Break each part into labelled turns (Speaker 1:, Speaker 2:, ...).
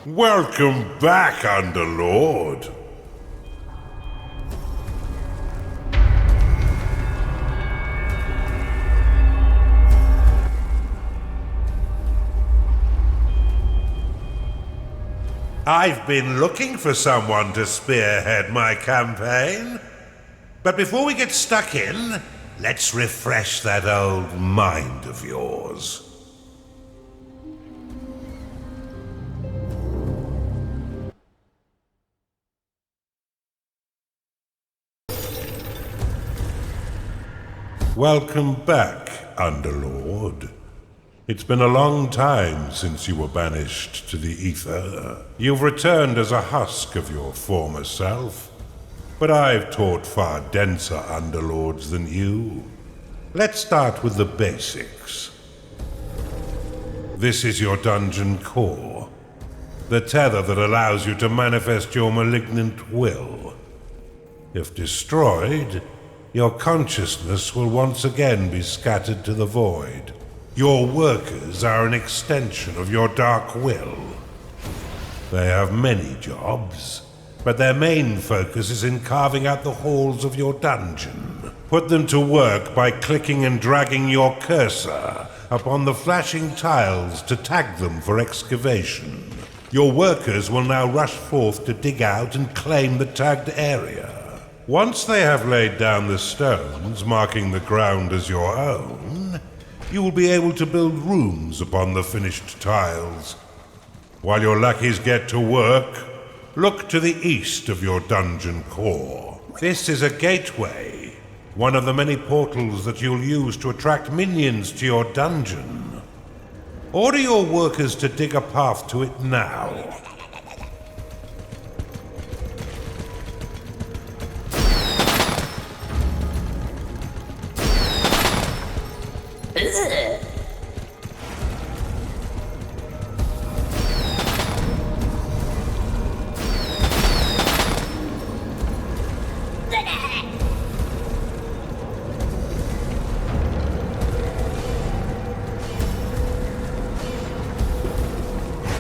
Speaker 1: Welcome back, Underlord. I've been looking for someone to spearhead my campaign. But before we get stuck in, let's refresh that old mind of yours. Welcome back, Underlord. It's been a long time since you were banished to the Ether. You've returned as a husk of your former self, but I've taught far denser Underlords than you. Let's start with the basics. This is your dungeon core, the tether that allows you to manifest your malignant will. If destroyed, your consciousness will once again be scattered to the void. Your workers are an extension of your dark will. They have many jobs, but their main focus is in carving out the halls of your dungeon. Put them to work by clicking and dragging your cursor upon the flashing tiles to tag them for excavation. Your workers will now rush forth to dig out and claim the tagged area. Once they have laid down the stones, marking the ground as your own, you will be able to build rooms upon the finished tiles. While your lackeys get to work, look to the east of your dungeon core. This is a gateway, one of the many portals that you'll use to attract minions to your dungeon. Order your workers to dig a path to it now.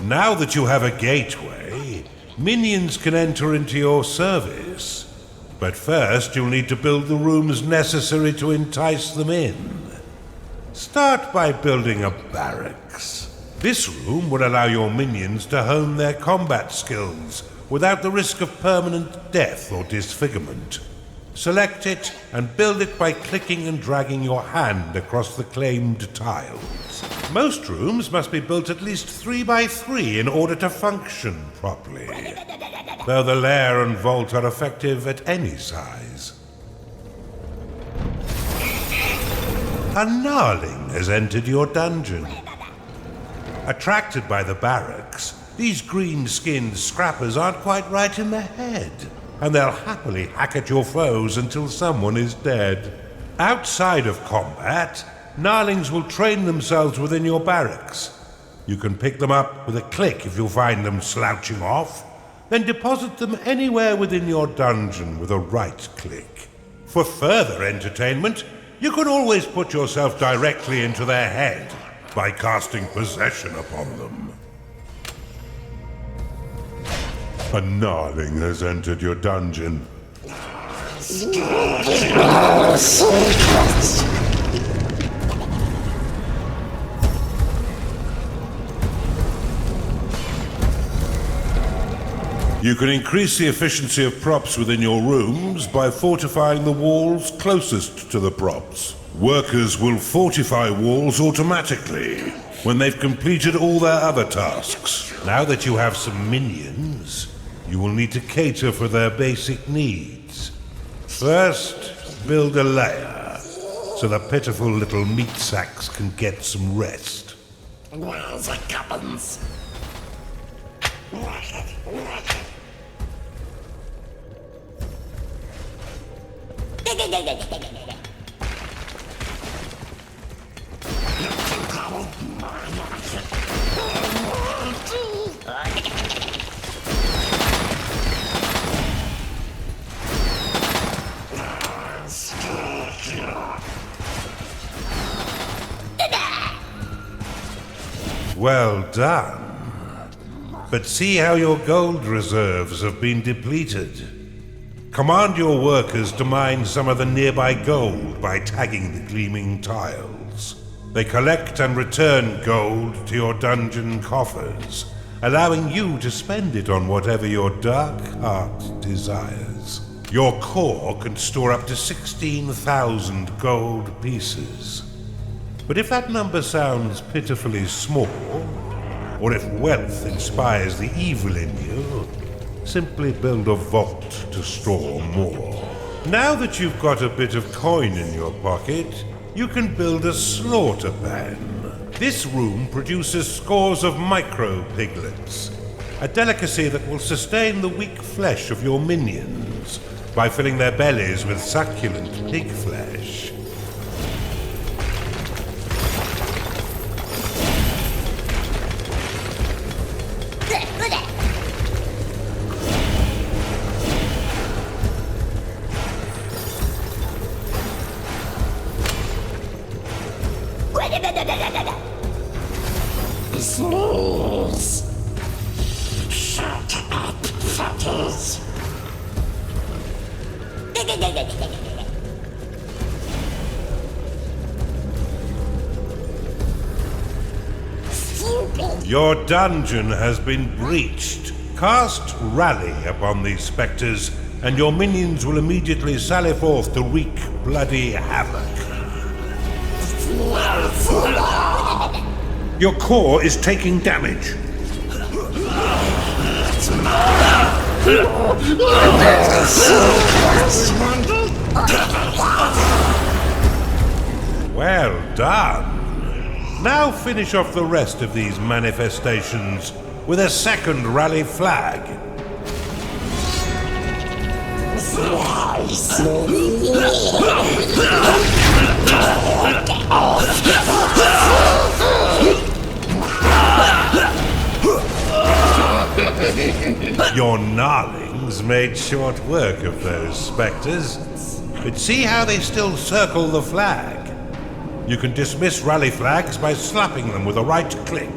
Speaker 1: Now that you have a gateway, minions can enter into your service. But first you'll need to build the rooms necessary to entice them in. Start by building a barracks. This room will allow your minions to hone their combat skills without the risk of permanent death or disfigurement. Select it and build it by clicking and dragging your hand across the claimed tiles. Most rooms must be built at least 3 by 3 in order to function properly, though the lair and vault are effective at any size. A gnarling has entered your dungeon. Attracted by the barracks, these green-skinned scrappers aren't quite right in the head, and they'll happily hack at your foes until someone is dead. Outside of combat, gnarlings will train themselves within your barracks. You can pick them up with a click if you find them slouching off, then deposit them anywhere within your dungeon with a right click. For further entertainment, you can always put yourself directly into their head by casting possession upon them. A gnarling has entered your dungeon. You can increase the efficiency of props within your rooms by fortifying the walls closest to the props. Workers will fortify walls automatically when they've completed all their other tasks. Now that you have some minions, you will need to cater for their basic needs. First, build a lair, so the pitiful little meat sacks can get some rest.
Speaker 2: Where's the cabins?
Speaker 1: Well done. but see how your gold reserves have been depleted. Command your workers to mine some of the nearby gold by tagging the gleaming tiles. They collect and return gold to your dungeon coffers, allowing you to spend it on whatever your dark heart desires. Your core can store up to 16,000 gold pieces. But if that number sounds pitifully small, or if wealth inspires the evil in you, simply build a vault to store more. Now that you've got a bit of coin in your pocket, you can build a slaughter pan. This room produces scores of micro-piglets, a delicacy that will sustain the weak flesh of your minions by filling their bellies with succulent pig flesh.
Speaker 2: Snooze. Shut up, fatties. Stupid.
Speaker 1: Your dungeon has been breached. Cast Rally upon these spectres, and your minions will immediately sally forth to wreak bloody havoc. Your core is taking damage. Well done. Now finish off the rest of these manifestations with a second rally flag. Your gnarlings made short work of those spectres, but see how they still circle the flag. You can dismiss rally flags by slapping them with a right click.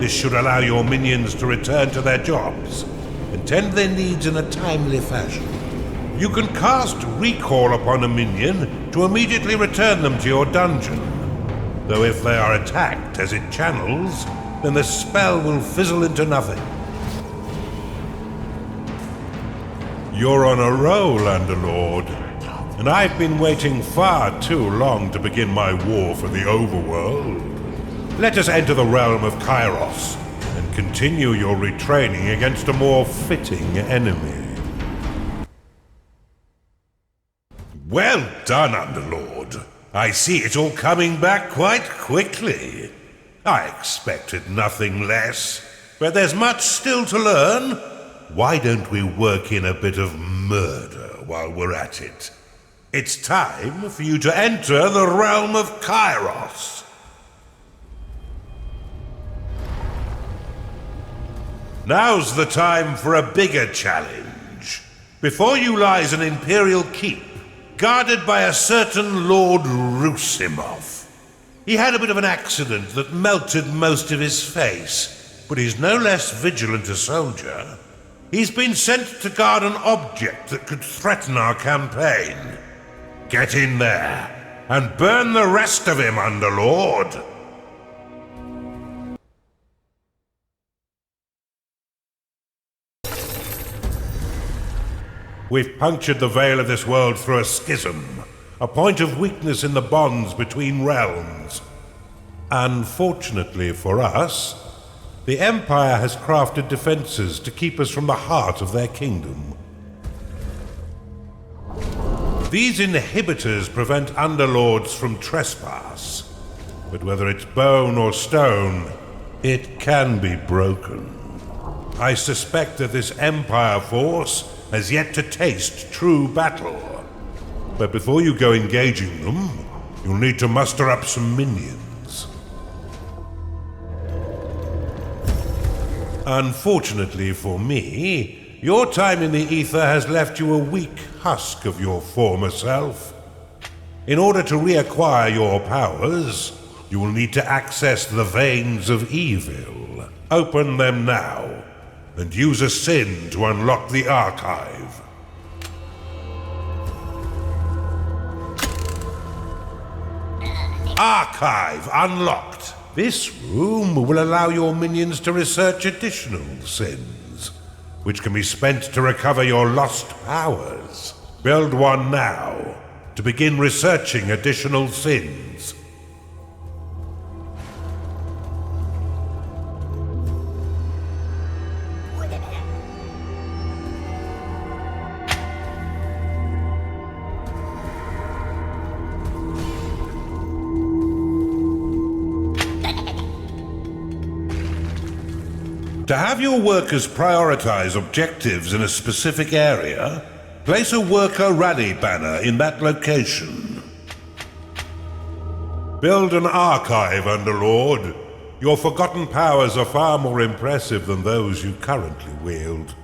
Speaker 1: This should allow your minions to return to their jobs and tend their needs in a timely fashion. You can cast Recall upon a minion to immediately return them to your dungeon, though if they are attacked as it channels, then the spell will fizzle into nothing. You're on a roll, Underlord, and I've been waiting far too long to begin my war for the Overworld. Let us enter the realm of Kairos and continue your retraining against a more fitting enemy. Well done, Underlord. I see it all coming back quite quickly. I expected nothing less, but there's much still to learn. Why don't we work in a bit of murder while we're at it? It's time for you to enter the realm of Kairos. Now's the time for a bigger challenge. Before you lies an Imperial keep, guarded by a certain Lord Rusimov. He had a bit of an accident that melted most of his face, but he's no less vigilant a soldier. He's been sent to guard an object that could threaten our campaign. Get in there, and burn the rest of him, Underlord. We've punctured the veil of this world through a schism, a point of weakness in the bonds between realms. Unfortunately for us, the Empire has crafted defenses to keep us from the heart of their kingdom. These inhibitors prevent Underlords from trespass, but whether it's bone or stone, it can be broken. I suspect that this Empire force has yet to taste true battle. But before you go engaging them, you'll need to muster up some minions. Unfortunately for me, your time in the ether has left you a weak husk of your former self. In order to reacquire your powers, you will need to access the veins of evil. Open them now, and use a sin to unlock the archive. Archive unlocked. This room will allow your minions to research additional sins, which can be spent to recover your lost powers. Build one now to begin researching additional sins. To have your workers prioritize objectives in a specific area, place a worker rally banner in that location. Build an archive, Underlord. Your forgotten powers are far more impressive than those you currently wield.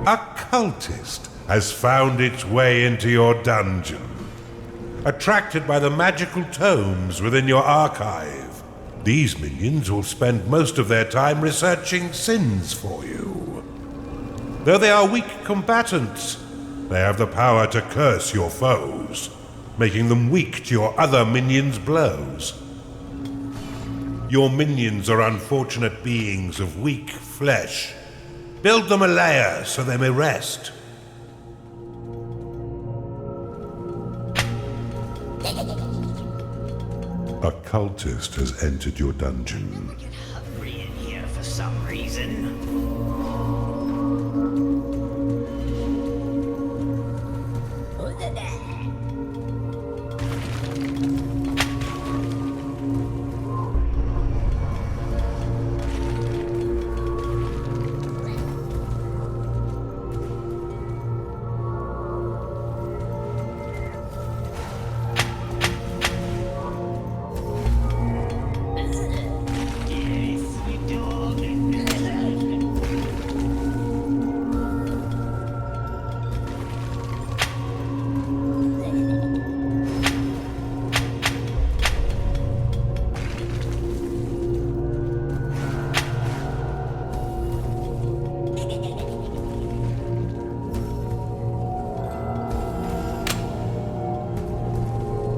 Speaker 1: A cultist has found its way into your dungeon. Attracted by the magical tomes within your archive, these minions will spend most of their time researching sins for you. Though they are weak combatants, they have the power to curse your foes, making them weak to your other minions' blows. Your minions are unfortunate beings of weak flesh. Build them a lair so they may rest. A cultist has entered your dungeon.
Speaker 3: Get hungry in here for some reason.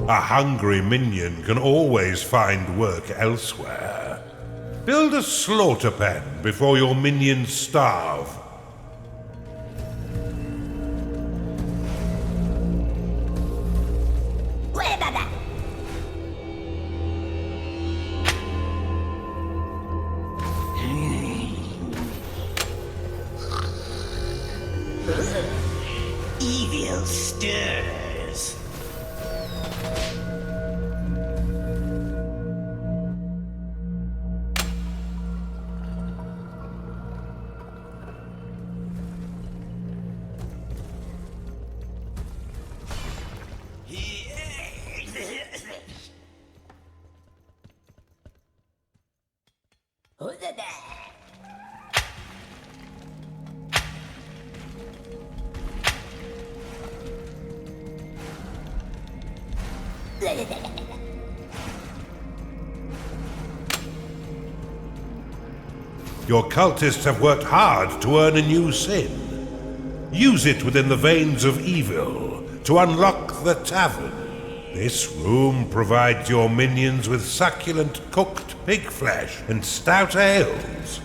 Speaker 1: A hungry minion can always find work elsewhere. Build a slaughter pen before your minions starve.
Speaker 3: Evil stirs.
Speaker 1: Your cultists have worked hard to earn a new sin. Use it within the veins of evil to unlock the tavern. This room provides your minions with succulent cooked pig flesh and stout ales.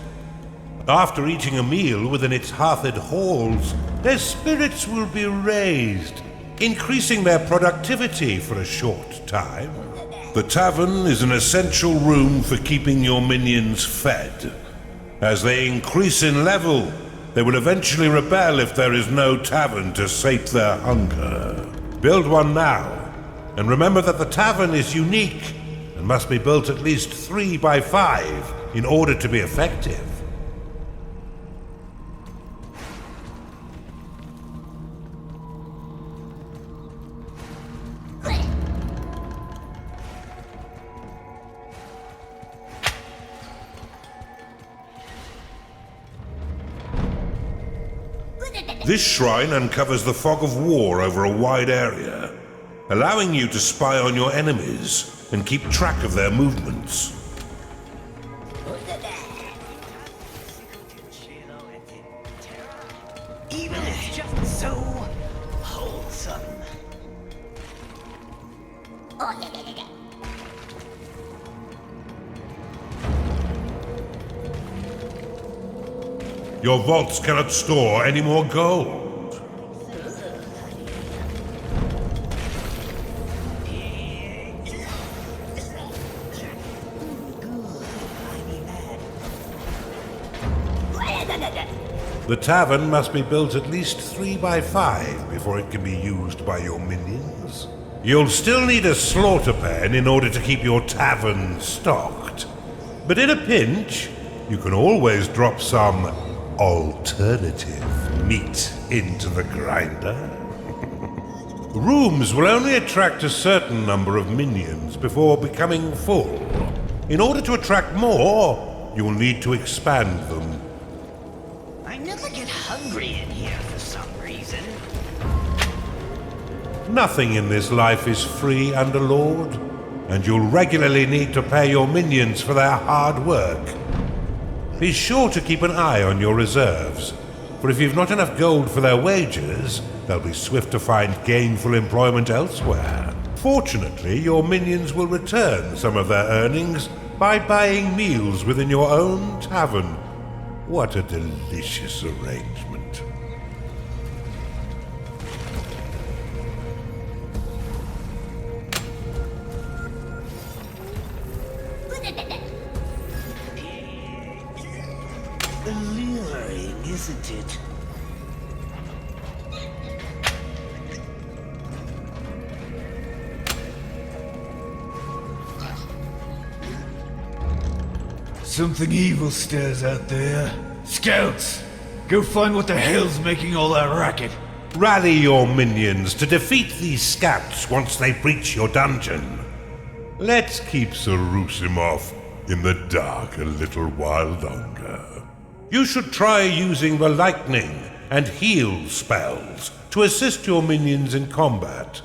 Speaker 1: After eating a meal within its hearthed halls, their spirits will be raised, increasing their productivity for a short time. The tavern is an essential room for keeping your minions fed. As they increase in level, they will eventually rebel if there is no tavern to sate their hunger. Build one now And remember that the tavern is unique and must be built at least 3 by 5 in order to be effective. This shrine uncovers the fog of war over a wide area, allowing you to spy on your enemies and keep track of their movements.
Speaker 3: Even it's just so wholesome.
Speaker 1: Your vaults cannot store any more gold. The tavern must be built at least 3 by 5 before it can be used by your minions. You'll still need a slaughter pen in order to keep your tavern stocked. But in a pinch, you can always drop some alternative meat into the grinder. Rooms will only attract a certain number of minions before becoming full. In order to attract more, you'll need to expand them.
Speaker 3: I never get hungry in here for some reason.
Speaker 1: Nothing in this life is free, Underlord, and you'll regularly need to pay your minions for their hard work. Be sure to keep an eye on your reserves, for if you've not enough gold for their wages, they'll be swift to find gainful employment elsewhere. Fortunately, your minions will return some of their earnings by buying meals within your own tavern. What a delicious arrangement.
Speaker 3: Alluring, isn't it?
Speaker 4: Something evil stirs out there. Scouts! Go find what the hell's making all that racket.
Speaker 1: Rally your minions to defeat these scouts once they breach your dungeon. Let's keep Sarusimov in the dark a little while longer. You should try using the lightning and heal spells to assist your minions in combat.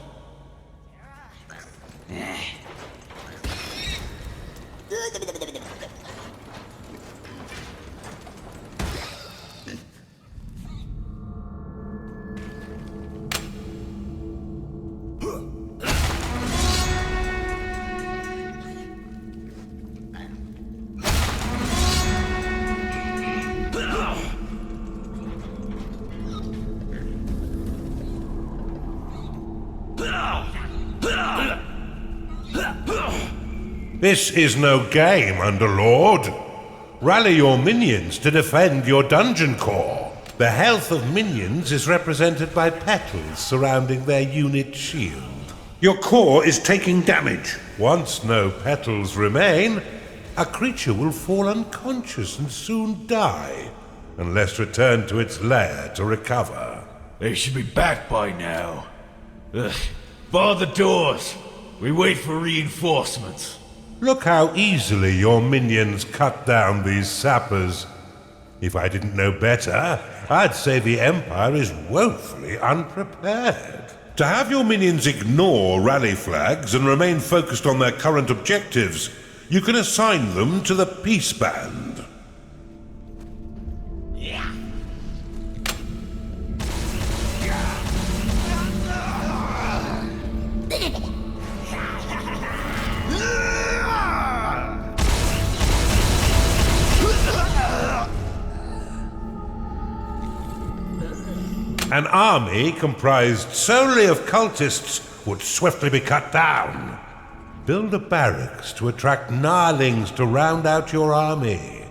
Speaker 1: This is no game, Underlord. Rally your minions to defend your dungeon core. The health of minions is represented by petals surrounding their unit shield. Your core is taking damage. Once no petals remain, a creature will fall unconscious and soon die, unless returned to its lair to recover.
Speaker 4: They should be back by now. Ugh. Bar the doors. We wait for reinforcements.
Speaker 1: Look how easily your minions cut down these sappers. If I didn't know better, I'd say the Empire is woefully unprepared. To have your minions ignore rally flags and remain focused on their current objectives, you can assign them to the Peace Band. An army comprised solely of cultists would swiftly be cut down. Build a barracks to attract gnarlings to round out your army.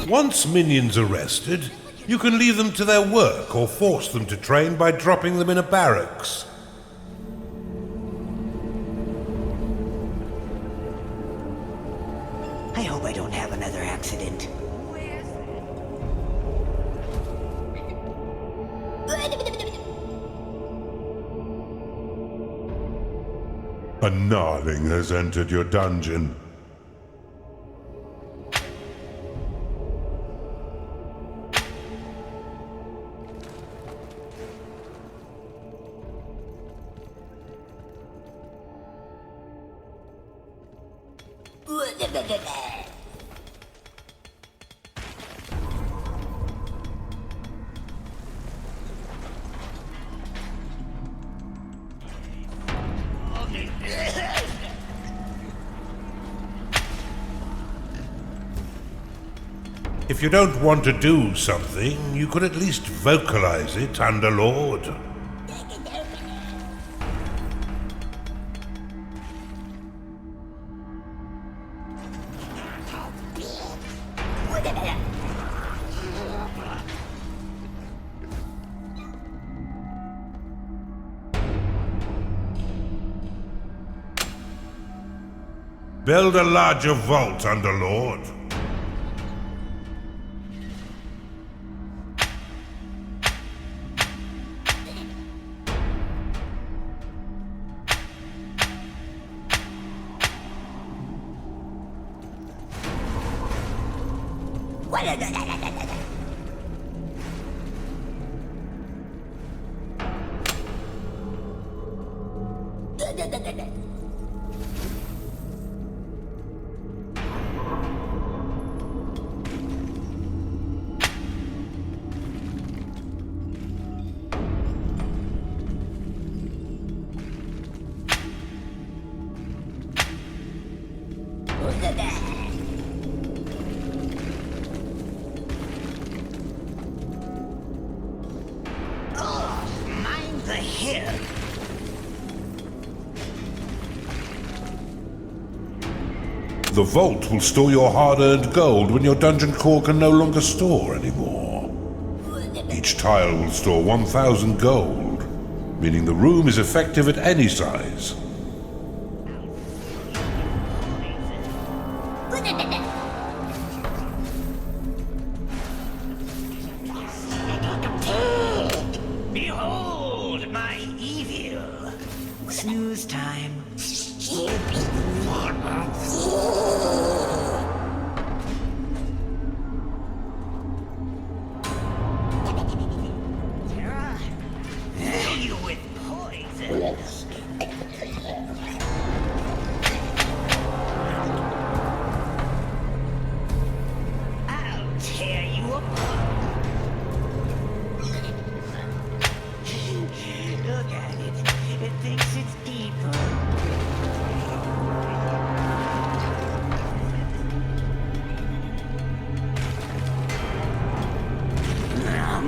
Speaker 1: Once minions are rested, you can leave them to their work or force them to train by dropping them in a barracks.
Speaker 3: I hope I don't have another accident.
Speaker 1: A gnarling has entered your dungeon. If you don't want to do something, you could at least vocalize it, Underlord. Build a larger vault, Underlord. The vault will store your hard-earned gold when your dungeon core can no longer store anymore. Each tile will store 1,000 gold, meaning the room is effective at any size.
Speaker 3: Behold my evil! Snooze time.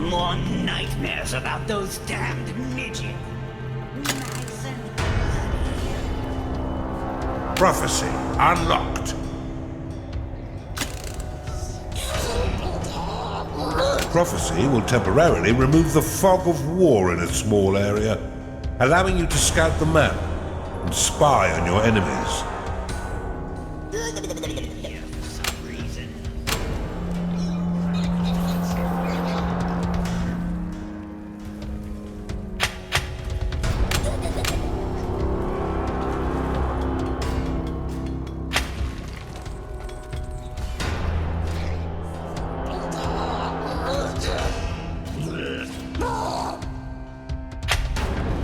Speaker 3: More nightmares about those damned midgets. Nice and bloody.
Speaker 1: Prophecy unlocked. Prophecy will temporarily remove the fog of war in a small area. allowing you to scout the map and spy on your enemies.
Speaker 3: Here for some reason.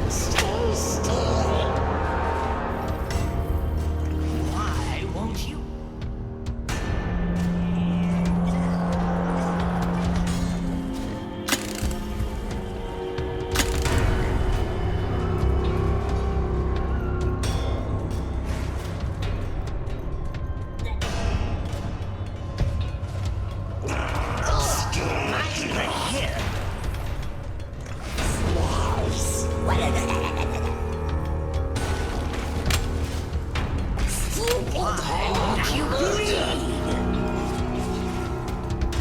Speaker 2: Stay still.
Speaker 3: Why won't you? Here.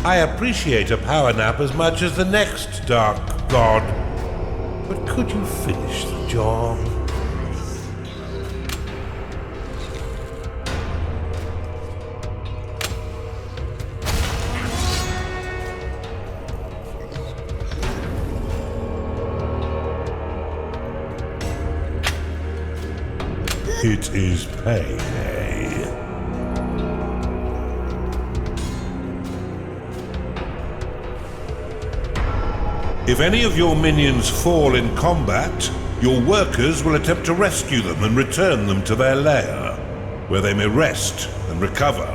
Speaker 1: I appreciate a power nap as much as the next dark god. But could you finish the job? It is payday. If any of your minions fall in combat, your workers will attempt to rescue them and return them to their lair, where they may rest and recover.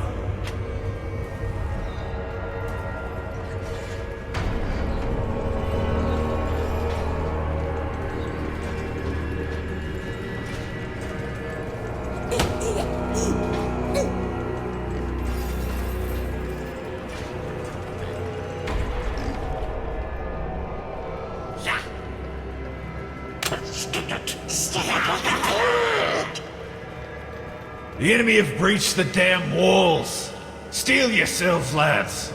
Speaker 4: The enemy have breached the damn walls. Steel yourselves, lads.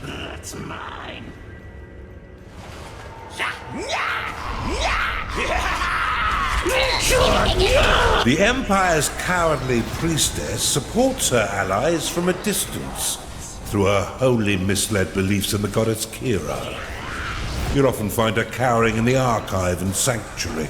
Speaker 2: That's mine.
Speaker 1: The Empire's cowardly priestess supports her allies from a distance through her wholly misled beliefs in the goddess Kira. You'll often find her cowering in the archive and sanctuary.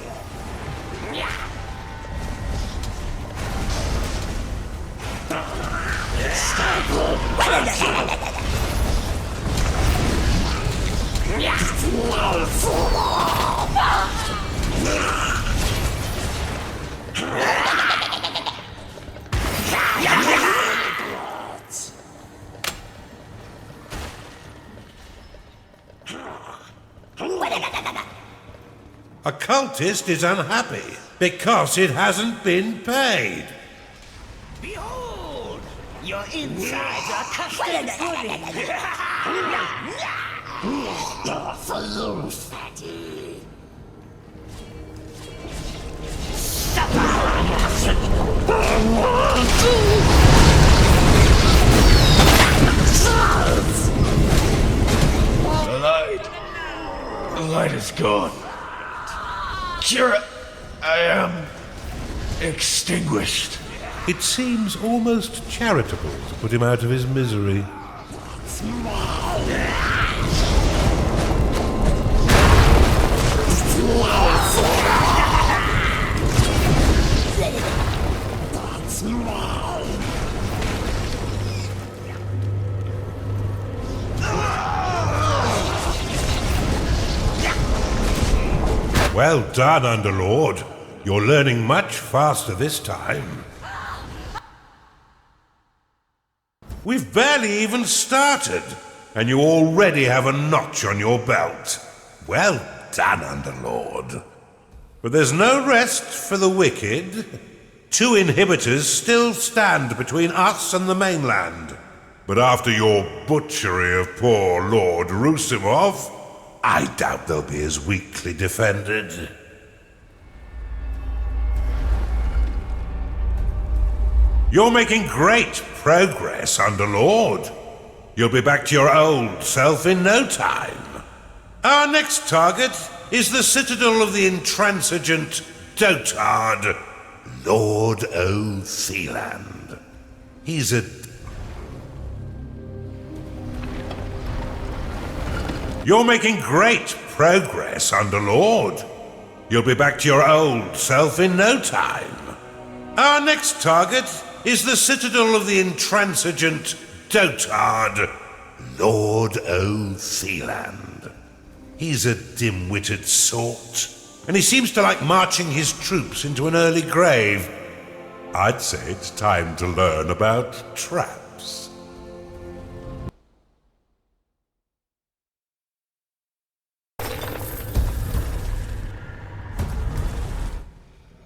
Speaker 1: A cultist is unhappy because it hasn't been paid.
Speaker 3: Behold! Your insides are custard pudding!
Speaker 2: For you, fatty.
Speaker 4: The light is gone. Kira, I am extinguished.
Speaker 1: It seems almost charitable to put him out of his misery. Well done, Underlord. You're learning much faster this time. We've barely even started, and you already have a notch on your belt. Well done, Underlord. But there's no rest for the wicked. 2 inhibitors still stand between us and the mainland. But after your butchery of poor Lord Rusimov, I doubt they'll be as weakly defended. You're making great progress, Underlord. You'll be back to your old self in no time. Our next target is the citadel of the intransigent dotard, Lord O'Theland. He's a... You're making great progress, Underlord. You'll be back to your old self in no time. Our next target is the citadel of the intransigent dotard, Lord O'Theland. He's a dim-witted sort, and he seems to like marching his troops into an early grave. I'd say it's time to learn about traps.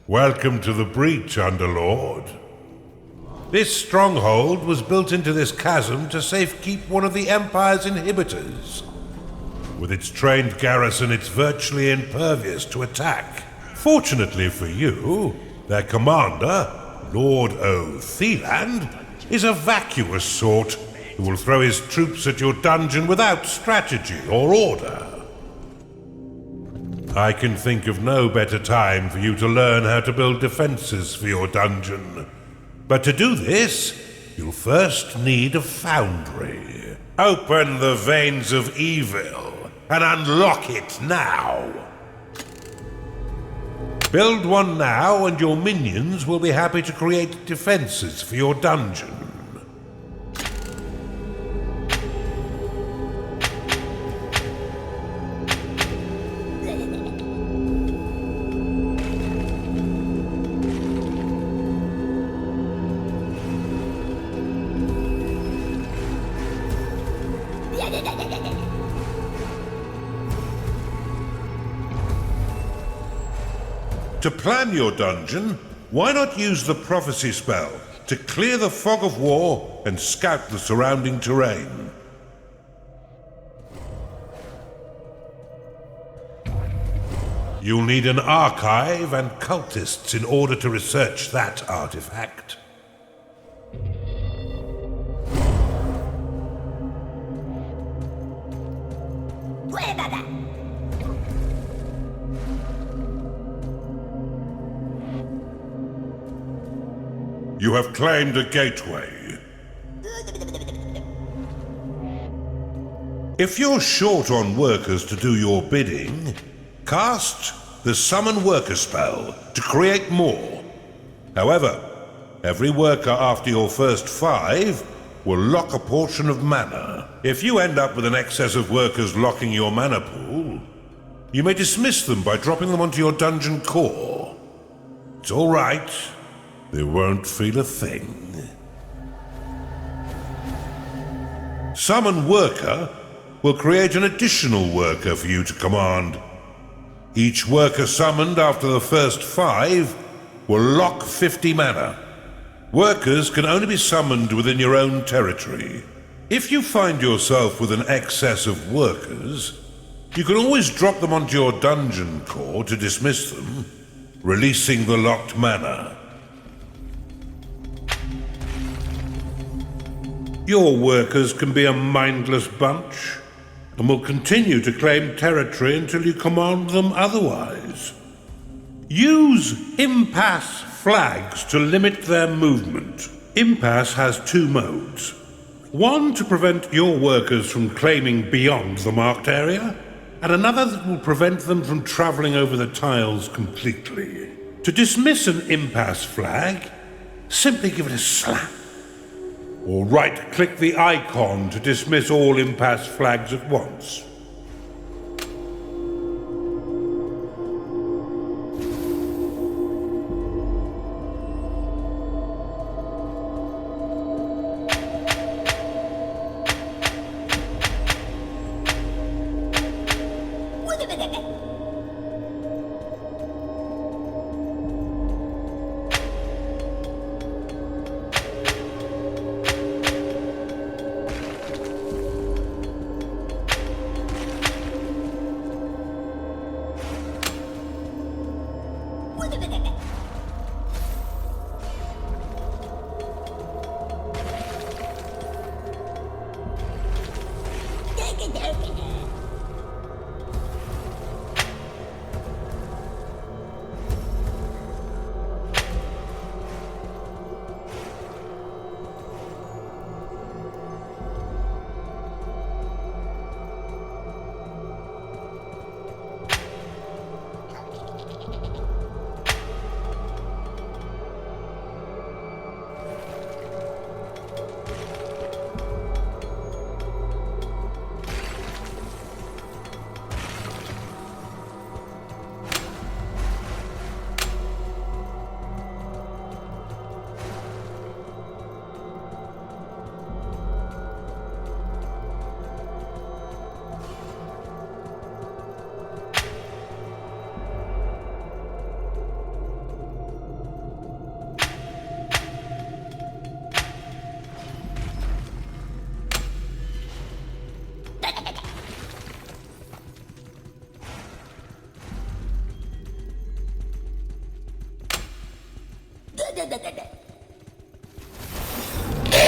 Speaker 1: Welcome to the breach, Underlord. This stronghold was built into this chasm to safekeep one of the Empire's inhibitors. With its trained garrison, it's virtually impervious to attack. Fortunately for you, their commander, Lord O'Theland, is a vacuous sort who will throw his troops at your dungeon without strategy or order. I can think of no better time for you to learn how to build defenses for your dungeon. But to do this, you'll first need a foundry. Open the veins of evil and unlock it now. Build one now and your minions will be happy to create defenses for your dungeon. To plan your dungeon, why not use the prophecy spell to clear the fog of war and scout the surrounding terrain? You'll need an archive and cultists in order to research that artifact. You have claimed a gateway. If you're short on workers to do your bidding, cast the Summon Worker spell to create more. However, every worker after your first 5 will lock a portion of mana. If you end up with an excess of workers locking your mana pool, you may dismiss them by dropping them onto your dungeon core. It's all right. They won't feel a thing. Summon Worker will create an additional worker for you to command. Each worker summoned after the first 5 will lock 50 mana. Workers can only be summoned within your own territory. If you find yourself with an excess of workers, you can always drop them onto your dungeon core to dismiss them, releasing the locked mana. Your workers can be a mindless bunch, and will continue to claim territory until you command them otherwise. Use impasse flags to limit their movement. Impasse has 2 modes. One to prevent your workers from claiming beyond the marked area, and another that will prevent them from traveling over the tiles completely. To dismiss an impasse flag, simply give it a slap. Or right-click the icon to dismiss all impasse flags at once.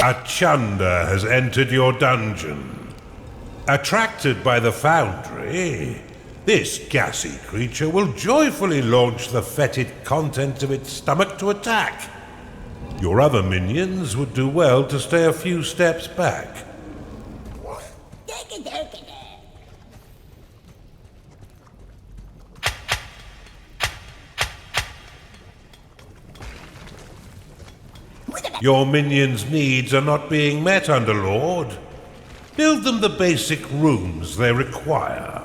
Speaker 1: A Chunder has entered your dungeon. Attracted by the foundry, this gassy creature will joyfully launch the fetid contents of its stomach to attack. Your other minions would do well to stay a few steps back. Your minions' needs are not being met, Underlord. Build them the basic rooms they require.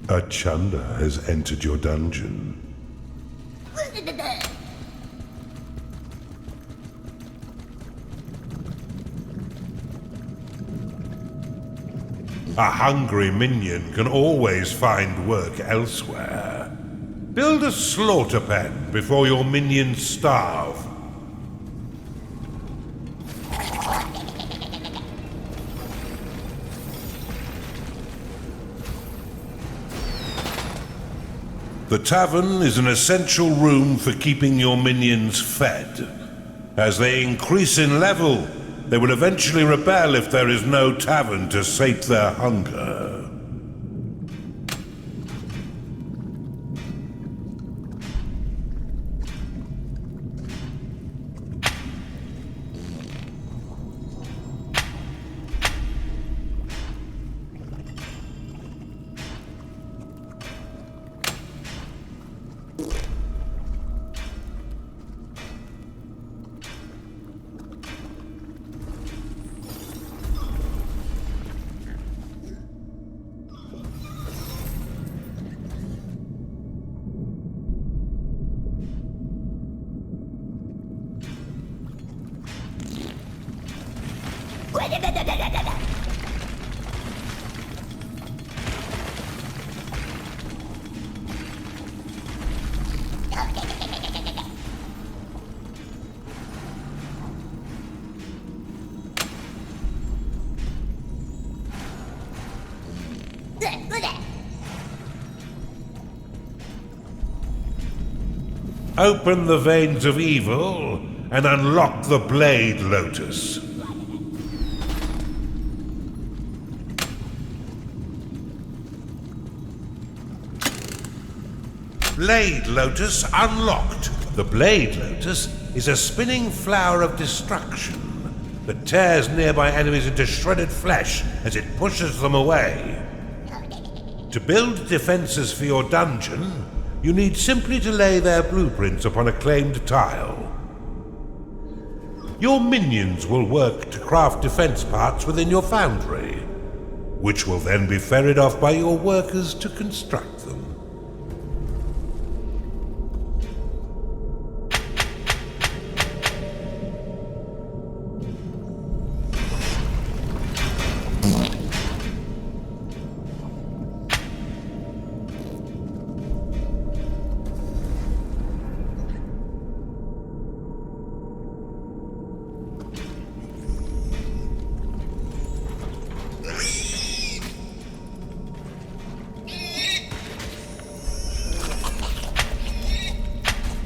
Speaker 1: A Chunder has entered your dungeon. A hungry minion can always find work elsewhere. Build a slaughter pen before your minions starve. The tavern is an essential room for keeping your minions fed. As they increase in level, they will eventually rebel if there is no tavern to sate their hunger. Open the veins of evil and unlock the Blade Lotus. Blade Lotus unlocked. The Blade Lotus is a spinning flower of destruction that tears nearby enemies into shredded flesh as it pushes them away. To build defenses for your dungeon, you need simply to lay their blueprints upon a claimed tile. Your minions will work to craft defense parts within your foundry, which will then be ferried off by your workers to construct them.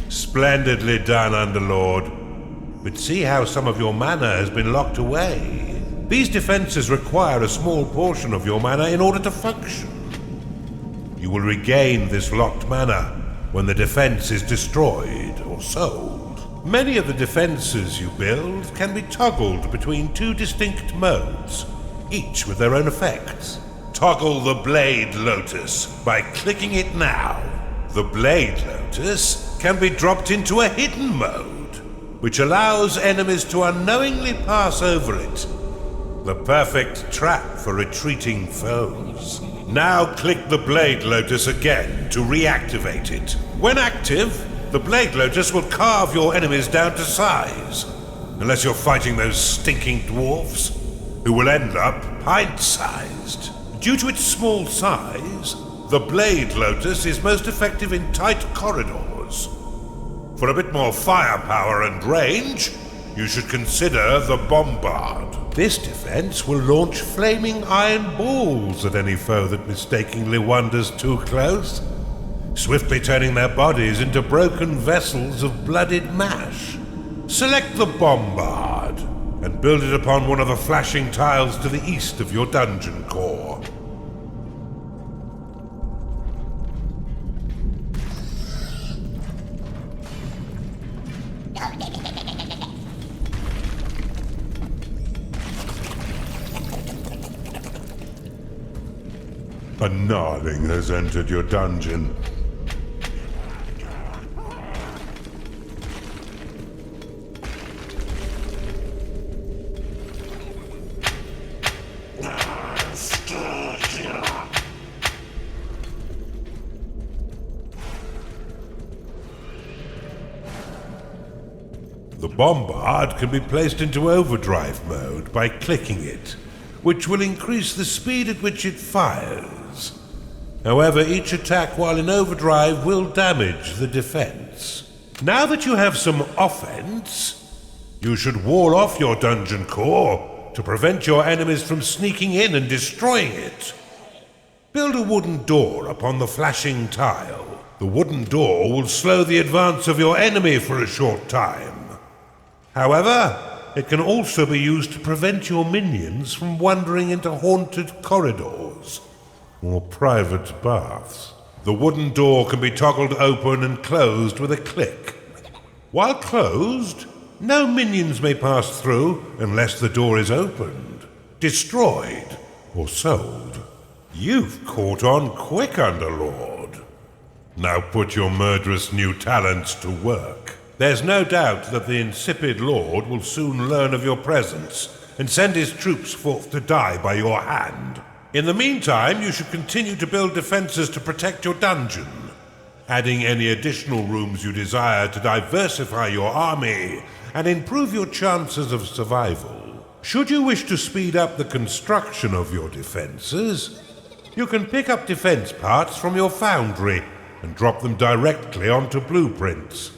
Speaker 1: Splendidly done, Underlord. But see how some of your mana has been locked away. These defenses require a small portion of your mana in order to function. You will regain this locked mana when the defense is destroyed or sold. Many of the defenses you build can be toggled between two distinct modes, each with their own effects. Toggle the Blade Lotus by clicking it now. The Blade Lotus can be dropped into a hidden mode, which allows enemies to unknowingly pass over it. The perfect trap for retreating foes. Now click the Blade Lotus again to reactivate it. When active, the Blade Lotus will carve your enemies down to size, unless you're fighting those stinking dwarfs, who will end up pint-sized. Due to its small size, the Blade Lotus is most effective in tight corridors, For a bit more firepower and range, you should consider the Bombard. This defense will launch flaming iron balls at any foe that mistakenly wanders too close, swiftly turning their bodies into broken vessels of blooded mash. Select the Bombard and build it upon one of the flashing tiles to the east of your dungeon core. A gnarling has entered your dungeon. The Bombard can be placed into overdrive mode by clicking it, which will increase the speed at which it fires. However, each attack while in overdrive will damage the defense. Now that you have some offense, you should wall off your dungeon core to prevent your enemies from sneaking in and destroying it. Build a wooden door upon the flashing tile. The wooden door will slow the advance of your enemy for a short time. However, it can also be used to prevent your minions from wandering into haunted corridors or private baths. The wooden door can be toggled open and closed with a click. While closed, no minions may pass through unless the door is opened, destroyed, or sold. You've caught on quick, Underlord. Now put your murderous new talents to work. There's no doubt that the insipid Lord will soon learn of your presence and send his troops forth to die by your hand. In the meantime, you should continue to build defenses to protect your dungeon, adding any additional rooms you desire to diversify your army and improve your chances of survival. Should you wish to speed up the construction of your defenses, you can pick up defense parts from your foundry and drop them directly onto blueprints.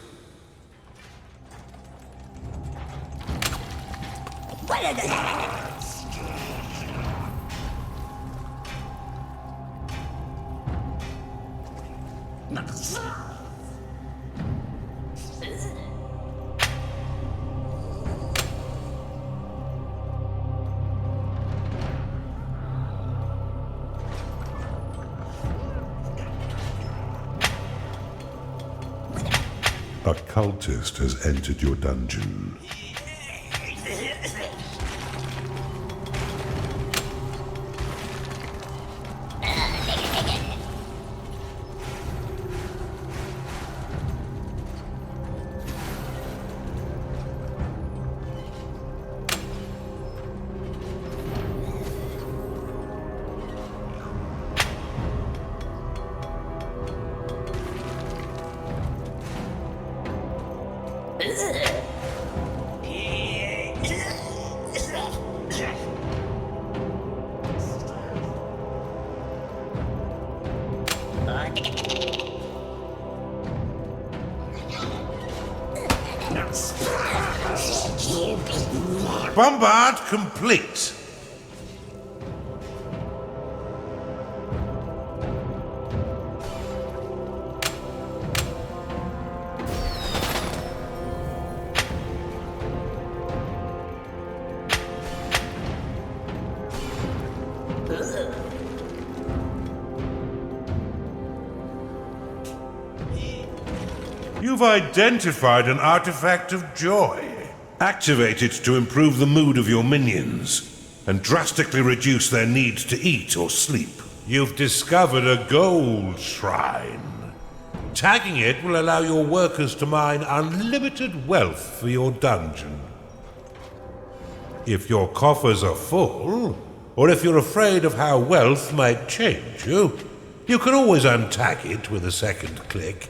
Speaker 1: A cultist has entered your dungeon. Bombard complete. You've identified an artifact of joy. Activate it to improve the mood of your minions and drastically reduce their need to eat or sleep. You've discovered a gold shrine. Tagging it will allow your workers to mine unlimited wealth for your dungeon. If your coffers are full, or if you're afraid of how wealth might change you, you can always untag it with a second click.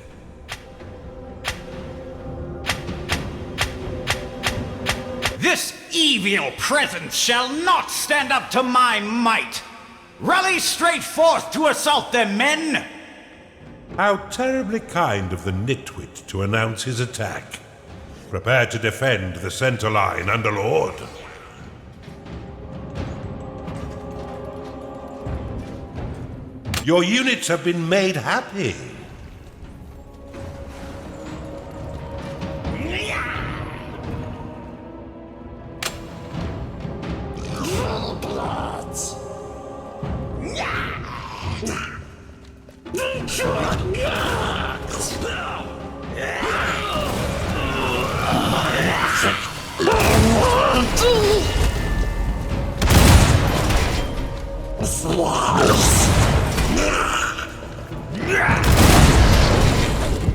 Speaker 5: This evil presence shall not stand up to my might! Rally straight forth to assault them, men!
Speaker 1: How terribly kind of the nitwit to announce his attack. Prepare to defend the center line, Underlord. Your units have been made happy.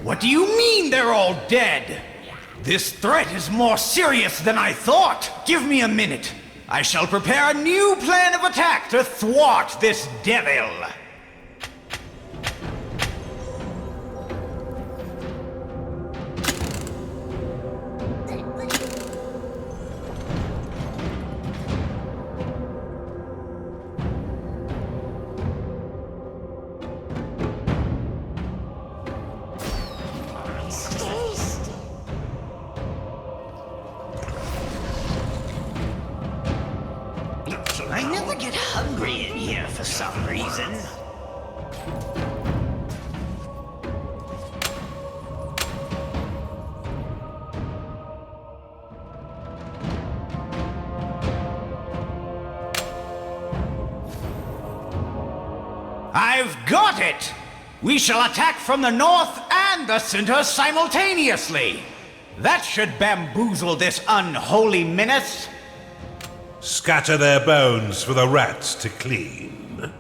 Speaker 5: What do you mean they're all dead? This threat is more serious than I thought. Give me a minute. I shall prepare a new plan of attack to thwart this devil.
Speaker 3: I never get hungry in here for some reason.
Speaker 5: I've got it! We shall attack from the north and the center simultaneously. That should bamboozle this unholy menace.
Speaker 1: Scatter their bones for the rats to clean.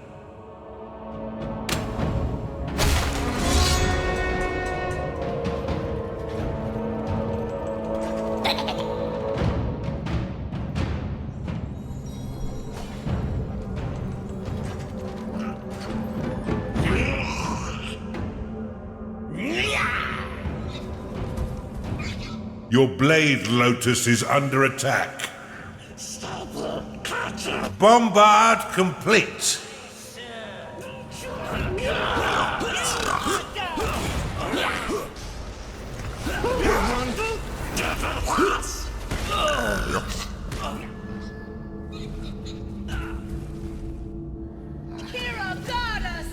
Speaker 1: Your blade lotus is under attack. Bombard complete.
Speaker 6: Hero goddess!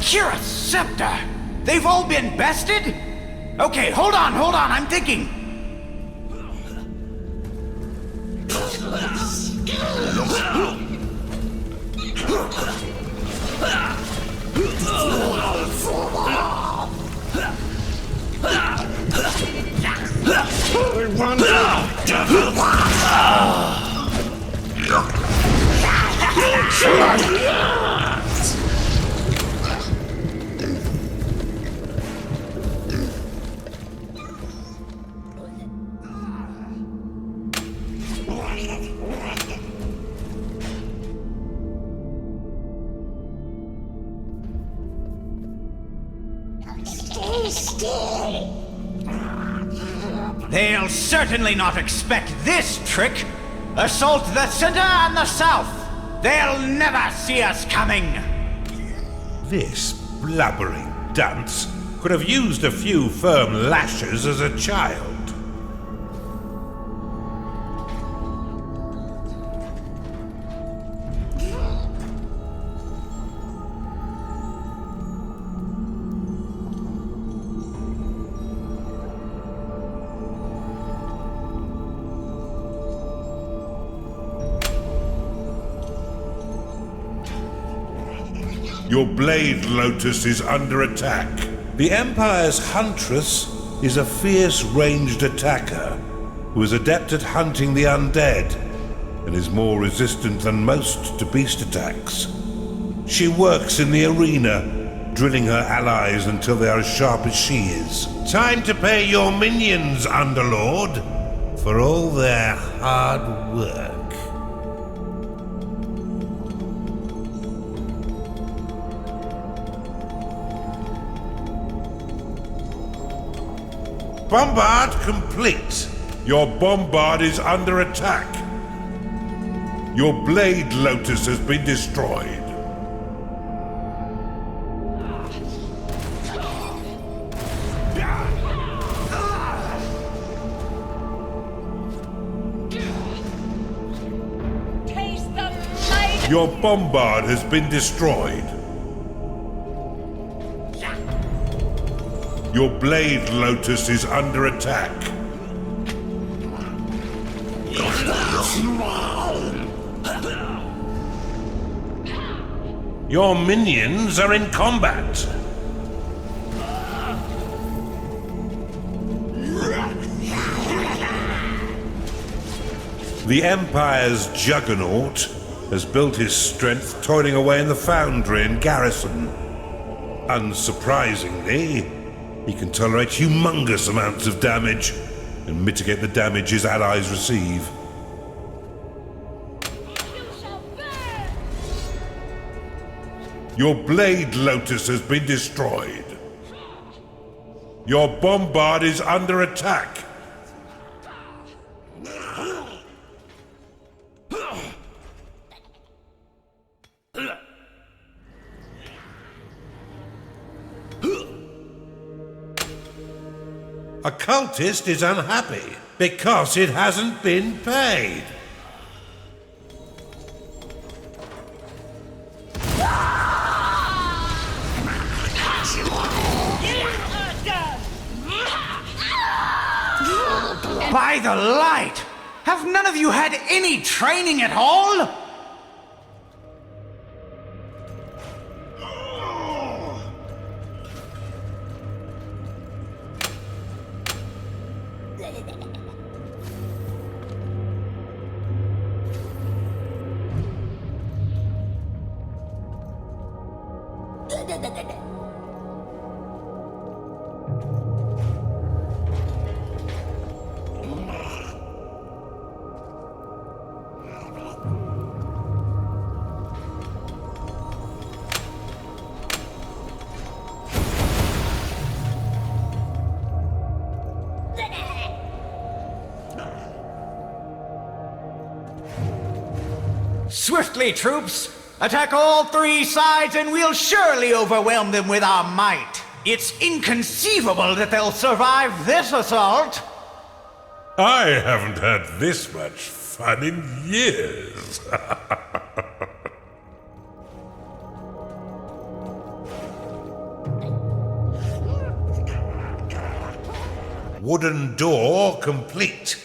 Speaker 5: Kira's scepter! They've all been bested? Okay, hold on, I'm thinking. They'll certainly not expect this trick. Assault the center and the south. They'll never see us coming.
Speaker 1: This blubbering dunce could have used a few firm lashes as a child. Your blade lotus is under attack. The Empire's Huntress is a fierce ranged attacker who is adept at hunting the undead and is more resistant than most to beast attacks. She works in the arena, drilling her allies until they are as sharp as she is. Time to pay your minions, Underlord, for all their hard work. Bombard complete. Your bombard is under attack. Your blade lotus has been destroyed.
Speaker 6: Taste the might.
Speaker 1: Your bombard has been destroyed. Your blade lotus is under attack. Your minions are in combat. The Empire's juggernaut has built his strength toiling away in the foundry and garrison. Unsurprisingly, he can tolerate humongous amounts of damage and mitigate the damage his allies receive.
Speaker 6: You shall burn.
Speaker 1: Your blade lotus has been destroyed. Your bombard is under attack. A cultist is unhappy because it hasn't been paid.
Speaker 5: By the light! Have none of you had any training at all? Swiftly, troops! Attack all three sides and we'll surely overwhelm them with our might. It's inconceivable that they'll survive this assault.
Speaker 1: I haven't had this much fun in years. Wooden door complete.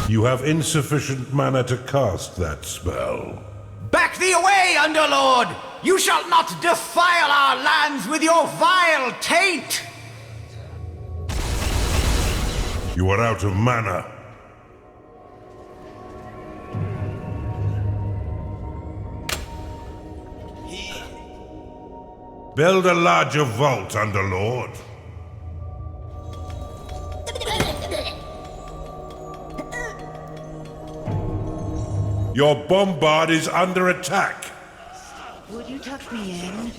Speaker 1: You have insufficient mana to cast that spell.
Speaker 5: Back thee away, Underlord! You shall not defile our lands with your vile taint!
Speaker 1: You are out of mana. Build a larger vault, Underlord. Your bombard is under attack.
Speaker 3: Would you tuck me in?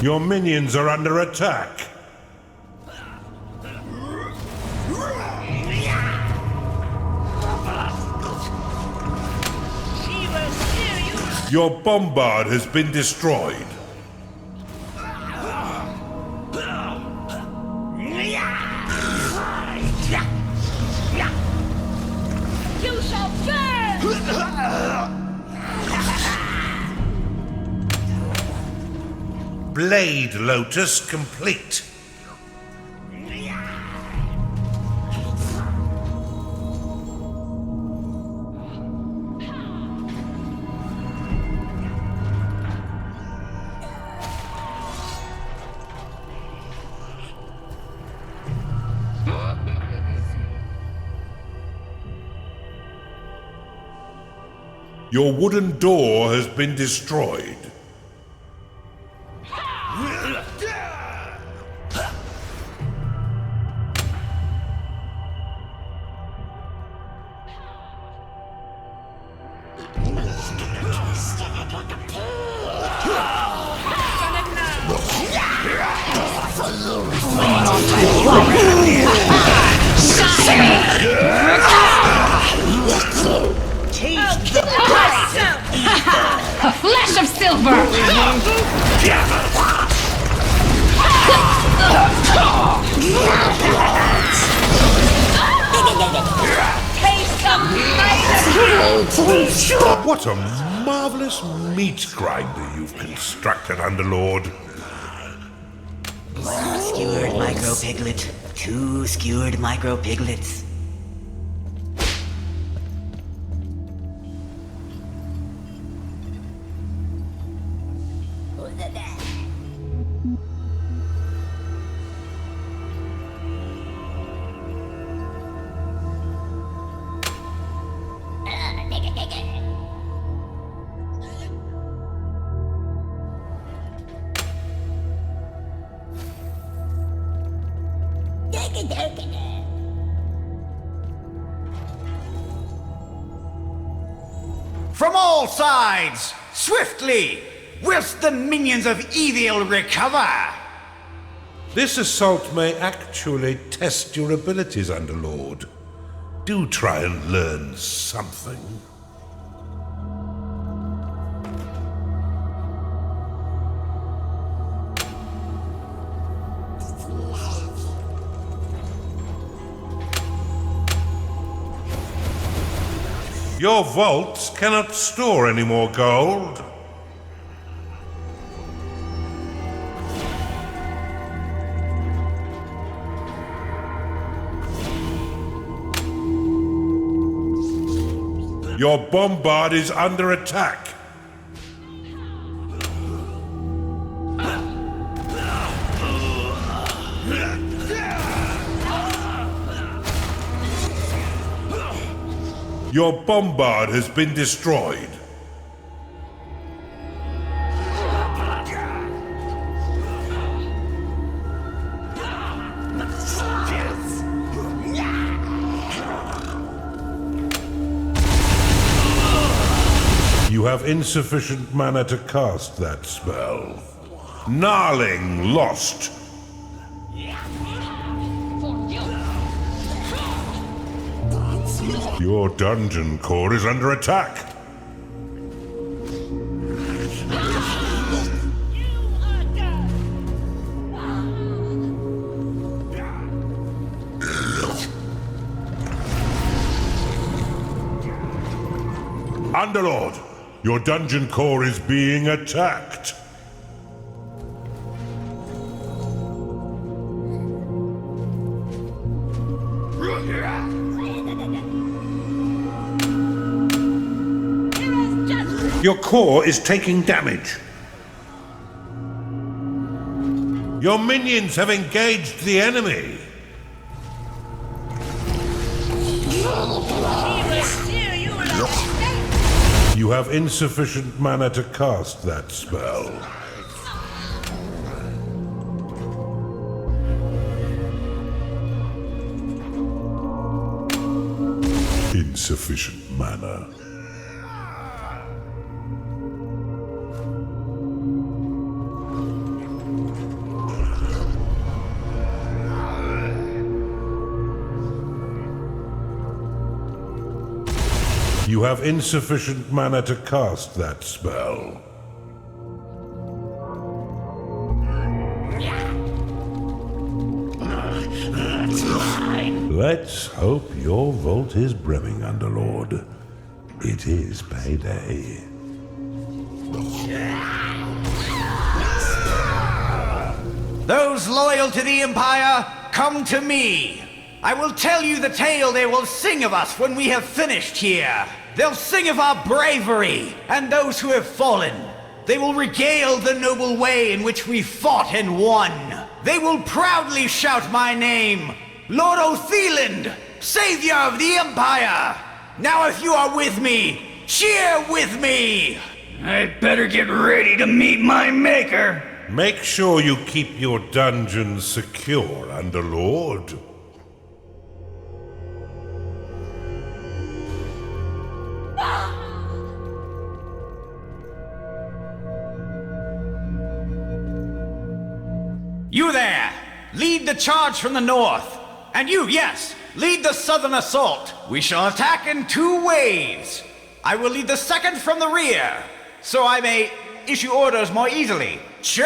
Speaker 1: Your minions are under attack. Your bombard has been destroyed.
Speaker 6: You shall burn!
Speaker 1: Blade Lotus complete. Your wooden door has been destroyed.
Speaker 6: A flash of silver! Taste the might!
Speaker 1: What a marvelous meat grinder you've constructed, Underlord.
Speaker 3: Skewered micro piglet. 2 skewered micro piglets.
Speaker 5: From all sides, swiftly, whilst the minions of evil recover.
Speaker 1: This assault may actually test your abilities, Underlord. Do try and learn something. Your vaults cannot store any more gold. Your bombard is under attack. Your bombard has been destroyed. You have insufficient mana to cast that spell. Gnarling lost. Your dungeon core is under attack. Underlord, your dungeon core is being attacked. Your core is taking damage. Your minions have engaged the enemy. You have insufficient mana to cast that spell. Insufficient mana. You have insufficient mana to cast that spell. Let's hope your vault is brimming, Underlord. It is payday.
Speaker 5: Those loyal to the Empire, come to me. I will tell you the tale they will sing of us when we have finished here. They'll sing of our bravery and those who have fallen. They will regale the noble way in which we fought and won. They will proudly shout my name, Lord Otheland, Savior of the Empire. Now if you are with me, Cheer with me!
Speaker 4: I'd better get ready to meet my maker.
Speaker 1: Make sure you keep your dungeon secure, Underlord.
Speaker 5: You there! Lead the charge from the north. And you, yes, lead the southern assault. We shall attack in 2 waves. I will lead the second from the rear, so I may issue orders more easily. Charge!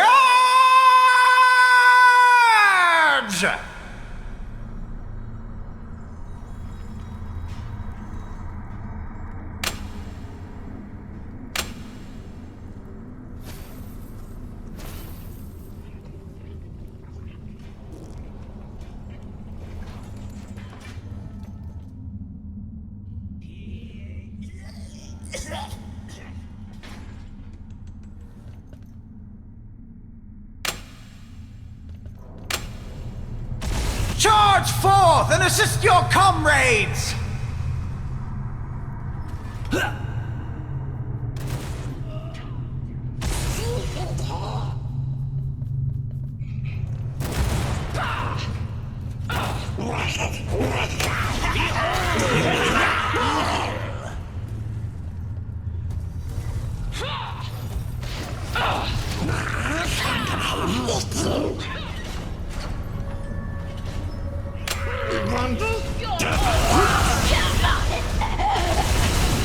Speaker 5: Charge forth and assist your comrades!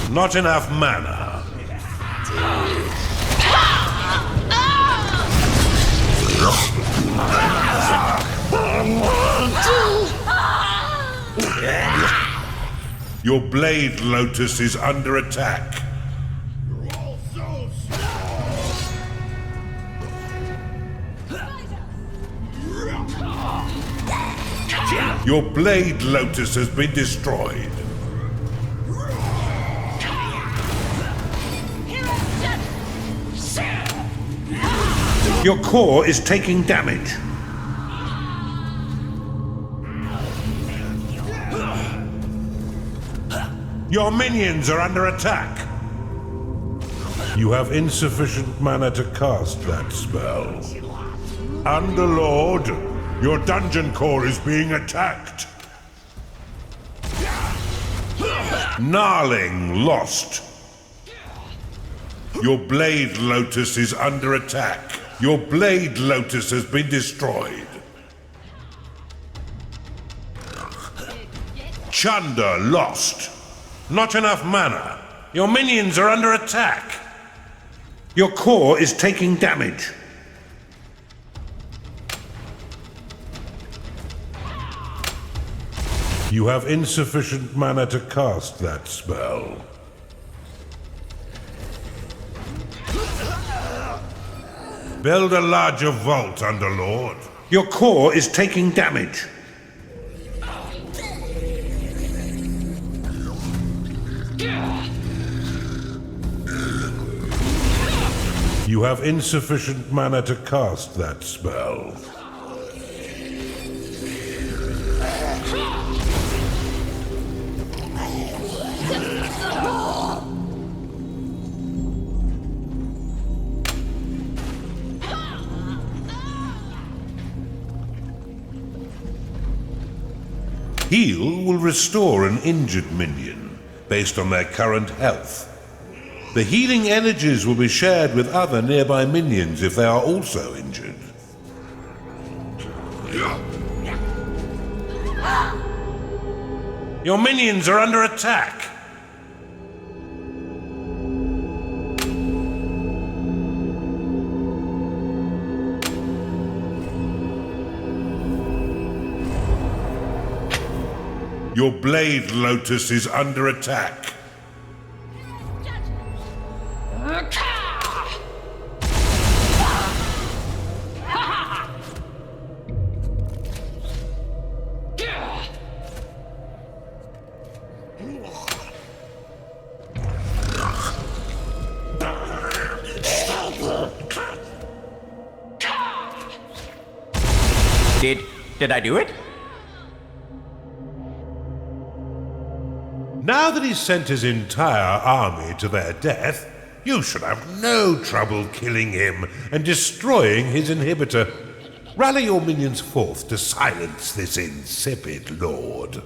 Speaker 1: Not enough mana. Your blade lotus is under attack. Your blade lotus has been destroyed. Your core is taking damage. Your minions are under attack. You have insufficient mana to cast that spell. Underlord, your dungeon core is being attacked. Gnarling lost. Your blade lotus is under attack. Your blade lotus has been destroyed. Chunder lost. Not enough mana. Your minions are under attack. Your core is taking damage. You have insufficient mana to cast that spell. Build a larger vault, Underlord. Your core is taking damage. You have insufficient mana to cast that spell. Heal will restore an injured minion based on their current health. The healing energies will be shared with other nearby minions if they are also injured. Your minions are under attack. Your blade lotus is under attack.
Speaker 5: Did I do it?
Speaker 1: Now that he's sent his entire army to their death, you should have no trouble killing him and destroying his inhibitor. Rally your minions forth to silence this insipid lord.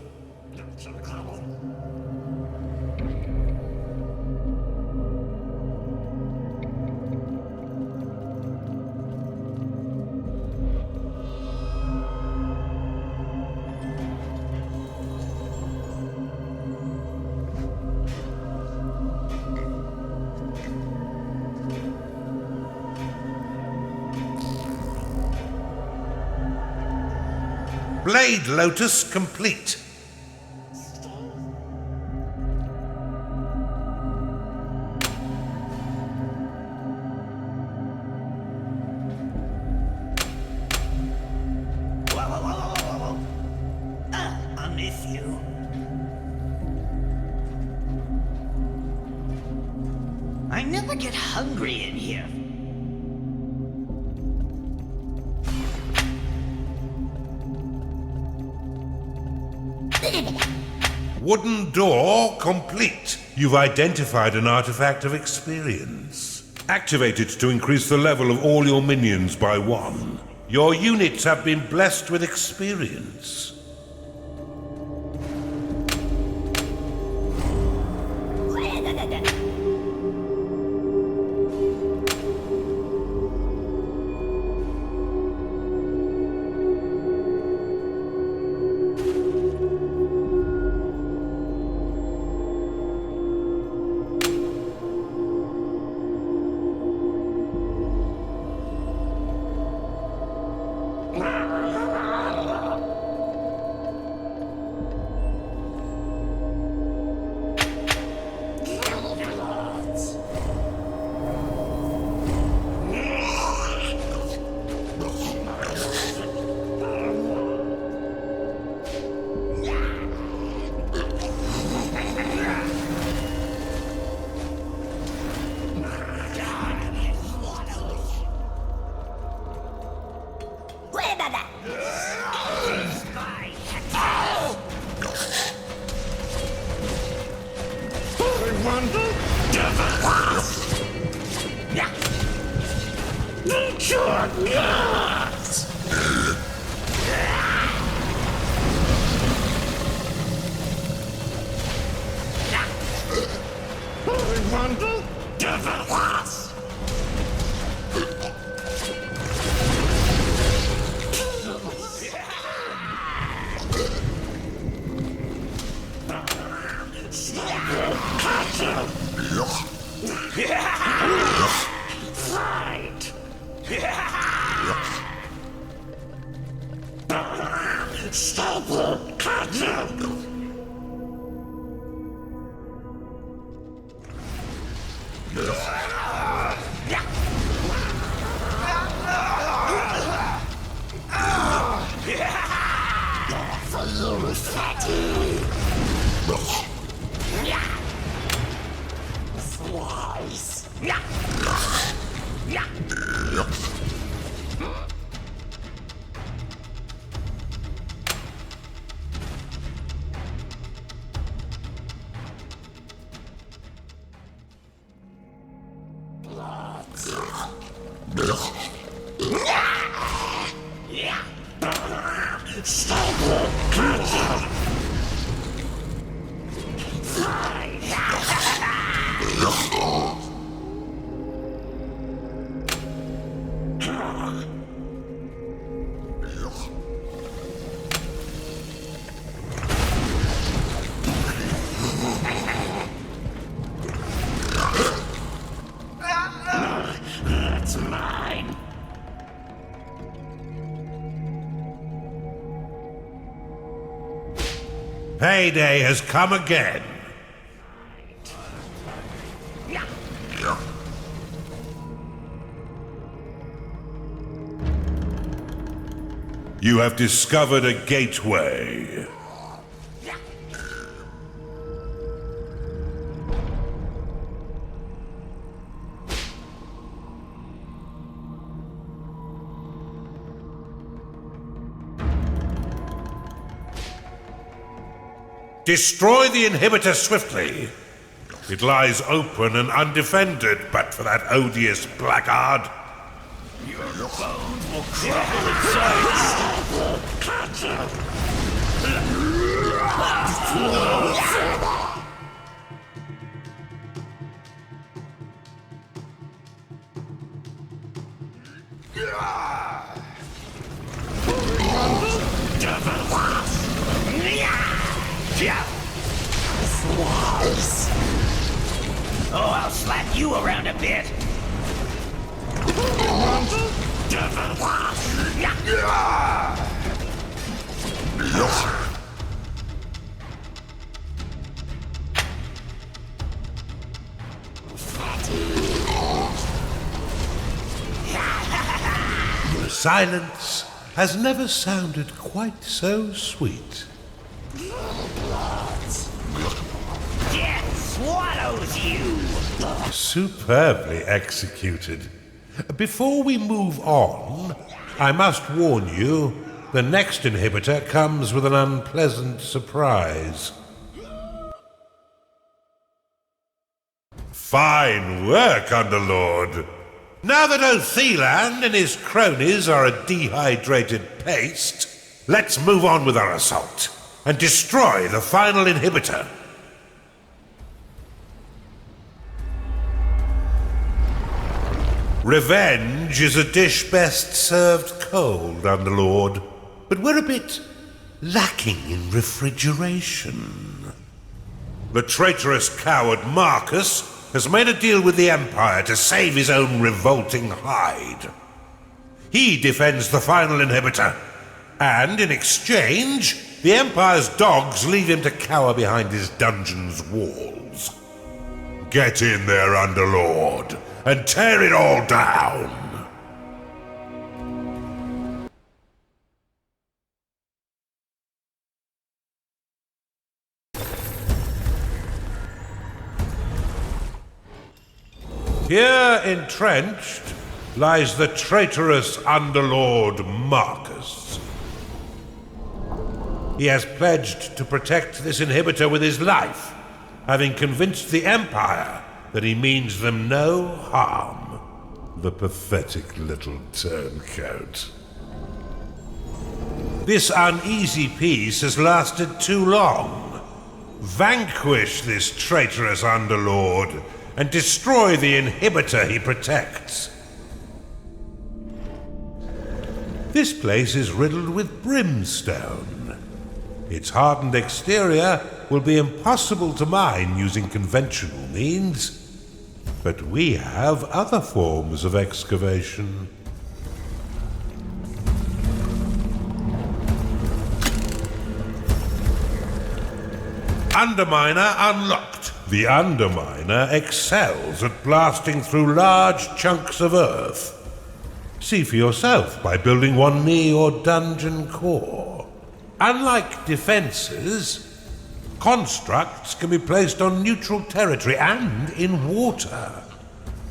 Speaker 1: Blade Lotus complete.
Speaker 3: I miss you. I never get hungry in here.
Speaker 1: Wooden door complete. You've identified an artifact of experience. Activate it to increase the level of all your minions by 1. Your units have been blessed with experience. Payday has come again. You have discovered a gateway. Destroy the inhibitor swiftly. It lies open and undefended, but for that odious blackguard.
Speaker 5: Your bones will crumble inside.
Speaker 3: Oh, I'll slap you around a bit.
Speaker 1: Silence has never sounded quite so sweet.
Speaker 3: Death swallows you.
Speaker 1: Superbly executed. Before we move on, I must warn you, the next inhibitor comes with an unpleasant surprise. Fine work, Underlord. Now that Othelan and his cronies are a dehydrated paste, let's move on with our assault and destroy the final inhibitor. Revenge is a dish best served cold, Underlord, but we're a bit lacking in refrigeration. The traitorous coward Marcus has made a deal with the Empire to save his own revolting hide. He defends the final inhibitor, and in exchange, the Empire's dogs leave him to cower behind his dungeon's walls. Get in there, Underlord, and tear it all down! Here entrenched lies the traitorous Underlord Marcus. He has pledged to protect this inhibitor with his life, having convinced the Empire that he means them no harm. The pathetic little turncoat. This uneasy peace has lasted too long. Vanquish this traitorous Underlord and destroy the inhibitor he protects. This place is riddled with brimstone. Its hardened exterior will be impossible to mine using conventional means, but we have other forms of excavation. Underminer unlocked. The Underminer excels at blasting through large chunks of earth. See for yourself by building one near your dungeon core. Unlike defenses, constructs can be placed on neutral territory and in water.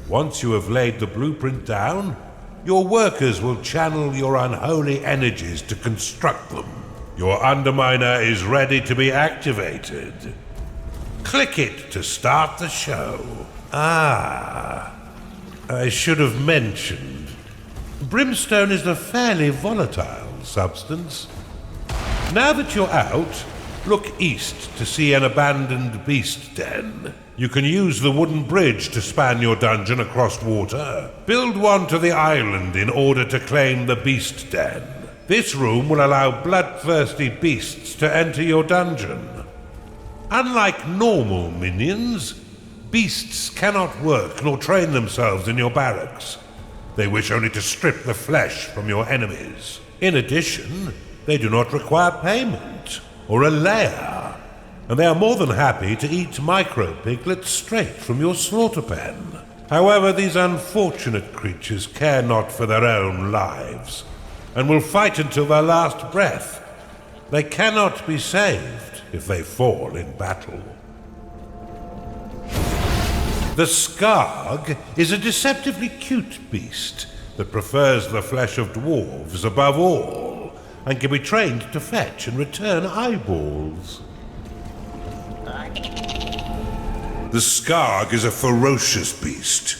Speaker 1: Once you have laid the blueprint down, your workers will channel your unholy energies to construct them. Your Underminer is ready to be activated. Click it to start the show. I should have mentioned. Brimstone is a fairly volatile substance. Now that you're out, look east to see an abandoned beast den. You can use the wooden bridge to span your dungeon across water. Build one to the island in order to claim the beast den. This room will allow bloodthirsty beasts to enter your dungeon. Unlike normal minions, beasts cannot work nor train themselves in your barracks. They wish only to strip the flesh from your enemies. In addition, they do not require payment or a lair, and they are more than happy to eat micro-piglets straight from your slaughter pen. However, these unfortunate creatures care not for their own lives, and will fight until their last breath. They cannot be saved if they fall in battle. The Skarg is a deceptively cute beast that prefers the flesh of dwarves above all, and can be trained to fetch and return eyeballs. The Skarg is a ferocious beast,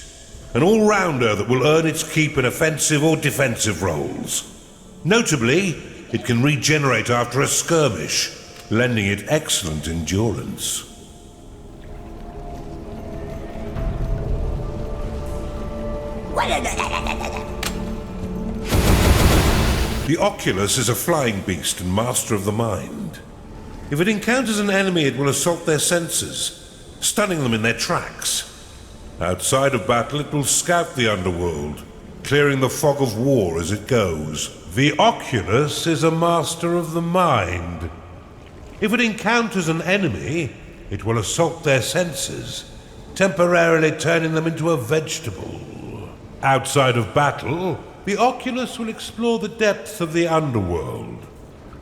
Speaker 1: an all-rounder that will earn its keep in offensive or defensive roles. Notably, it can regenerate after a skirmish, lending it excellent endurance. The Oculus is a flying beast and master of the mind. If it encounters an enemy, it will assault their senses, stunning them in their tracks. Outside of battle, it will scout the underworld, clearing the fog of war as it goes. The Oculus is a master of the mind. If it encounters an enemy, it will assault their senses, temporarily turning them into a vegetable. Outside of battle, the Oculus will explore the depths of the underworld,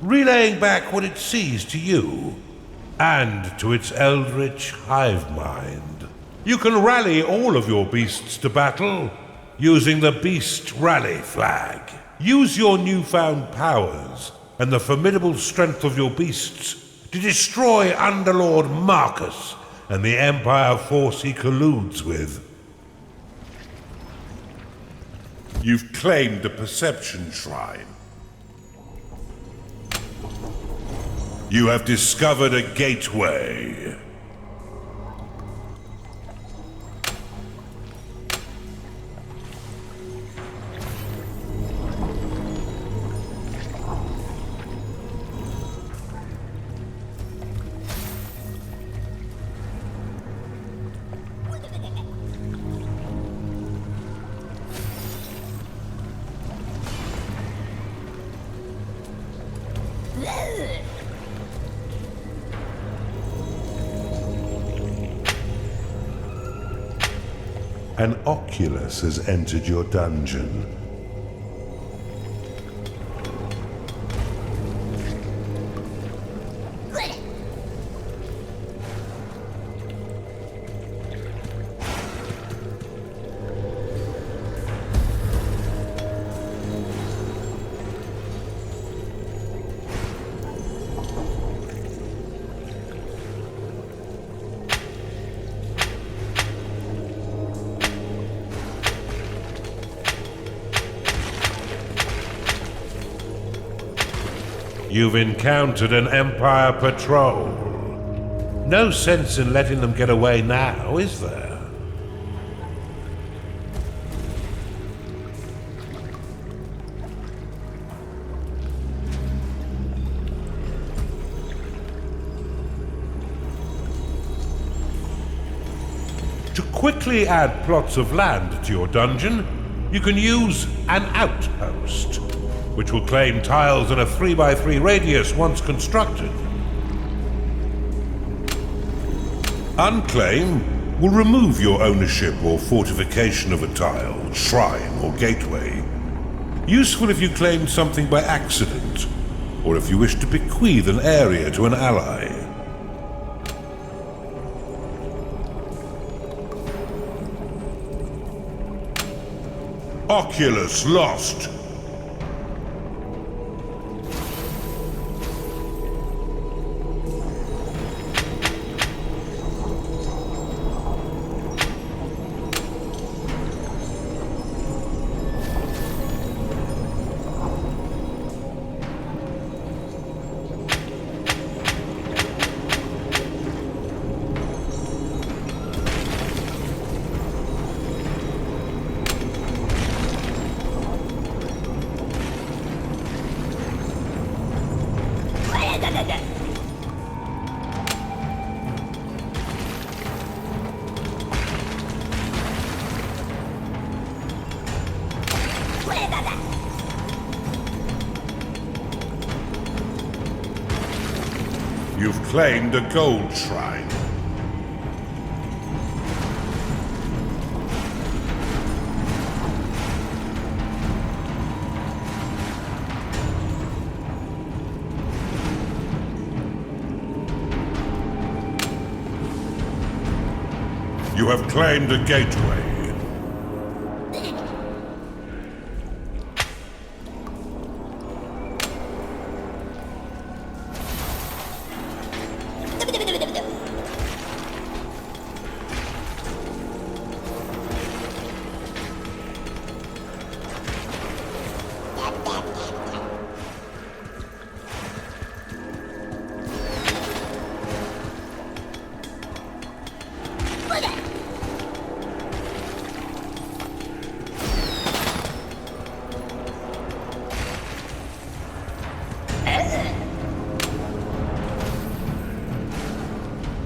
Speaker 1: relaying back what it sees to you and to its eldritch hive mind. You can rally all of your beasts to battle using the Beast Rally flag. Use your newfound powers and the formidable strength of your beasts to destroy Underlord Marcus and the Empire force he colludes with. You've claimed a perception shrine. You have discovered a gateway. An Oculus has entered your dungeon. You've encountered an Empire patrol. No sense in letting them get away now, is there? To quickly add plots of land to your dungeon, you can use an outpost, which will claim tiles in a 3x3 radius once constructed. Unclaim will remove your ownership or fortification of a tile, shrine, or gateway. Useful if you claimed something by accident, or if you wish to bequeath an area to an ally. Oculus lost. You've claimed a gold shrine. You have claimed a gateway.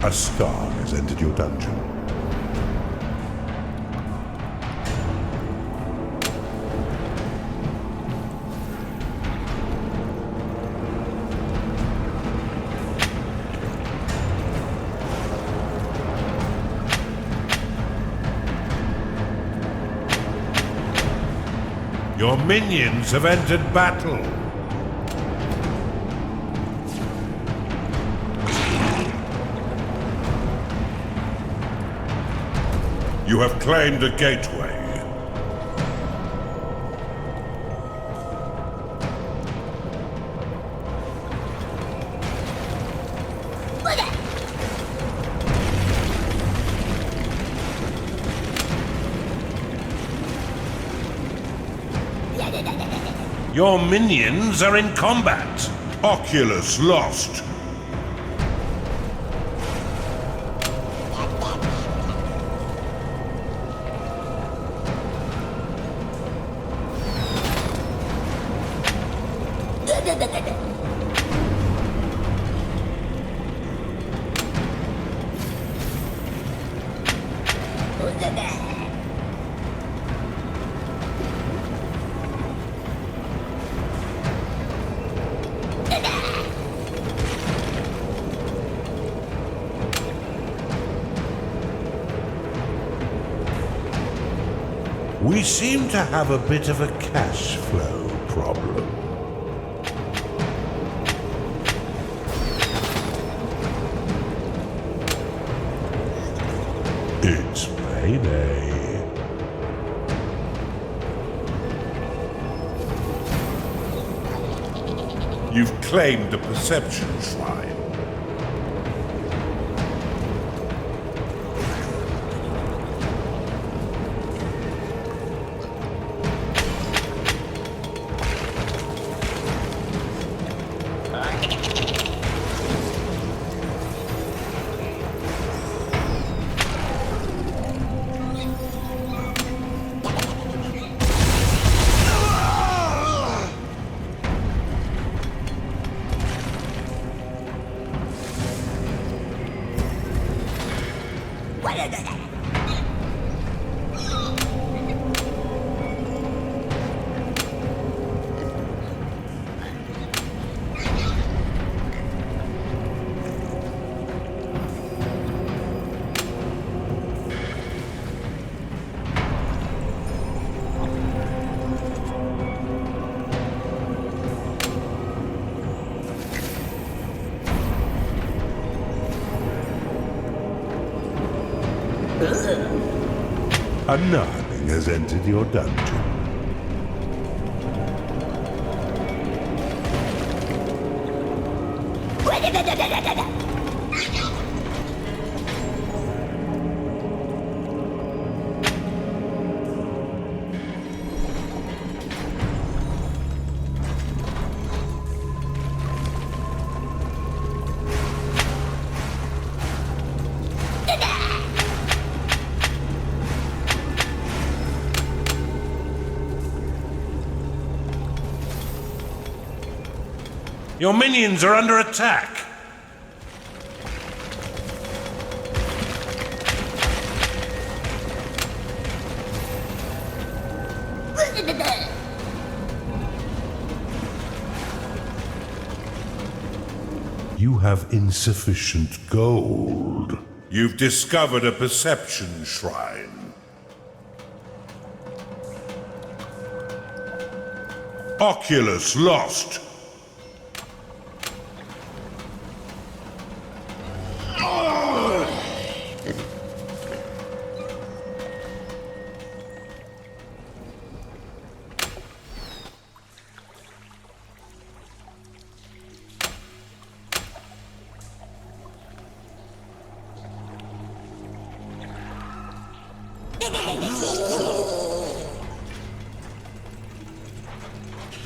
Speaker 1: A star has entered your dungeon. Your minions have entered battle. You have claimed a gateway. Your minions are in combat. Oculus lost. We seem to have a bit of a cash flow problem. It's payday. You've claimed the Perception Shrine. A Narling has entered your dungeon. Your minions are under attack. You have insufficient gold. You've discovered a Perception Shrine. Oculus lost.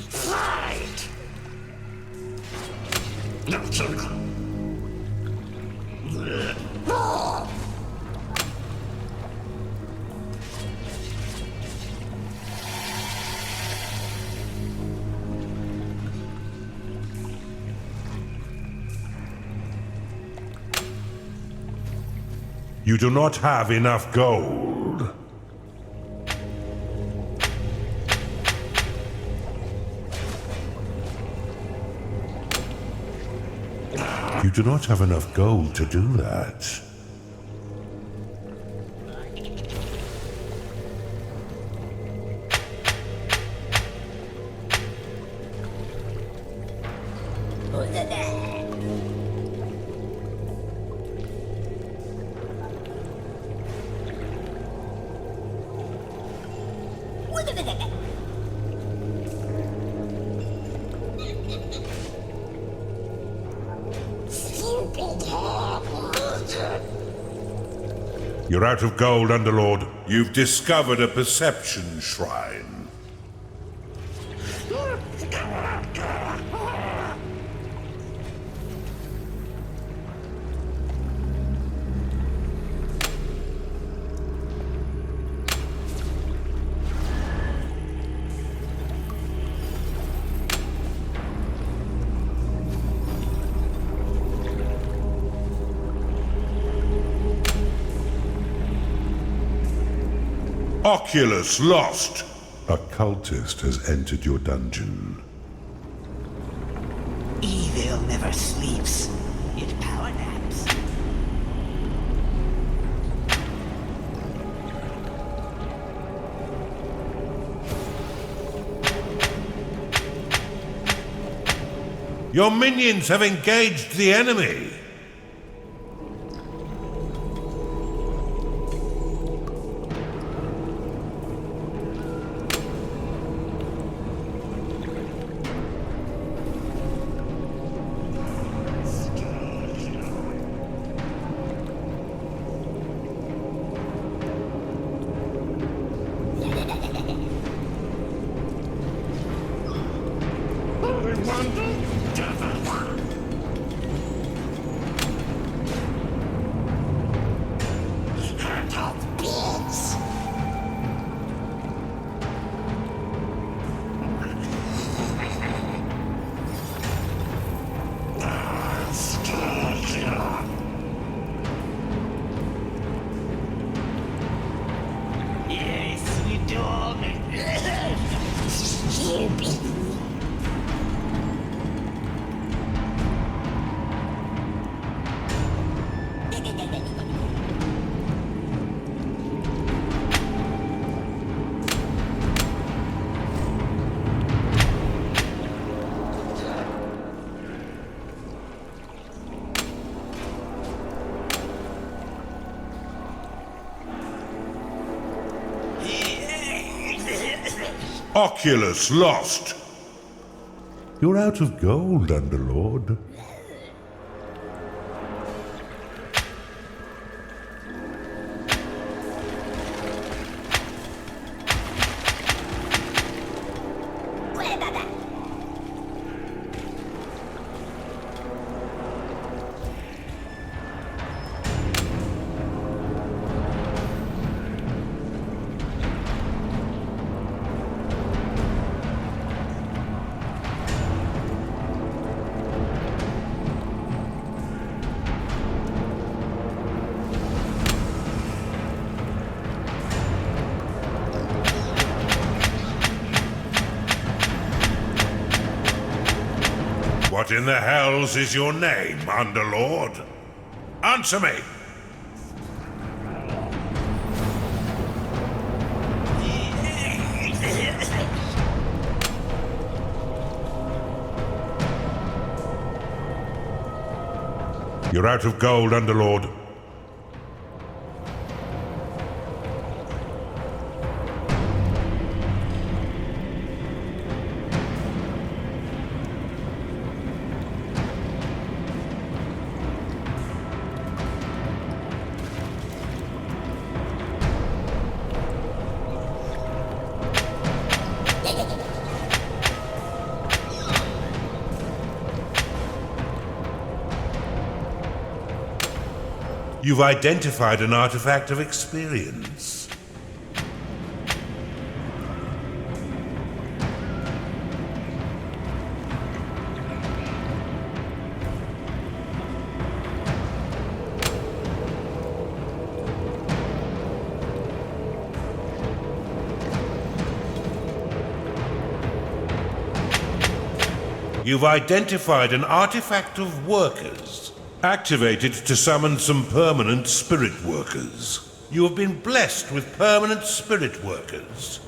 Speaker 2: Fight!
Speaker 1: You do not have enough gold. You do not have enough gold to do that. You're out of gold, Underlord. You've discovered a perception shrine. Oculus lost! A cultist has entered your dungeon.
Speaker 3: Evil never sleeps. It power naps.
Speaker 1: Your minions have engaged the enemy! Oculus lost! You're out of gold, Underlord. What in the hells is your name, Underlord? Answer me! You're out of gold, Underlord. You've identified an artifact of experience. You've identified an artifact of workers. Activate it to summon some permanent spirit workers. You have been blessed with permanent spirit workers.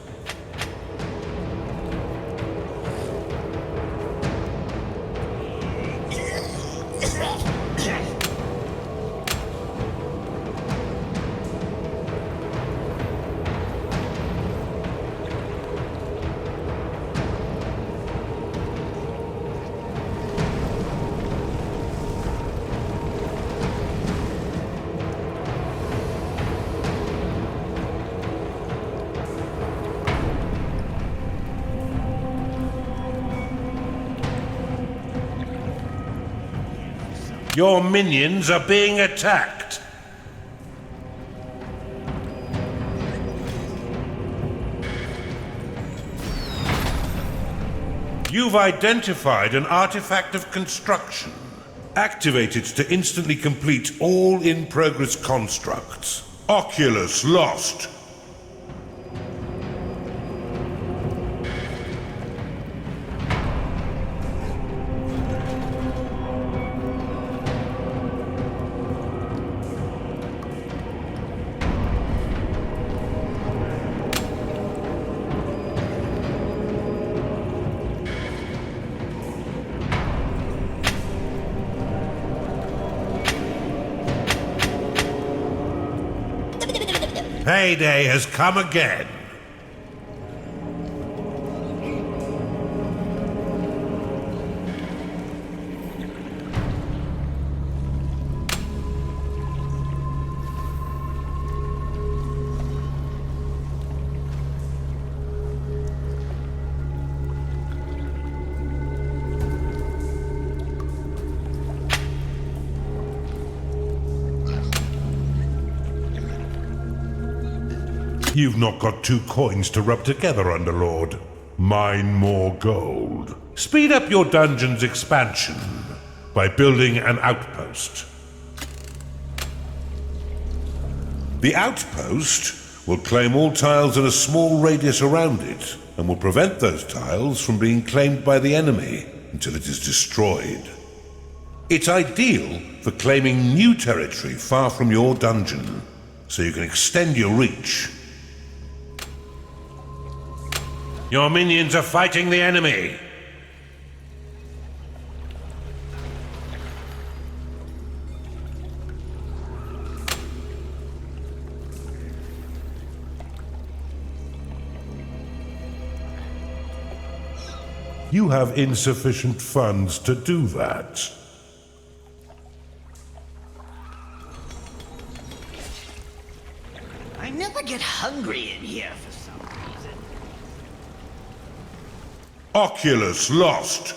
Speaker 1: Your minions are being attacked. You've identified an artifact of construction. Activate it to instantly complete all in-progress constructs. Oculus lost. Payday has come again. You've not got 2 coins to rub together, Underlord. Mine more gold. Speed up your dungeon's expansion by building an outpost. The outpost will claim all tiles in a small radius around it, and will prevent those tiles from being claimed by the enemy until it is destroyed. It's ideal for claiming new territory far from your dungeon, so you can extend your reach. Your minions are fighting the enemy! You have insufficient funds to do that.
Speaker 3: I never get hungry in here for some reason.
Speaker 1: Oculus lost.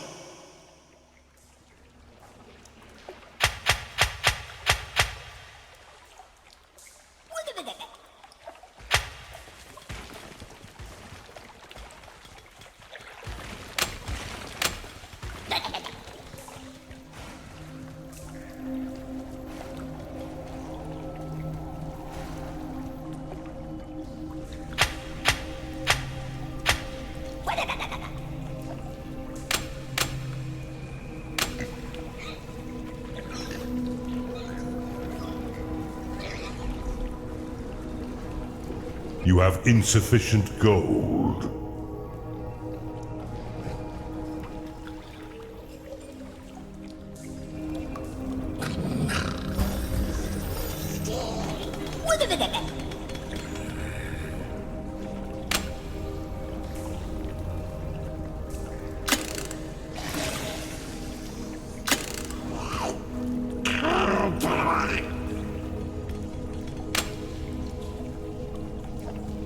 Speaker 1: You have insufficient gold.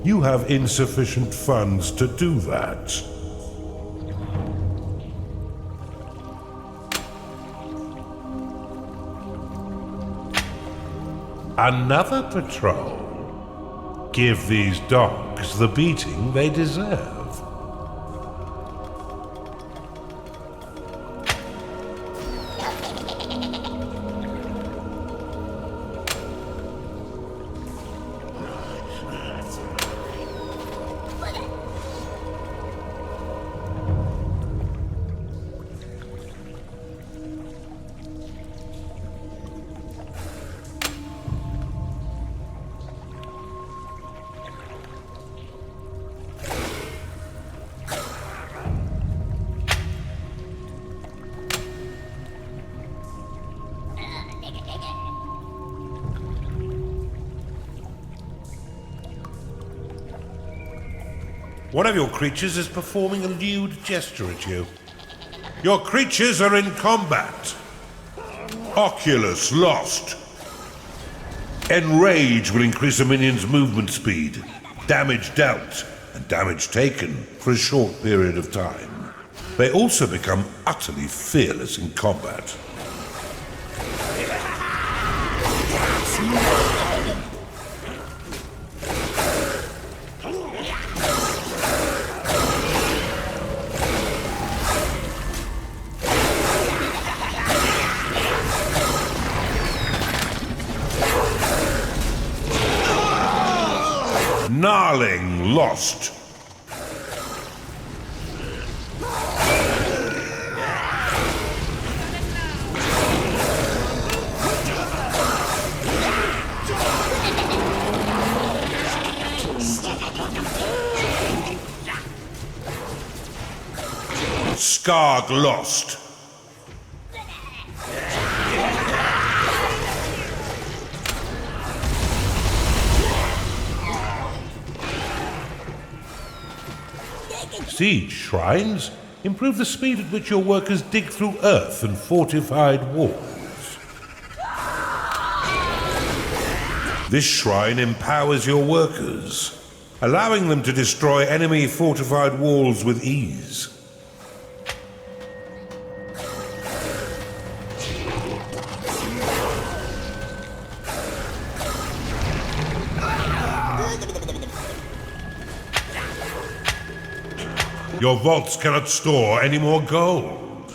Speaker 1: You have insufficient funds to do that. Another patrol. Give these dogs the beating they deserve. One of your creatures is performing a lewd gesture at you. Your creatures are in combat. Oculus lost. Enrage will increase a minion's movement speed, damage dealt, and damage taken for a short period of time. They also become utterly fearless in combat. Gnarling lost. Skarg lost. Siege shrines improve the speed at which your workers dig through earth and fortified walls. This shrine empowers your workers, allowing them to destroy enemy fortified walls with ease. Your vaults cannot store any more gold.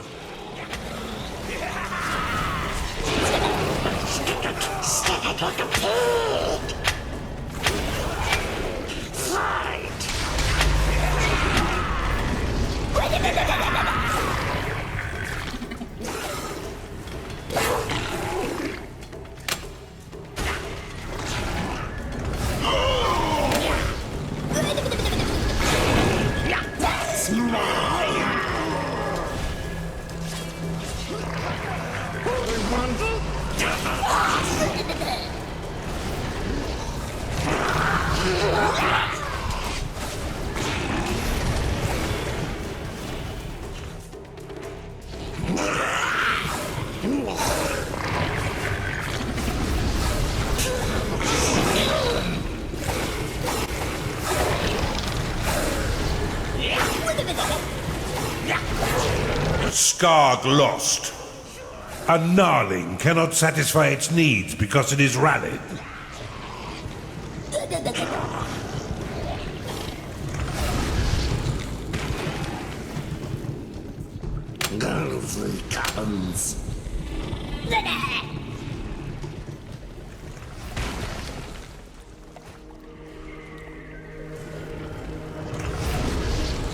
Speaker 2: Stack like a pig. Fight.
Speaker 1: Skarg lost. A gnarling cannot satisfy its needs because it is rallied.
Speaker 2: Ghostly comes.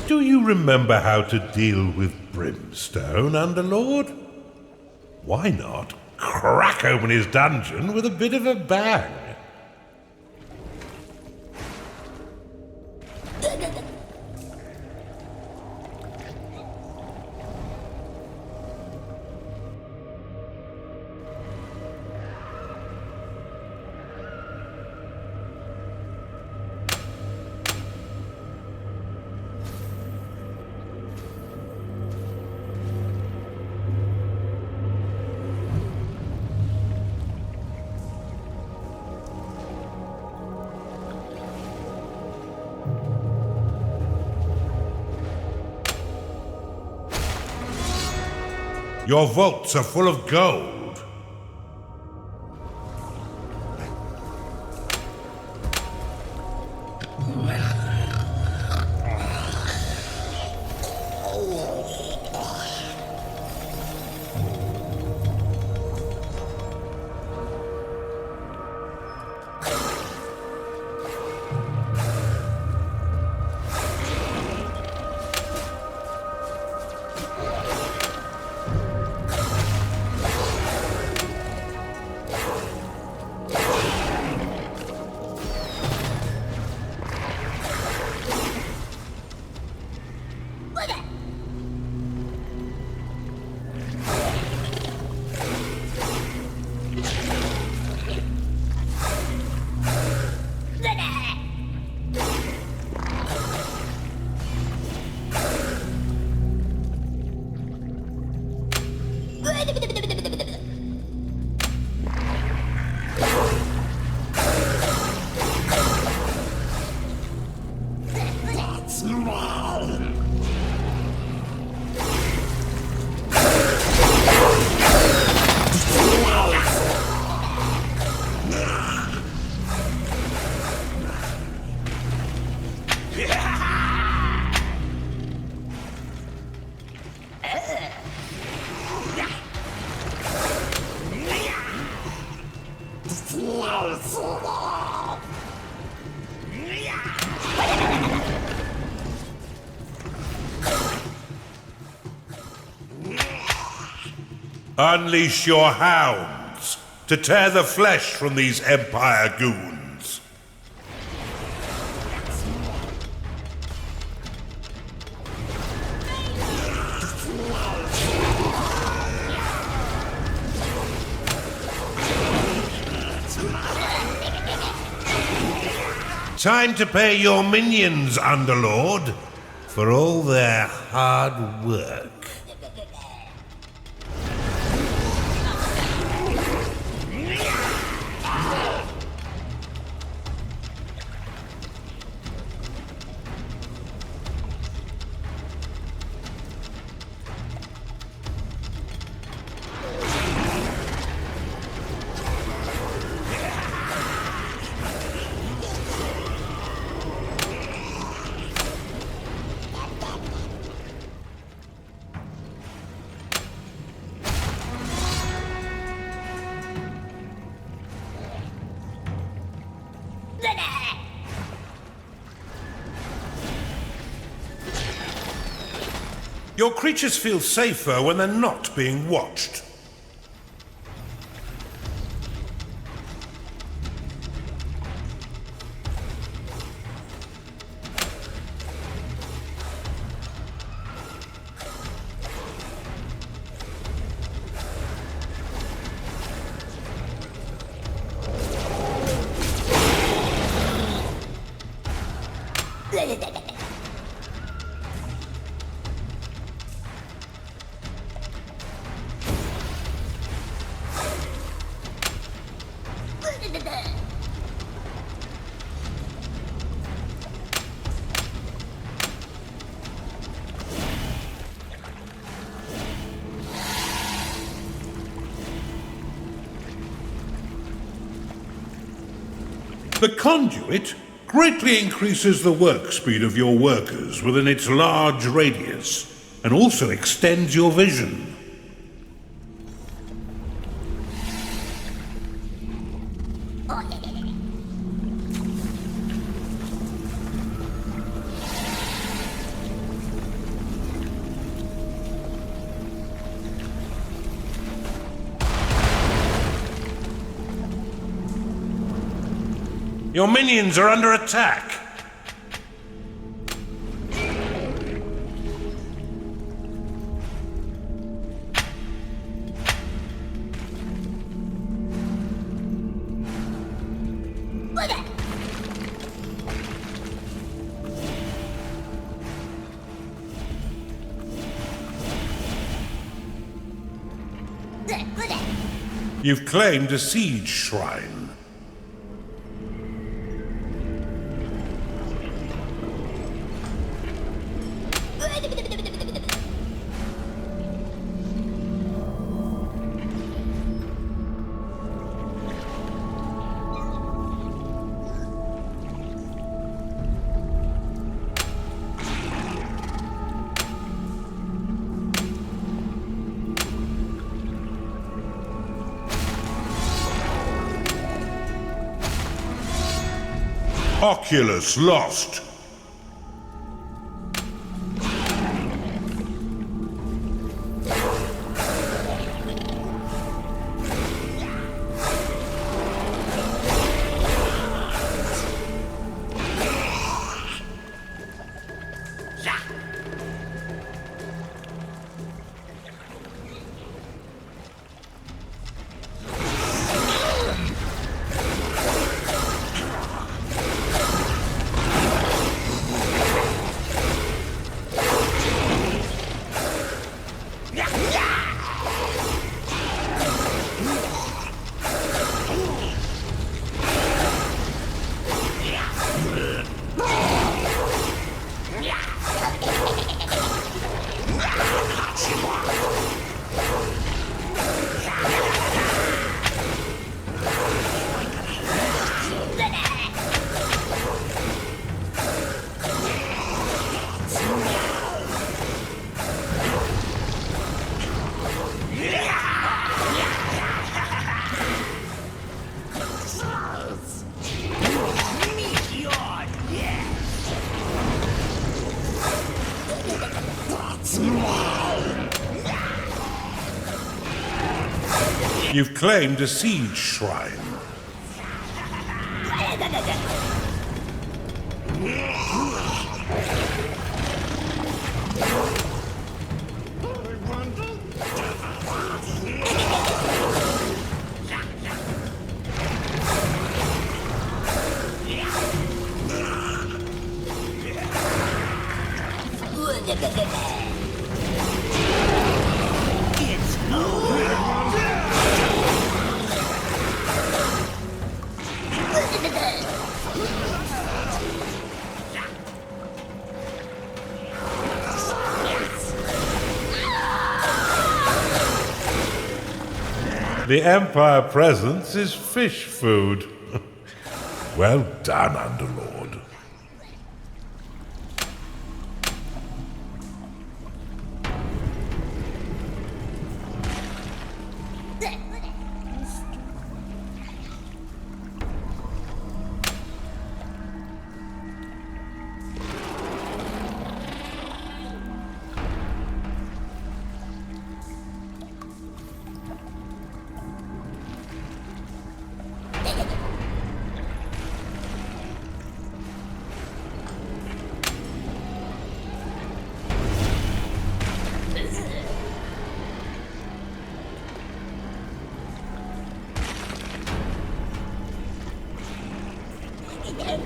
Speaker 1: Do you remember how to deal with brimstone, Underlord? Why not crack open his dungeon with a bit of a bang? Your vaults are full of gold.
Speaker 2: Snowslip.
Speaker 1: Unleash your hounds to tear the flesh from these Empire goons. Time to pay your minions, Underlord, for all their hard work. Your creatures feel safer when they're not being watched. The conduit greatly increases the work speed of your workers within its large radius, and also extends your vision. Your minions are under attack. You've claimed a siege shrine. Oculus lost. You've claimed a siege shrine.
Speaker 3: It's over.
Speaker 1: The Empire presence is fish food. Well done, Underlord.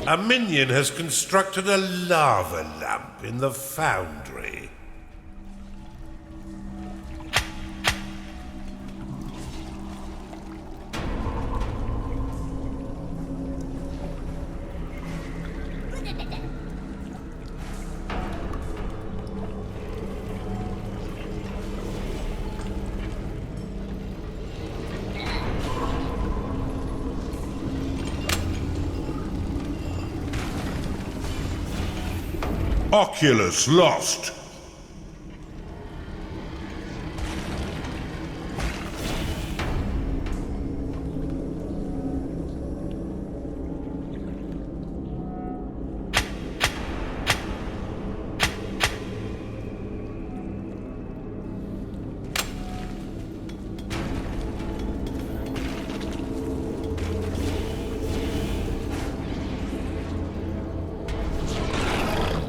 Speaker 1: A minion has constructed a lava lamp in the foundry. Oculus lost.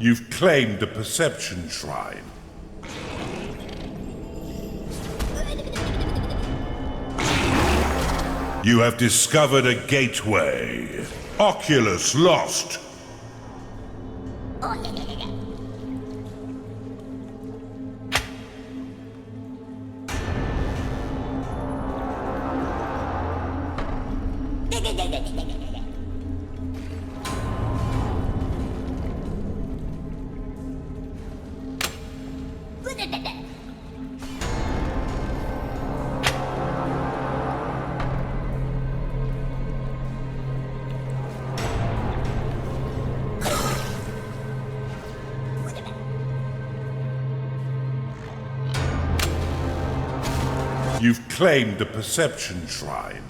Speaker 1: You've claimed a perception shrine. You have discovered a gateway. Oculus lost. You've claimed a perception shrine.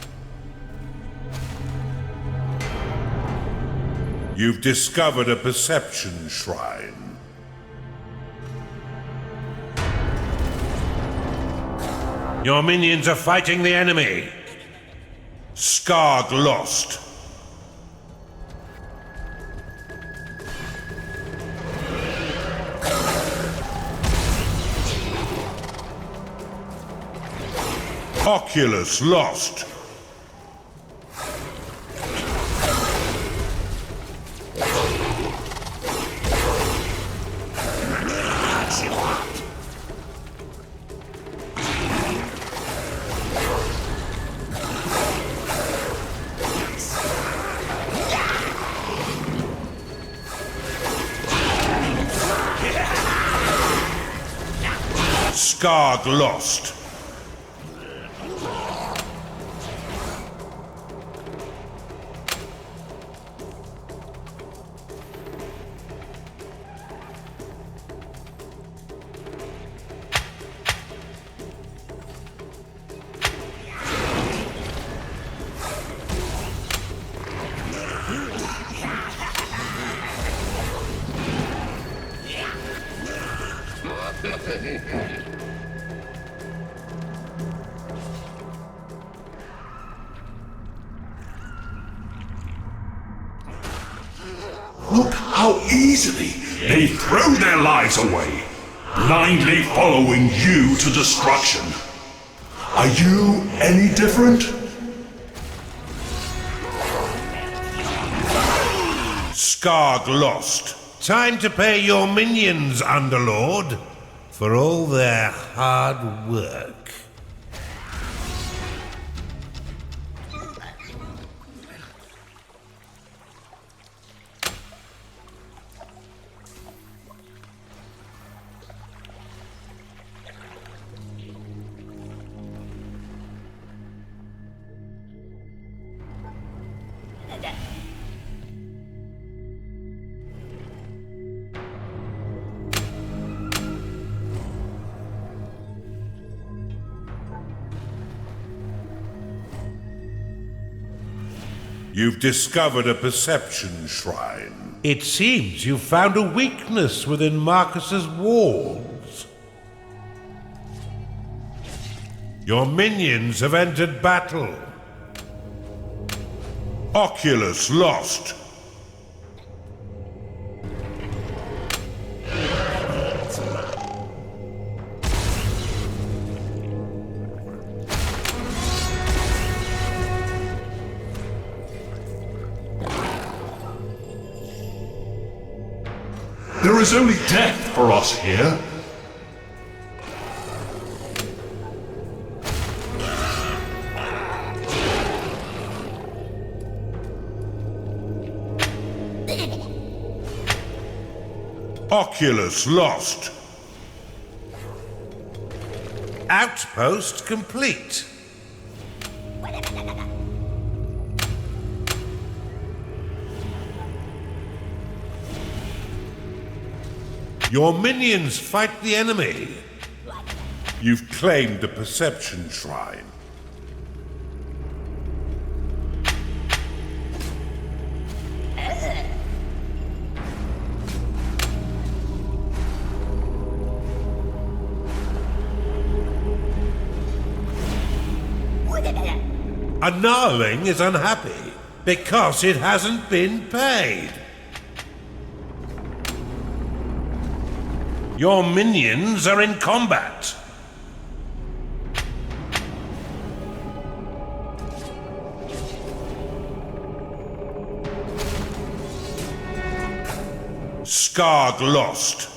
Speaker 1: You've discovered a perception shrine. Your minions are fighting the enemy. Skarg lost. Oculus lost. Skarg lost.
Speaker 7: how easily they throw their lives away, blindly following you to destruction. Are you any different?
Speaker 1: Skarg lost. Time to pay your minions, Underlord, for all their hard work. You've discovered a perception shrine. It seems you've found a weakness within Marcus's walls. Your minions have entered battle. Oculus lost.
Speaker 7: There is only death for us here.
Speaker 1: Oculus lost. Outpost complete. Your minions fight the enemy. You've claimed a perception shrine. A gnarling is unhappy because it hasn't been paid. Your minions are in combat. Skarg lost.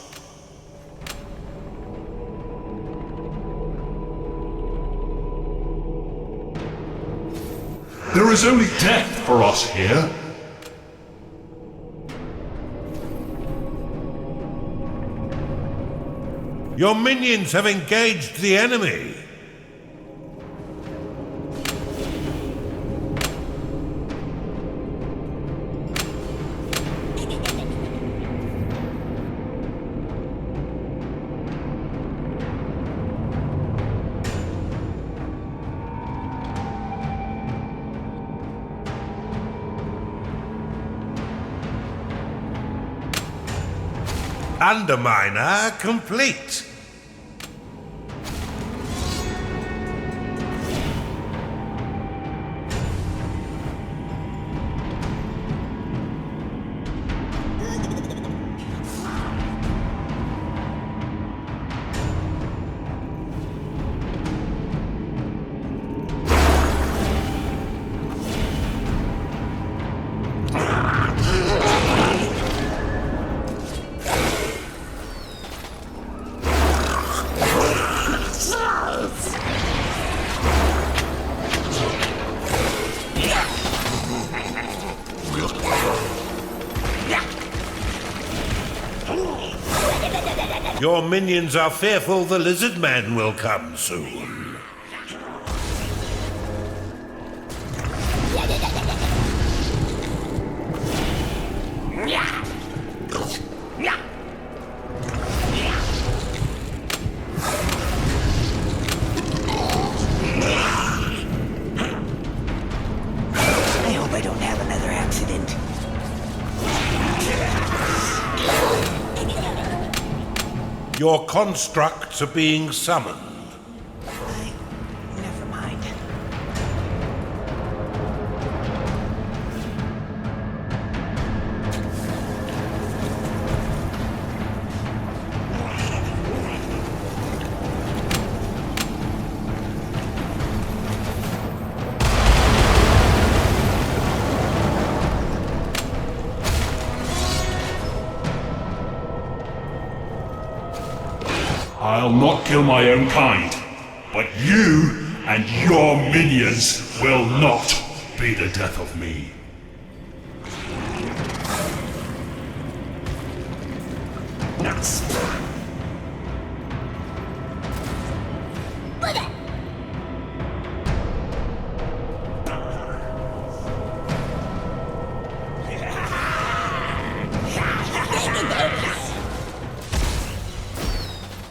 Speaker 7: There is only death for us here.
Speaker 1: Your minions have engaged the enemy. Underminer complete. Your minions are fearful the lizard men will come soon.
Speaker 3: I hope I don't have another accident.
Speaker 1: Your constructs are being summoned.
Speaker 3: Never mind.
Speaker 7: I'll not kill my own kind, but you and your minions will not be the death of me.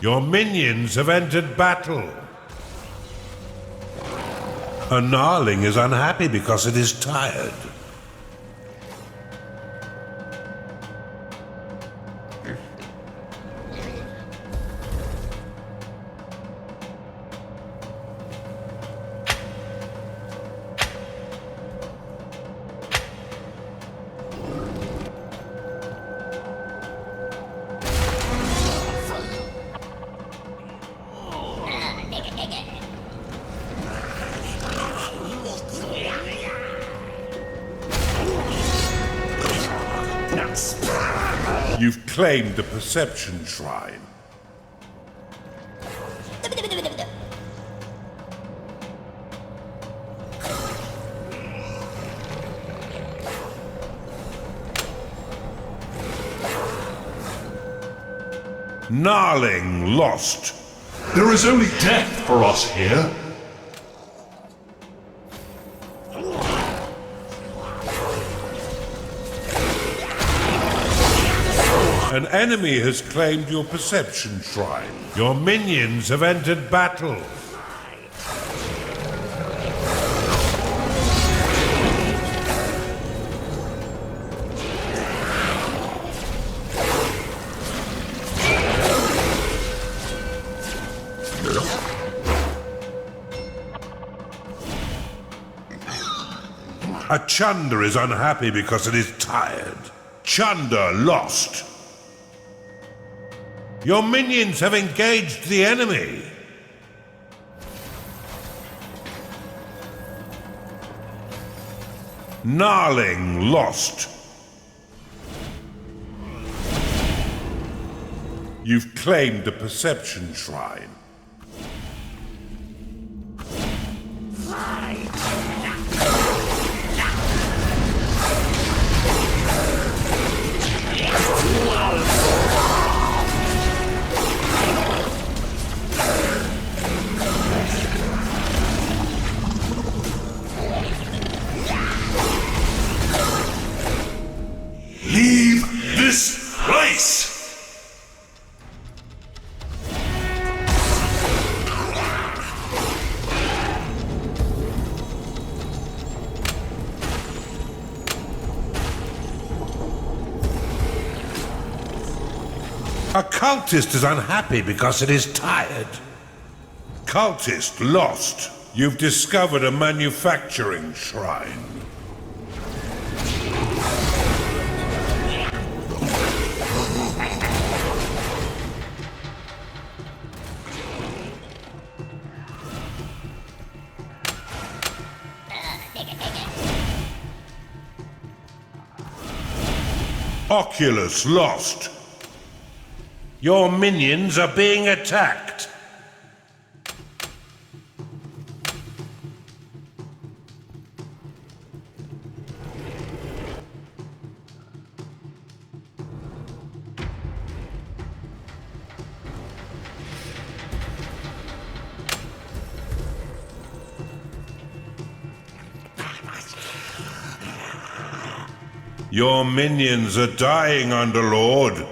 Speaker 1: Your minions have entered battle. A gnarling is unhappy because it is tired. You've claimed the Perception Shrine. Gnarling lost.
Speaker 7: There is only death for us here.
Speaker 1: An enemy has claimed your Perception Shrine. Your minions have entered battle. A Chunder is unhappy because it is tired. Chunder lost. Your minions have engaged the enemy. Gnarling lost. You've claimed the Perception Shrine.
Speaker 7: Leave this place!
Speaker 1: A cultist is unhappy because it is tired. Cultist lost. You've discovered a manufacturing shrine. Oculus lost. Your minions are being attacked. Your minions are dying, Underlord.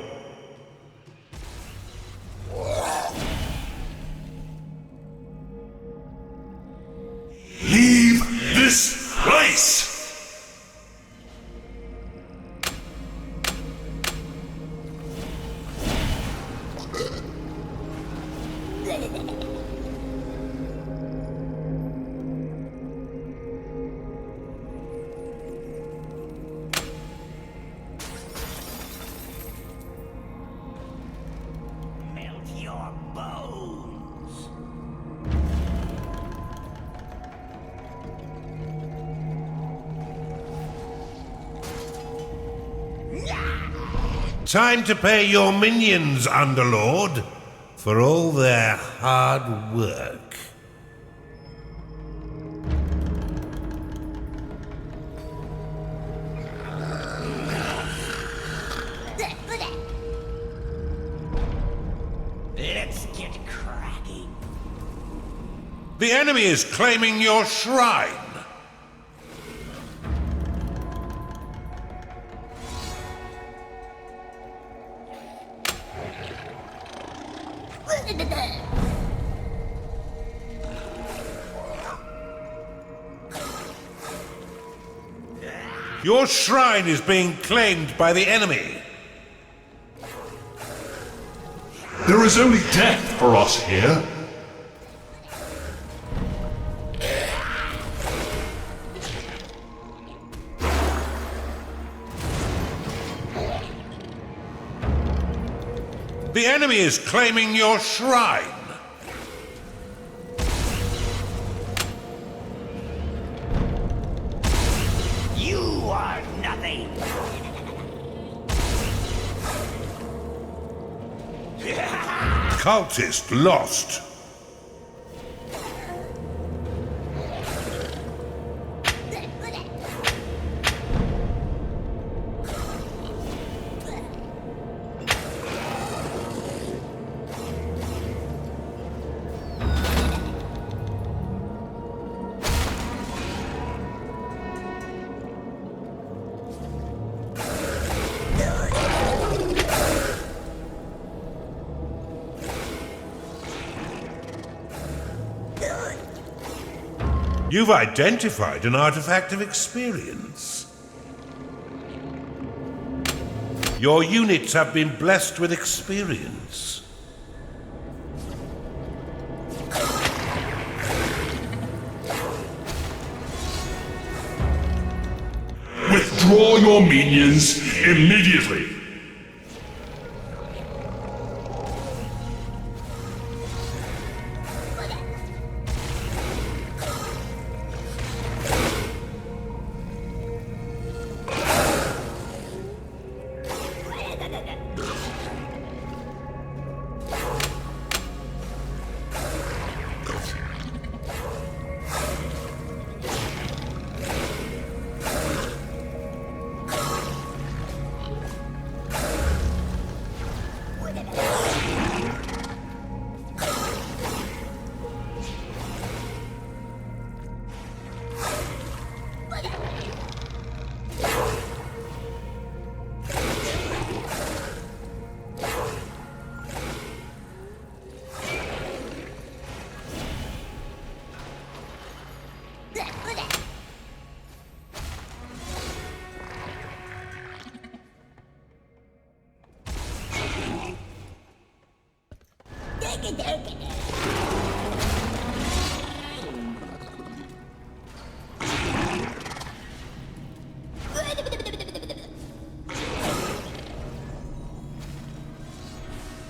Speaker 7: Leave this place!
Speaker 3: Melt your bones.
Speaker 1: Time to pay your minions, Underlord. for all their hard work.
Speaker 3: Let's get cracking.
Speaker 1: The enemy is claiming your shrine. Your shrine is being claimed by the enemy.
Speaker 7: There is only death for us here.
Speaker 1: The enemy is claiming your shrine.
Speaker 3: You are nothing.
Speaker 1: Cultist lost. You've identified an artifact of experience. Your units have been blessed with experience.
Speaker 7: Withdraw your minions immediately.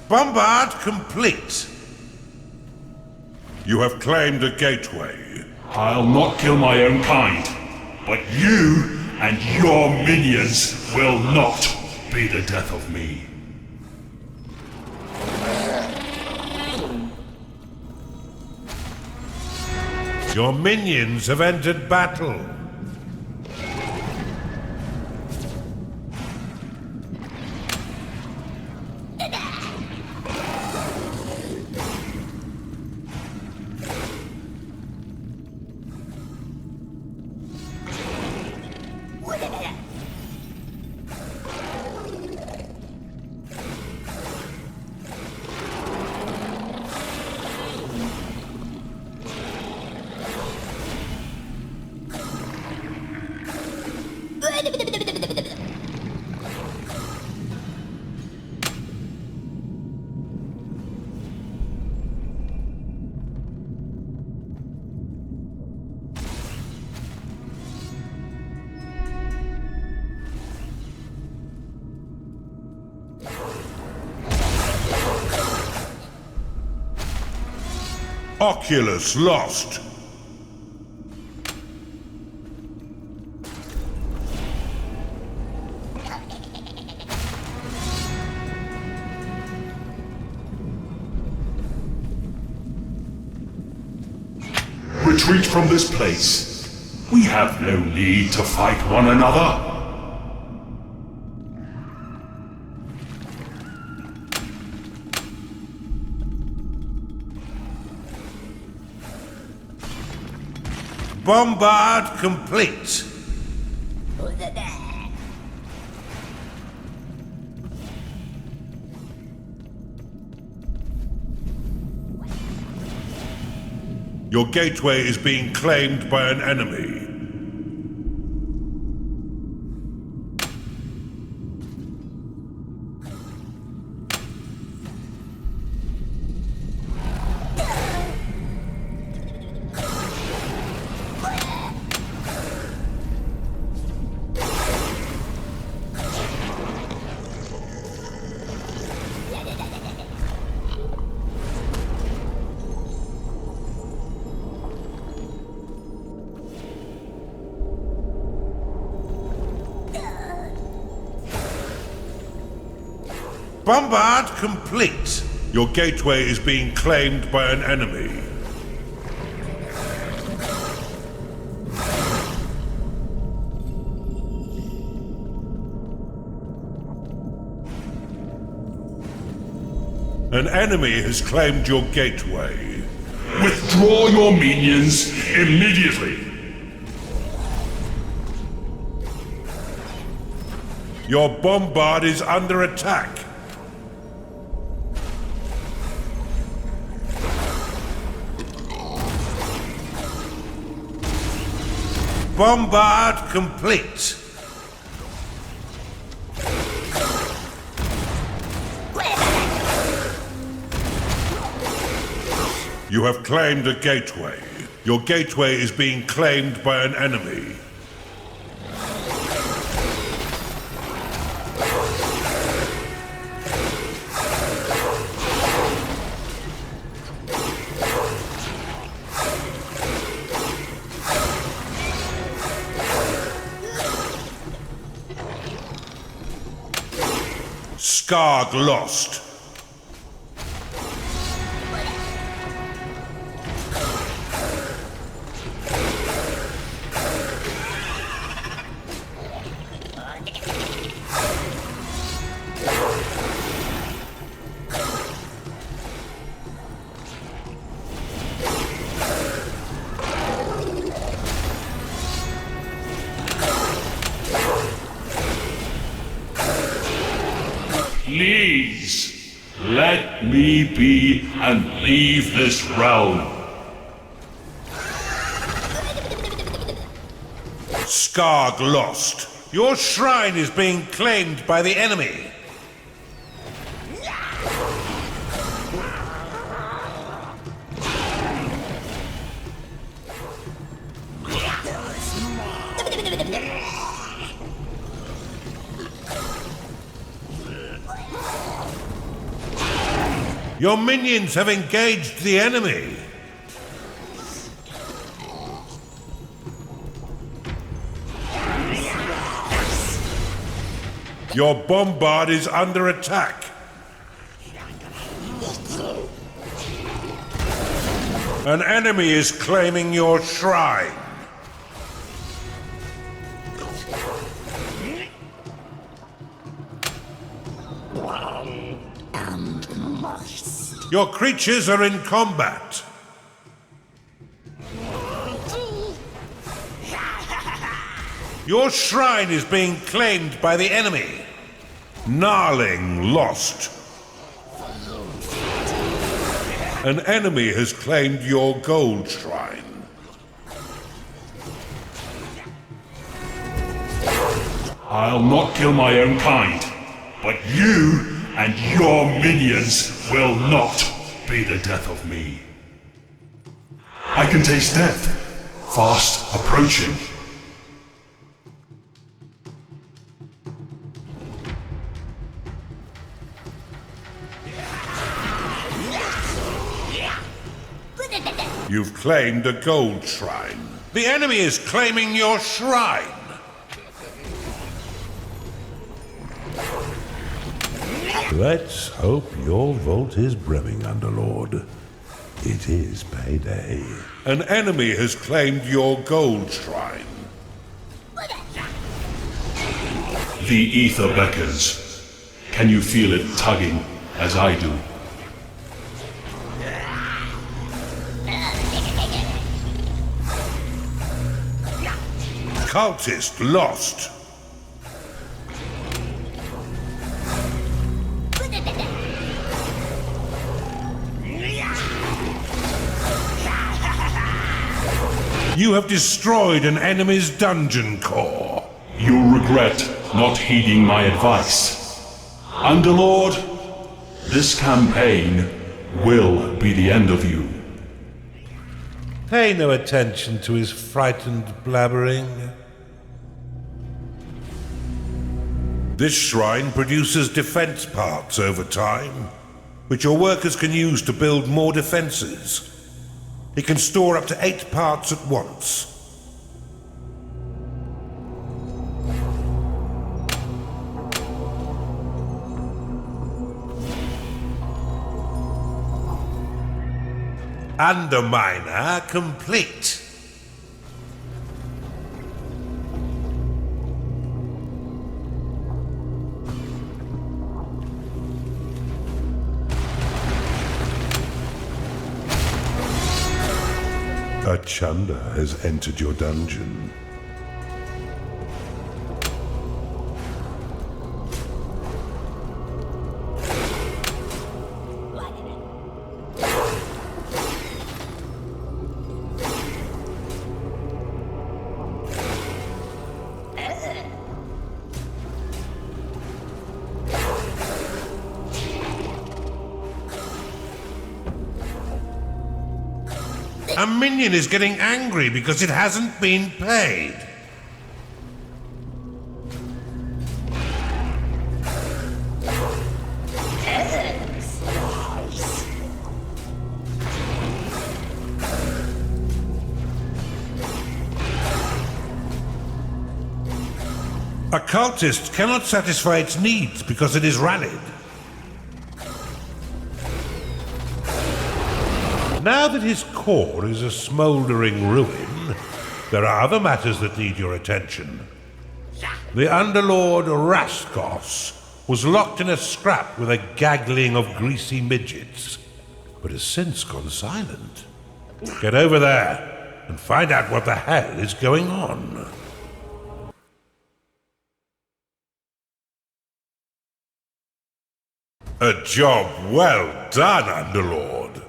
Speaker 1: Bombard complete. You have claimed a gateway.
Speaker 7: I'll not kill my own kind, but you and your minions will not be the death of me.
Speaker 1: Your minions have entered battle. Oculus lost.
Speaker 7: retreat from this place. We have no need to fight one another.
Speaker 1: Bombard complete. Your gateway is being claimed by an enemy. Bombard complete. Your gateway is being claimed by an enemy. An enemy has claimed your gateway.
Speaker 7: Withdraw your minions immediately.
Speaker 1: Your bombard is under attack. Bombard complete. You have claimed a gateway. Your gateway is being claimed by an enemy. Skarg lost.
Speaker 7: Please, let me be and leave this realm.
Speaker 1: Skarg lost. Your shrine is being claimed by the enemy. Your minions have engaged the enemy. Your bombard is under attack. An enemy is claiming your shrine. Your creatures are in combat. Your shrine is being claimed by the enemy. Gnarling lost. An enemy has claimed your gold shrine.
Speaker 7: I'll not kill my own kind, but you and your minions will not be the death of me. I can taste death, fast approaching.
Speaker 1: You've claimed a gold shrine. The enemy is claiming your shrine. Let's hope your vault is brimming, Underlord. It is payday. An enemy has claimed your gold shrine.
Speaker 7: The ether beckons. Can you feel it tugging as I do?
Speaker 1: Cultist lost. You have destroyed an enemy's dungeon core.
Speaker 7: You'll regret not heeding my advice. Underlord, this campaign will be the end of you.
Speaker 1: Pay no attention to his frightened blabbering. This shrine produces defense parts over time, which your workers can use to build more defenses. It can store up to 8 parts at once. Underminer complete. A Chunder has entered your dungeon. A minion is getting angry because it hasn't been paid. A cultist cannot satisfy its needs because it is rallied. Now that his core is a smouldering ruin, there are other matters that need your attention. The Underlord Rhaskos was locked in a scrap with a gaggling of greasy midgets, but has since gone silent. Get over there and find out what the hell is going on. A job well done, Underlord.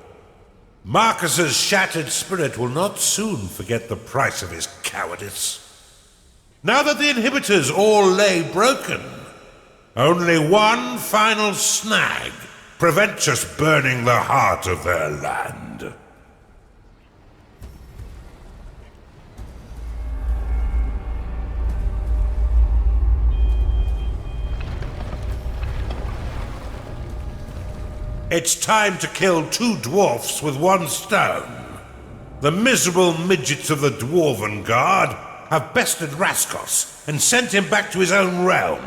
Speaker 1: Marcus's shattered spirit will not soon forget the price of his cowardice. Now that the inhibitors all lay broken, only one final snag prevents us burning the heart of their land. It's time to kill 2 dwarfs with 1 stone. The miserable midgets of the Dwarven Guard have bested Rhaskos and sent him back to his own realm,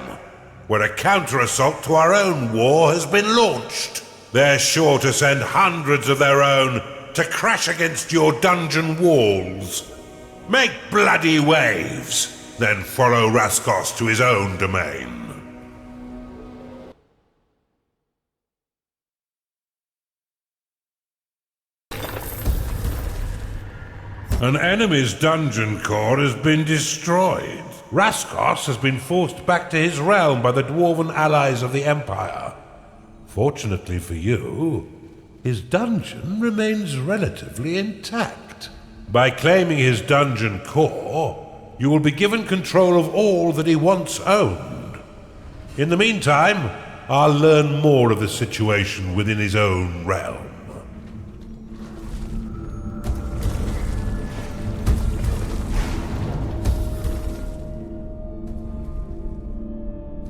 Speaker 1: where a counter-assault to our own war has been launched. They're sure to send hundreds of their own to crash against your dungeon walls. Make bloody waves, then follow Rhaskos to his own domain. An enemy's dungeon core has been destroyed. Rhaskos has been forced back to his realm by the dwarven allies of the Empire. Fortunately for you, his dungeon remains relatively intact. By claiming his dungeon core, you will be given control of all that he once owned. In the meantime, I'll learn more of the situation within his own realm.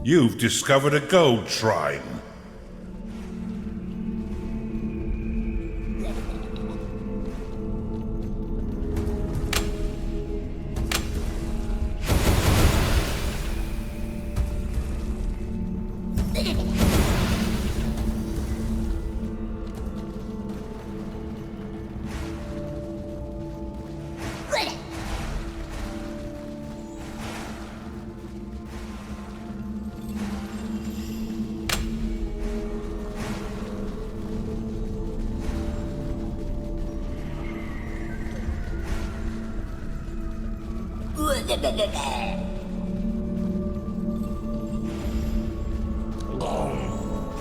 Speaker 1: You've discovered a gold shrine.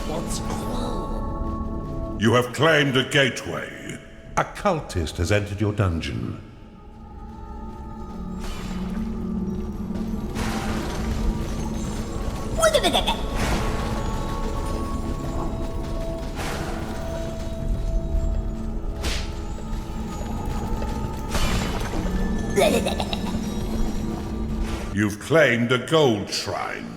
Speaker 2: What's wrong?
Speaker 1: You have claimed a gateway. A cultist has entered your dungeon. You've claimed a gold shrine.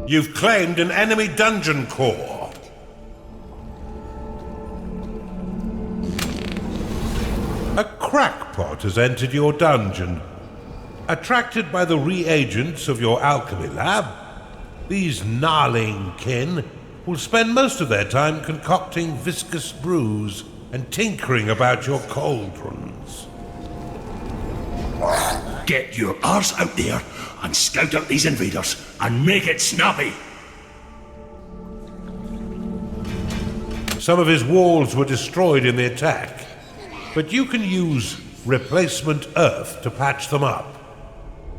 Speaker 1: You've claimed an enemy dungeon core. A crackpot has entered your dungeon. Attracted by the reagents of your alchemy lab, these gnarling kin will spend most of their time concocting viscous brews and tinkering about your cauldrons.
Speaker 7: Get your arse out there and scout out these invaders and make it snappy.
Speaker 1: Some of his walls were destroyed in the attack, but you can use replacement earth to patch them up.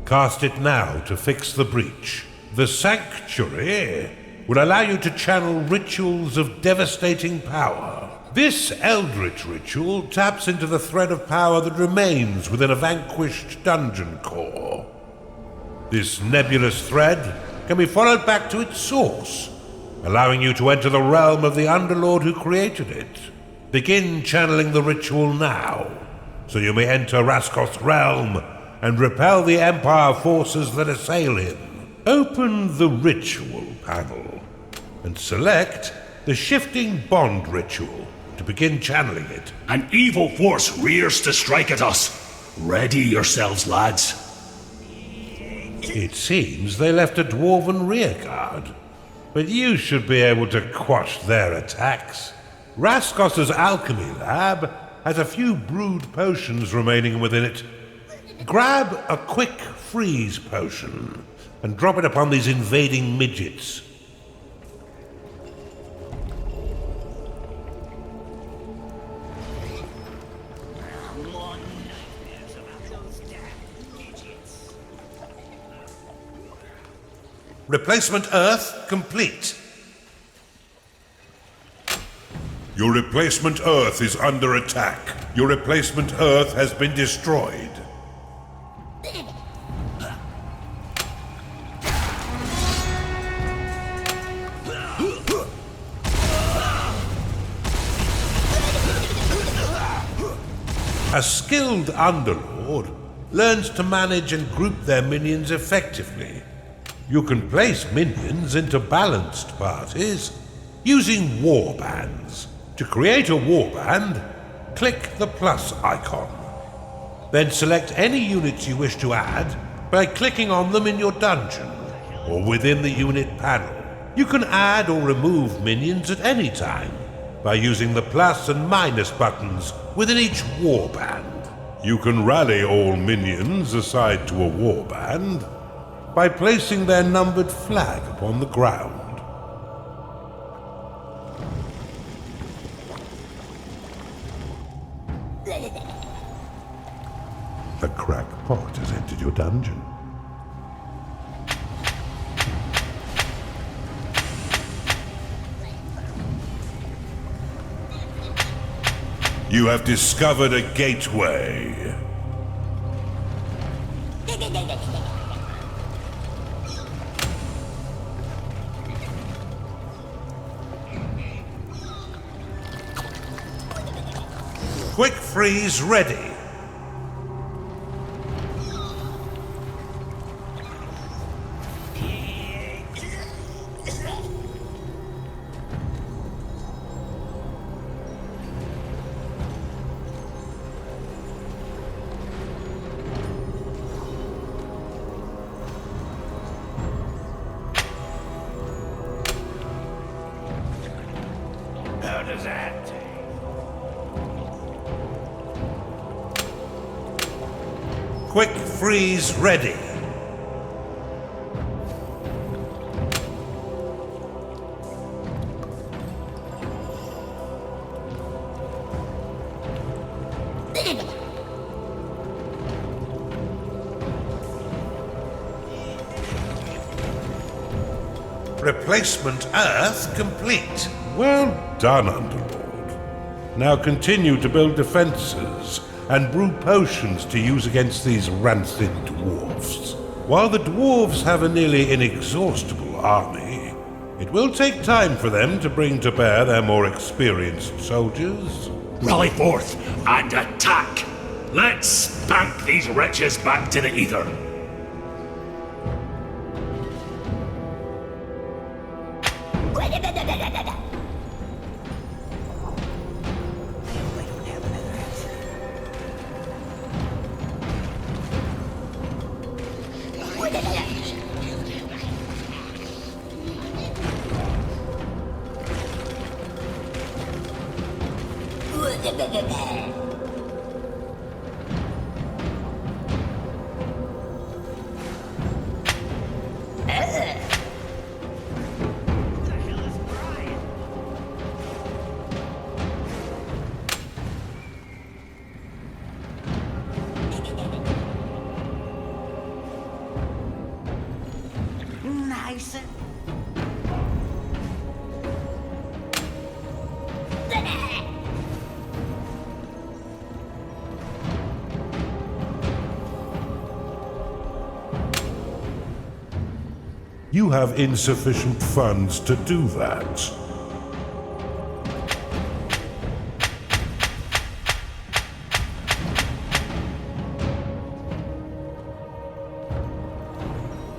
Speaker 1: Cast it now to fix the breach. The sanctuary will allow you to channel rituals of devastating power. This eldritch ritual taps into the thread of power that remains within a vanquished dungeon core. This nebulous thread can be followed back to its source, allowing you to enter the realm of the Underlord who created it. Begin channeling the ritual now, so you may enter Rhaskos' realm and repel the Empire forces that assail him. Open the Ritual panel and select the Shifting Bond Ritual to begin channeling it.
Speaker 7: An evil force rears to strike at us. Ready yourselves, lads.
Speaker 1: It seems they left a dwarven rearguard, but you should be able to quash their attacks. Rhaskos' alchemy lab has a few brewed potions remaining within it. Grab a quick freeze potion and drop it upon these invading midgets.
Speaker 3: More nightmares about those damn idiots.
Speaker 1: Replacement Earth complete. Your replacement Earth is under attack. Your replacement Earth has been destroyed. A skilled Underlord learns to manage and group their minions effectively. You can place minions into balanced parties using warbands. To create a warband, click the plus icon. Then select any units you wish to add by clicking on them in your dungeon or within the unit panel. You can add or remove minions at any time by using the plus and minus buttons within each warband. You can rally all minions assigned to a warband by placing their numbered flag upon the ground. The crackpot has entered your dungeon. You have discovered a gateway. Quick freeze ready.
Speaker 3: How does that taste?
Speaker 1: Quick freeze ready. Replacement Earth complete. Well done, Underlord. Now continue to build defenses and brew potions to use against these rancid dwarfs. While the dwarves have a nearly inexhaustible army, it will take time for them to bring to bear their more experienced soldiers.
Speaker 7: Rally forth and attack! Let's spank these wretches back to the ether!
Speaker 3: Nice.
Speaker 1: You have insufficient funds to do that.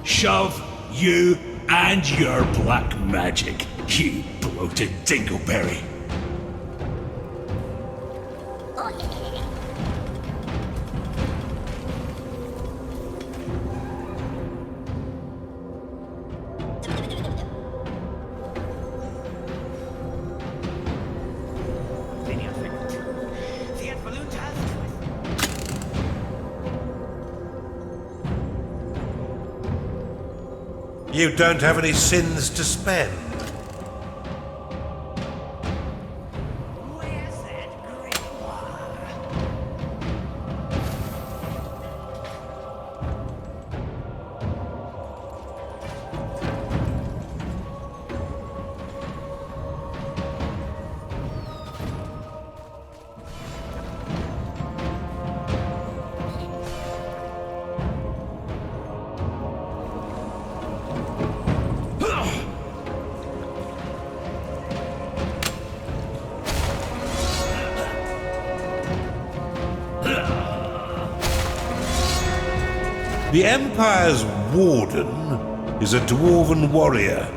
Speaker 7: Shove you and your black magic, you bloated dingleberry.
Speaker 1: You don't have any sins to spend.
Speaker 3: Where's that
Speaker 1: The Empire's warden is a dwarven warrior,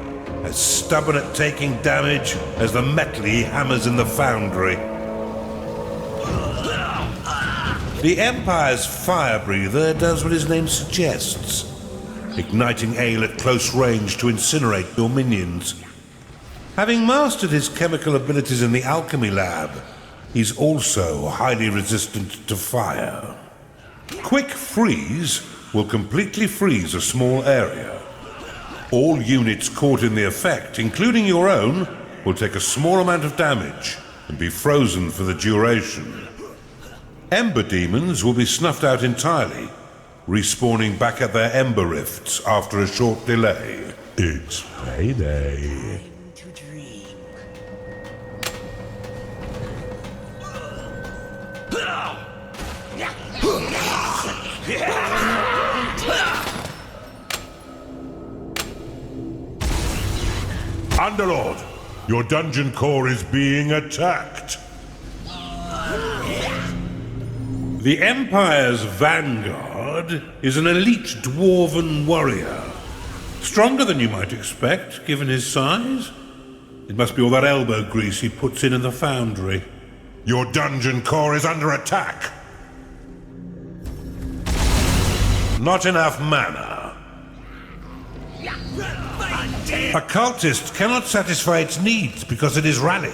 Speaker 1: as stubborn at taking damage as the metal he hammers in the foundry. The Empire's fire breather does what his name suggests, igniting ale at close range to incinerate your minions. Having mastered his chemical abilities in the alchemy lab, he's also highly resistant to fire. Quick Freeze will completely freeze a small area. All units caught in the effect, including your own, will take a small amount of damage and be frozen for the duration. Ember demons will be snuffed out entirely, respawning back at their ember rifts after a short delay. It's payday.
Speaker 3: to dream?
Speaker 1: Underlord, your dungeon core is being attacked. The Empire's vanguard is an elite dwarven warrior. Stronger than you might expect, given his size. It must be all that elbow grease he puts in the foundry. Your dungeon core is under attack. Not enough mana. A cultist cannot satisfy its needs because it is rallied.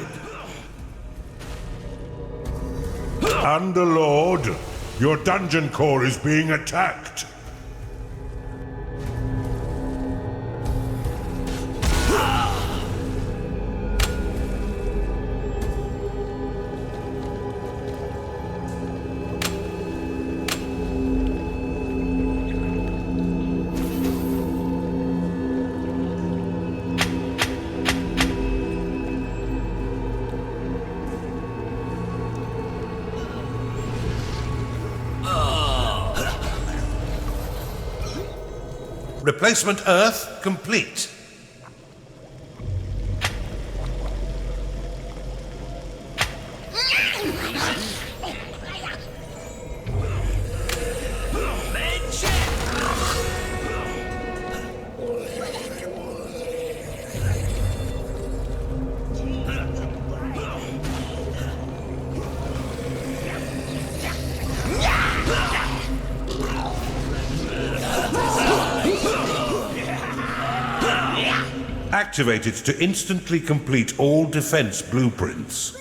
Speaker 1: Underlord, your dungeon core is being attacked. Replacement Earth complete. Activated to instantly complete all defense blueprints.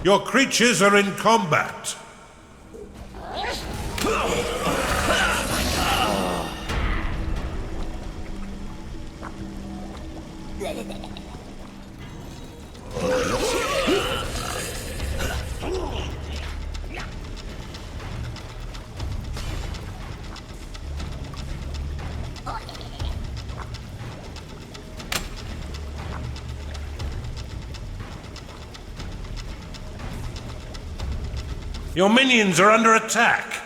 Speaker 1: Your creatures are in combat. Your minions are under attack.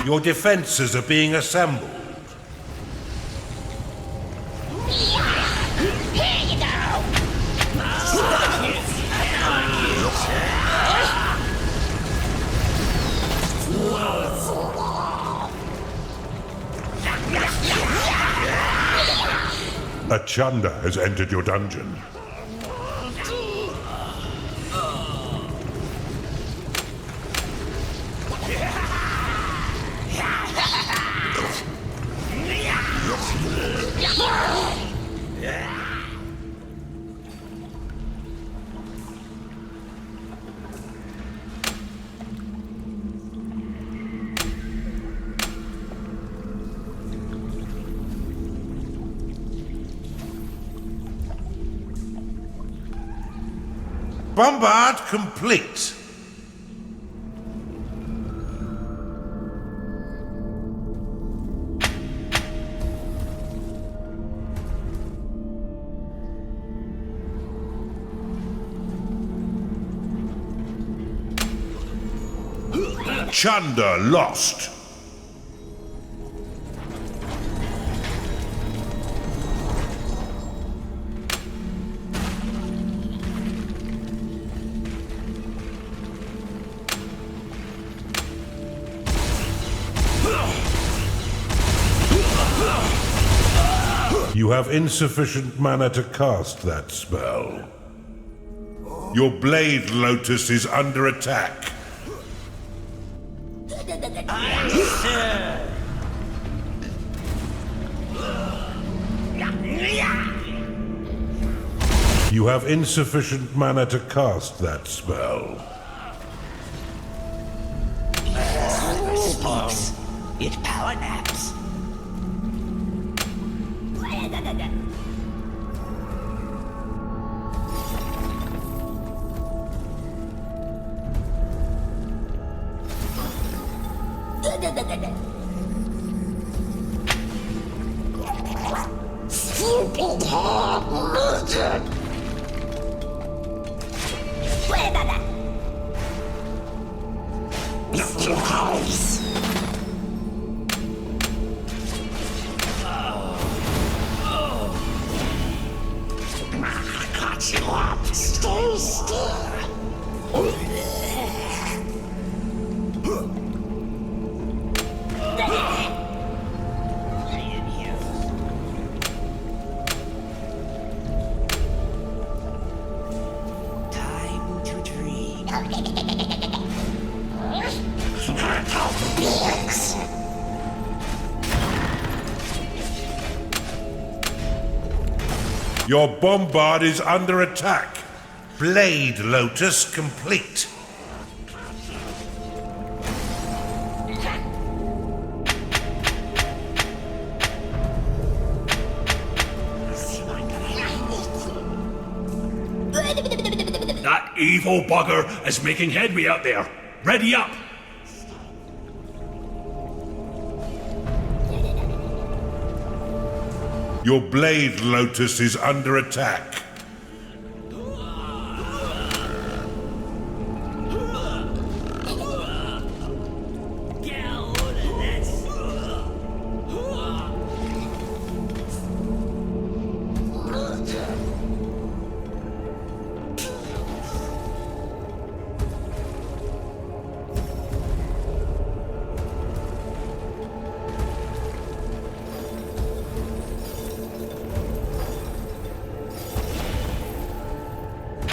Speaker 1: Your defenses are being assembled.
Speaker 6: Here you go!
Speaker 1: A Chanda has entered your dungeon. Bombard complete. Chanda lost. You have insufficient mana to cast that spell. Your Blade Lotus is under attack. You have insufficient mana to cast that spell.
Speaker 3: It power naps.
Speaker 2: Stupid hair murdered. Mr. Harris. I got you up. Stay still.
Speaker 3: Time to dream.
Speaker 1: Your bombard is under attack. Blade Lotus complete.
Speaker 7: That evil bugger is making headway out there. Ready up!
Speaker 1: Your Blade Lotus is under attack.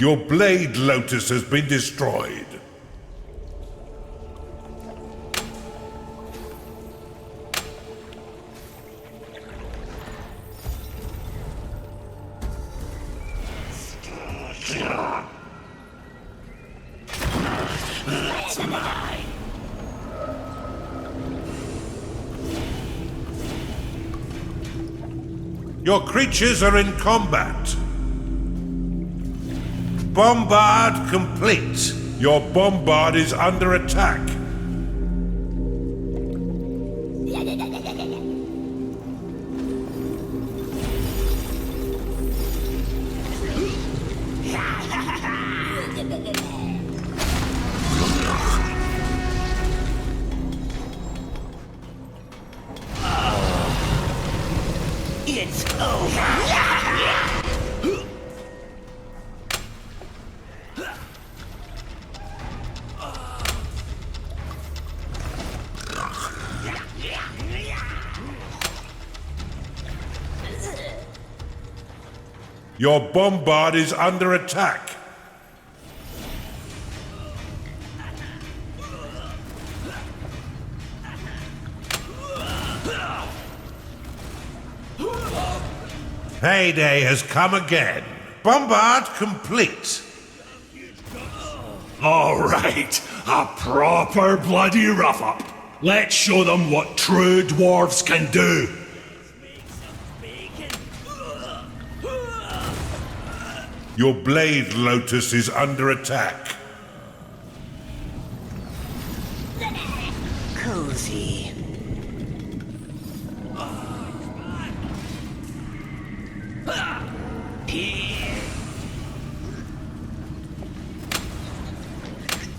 Speaker 1: Your Blade Lotus has been destroyed. Your creatures are in combat. Bombard complete. Your bombard is under attack.
Speaker 3: It's over.
Speaker 1: Your bombard is under attack. Payday has come again. Bombard complete.
Speaker 7: All right, a proper bloody rough-up. Let's show them what true dwarves can do.
Speaker 1: Your Blade Lotus is under attack.
Speaker 3: Cozy.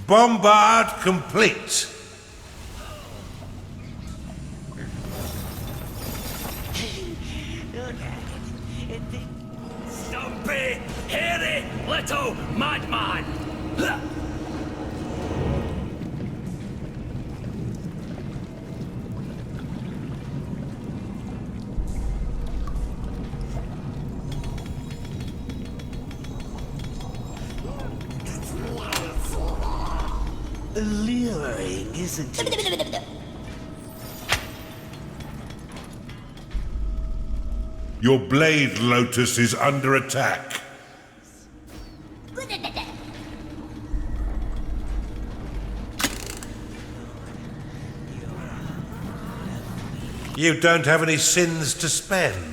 Speaker 1: Bombard complete.
Speaker 7: Stumpy, hairy, little madman!
Speaker 3: Alluring, isn't it?
Speaker 1: Your Blade Lotus is under attack. You don't have any sins to spend.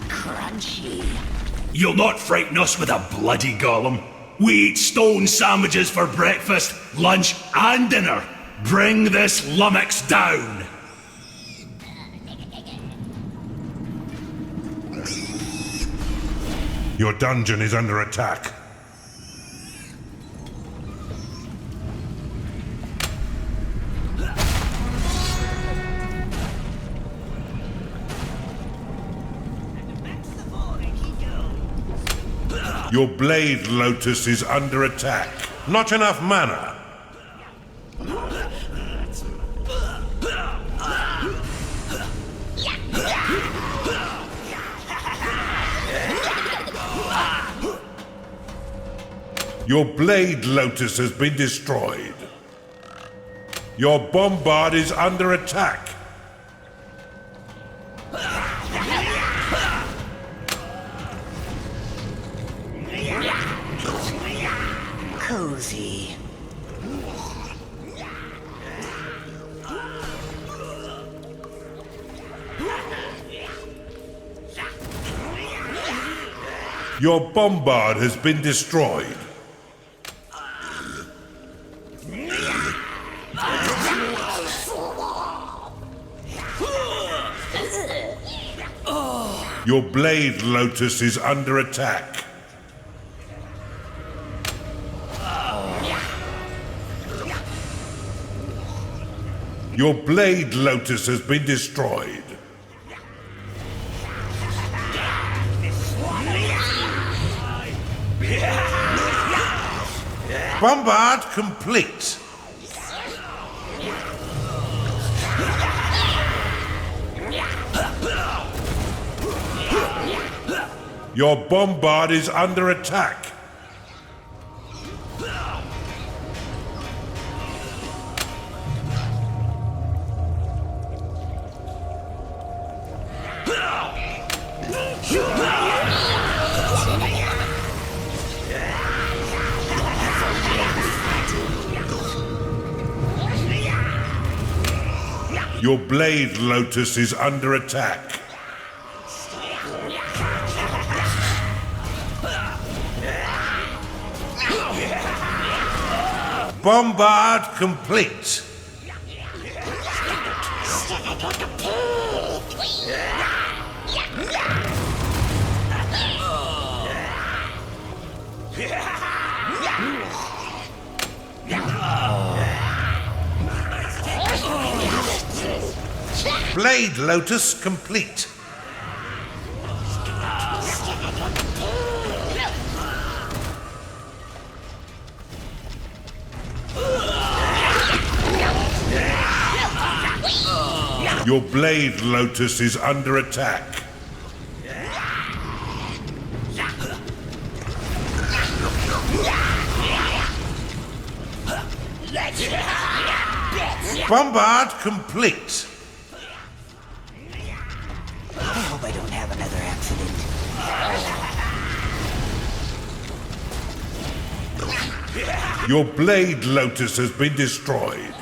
Speaker 3: Crunchy.
Speaker 7: You'll not frighten us with a bloody golem. We eat stone sandwiches for breakfast, lunch, and dinner. Bring this lummox down.
Speaker 1: Your dungeon is under attack. Your blade lotus is under attack. Not enough mana. Your blade lotus has been destroyed. Your bombard is under attack.
Speaker 3: Cozy.
Speaker 1: Your bombard has been destroyed. Your blade lotus is under attack. Your blade lotus has been destroyed. Bombard complete. Your bombard is under attack. Your blade lotus is under attack. Bombard complete. Blade lotus complete. Your blade lotus is under attack. Bombard complete.
Speaker 3: I hope I don't have another accident.
Speaker 1: Your blade lotus has been destroyed.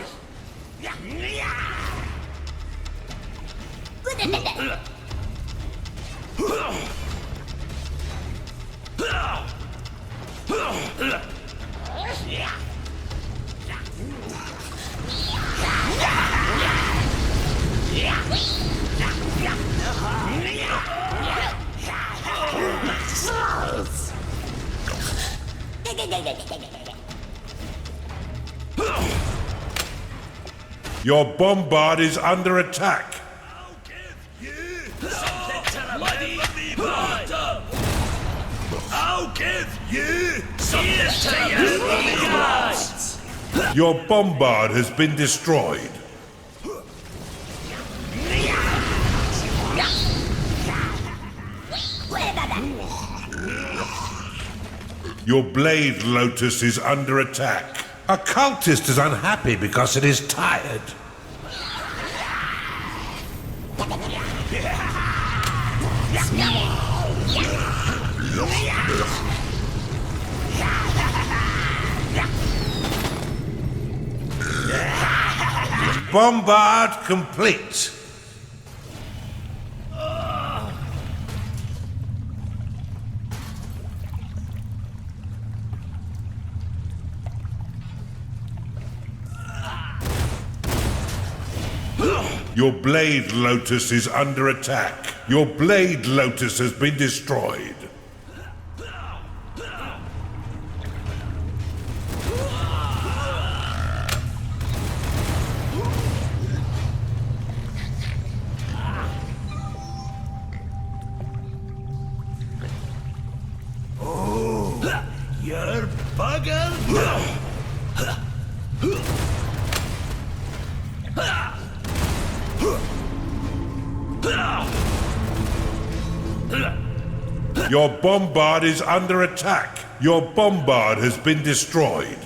Speaker 1: Your bombard is under attack.
Speaker 7: I'll give you something to
Speaker 1: Your bombard has been destroyed. Your blade lotus is under attack. A cultist is unhappy because it is tired. Bombard complete. Your Blade Lotus is under attack. Your Blade Lotus has been destroyed.
Speaker 5: You're buggered now.
Speaker 1: Your Bombard is under attack. Your Bombard has been destroyed.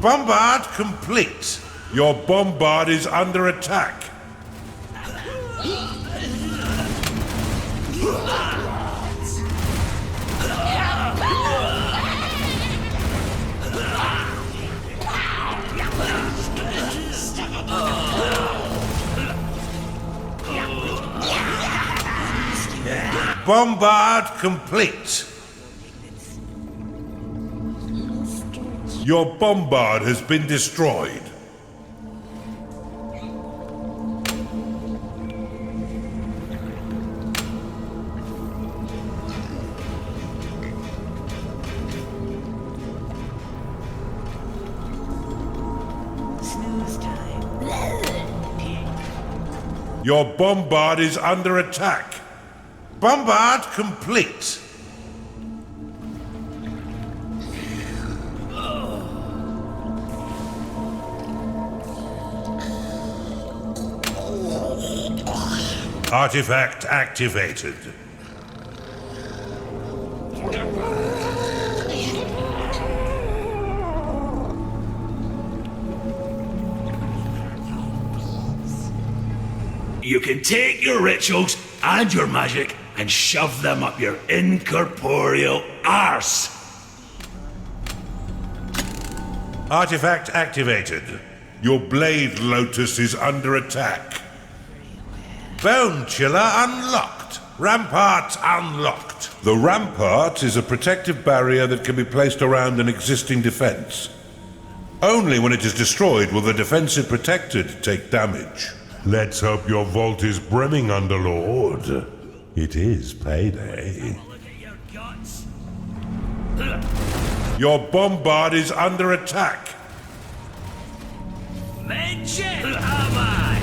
Speaker 1: Bombard complete. Your Bombard is under attack. Bombard complete. Your Bombard has been destroyed.
Speaker 3: Snooze time.
Speaker 1: Your Bombard is under attack. Bombard complete. Artifact activated.
Speaker 7: You can take your rituals and your magic and shove them up your incorporeal arse.
Speaker 1: Artifact activated. Your Blade Lotus is under attack. Bone Chiller unlocked. Rampart unlocked. The Rampart is a protective barrier that can be placed around an existing defense. Only when it is destroyed will the defensive protected take damage. Let's hope your vault is brimming, Underlord. It is payday. Your Bombard is under attack.
Speaker 5: Mention am I?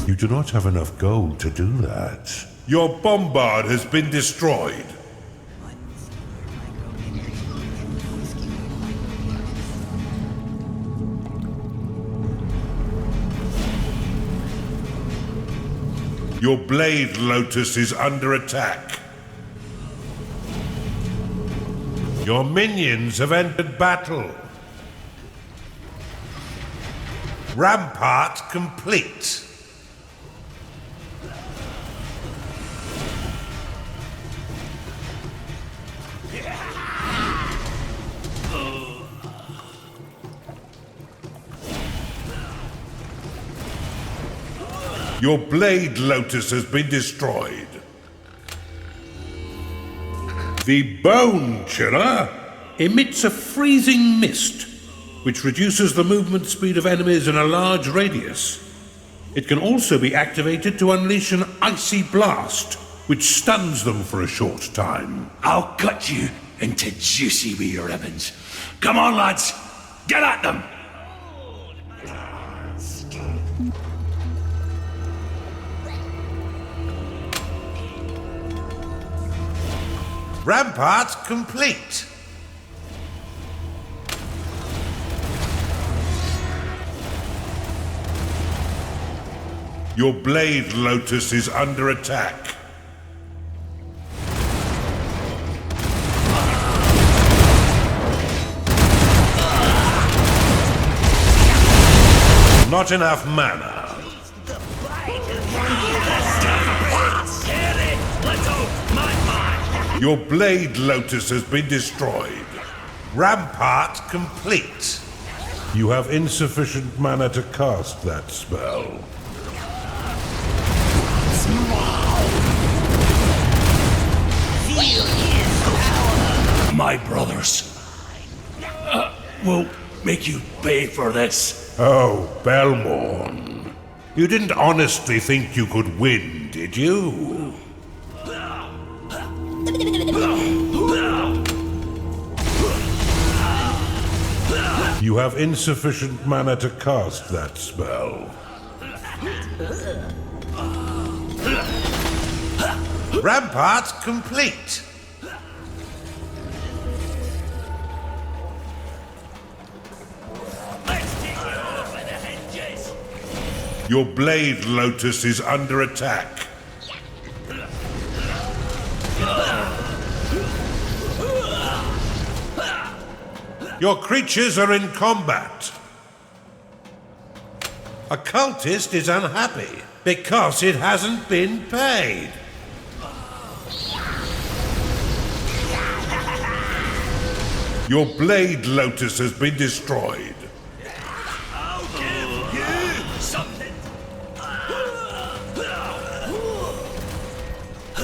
Speaker 1: You do not have enough gold to do that. Your Bombard has been destroyed. Your Blade Lotus is under attack. Your minions have entered battle. Rampart complete. Your Blade Lotus has been destroyed. The Bone Chiller emits a freezing mist, which reduces the movement speed of enemies in a large radius. It can also be activated to unleash an icy blast, which stuns them for a short time.
Speaker 7: I'll cut you into juicy wee ribbons. Come on, lads. Get at them.
Speaker 1: Rampart complete. Your Blade Lotus is under attack. not enough mana. Your Blade Lotus has been destroyed. Rampart complete. You have insufficient mana to cast that spell.
Speaker 7: My brothers will make you pay for this.
Speaker 1: Oh, Belmorne. You didn't honestly think you could win, did you? You have insufficient mana to cast that spell. Rampart complete. Your Blade Lotus is under attack. Your creatures are in combat. A cultist is unhappy because it hasn't been paid. Your Blade Lotus has been destroyed.
Speaker 7: I'll give you something.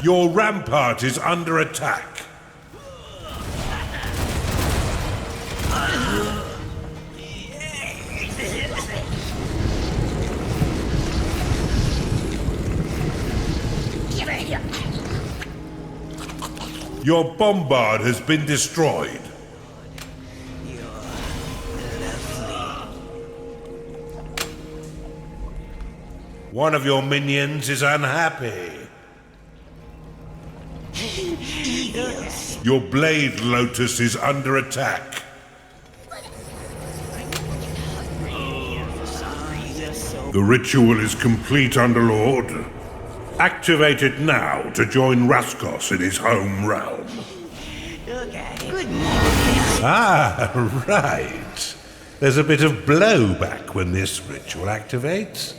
Speaker 1: Your Rampart is under attack. Your Bombard has been destroyed. One of your minions is unhappy. Your Blade Lotus is under attack. The ritual is complete, Underlord. Activate it now to join Rhaskos in his home realm. Ah, right. There's a bit of blowback when this ritual activates.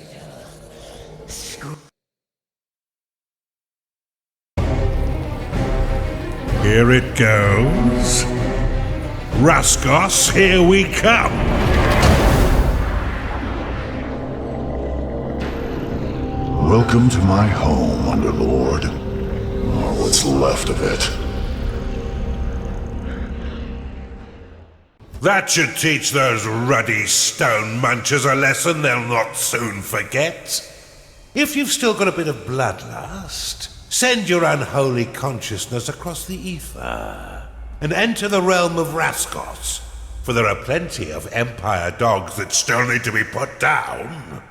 Speaker 1: Here it goes. Rhaskos, here we come.
Speaker 8: Welcome to my home, Underlord. Or what's left of it.
Speaker 1: That should teach those ruddy stone munchers a lesson they'll not soon forget. If you've still got a bit of bloodlust, send your unholy consciousness across the ether and enter the realm of Rhaskos, for there are plenty of Empire dogs that still need to be put down.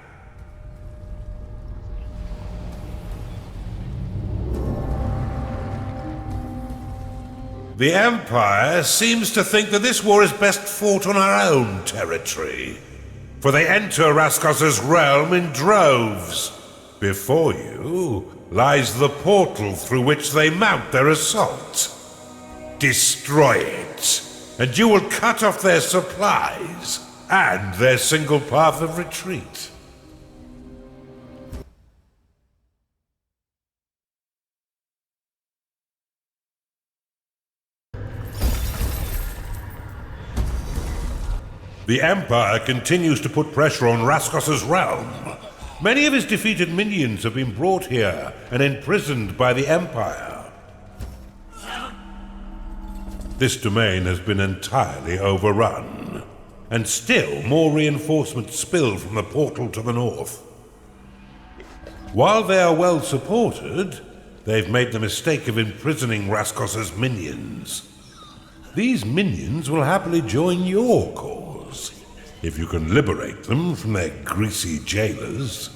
Speaker 1: The Empire seems to think that this war is best fought on our own territory, for they enter Rhaskos' realm in droves. Before you lies the portal through which they mount their assault. Destroy it, and you will cut off their supplies and their single path of retreat. The Empire continues to put pressure on Rhaskos' realm. Many of his defeated minions have been brought here and imprisoned by the Empire. This domain has been entirely overrun, and still more reinforcements spill from the portal to the north. While they are well supported, they've made the mistake of imprisoning Rhaskos' minions. These minions will happily join your cause, if you can liberate them from their greasy jailers.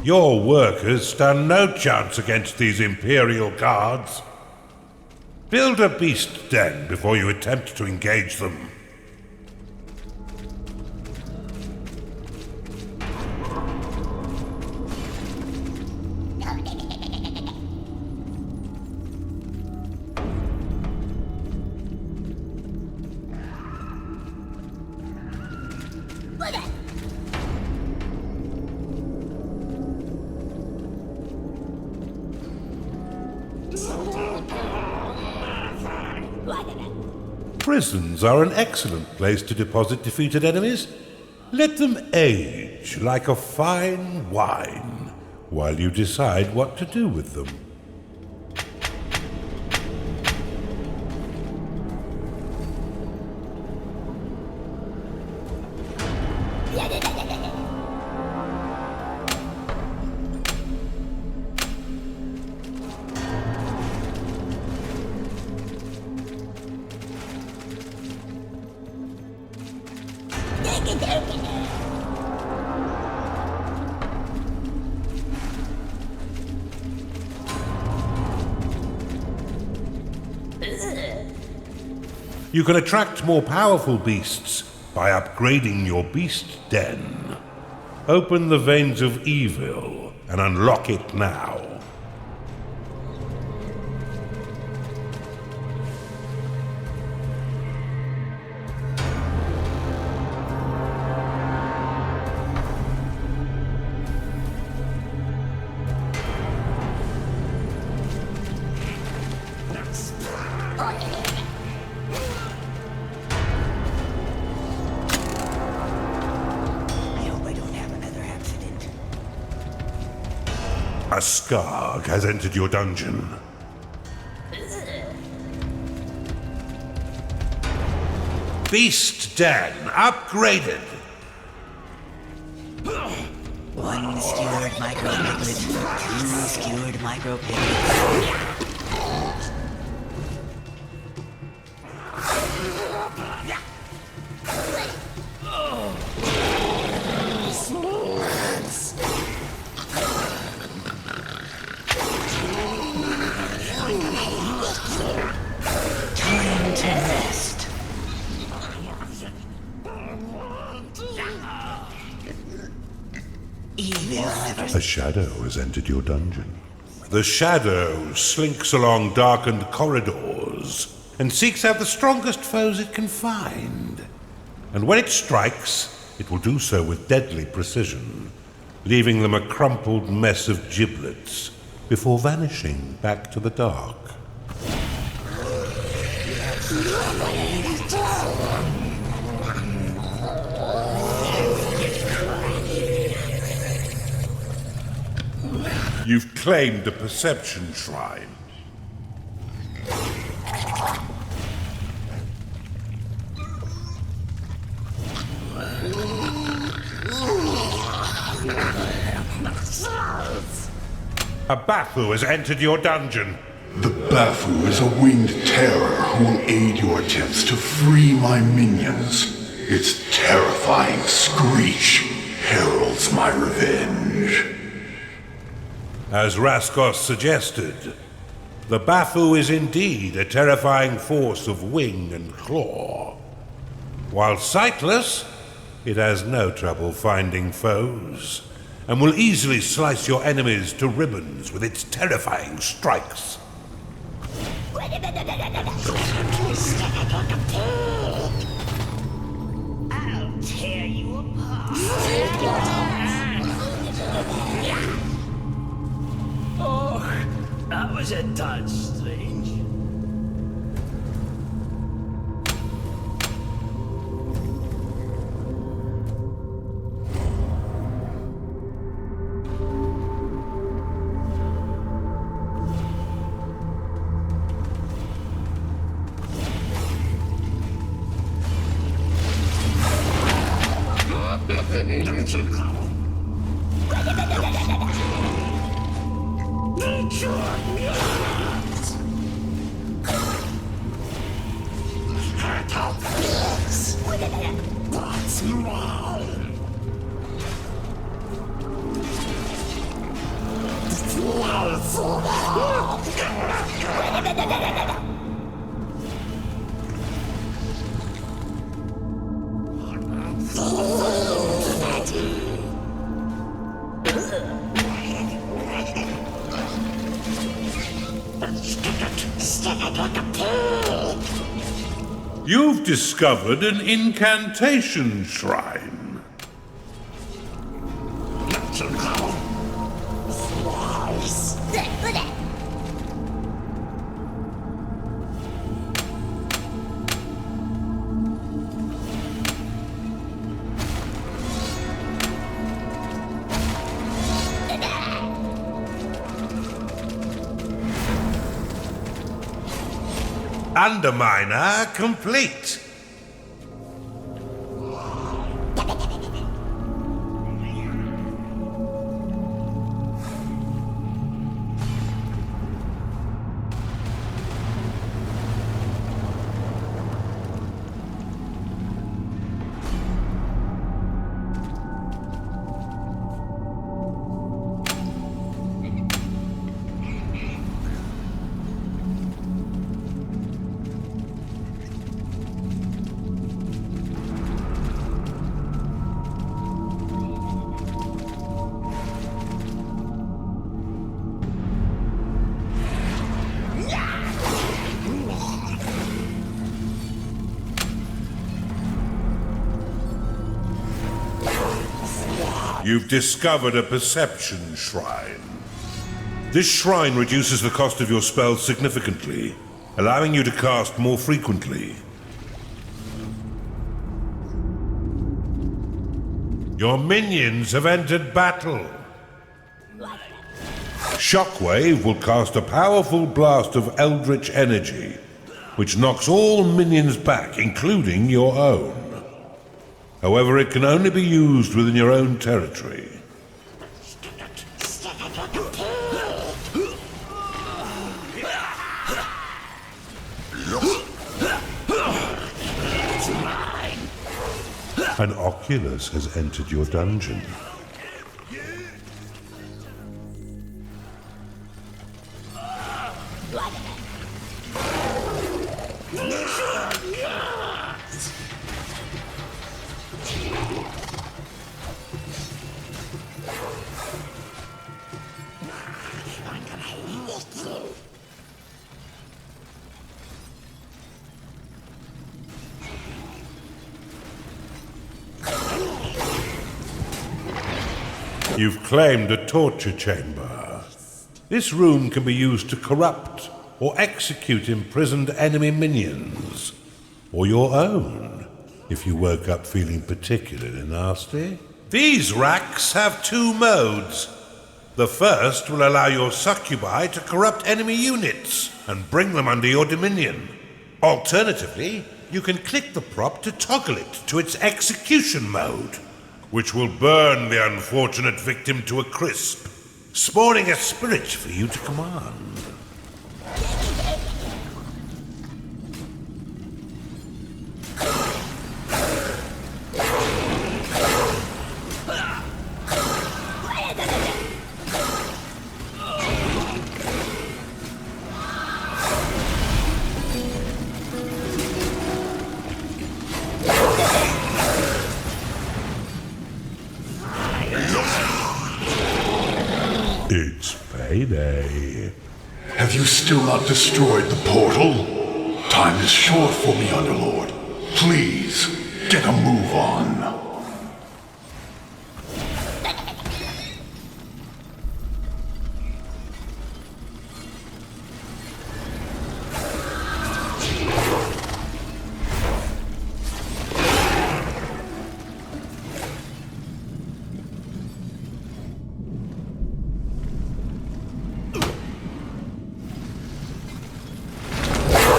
Speaker 1: Your workers stand no chance against these Imperial guards. Build a beast den before you attempt to engage them. Prisons are an excellent place to deposit defeated enemies. Let them age like a fine wine while you decide what to do with them. You can attract more powerful beasts by upgrading your beast den. Open the Veins of Evil and unlock it now. A Skarg has entered your dungeon. Beast Den upgraded.
Speaker 3: One skewered micro piglet, two skewered micro piglet. Time to rest. Evil never.
Speaker 1: A shadow has entered your dungeon. The shadow slinks along darkened corridors and seeks out the strongest foes it can find. And when it strikes, it will do so with deadly precision, leaving them a crumpled mess of giblets before vanishing back to the dark. You've claimed a perception shrine. A Bathu has entered your dungeon.
Speaker 8: The Bathu is a winged terror who will aid your attempts to free my minions. Its terrifying screech heralds my revenge.
Speaker 1: As Rhaskos suggested, the Bathu is indeed a terrifying force of wing and claw. While sightless, it has no trouble finding foes, and will easily slice your enemies to ribbons with its terrifying strikes.
Speaker 3: I'll tear you apart. Oh, that was a touch strange.
Speaker 2: Stick it like a pig.
Speaker 1: You've discovered an incantation shrine. Underminer complete. You've discovered a perception shrine. This shrine reduces the cost of your spells significantly, allowing you to cast more frequently. Your minions have entered battle. Shockwave will cast a powerful blast of eldritch energy, which knocks all minions back, including your own. However, it can only be used within your own territory. An Oculus has entered your dungeon. You've claimed a torture chamber. This room can be used to corrupt or execute imprisoned enemy minions, or your own, if you woke up feeling particularly nasty. These racks have two modes. The first will allow your succubi to corrupt enemy units and bring them under your dominion. Alternatively, you can click the prop to toggle it to its execution mode, which will burn the unfortunate victim to a crisp, spawning a spirit for you to command. It's payday.
Speaker 8: Have you still not destroyed the portal? Time is short for me, Underlord. Please, get a move on.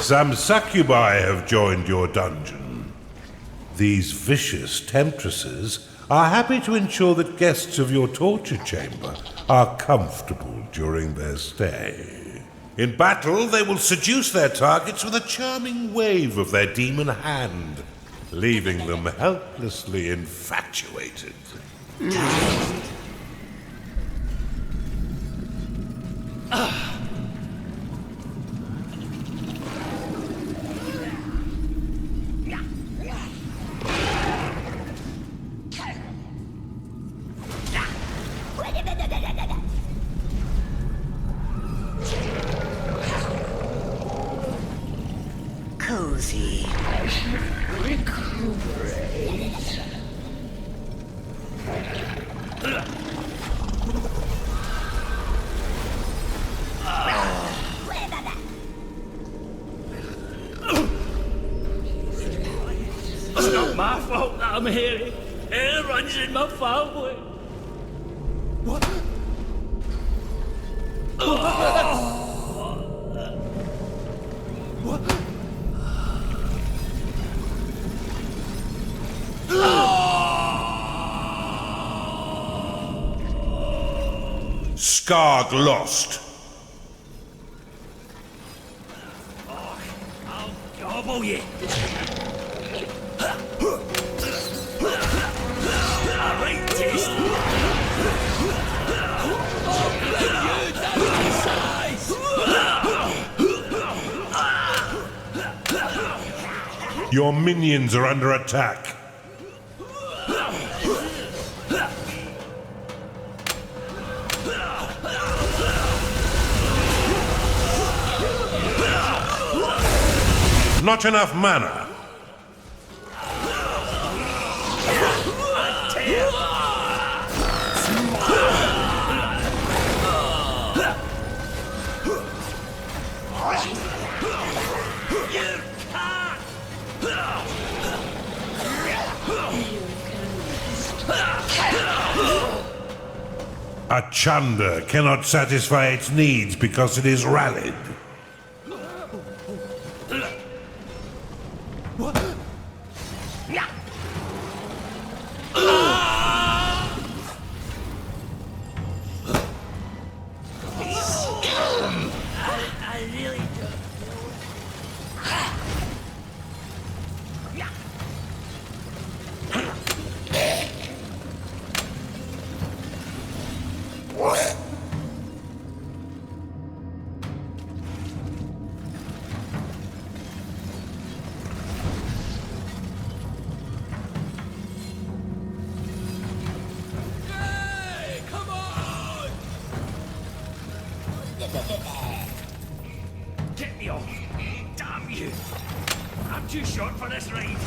Speaker 1: Some succubi have joined your dungeon. These vicious temptresses are happy to ensure that guests of your torture chamber are comfortable during their stay. In battle, they will seduce their targets with a charming wave of their demon hand, leaving them helplessly infatuated.
Speaker 2: cozy. I should recuperate.
Speaker 9: It's not my fault that I'm here. Air runs in my family. What? What?
Speaker 1: Skarg lost.
Speaker 9: Oh, I'll gobble you. Alright, taste.
Speaker 1: Your minions are under attack. Not enough mana. A Chunder cannot satisfy its needs because it is rallied.
Speaker 9: I really don't. Hey, come on! Get me off! Damn you! I'm too short for this ride.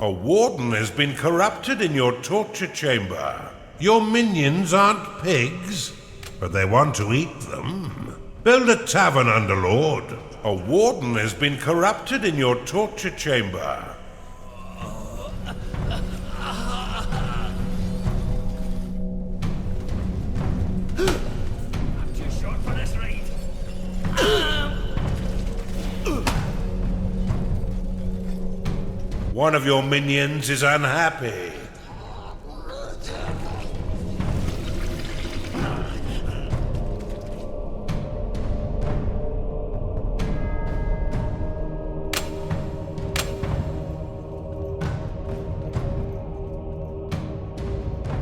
Speaker 1: A warden has been corrupted in your torture chamber. Your minions aren't pigs, but they want to eat them. Build a tavern, Underlord. A warden has been corrupted in your torture chamber.
Speaker 9: I'm too short for this ride.
Speaker 1: One of your minions is unhappy.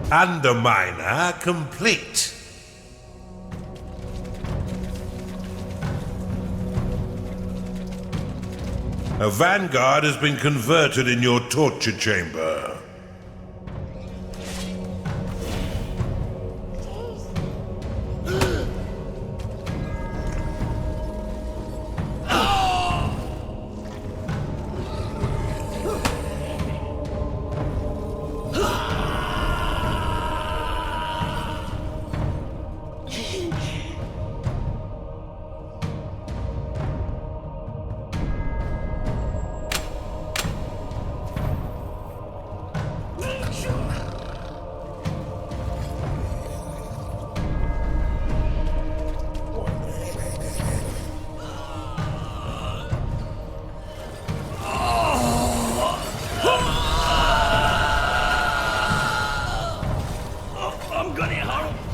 Speaker 1: Underminer complete. A vanguard has been converted in your torture chamber.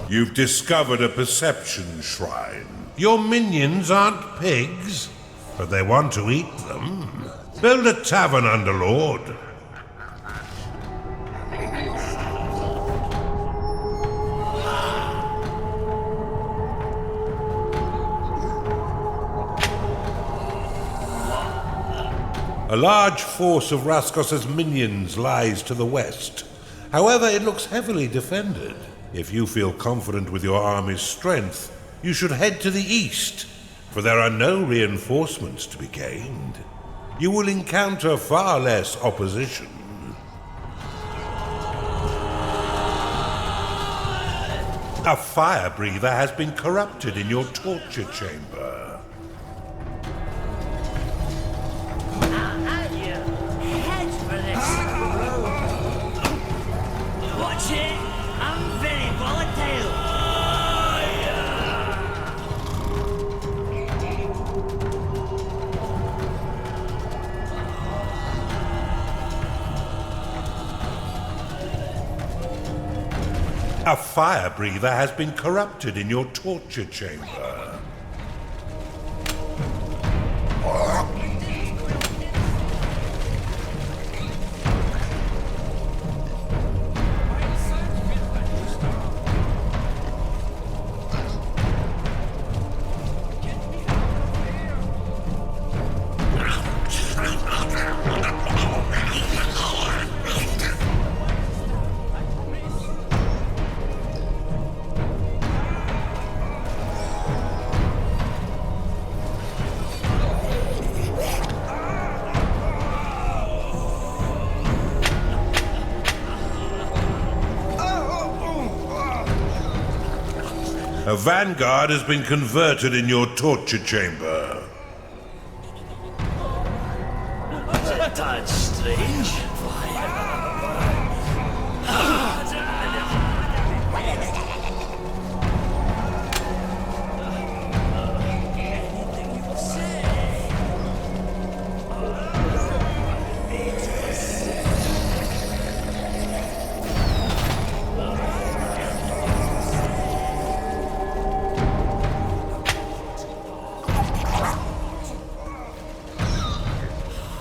Speaker 1: You've discovered a perception shrine. Your minions aren't pigs, but they want to eat them. Build a tavern, Underlord. A large force of Rhaskos' minions lies to the west. However, it looks heavily defended. If you feel confident with your army's strength, you should head to the east, for there are no reinforcements to be gained. You will encounter far less opposition. A fire breather has been corrupted in your torture chamber.
Speaker 9: Head for this. Watch it. I'm very volatile.
Speaker 1: A fire breather has been corrupted in your torture chamber. A vanguard has been converted in your torture chamber.
Speaker 9: That's strange.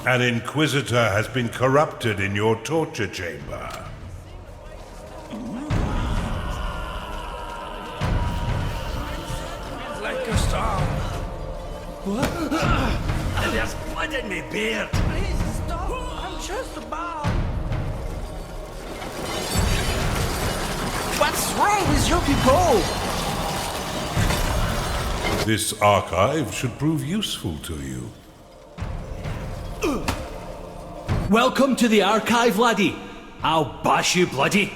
Speaker 1: An Inquisitor has been corrupted in your torture chamber.
Speaker 9: Like a star. What? There's blood in my beard. Please stop. I'm just about.
Speaker 5: What's wrong with you people?
Speaker 1: This archive should prove useful to you.
Speaker 10: Welcome to the archive, laddie. I'll bash you bloody.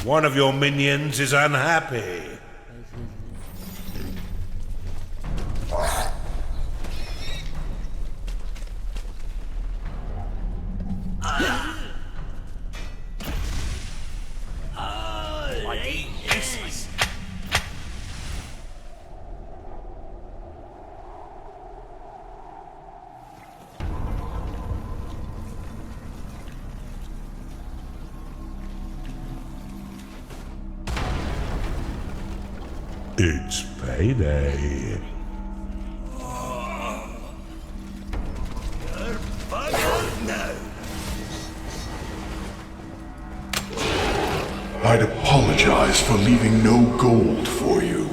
Speaker 1: One of your minions is unhappy. It's payday.
Speaker 8: I'd apologize for leaving no gold for you,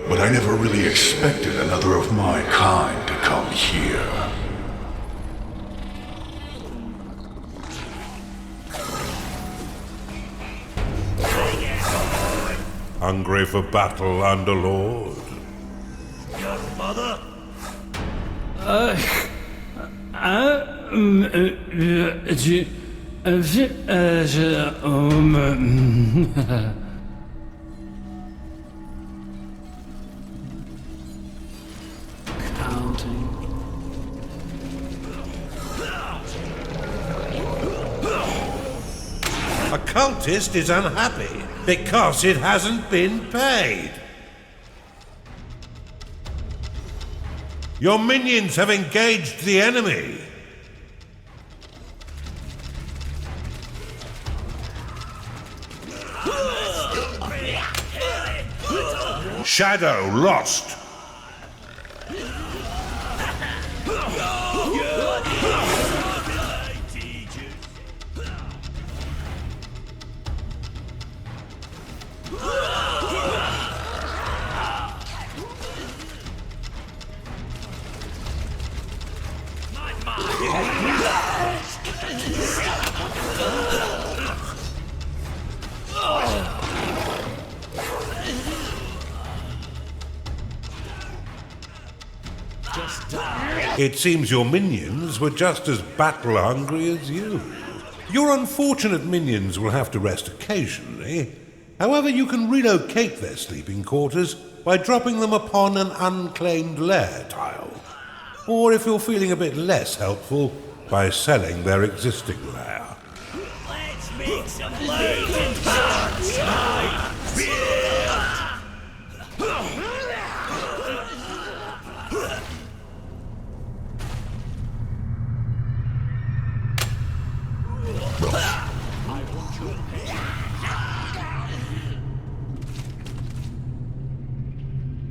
Speaker 8: but I never really expected another of my kind to come here.
Speaker 1: Hungry for battle, Underlord?
Speaker 9: Your mother?
Speaker 10: Counting.
Speaker 1: A cultist is unhappy because it hasn't been paid. Your minions have engaged the enemy. Shadow lost.
Speaker 10: Just die.
Speaker 1: It seems your minions were just as battle-hungry as you. Your unfortunate minions will have to rest occasionally. However, you can relocate their sleeping quarters by dropping them upon an unclaimed lair tile. Or if you're feeling a bit less helpful, by selling their existing lair.
Speaker 9: Let's make some blazing fun tonight.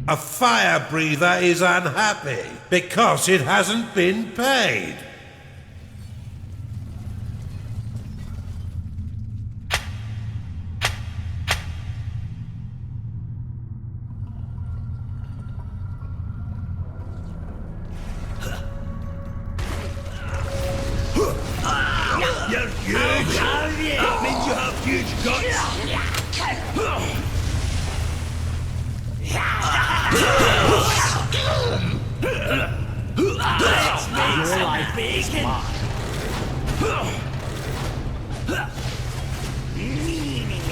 Speaker 1: A fire breather is unhappy because it hasn't been paid.
Speaker 9: You're huge! That means you have huge guts! Let's make some bacon!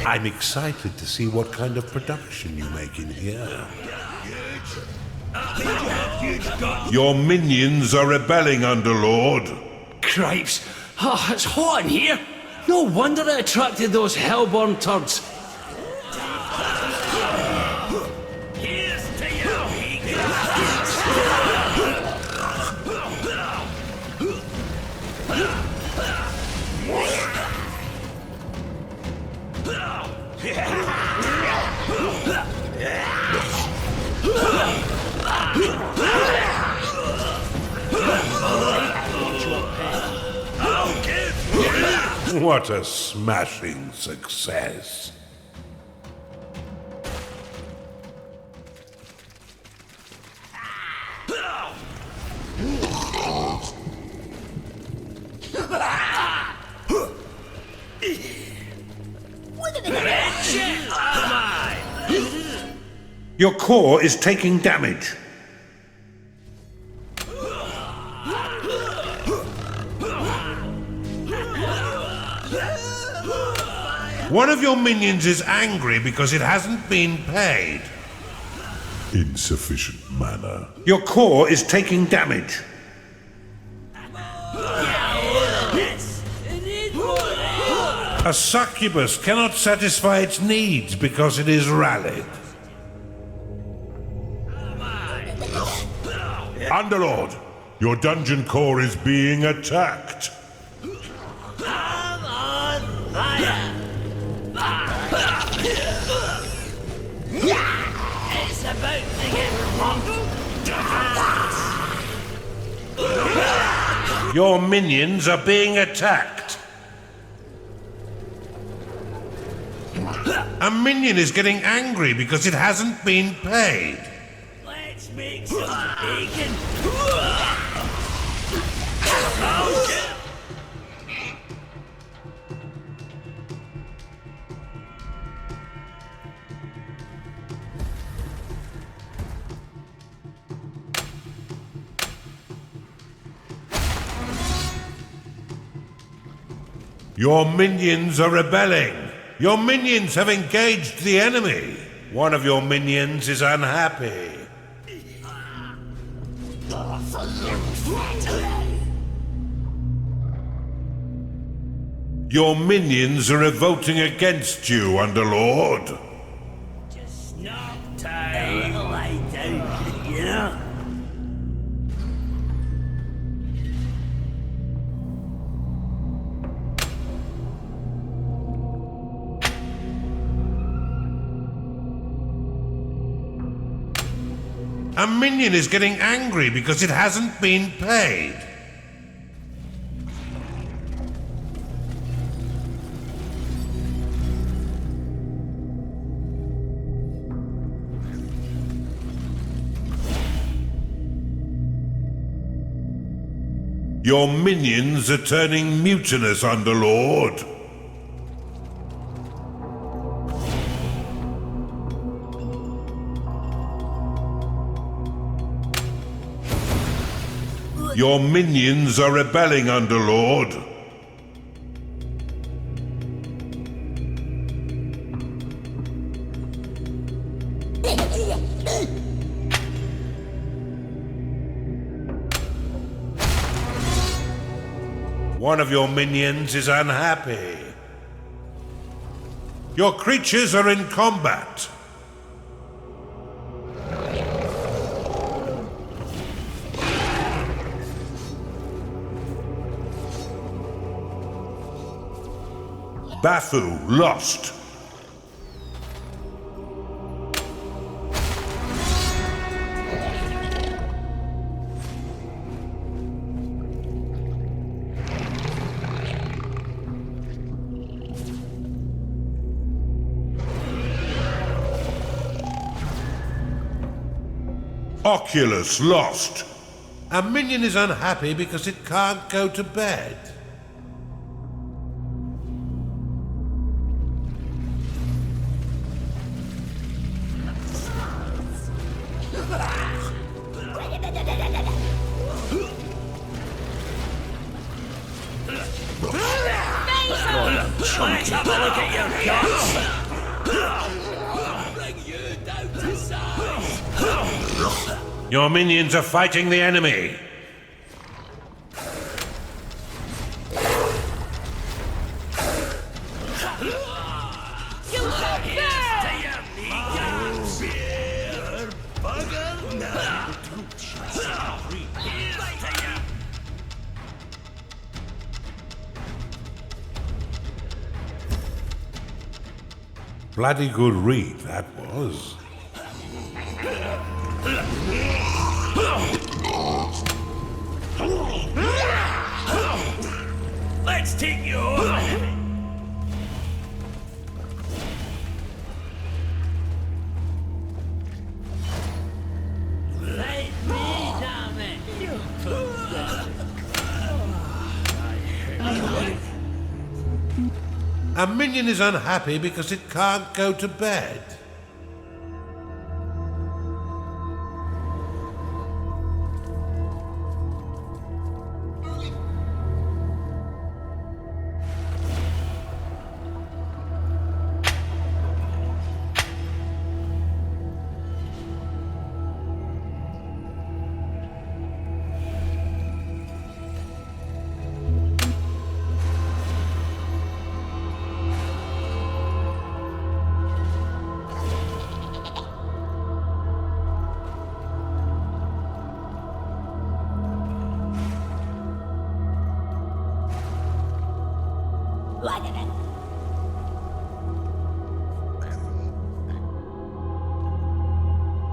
Speaker 1: I'm excited to see what kind of production you make in here. Your minions are rebelling, Underlord.
Speaker 10: Cripes. Oh, it's hot in here. No wonder it attracted those hellborn turds.
Speaker 9: Here's to you,
Speaker 1: What a smashing success. Your core is taking damage. One of your minions is angry because it hasn't been paid.
Speaker 8: Insufficient mana.
Speaker 1: Your core is taking damage. A succubus cannot satisfy its needs because it is rallied.
Speaker 8: Underlord, your dungeon core is being attacked.
Speaker 9: I'm on fire! It's about to get hot.
Speaker 1: Your minions are being attacked. A minion is getting angry because it hasn't been paid.
Speaker 9: Let's make some bacon.
Speaker 1: Your minions are rebelling. Your minions have engaged the enemy. One of your minions is unhappy. Your minions are revolting against you, Underlord.
Speaker 9: Just knock time. Lie down, you know?
Speaker 1: A minion is getting angry because it hasn't been paid. Your minions are turning mutinous, Underlord. Your minions are rebelling, Underlord. One of your minions is unhappy. Your creatures are in combat. Bafu lost. Oculus lost. A minion is unhappy because it can't go to bed.
Speaker 9: Let's have a look at your guts.
Speaker 1: Your minions are fighting the enemy. Bloody good read, that was.
Speaker 9: Let's take you on. Let me damn it.
Speaker 1: A minion is unhappy because it can't go to bed.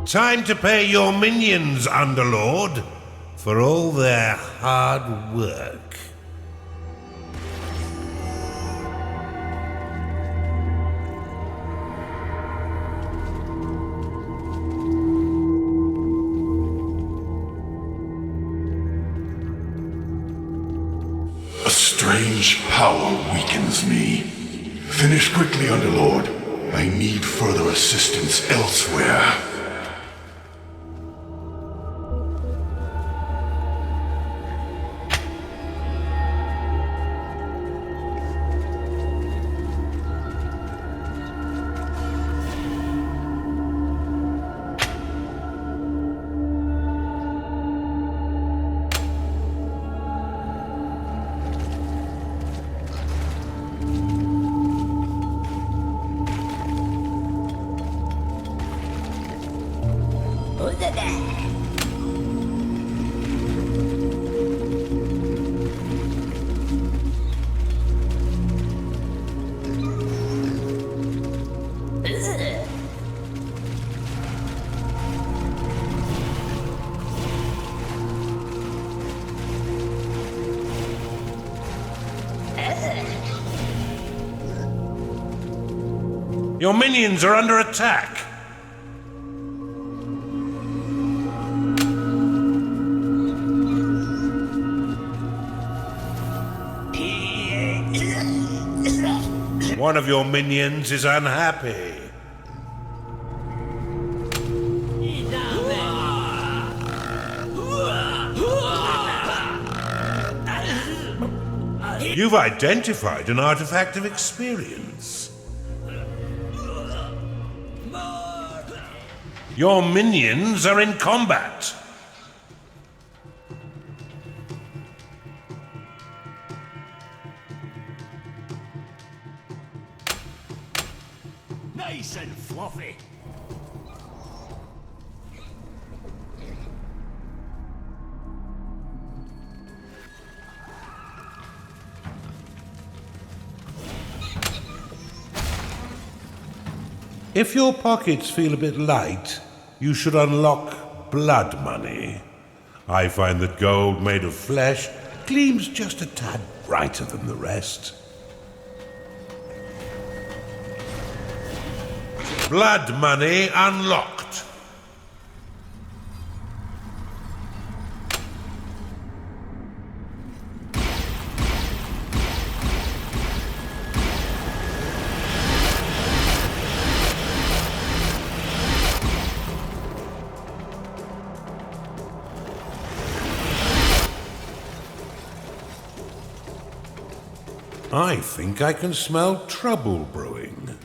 Speaker 1: Time to pay your minions, Underlord, for all their hard work.
Speaker 8: A strange power weakens me. Finish quickly, Underlord. I need further assistance elsewhere.
Speaker 1: Your minions are under attack. One of your minions is unhappy. You've identified an artifact of experience. Your minions are in combat.
Speaker 9: Nice and fluffy.
Speaker 1: If your pockets feel a bit light, you should unlock blood money. I find that gold made of flesh gleams just a tad brighter than the rest. Blood money unlocked. I think I can smell trouble brewing.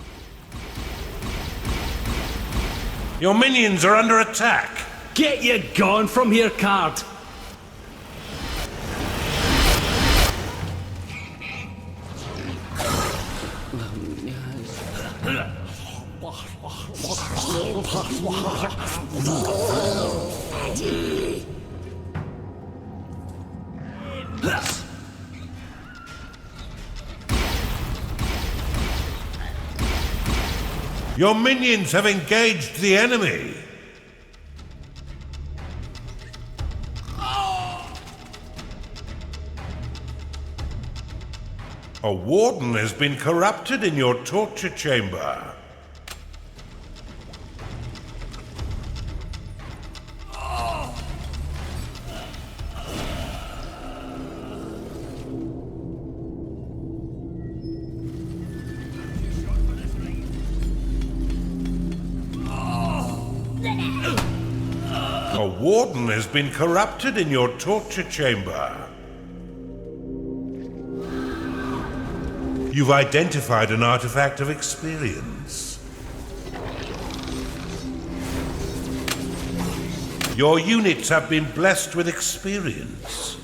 Speaker 1: Your minions are under attack.
Speaker 10: Get you gone from here, card.
Speaker 1: Your minions have engaged the enemy. A warden has been corrupted in your torture chamber. A warden has been corrupted in your torture chamber. You've identified an artifact of experience. Your units have been blessed with experience.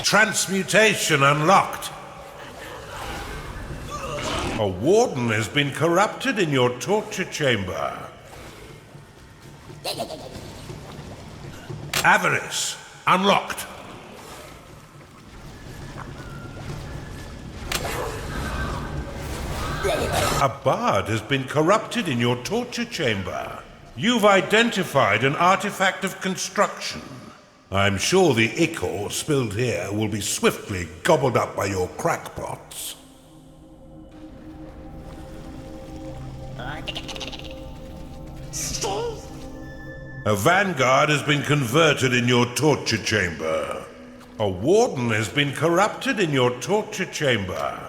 Speaker 1: Transmutation unlocked. A warden has been corrupted in your torture chamber. Avarice unlocked. A bard has been corrupted in your torture chamber. You've identified an artifact of construction. I'm sure the ichor spilled here will be swiftly gobbled up by your crackpots. A vanguard has been converted in your torture chamber. A warden has been corrupted in your torture chamber.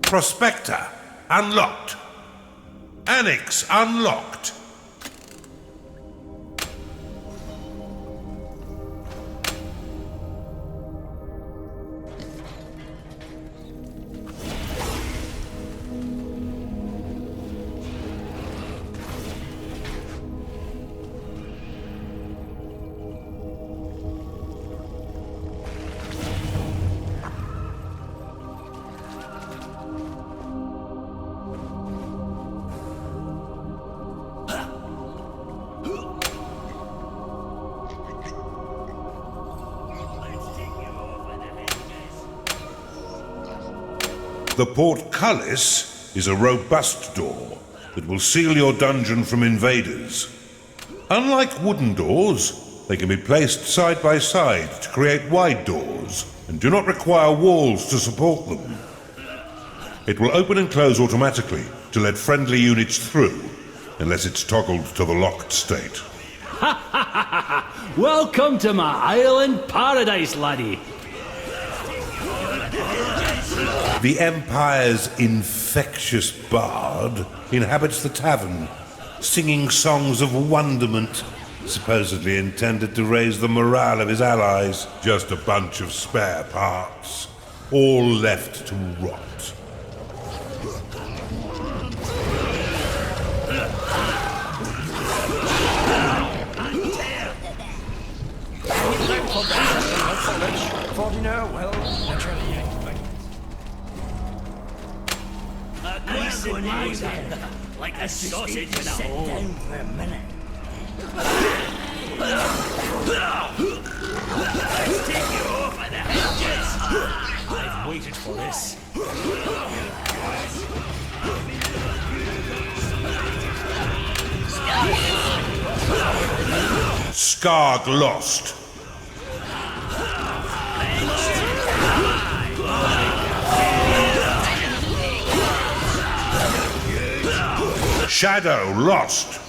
Speaker 1: Prospector unlocked. Annex unlocked. The portcullis is a robust door that will seal your dungeon from invaders. Unlike wooden doors, They can be placed side by side to create wide doors, and do not require walls to support them. It will open and close automatically to let friendly units through, unless it's toggled to the locked state.
Speaker 10: Welcome to my island paradise, laddie.
Speaker 1: The Empire's infectious bard inhabits the tavern, singing songs of wonderment, supposedly intended to raise the morale of his allies. Just a bunch of spare parts, all left to rot.
Speaker 9: Like a sausage in a hole.
Speaker 3: Down for a minute.
Speaker 9: Let's take you over the hedges. I've waited for this.
Speaker 1: Skarg lost. Shadow lost.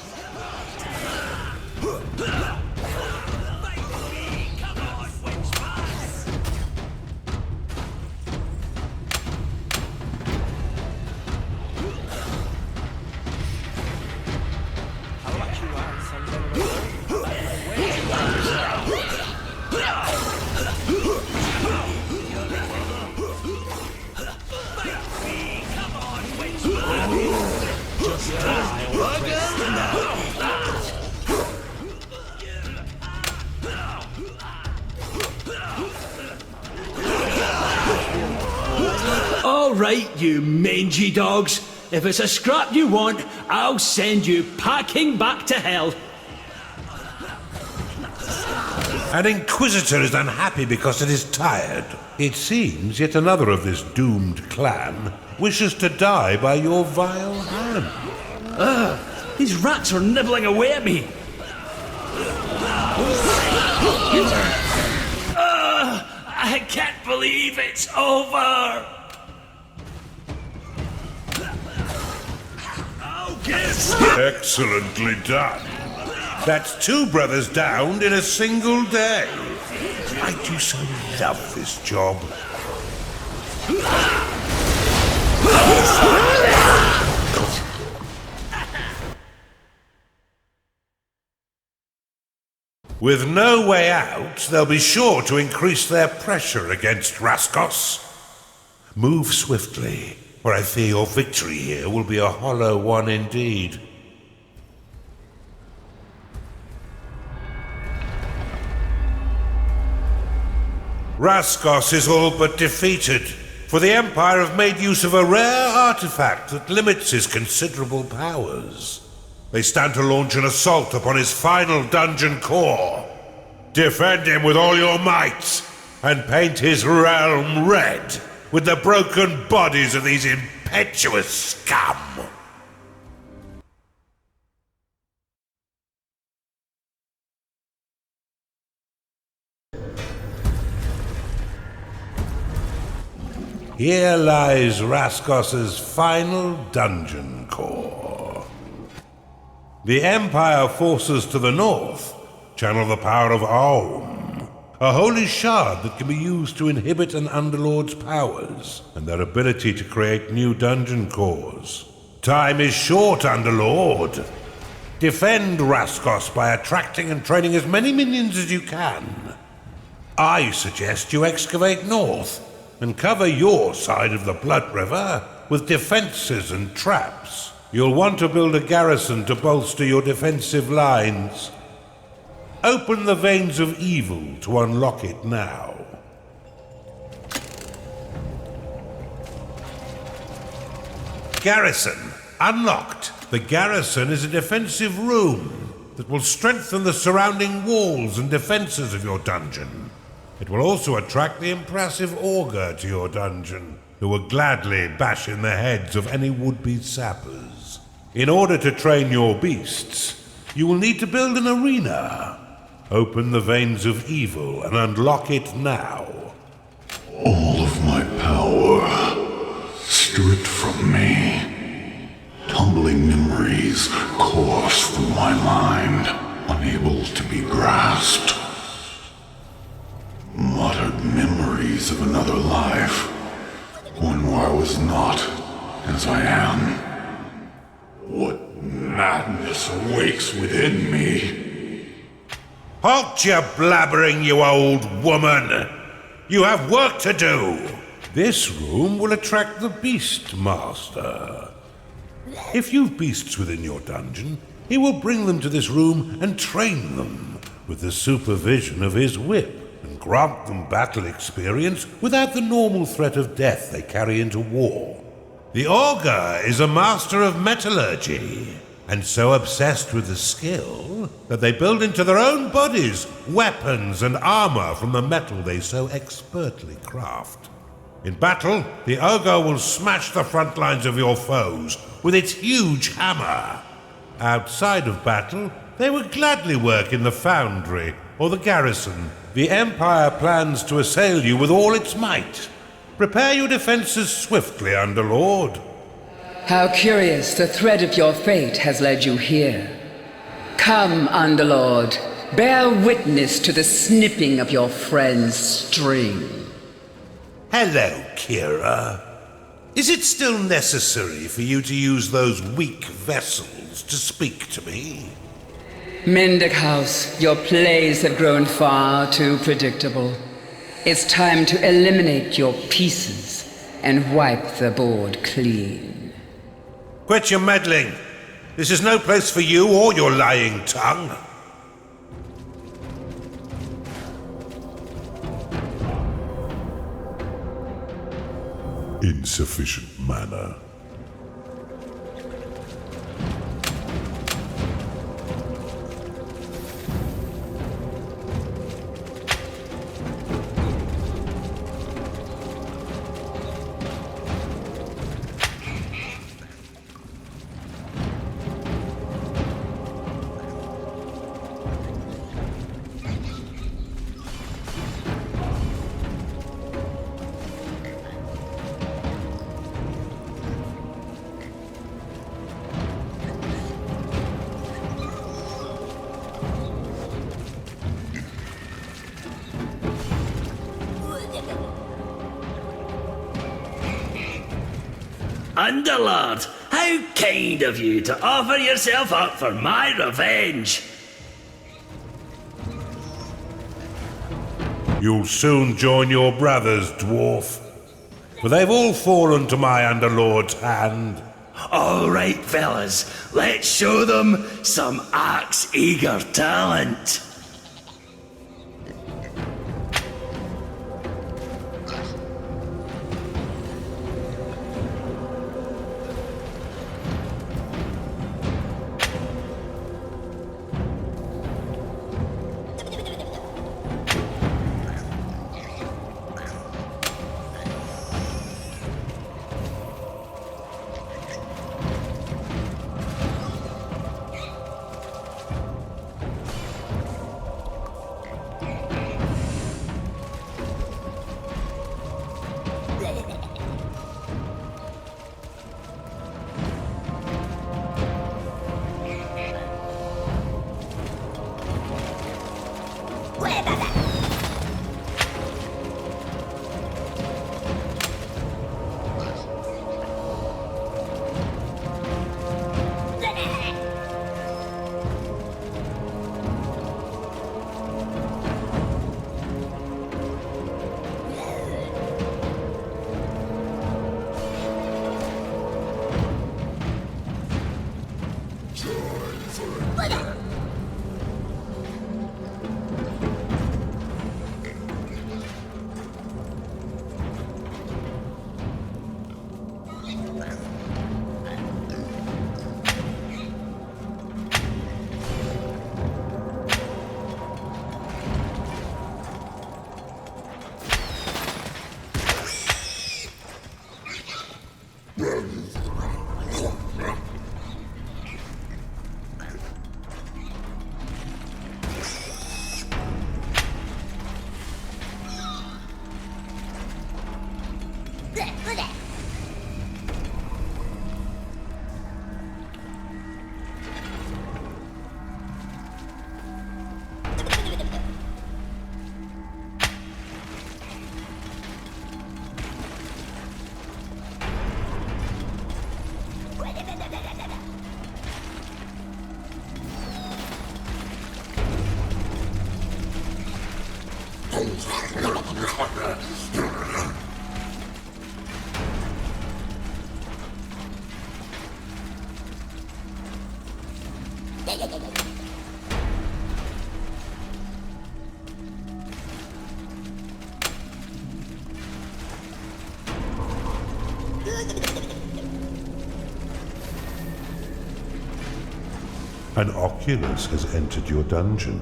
Speaker 10: All right, you mangy dogs. If it's a scrap you want, I'll send you packing back to hell.
Speaker 1: An Inquisitor is unhappy because it is tired. It seems yet another of this doomed clan wishes to die by your vile hand.
Speaker 10: These rats are nibbling away at me. I can't believe it's over.
Speaker 1: Excellently done. That's 2 brothers downed in a single day. I do so love this job. With no way out, they'll be sure to increase their pressure against Rhaskos. Move swiftly, or I fear your victory here will be a hollow one indeed. Rhaskos is all but defeated, for the Empire have made use of a rare artifact that limits his considerable powers. They stand to launch an assault upon his final dungeon core. Defend him with all your might, and paint his realm red with the broken bodies of these impetuous scum. Here lies Rhaskos's final dungeon core. The Empire forces to the north channel the power of Aum, a holy shard that can be used to inhibit an Underlord's powers and their ability to create new dungeon cores. Time is short, Underlord. Defend Rhaskos by attracting and training as many minions as you can. I suggest you excavate north and cover your side of the Blood River with defenses and traps. You'll want to build a garrison to bolster your defensive lines. Open the Veins of Evil to unlock it now. Garrison unlocked. The garrison is a defensive room that will strengthen the surrounding walls and defenses of your dungeon. It will also attract the impressive augur to your dungeon, who will gladly bash in the heads of any would-be sappers. In order to train your beasts, you will need to build an arena. Open the veins of evil and unlock it now.
Speaker 8: All of my power stripped from me. Tumbling memories course through my mind, unable to be grasped. Muttered memories of another life, one where I was not as I am. What madness awakes within me?
Speaker 1: Halt your blabbering, you old woman! You have work to do! This room will attract the Beast Master. If you've beasts within your dungeon, he will bring them to this room and train them with the supervision of his whip, and grant them battle experience without the normal threat of death they carry into war. The Augur is a master of metallurgy, and so obsessed with the skill that they build into their own bodies weapons and armor from the metal they so expertly craft. In battle, the Augur will smash the front lines of your foes with its huge hammer. Outside of battle, they would gladly work in the foundry or the garrison. The Empire plans to assail you with all its might. Prepare your defenses swiftly, Underlord.
Speaker 11: How curious the thread of your fate has led you here. Come, Underlord, bear witness to the snipping of your friend's string.
Speaker 1: Hello, Kira. Is it still necessary for you to use those weak vessels to speak to me?
Speaker 11: Mendickhouse, your plays have grown far too predictable. It's time to eliminate your pieces and wipe the board clean.
Speaker 1: Quit your meddling. This is no place for you or your lying tongue.
Speaker 8: Insufficient mana.
Speaker 10: Underlord, how kind of you to offer yourself up for my revenge.
Speaker 1: You'll soon join your brothers, dwarf. For they've all fallen to my Underlord's hand.
Speaker 10: All right, fellas, let's show them some axe-eager talent.
Speaker 1: An Oculus has entered your dungeon.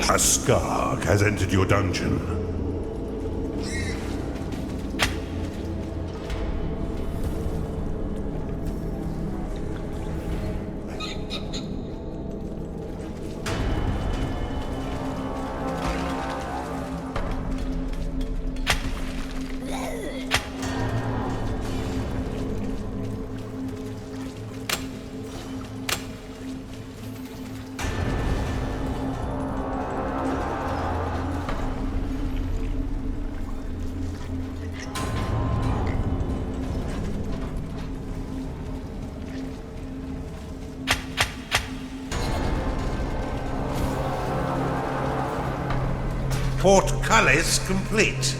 Speaker 1: A Skarg has entered your dungeon. Portcullis complete.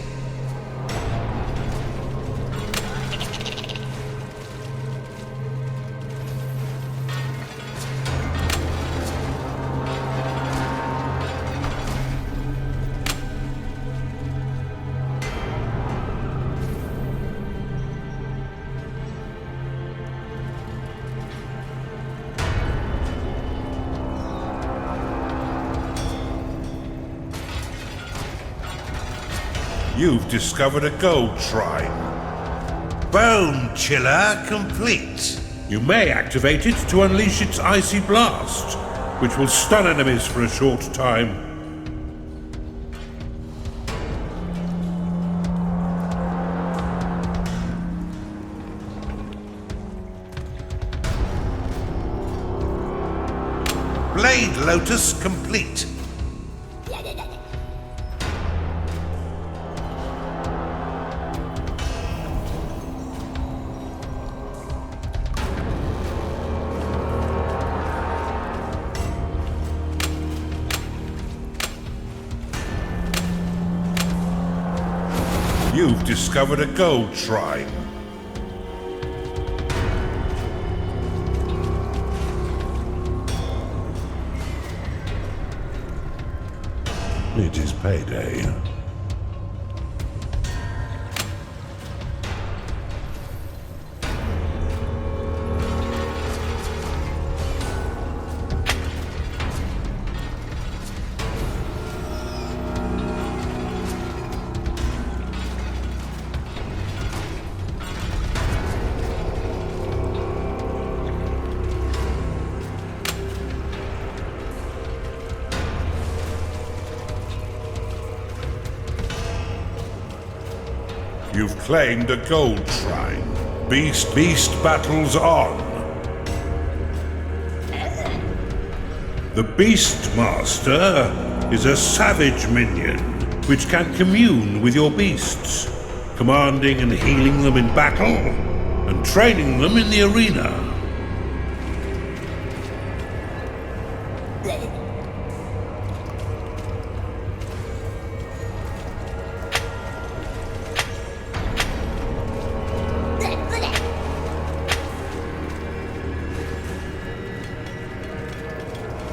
Speaker 1: You've discovered a gold shrine. Bone Chiller complete. You may activate it to unleash its icy blast, which will stun enemies for a short time. Blade Lotus complete. You've discovered a gold shrine. It is payday. You've claimed a gold shrine. Beast battles on. The Beastmaster is a savage minion which can commune with your beasts, commanding and healing them in battle and training them in the arena.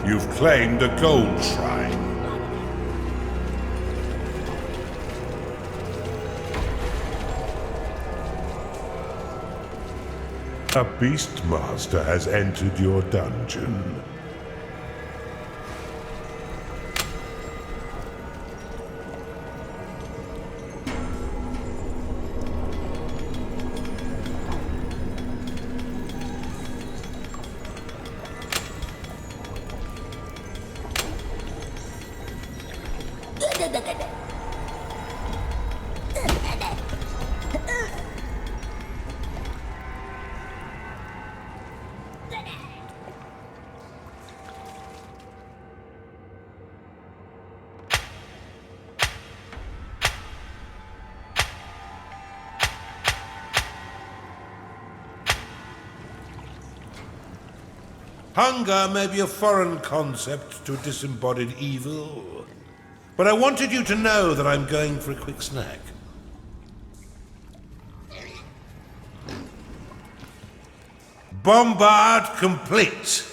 Speaker 1: You've claimed a gold shrine. A Beastmaster has entered your dungeon. Hunger may be a foreign concept to disembodied evil, but I wanted you to know that I'm going for a quick snack. Bombard complete.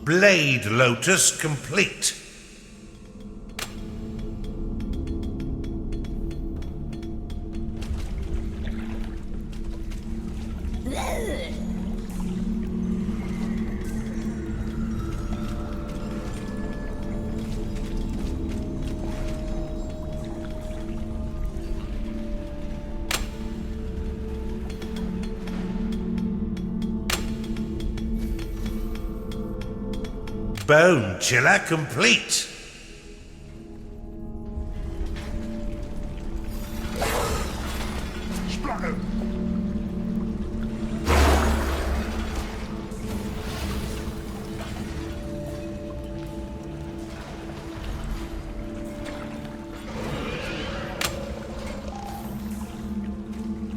Speaker 1: Blade Lotus complete. Bone Chiller complete.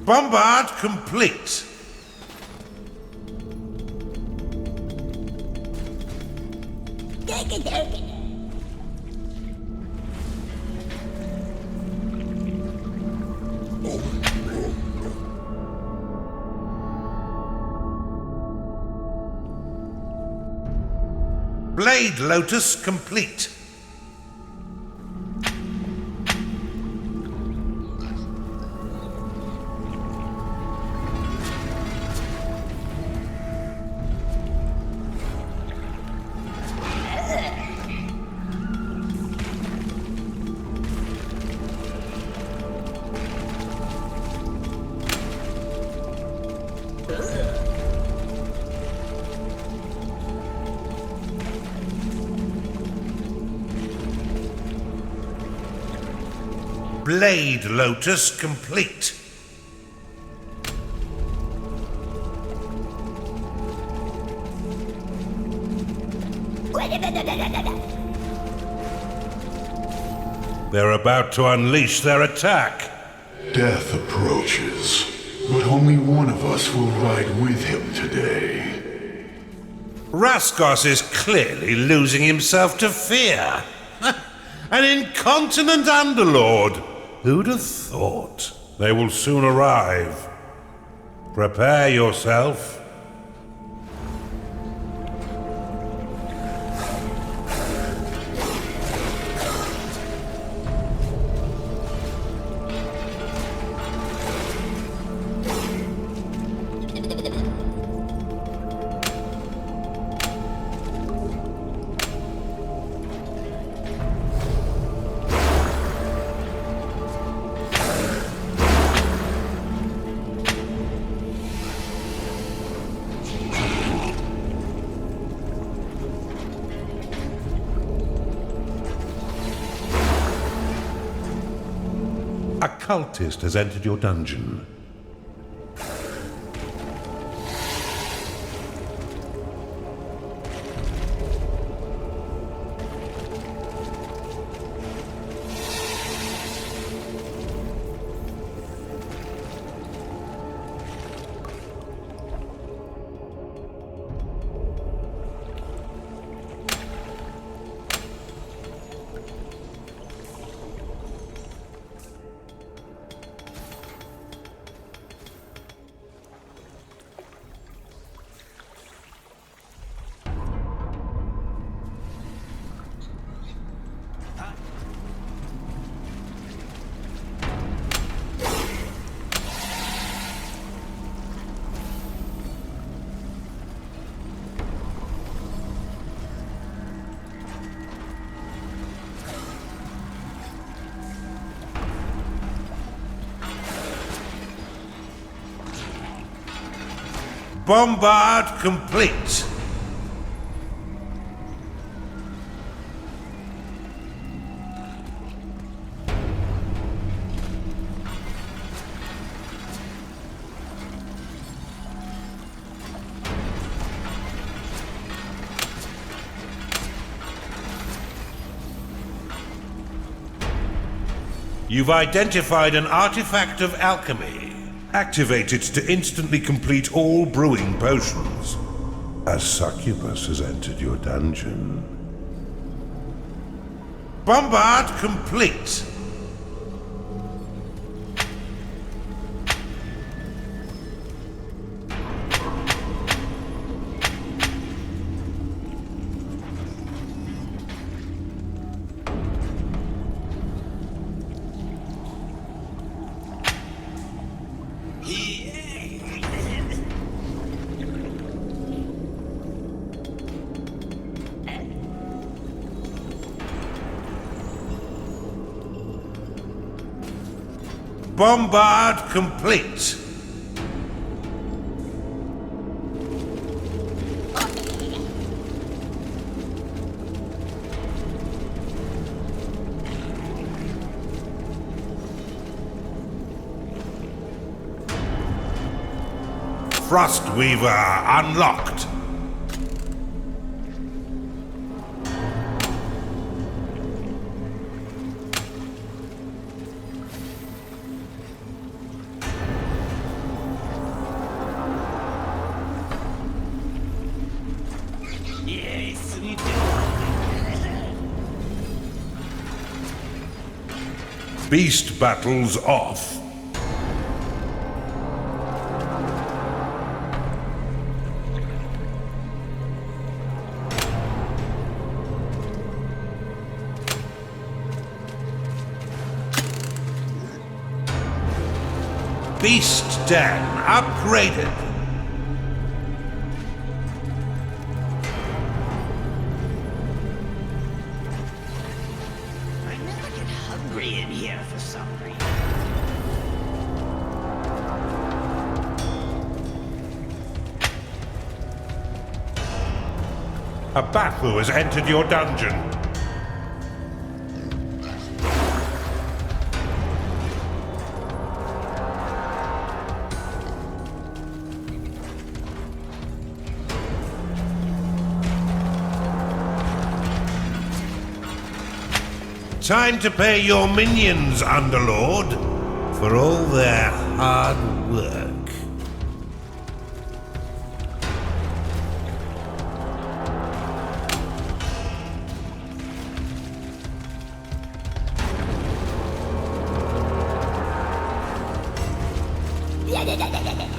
Speaker 1: Bombard complete. Blade Lotus complete. Blade Lotus complete. They're about to unleash their attack.
Speaker 8: Death approaches, but only one of us will ride with him today.
Speaker 1: Rhaskos is clearly losing himself to fear. An incontinent underlord. Who'd have thought? They will soon arrive. Prepare yourself. A cultist has entered your dungeon. Bombard complete. You've identified an artifact of alchemy. Activate it to instantly complete all brewing potions. A succubus has entered your dungeon. Bombard complete. Bombard complete. Frostweaver unlocked. Beast battles off. Beast Den upgraded. A battle has entered your dungeon. Time to pay your minions, Underlord, for all their hard work.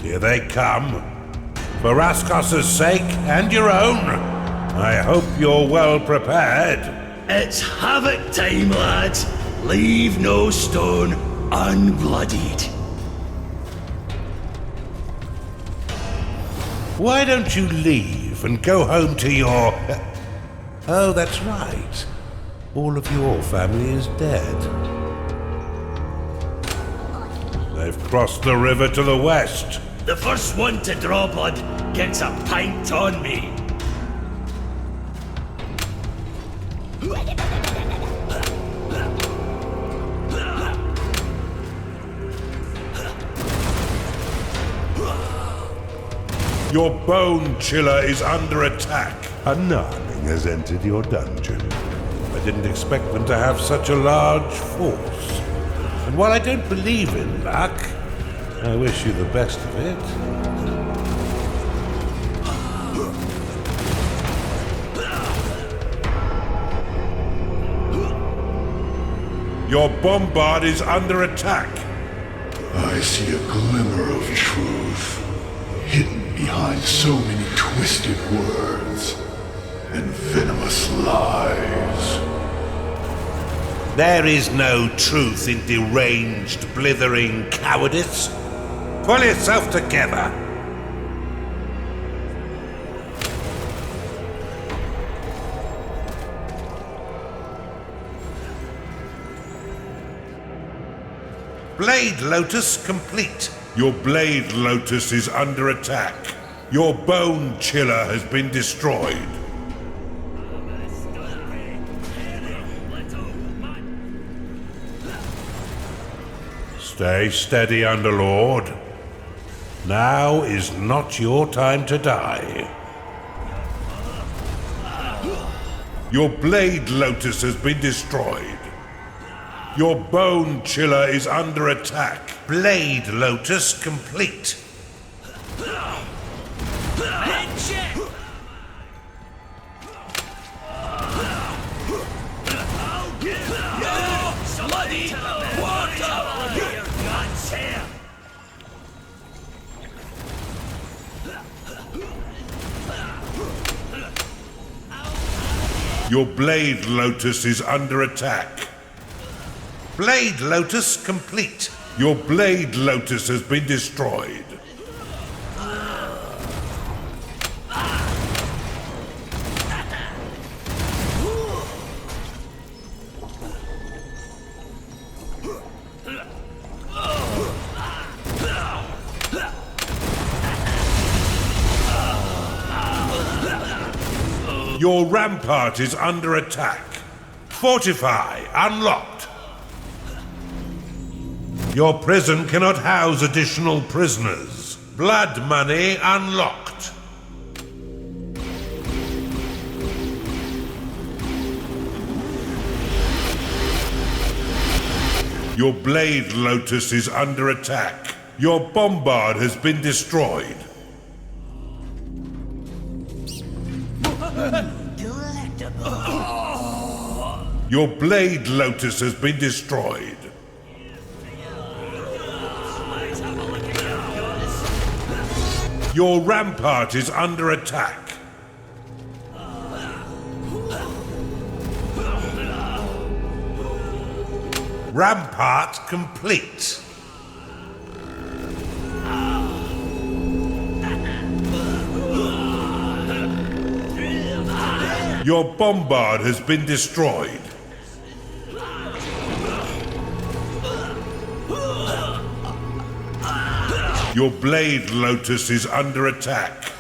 Speaker 1: Here they come. For Rhaskos' sake and your own, I hope you're well prepared.
Speaker 10: It's havoc time, lads. Leave no stone unbloodied.
Speaker 1: Why don't you leave and go home to your... Oh, that's right. All of your family is dead. They've crossed the river to the west.
Speaker 10: The first one to draw blood gets a pint on me.
Speaker 1: Your bone chiller is under attack. A Narling has entered your dungeon. I didn't expect them to have such a large force. And while I don't believe in luck, I wish you the best of it. Your bombard is under attack.
Speaker 8: I see a glimmer of truth, hidden behind so many twisted words and venomous lies.
Speaker 1: There is no truth in deranged, blithering cowardice. Pull yourself together. Blade Lotus complete. Your Blade Lotus is under attack. Your Bone Chiller has been destroyed. Stay steady, Underlord. Now is not your time to die. Your Blade Lotus has been destroyed. Your Bone Chiller is under attack. Blade Lotus complete. Your Blade Lotus is under attack. Blade Lotus complete. Your Blade Lotus has been destroyed. Your rampart is under attack. Fortify unlocked. Your prison cannot house additional prisoners. Blood money unlocked. Your Blade Lotus is under attack. Your Bombard has been destroyed. Your Blade Lotus has been destroyed. Your rampart is under attack. Rampart complete. Your Bombard has been destroyed. Your Blade Lotus is under attack.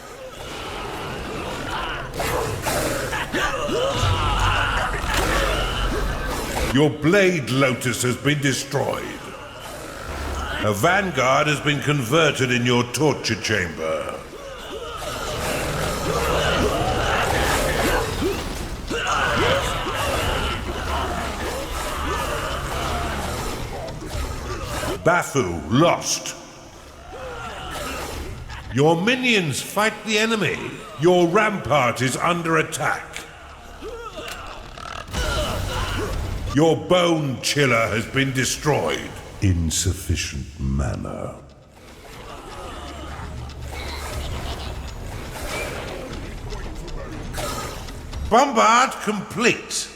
Speaker 1: Your Blade Lotus has been destroyed. A Vanguard has been converted in your torture chamber. Bathu lost. Your minions fight the enemy. Your rampart is under attack. Your Bone Chiller has been destroyed. Insufficient mana. Bombard complete.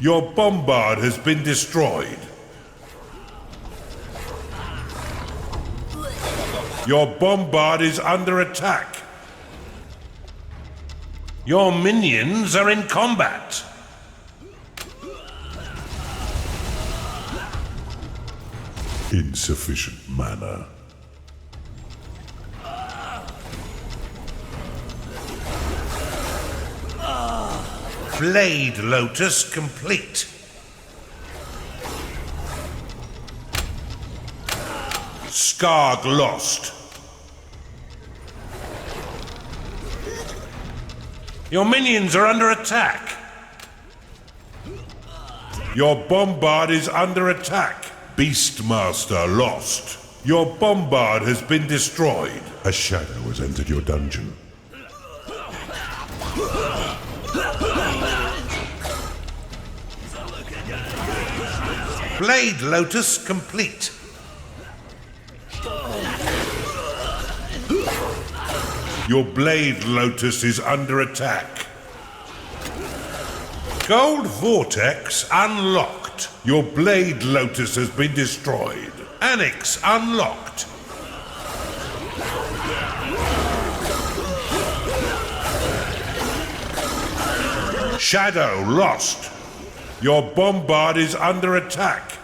Speaker 1: Your Bombard has been destroyed. Your Bombard is under attack. Your minions are in combat. Insufficient mana. Blade Lotus complete. Skarg lost. Your minions are under attack. Your Bombard is under attack. Beastmaster lost. Your Bombard has been destroyed. A shadow has entered your dungeon. Blade Lotus complete. Your Blade Lotus is under attack. Gold Vortex unlocked. Your Blade Lotus has been destroyed. Annex unlocked. Shadow lost. Your Bombard is under attack.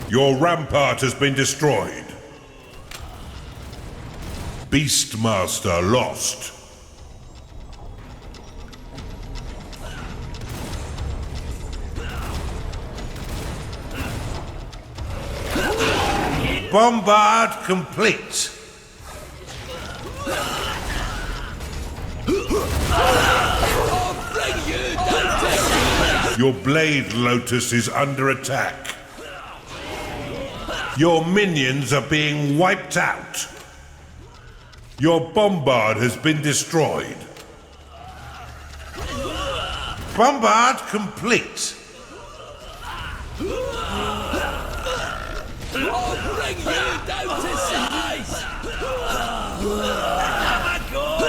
Speaker 1: Your rampart has been destroyed. Beastmaster lost. Bombard complete. Your Blade Lotus is under attack. Your minions are being wiped out. Your Bombard has been destroyed. Bombard complete.
Speaker 10: I'll bring you down to size!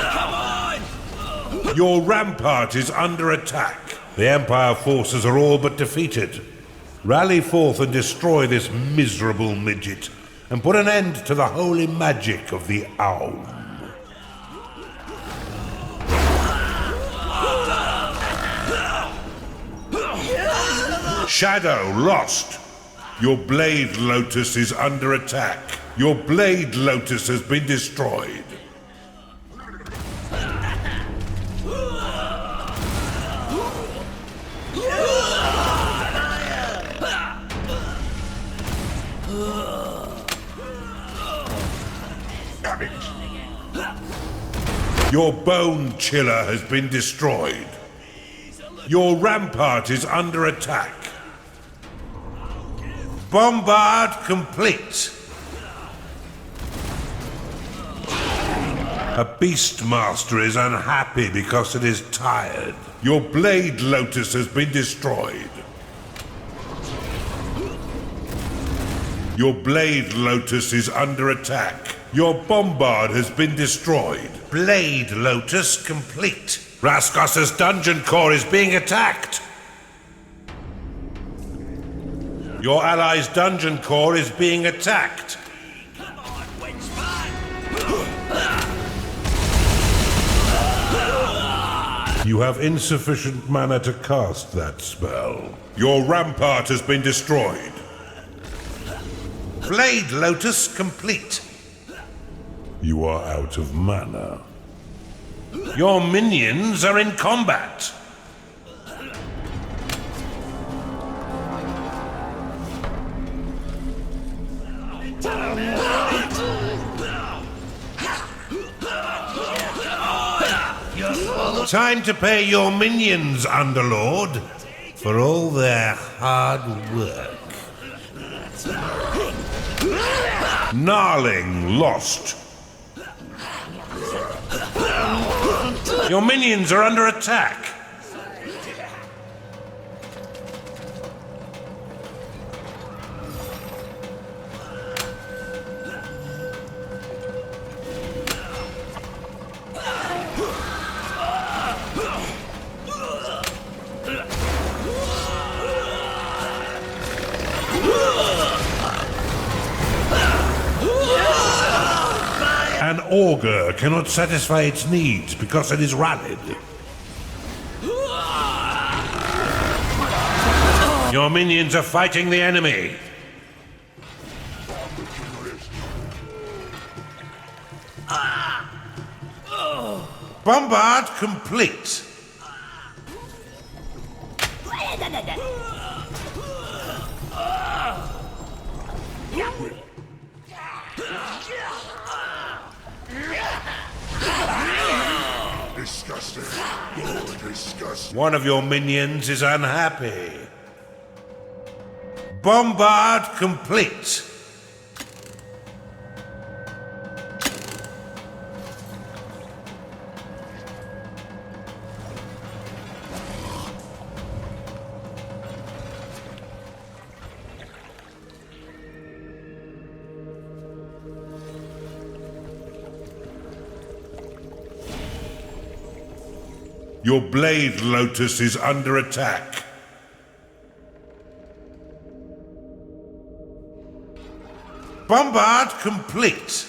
Speaker 10: Come on!
Speaker 1: Your Rampart is under attack. The Empire forces are all but defeated. Rally forth and destroy this miserable midget, and put an end to the holy magic of the Owl. Shadow lost. Your Blade Lotus is under attack. Your Blade Lotus has been destroyed. Your Bone Chiller has been destroyed. Your Rampart is under attack. Bombard complete. A Beastmaster is unhappy because it is tired. Your Blade Lotus has been destroyed. Your Blade Lotus is under attack. Your Bombard has been destroyed. Blade Lotus complete. Rhaskos' dungeon core is being attacked. Your ally's dungeon core is being attacked.
Speaker 10: Come on, Witchman!
Speaker 1: You have insufficient mana to cast that spell. Your Rampart has been destroyed. Blade Lotus complete. You are out of mana. Your minions are in combat. Time to pay your minions, Underlord, for all their hard work. Gnarling lost. Your minions are under attack. An augur cannot satisfy its needs because it is rallied. Your minions are fighting the enemy. Bombard complete.
Speaker 8: Disgusting. Oh, disgusting.
Speaker 1: One of your minions is unhappy. Bombard complete. Your Blade Lotus is under attack. Bombard complete.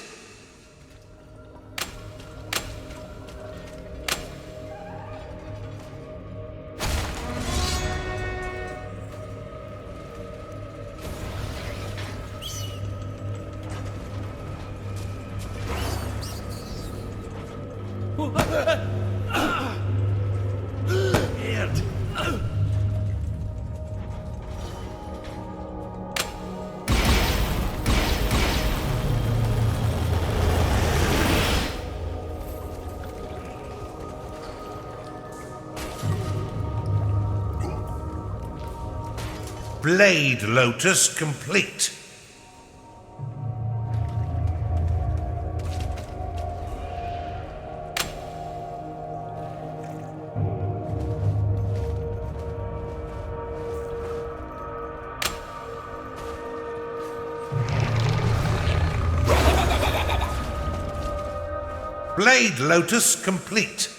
Speaker 1: Blade Lotus complete. Blade Lotus complete.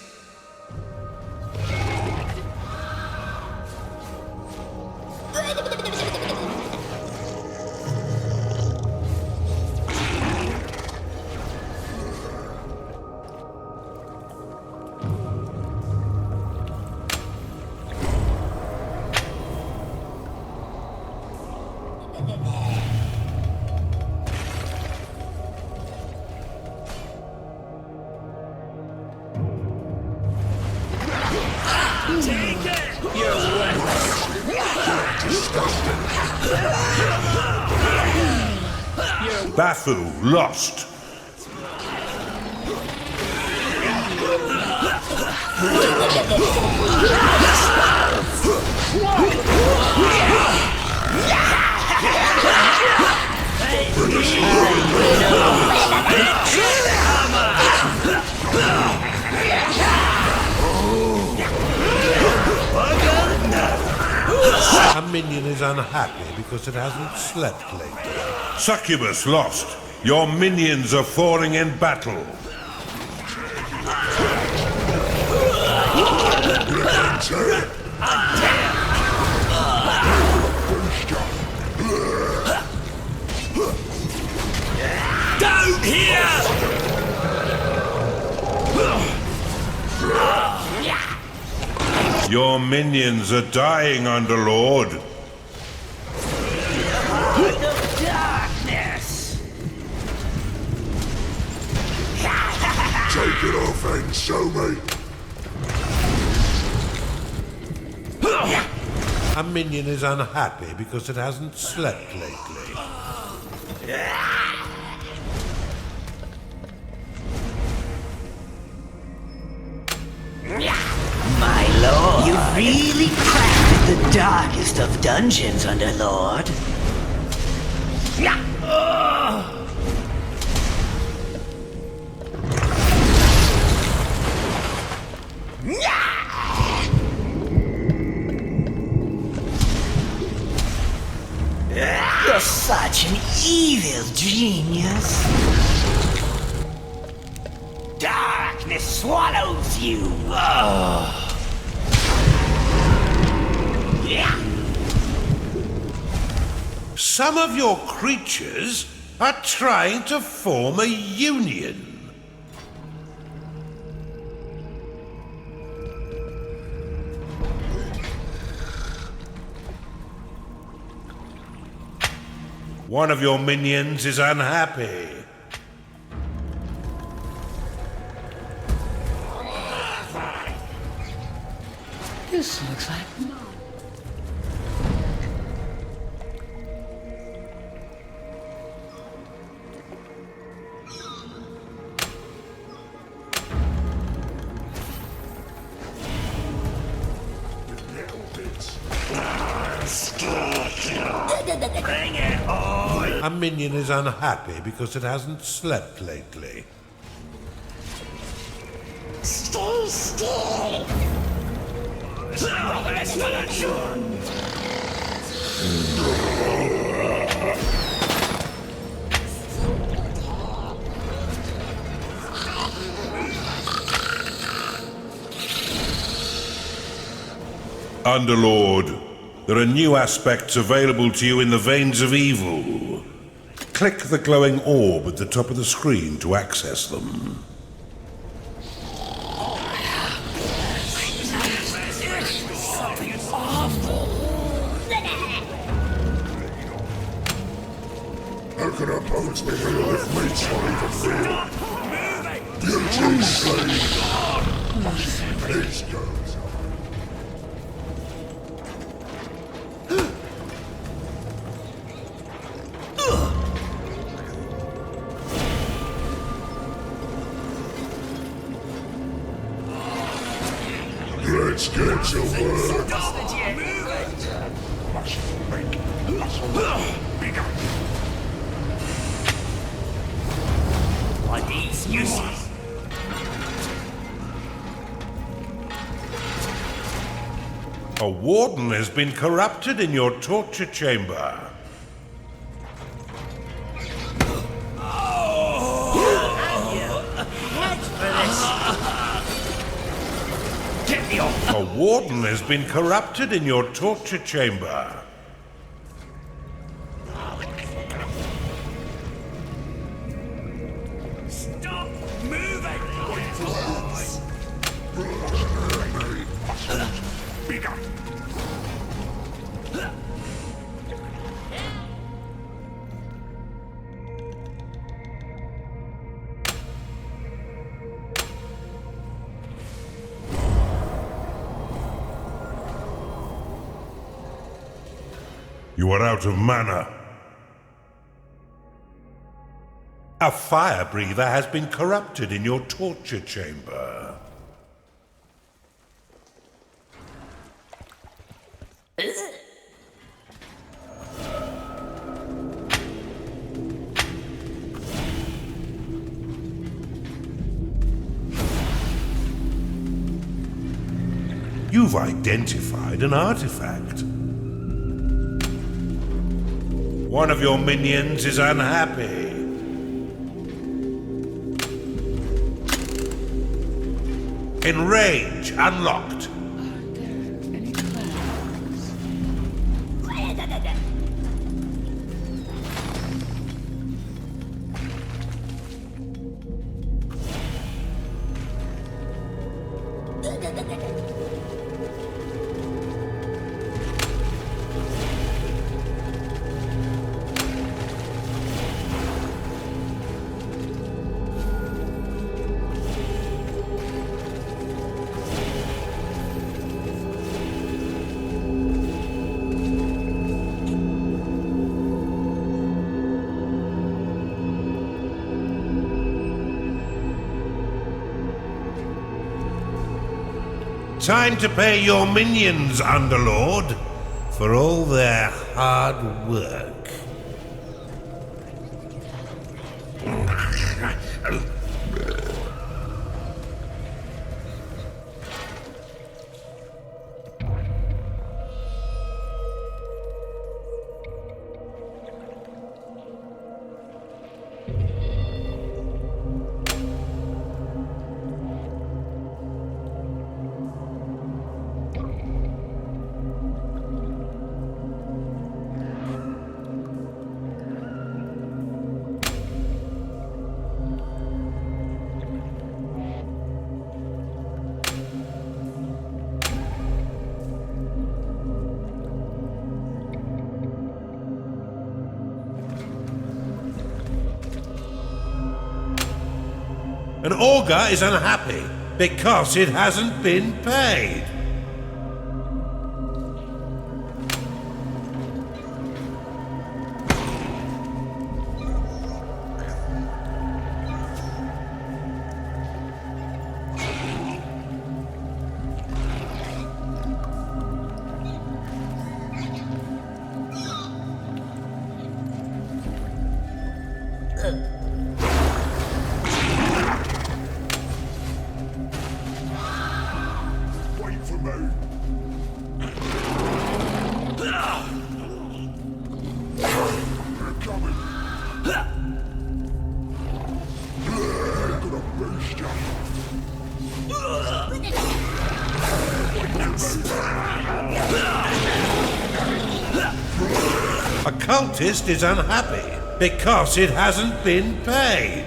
Speaker 1: Bafu lost. A minion is unhappy because it hasn't slept lately. Succubus lost. Your minions are falling in battle.
Speaker 10: Down here!
Speaker 1: Your minions are dying, Underlord.
Speaker 8: Take it off and show me.
Speaker 1: A minion is unhappy because it hasn't slept lately.
Speaker 3: My lord, you really crafted the darkest of dungeons, Underlord. You're such an evil genius. Darkness swallows you.
Speaker 1: Some of your creatures are trying to form a union. One of your minions is unhappy.
Speaker 11: This looks like mom.
Speaker 10: Bring it on!
Speaker 1: A minion is unhappy because it hasn't slept lately.
Speaker 2: Stay still.
Speaker 1: Underlord, there are new aspects available to you in the Veins of Evil. Click the glowing orb at the top of the screen to access them.
Speaker 8: How can opponents be healed if mates are even real? Beauty slave! This goes. Let's get to work.
Speaker 9: Are these useless?
Speaker 1: A warden has been corrupted in your torture chamber. A warden has been corrupted in your torture chamber.
Speaker 9: Stop moving!
Speaker 1: You are out of mana. A fire breather has been corrupted in your torture chamber. You've identified an artifact. One of your minions is unhappy. Enrage unlocked. Time to pay your minions, Underlord, for all their hard work. An augur is unhappy because it hasn't been paid. A cultist is unhappy because it hasn't been paid.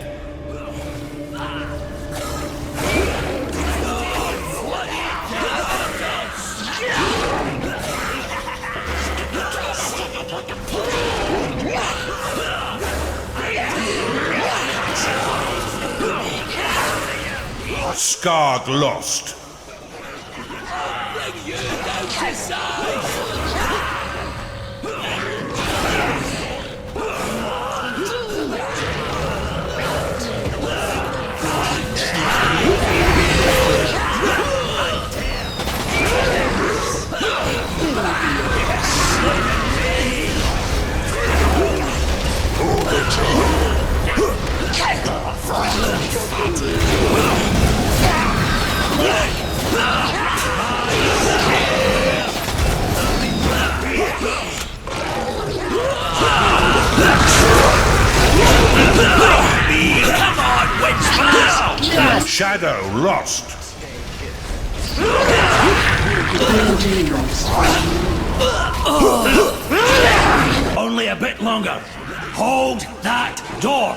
Speaker 1: Skarg lost. Shadow lost.
Speaker 10: Only a bit longer. Hold that door.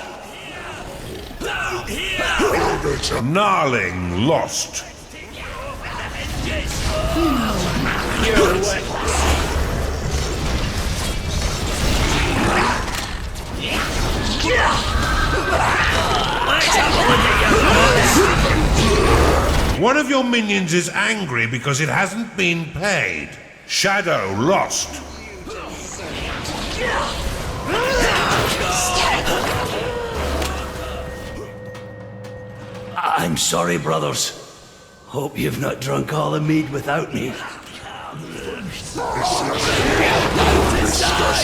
Speaker 1: Gnarling lost. One of your minions is angry because it hasn't been paid. Shadow lost.
Speaker 10: I'm sorry, brothers. Hope you've not drunk all the mead without me.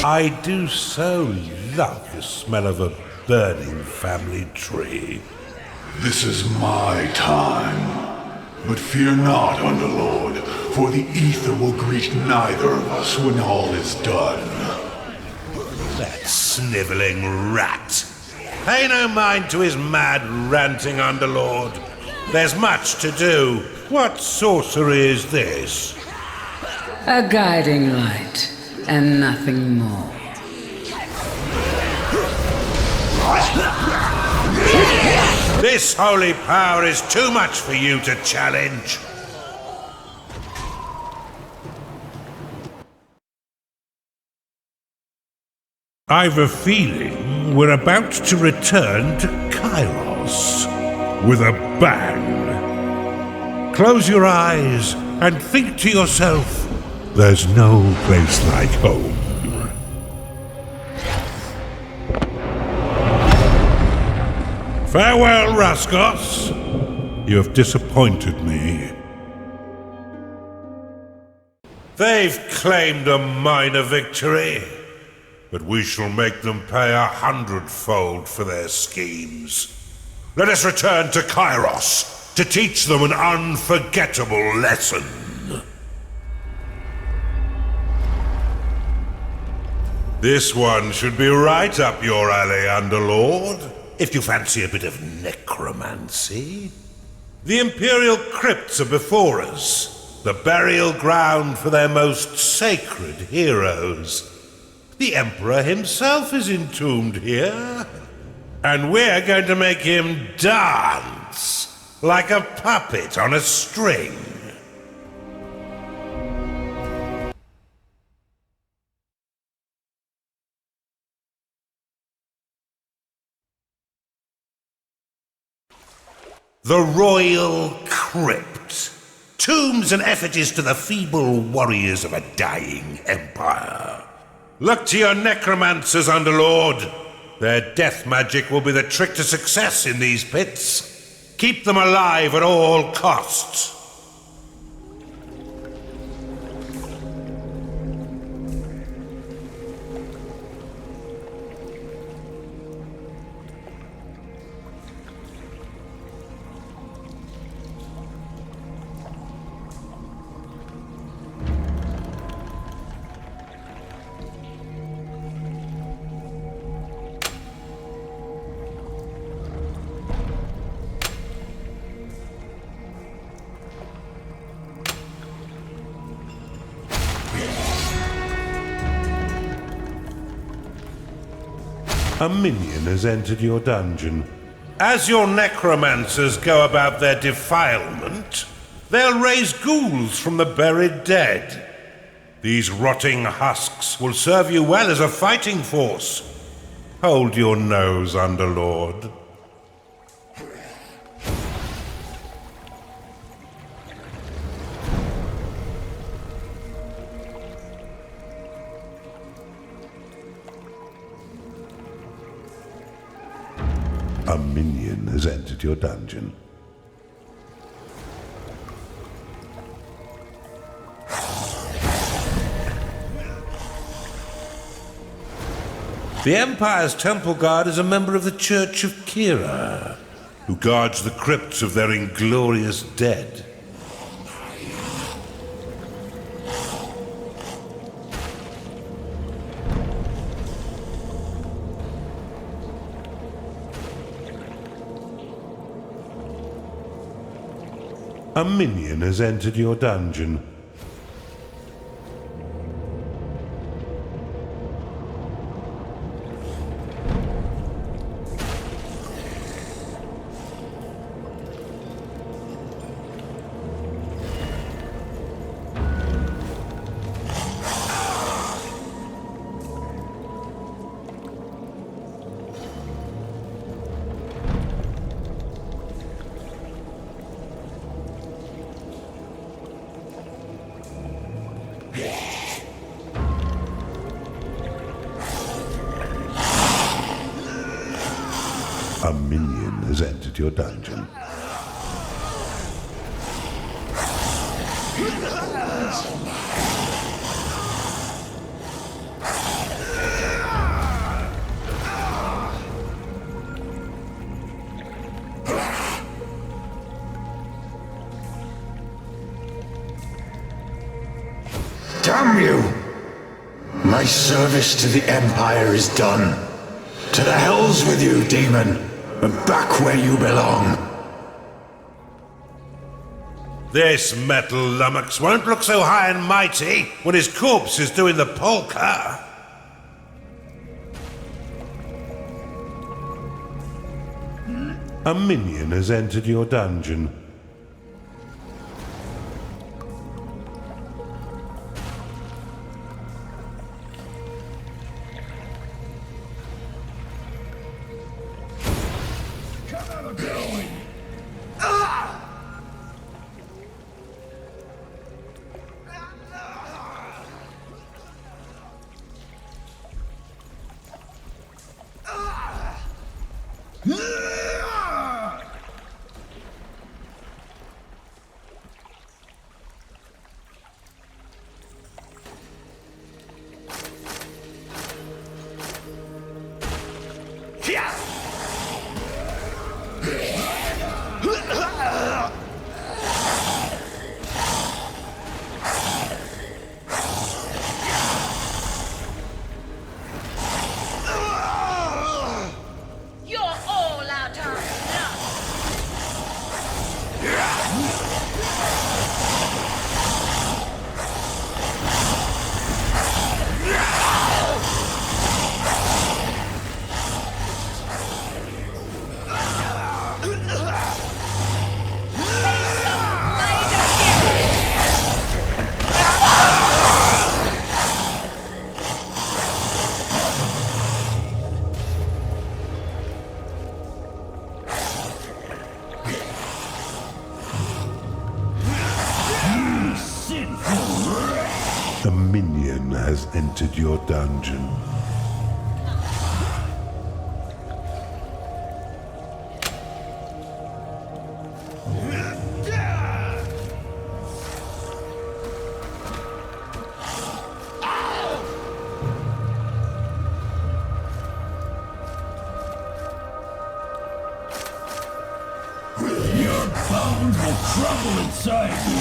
Speaker 1: I do so love the smell of a burning family tree.
Speaker 8: This is my time. But fear not, Underlord, for the ether will greet neither of us when all is done.
Speaker 1: That sniveling rat. Pay no mind to his mad ranting, Underlord. There's much to do. What sorcery is this?
Speaker 11: A guiding light, and nothing more.
Speaker 1: This holy power is too much for you to challenge. I've a feeling we're about to return to Kairos with a bang. Close your eyes and think to yourself, there's no place like home. Farewell, Rhaskos. You have disappointed me. They've claimed a minor victory, but we shall make them pay 100-fold for their schemes. Let us return to Kairos to teach them an unforgettable lesson. This one should be right up your alley, Underlord. If you fancy a bit of necromancy. The Imperial crypts are before us, the burial ground for their most sacred heroes. The Emperor himself is entombed here, and we're going to make him dance like a puppet on a string. The Royal Crypt. Tombs and effigies to the feeble warriors of a dying empire. Look to your necromancers, Underlord. Their death magic will be the trick to success in these pits. Keep them alive at all costs. A minion has entered your dungeon. As your necromancers go about their defilement, they'll raise ghouls from the buried dead. These rotting husks will serve you well as a fighting force. Hold your nose, Underlord. A minion has entered your dungeon. The Empire's Temple Guard is a member of the Church of Kira, who guards the crypts of their inglorious dead. A minion has entered your dungeon. A minion has entered your dungeon.
Speaker 8: Damn you! My service to the Empire is done. To the hells with you, demon! And back where you belong.
Speaker 1: This metal lummox won't look so high and mighty when his corpse is doing the polka. A minion has entered your dungeon. A minion has entered your dungeon.
Speaker 9: Your bones will crumble inside you.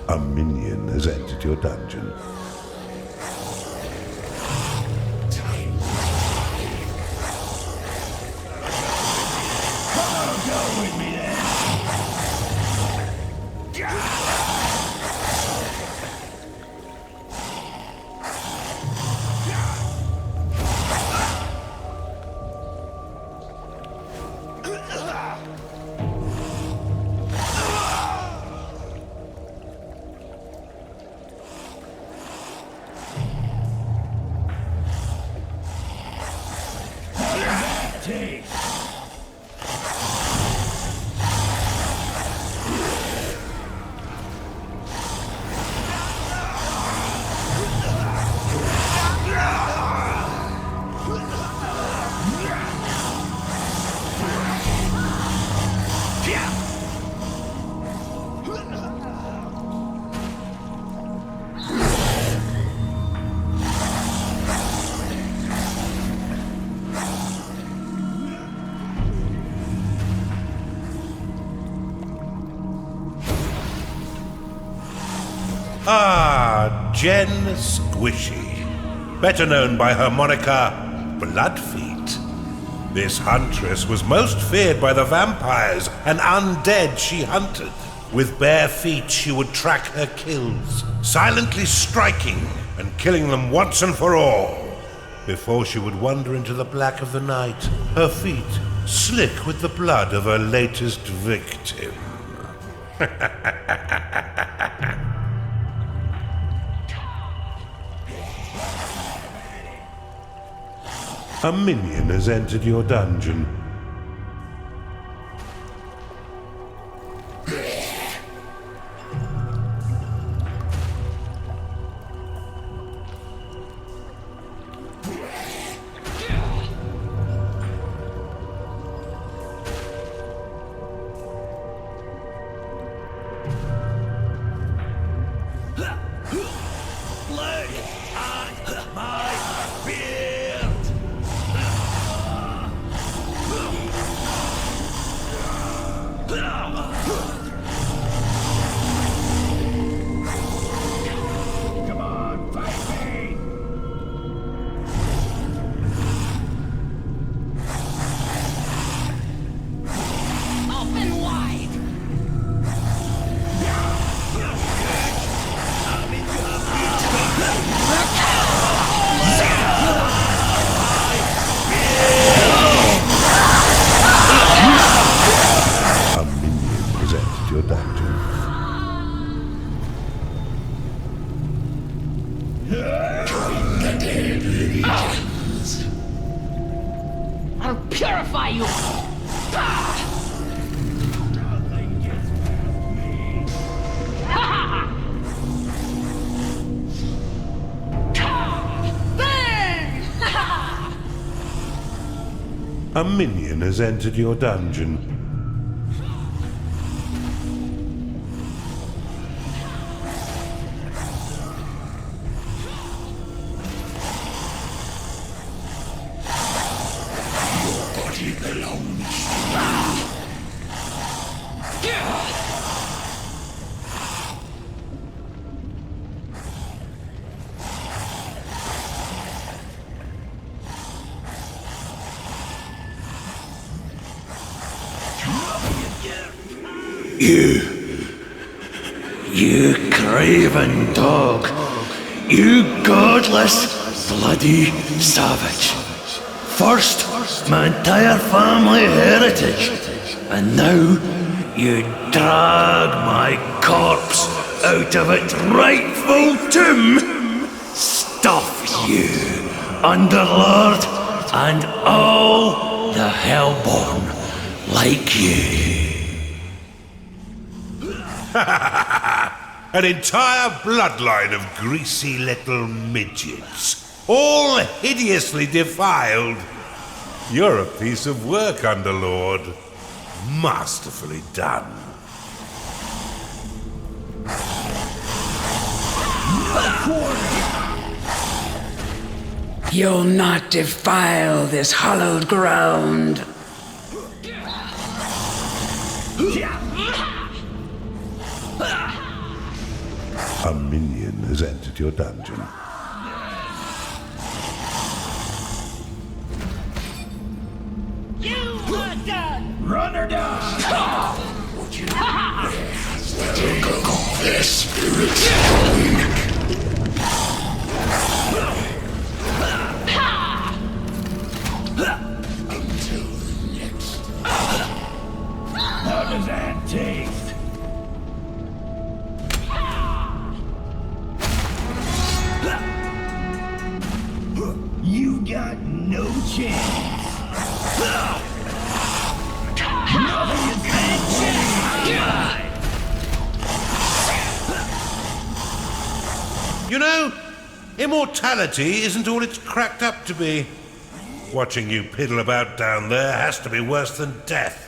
Speaker 1: A minion has entered your dungeon.
Speaker 9: Go with me then.
Speaker 1: Ah, Jen Squishy, better known by her moniker Bloodfeet. This huntress was most feared by the vampires and undead she hunted. With bare feet she would track her kills, silently striking and killing them once and for all, before she would wander into the black of the night, her feet slick with the blood of her latest victim. A minion has entered your dungeon.
Speaker 6: I'll purify you! Burn!
Speaker 1: A minion has entered your dungeon.
Speaker 10: You craven dog. You godless, bloody savage. First, my entire family heritage, and now you drag my corpse out of its rightful tomb. Stuff you, Underlord, and all the Hellborn like you.
Speaker 1: An entire bloodline of greasy little midgets, all hideously defiled. You're a piece of work, Underlord. Masterfully done.
Speaker 11: You'll not defile this hallowed ground.
Speaker 1: A minion has entered your dungeon.
Speaker 6: You are done!
Speaker 4: Run her down!
Speaker 8: Would you take a call their spirits going? Until next.
Speaker 4: How does that taste? You got no chance. Nothing you can't change.
Speaker 1: You know, immortality isn't all it's cracked up to be. Watching you piddle about down there has to be worse than death.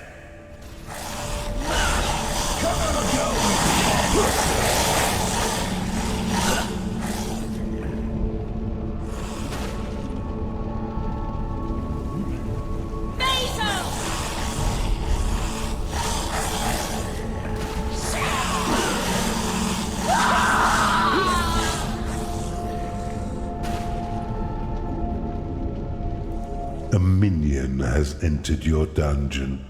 Speaker 1: minion has entered your dungeon.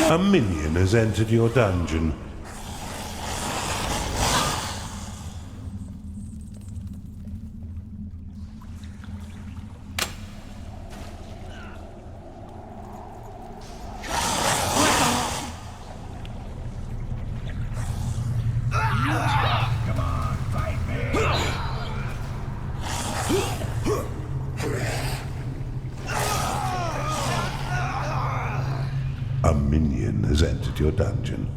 Speaker 1: A minion has entered your dungeon. A minion has entered your dungeon.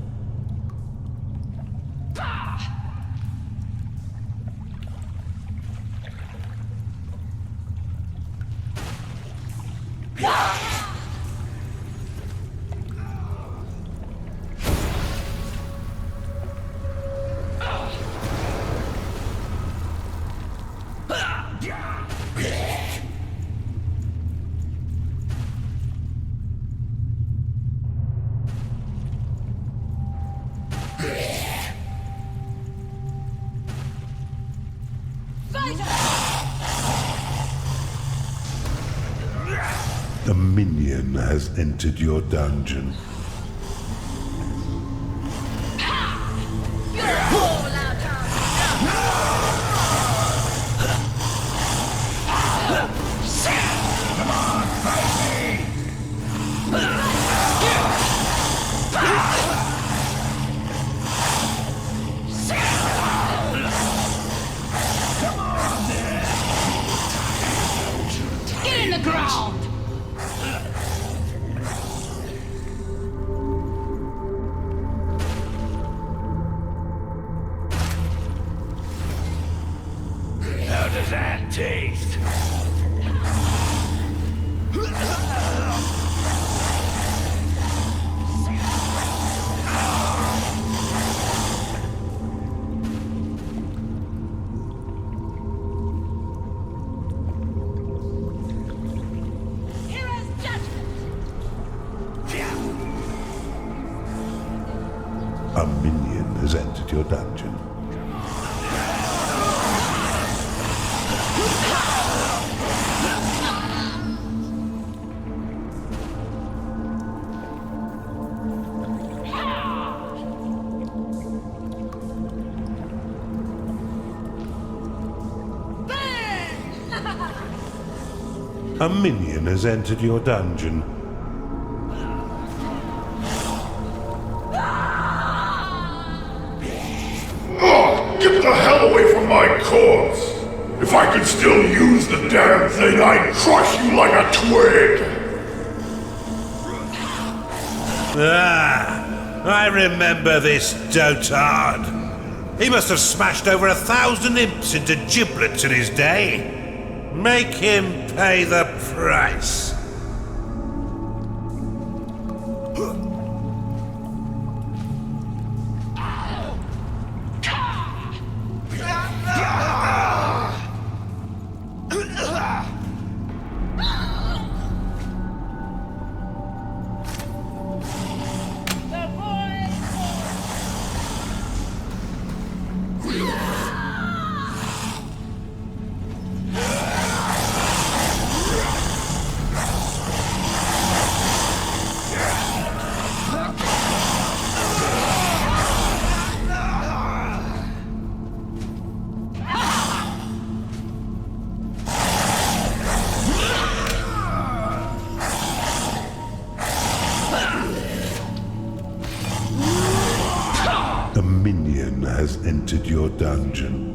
Speaker 1: A minion has entered your dungeon.
Speaker 6: Get in the ground!
Speaker 9: How does that taste?
Speaker 6: Hero's judgment!
Speaker 1: A minion has entered your dungeon. A minion has entered your dungeon.
Speaker 8: Oh, get the hell away from my corpse! If I could still use the damn thing, I'd crush you like a twig!
Speaker 1: Ah, I remember this dotard. He must have smashed over 1,000 imps into giblets in his day. Make him pay the price. A minion has entered your dungeon.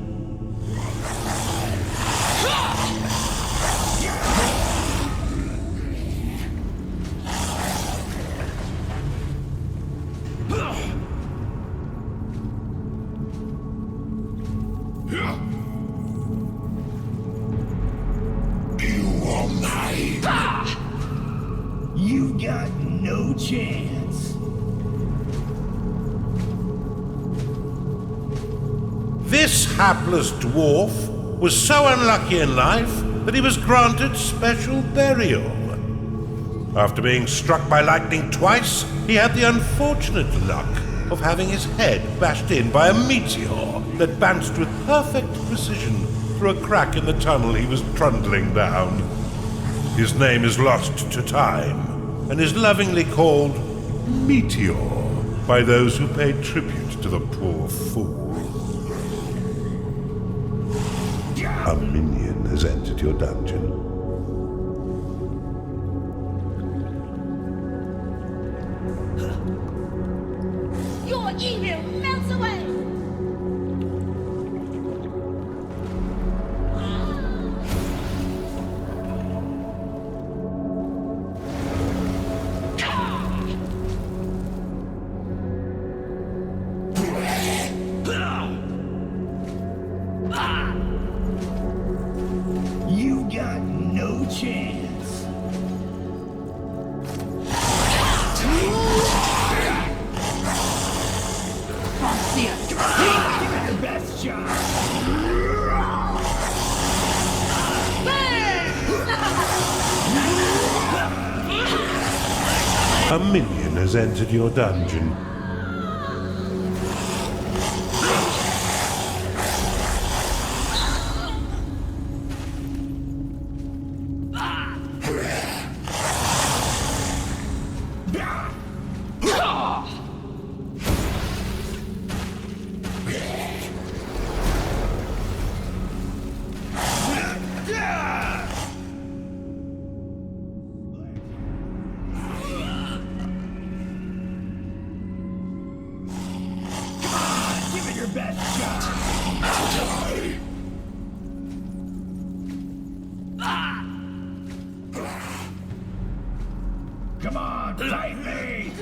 Speaker 4: You've got no chance.
Speaker 1: This hapless dwarf was so unlucky in life that he was granted special burial. After being struck by lightning twice, he had the unfortunate luck of having his head bashed in by a meteor that bounced with perfect precision through a crack in the tunnel he was trundling down. His name is lost to time, and is lovingly called Meteor by those who pay tribute to the poor fool. A minion has entered your dungeon.
Speaker 6: Your evil melts away!
Speaker 4: You got no chance.
Speaker 6: See ya.
Speaker 4: Give it your best shot.
Speaker 1: A minion has entered your dungeon.
Speaker 4: Give it your best shot. Come on, fight me!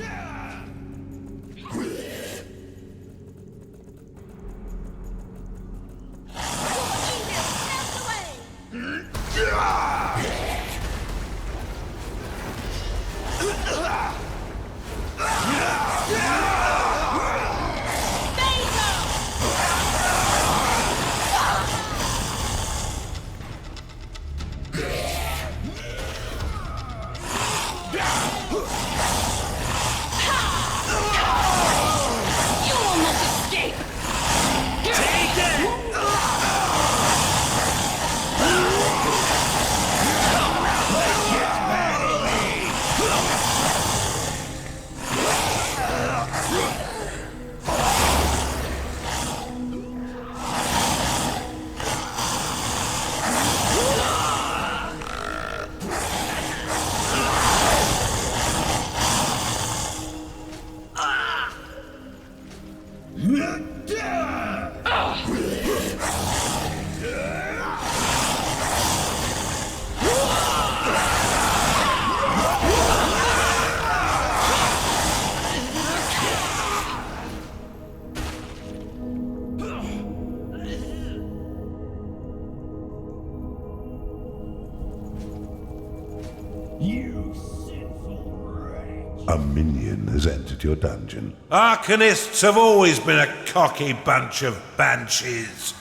Speaker 1: A minion has entered your dungeon. Arcanists have always been a cocky bunch of banshees.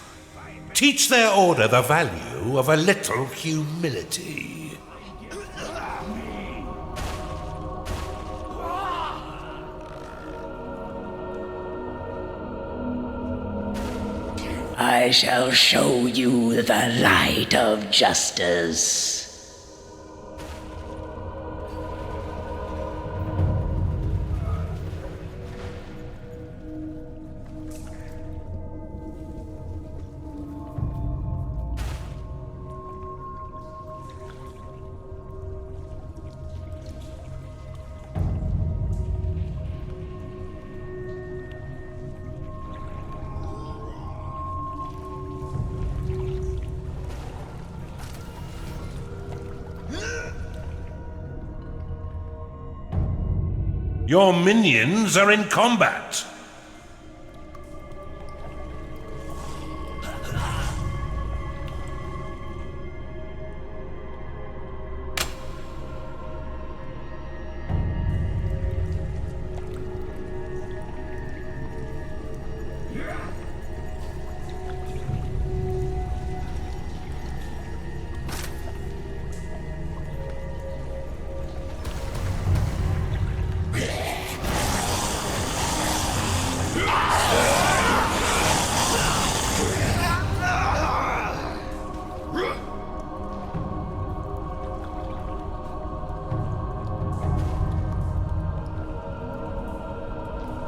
Speaker 1: Teach their order the value of a little humility.
Speaker 3: I shall show you the light of justice.
Speaker 1: Your minions are in combat.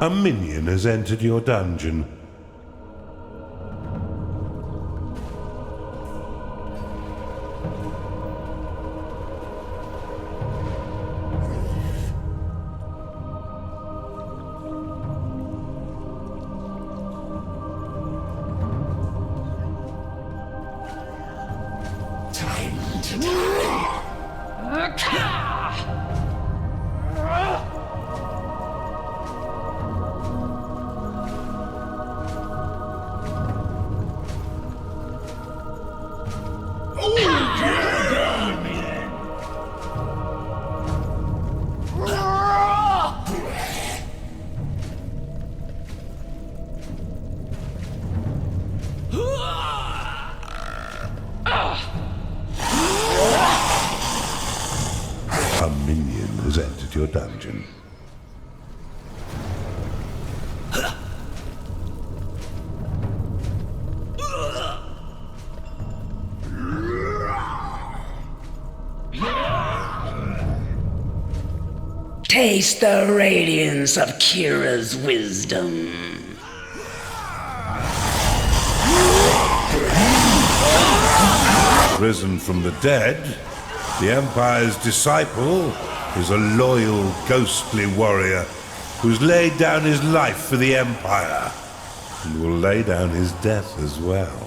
Speaker 1: A minion has entered your dungeon. A minion has entered your dungeon.
Speaker 3: Taste the radiance of Kira's wisdom.
Speaker 1: Risen from the dead, the Empire's disciple is a loyal, ghostly warrior who's laid down his life for the Empire and will lay down his death as well.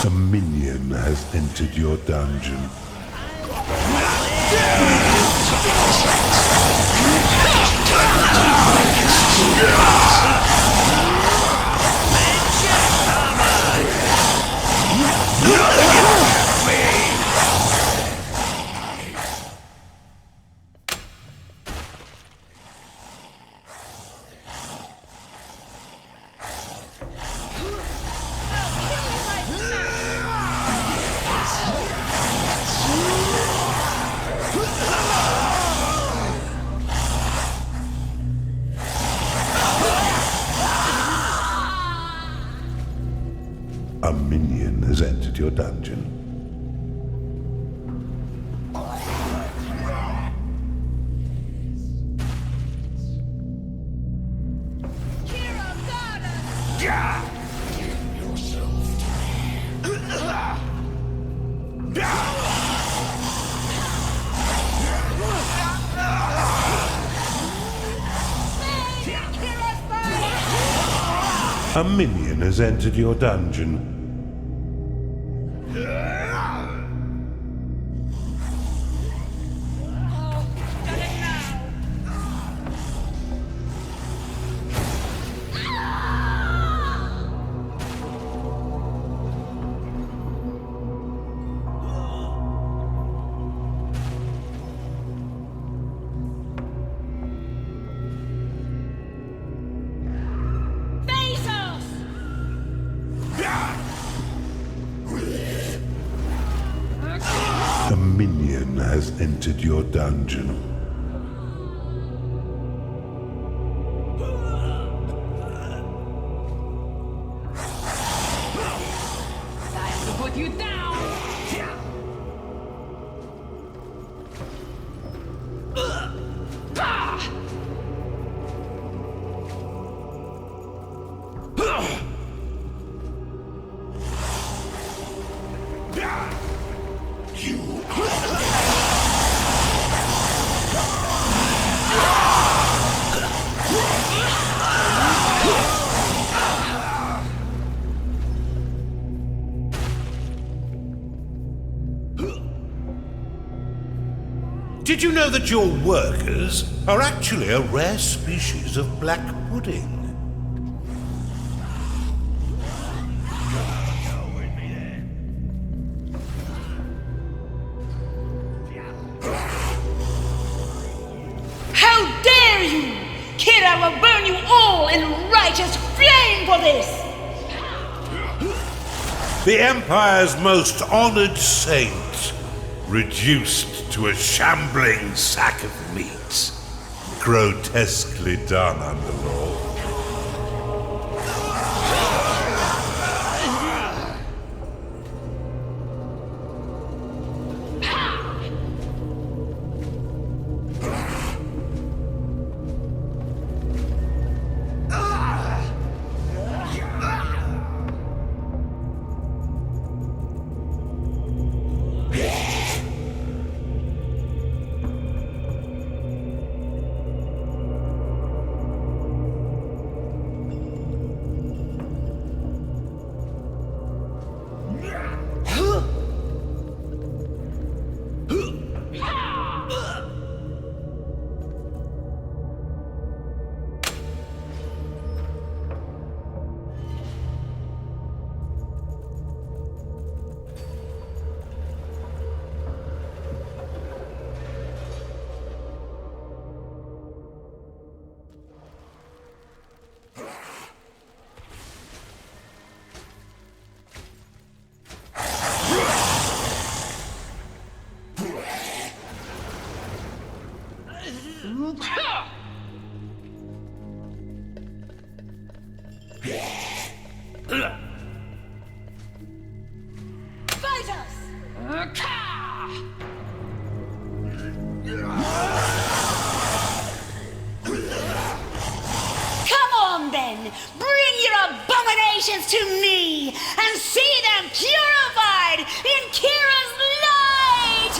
Speaker 1: A minion has entered your dungeon. A minion has entered your dungeon. A minion has entered your dungeon. entered your dungeon.
Speaker 6: Time to put you down!
Speaker 1: Did you know that your workers are actually a rare species of black pudding?
Speaker 6: How dare you! Kid, I will burn you all in righteous flame for this!
Speaker 1: The Empire's most honored saint, reduced to a shambling sack of meat, grotesquely done under law.
Speaker 6: Fight us! Come on then! Bring your abominations to me and see them purified in Kira's light!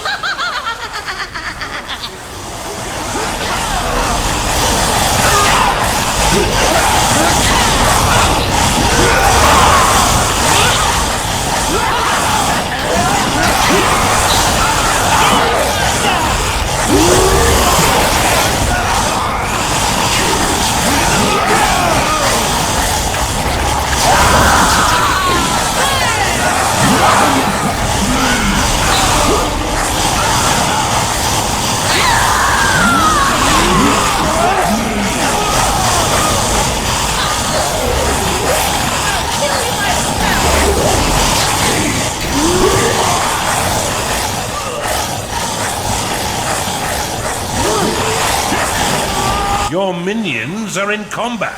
Speaker 1: Your minions are in combat.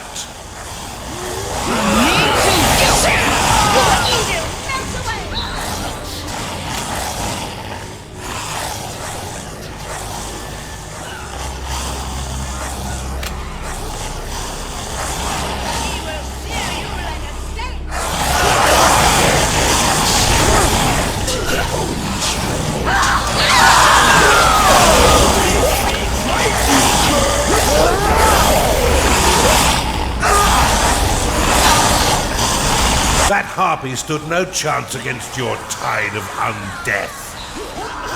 Speaker 1: That harpy stood no chance against your tide of undeath.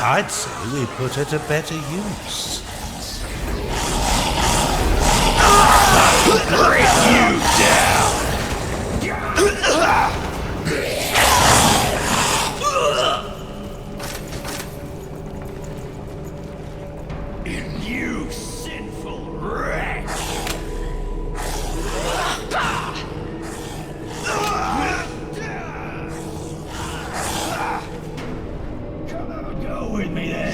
Speaker 1: I'd say we put her to better use.
Speaker 5: Break you down! You sinful wretch! Come on, go with me then!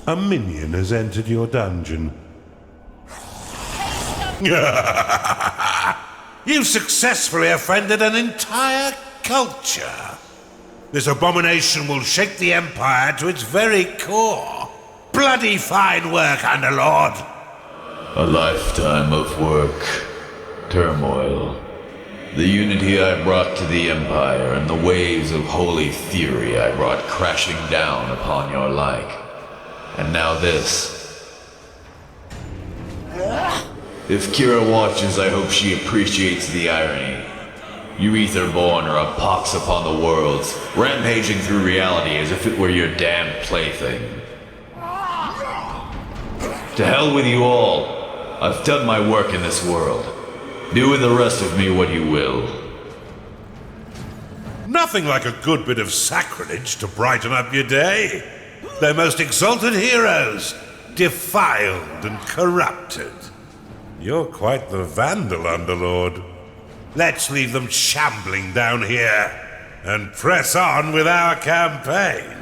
Speaker 1: A minion has entered your dungeon. You've successfully offended an entire culture. This abomination will shake the Empire to its very core. Bloody fine work, Underlord.
Speaker 12: A lifetime of work, turmoil. The unity I brought to the Empire and the waves of holy theory I brought crashing down upon your like. And now this. If Kira watches, I hope she appreciates the irony. You Etherborn are a pox upon the worlds, rampaging through reality as if it were your damned plaything. To hell with you all. I've done my work in this world. Do with the rest of me what you will.
Speaker 1: Nothing like a good bit of sacrilege to brighten up your day. Their most exalted heroes, defiled and corrupted. You're quite the vandal, Underlord. Let's leave them shambling down here and press on with our campaign.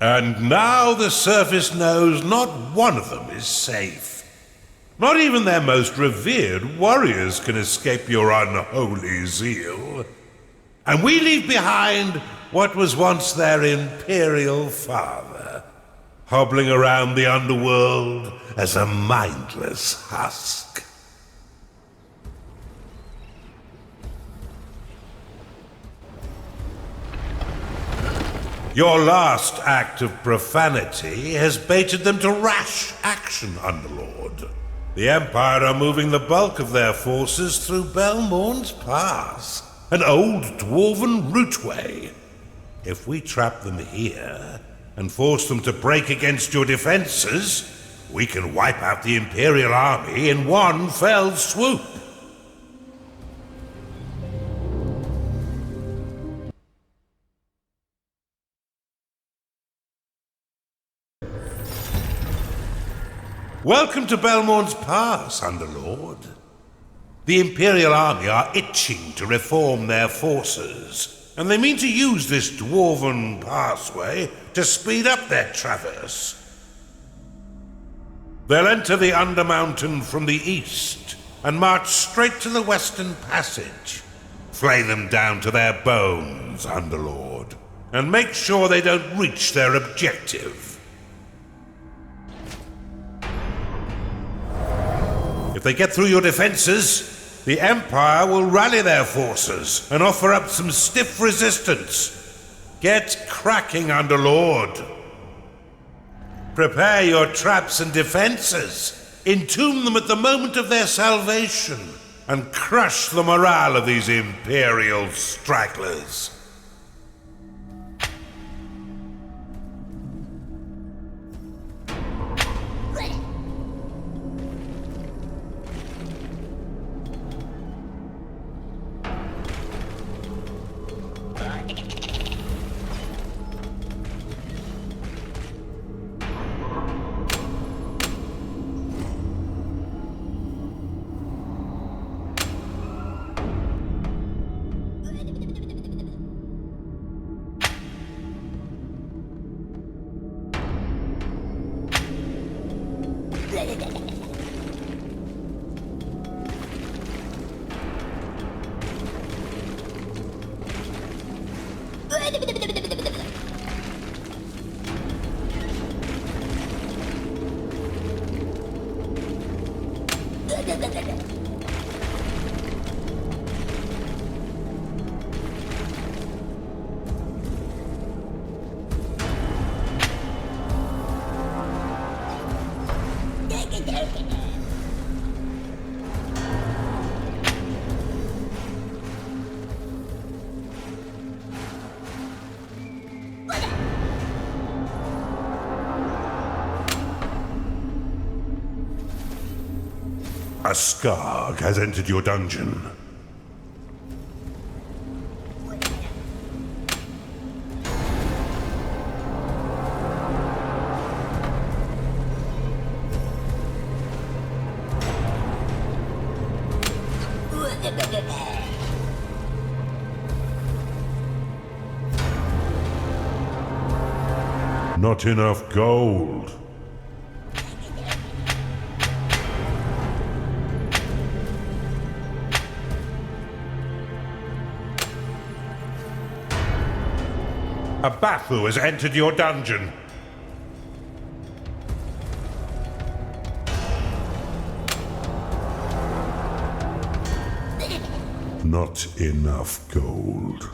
Speaker 1: And now the surface knows not one of them is safe. Not even their most revered warriors can escape your unholy zeal. And we leave behind what was once their imperial father, hobbling around the underworld as a mindless husk. Your last act of profanity has baited them to rash action, Underlord. The Empire are moving the bulk of their forces through Belmorne's Pass, an old dwarven routeway. If we trap them here and force them to break against your defenses, we can wipe out the Imperial army in one fell swoop. Welcome to Belmorne's Pass, Underlord. The Imperial army are itching to reform their forces, and they mean to use this dwarven passway to speed up their traverse. They'll enter the Undermountain from the east and march straight to the Western Passage. Flay them down to their bones, Underlord, and make sure they don't reach their objective. If they get through your defenses, the Empire will rally their forces and offer up some stiff resistance. Get cracking, Underlord. Prepare your traps and defenses. Entomb them at the moment of their salvation and crush the morale of these Imperial stragglers. A Skarg has entered your dungeon. Not enough gold. A Bathu has entered your dungeon. Not enough gold.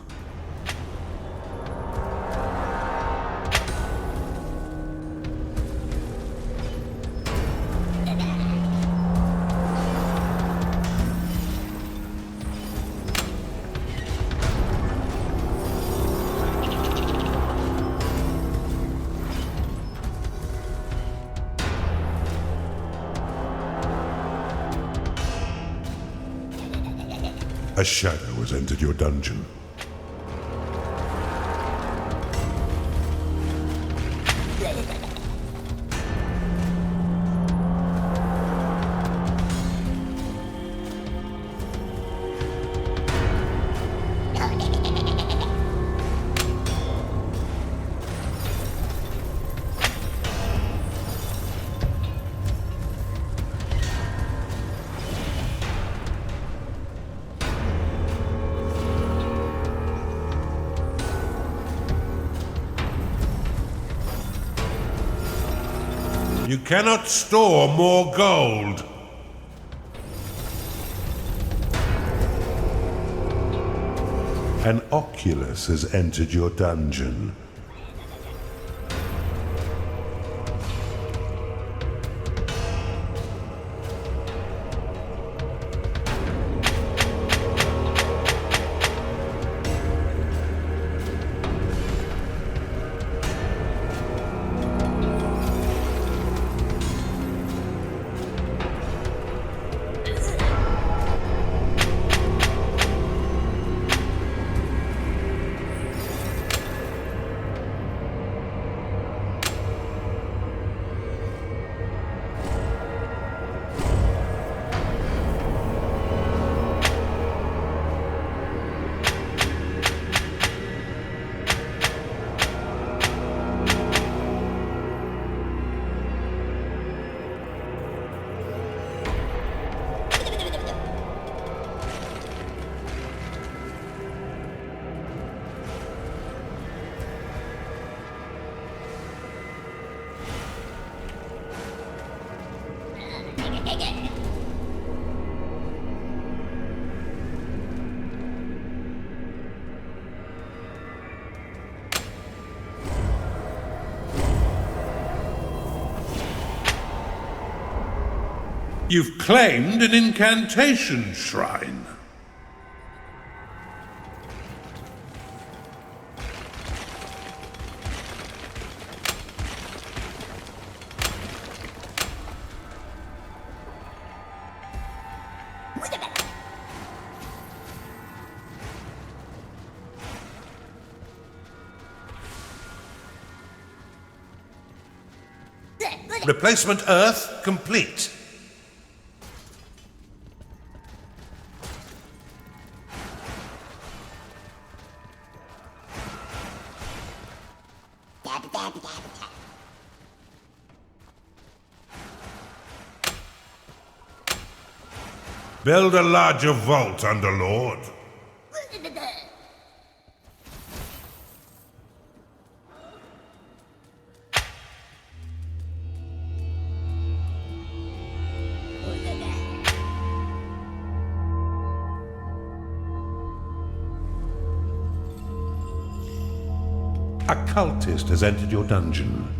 Speaker 1: A shadow has entered your dungeon. You cannot store more gold. An Oculus has entered your dungeon. You've claimed an incantation shrine. Replacement Earth complete. Build a larger vault, Underlord. A cultist has entered your dungeon.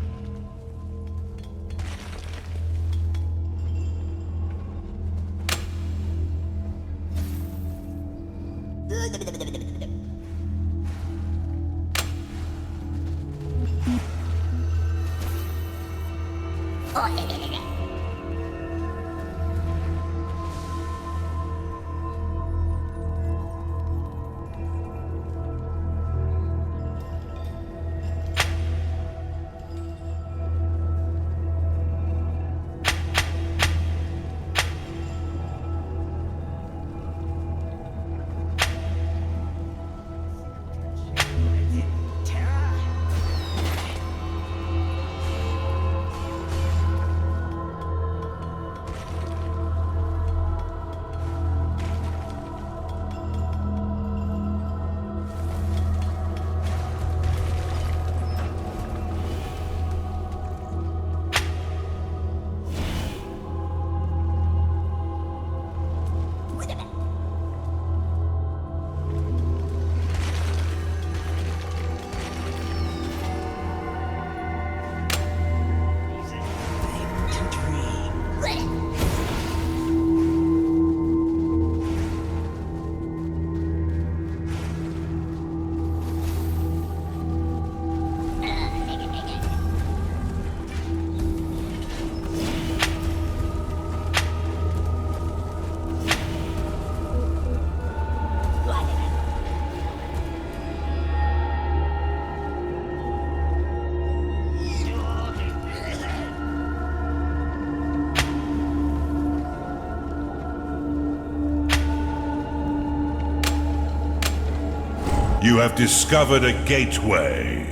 Speaker 1: You have discovered a gateway.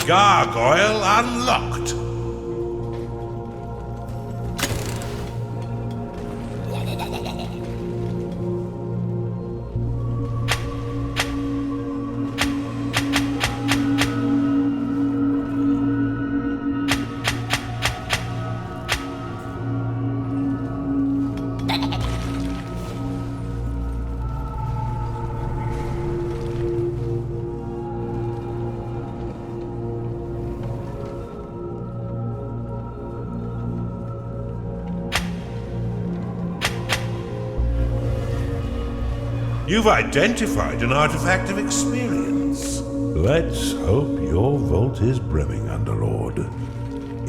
Speaker 1: Gargoyle unlocked. You've identified an artifact of experience. Let's hope your vault is brimming, Underlord.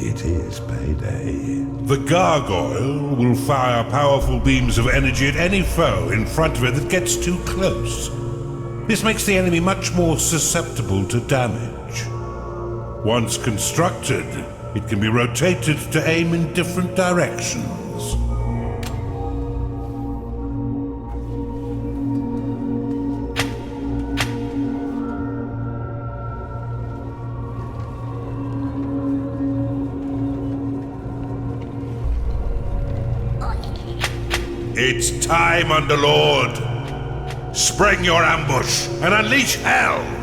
Speaker 1: It is payday. The gargoyle will fire powerful beams of energy at any foe in front of it that gets too close. This makes the enemy much more susceptible to damage. Once constructed, it can be rotated to aim in different directions. It's time, Underlord. Spring your ambush and unleash hell!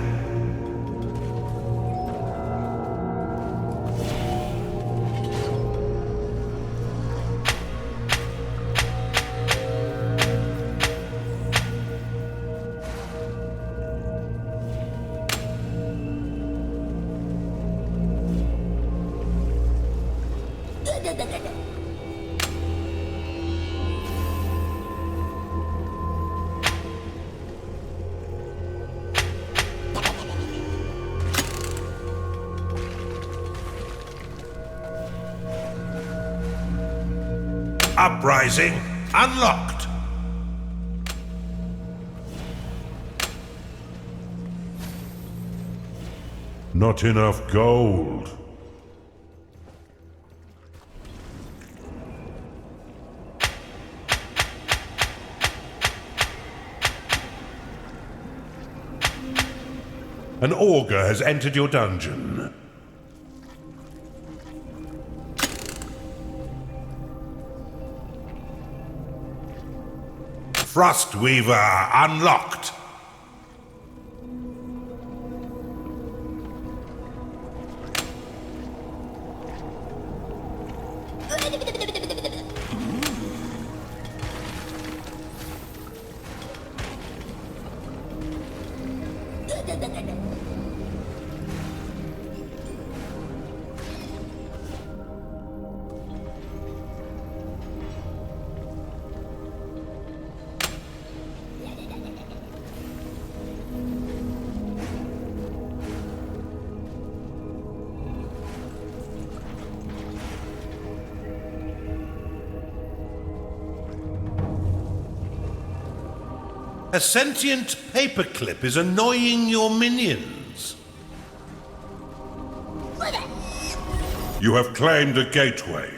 Speaker 1: Uprising unlocked. Not enough gold. An augur has entered your dungeon. Frostweaver unlocked. A sentient paperclip is annoying your minions. You have claimed a gateway.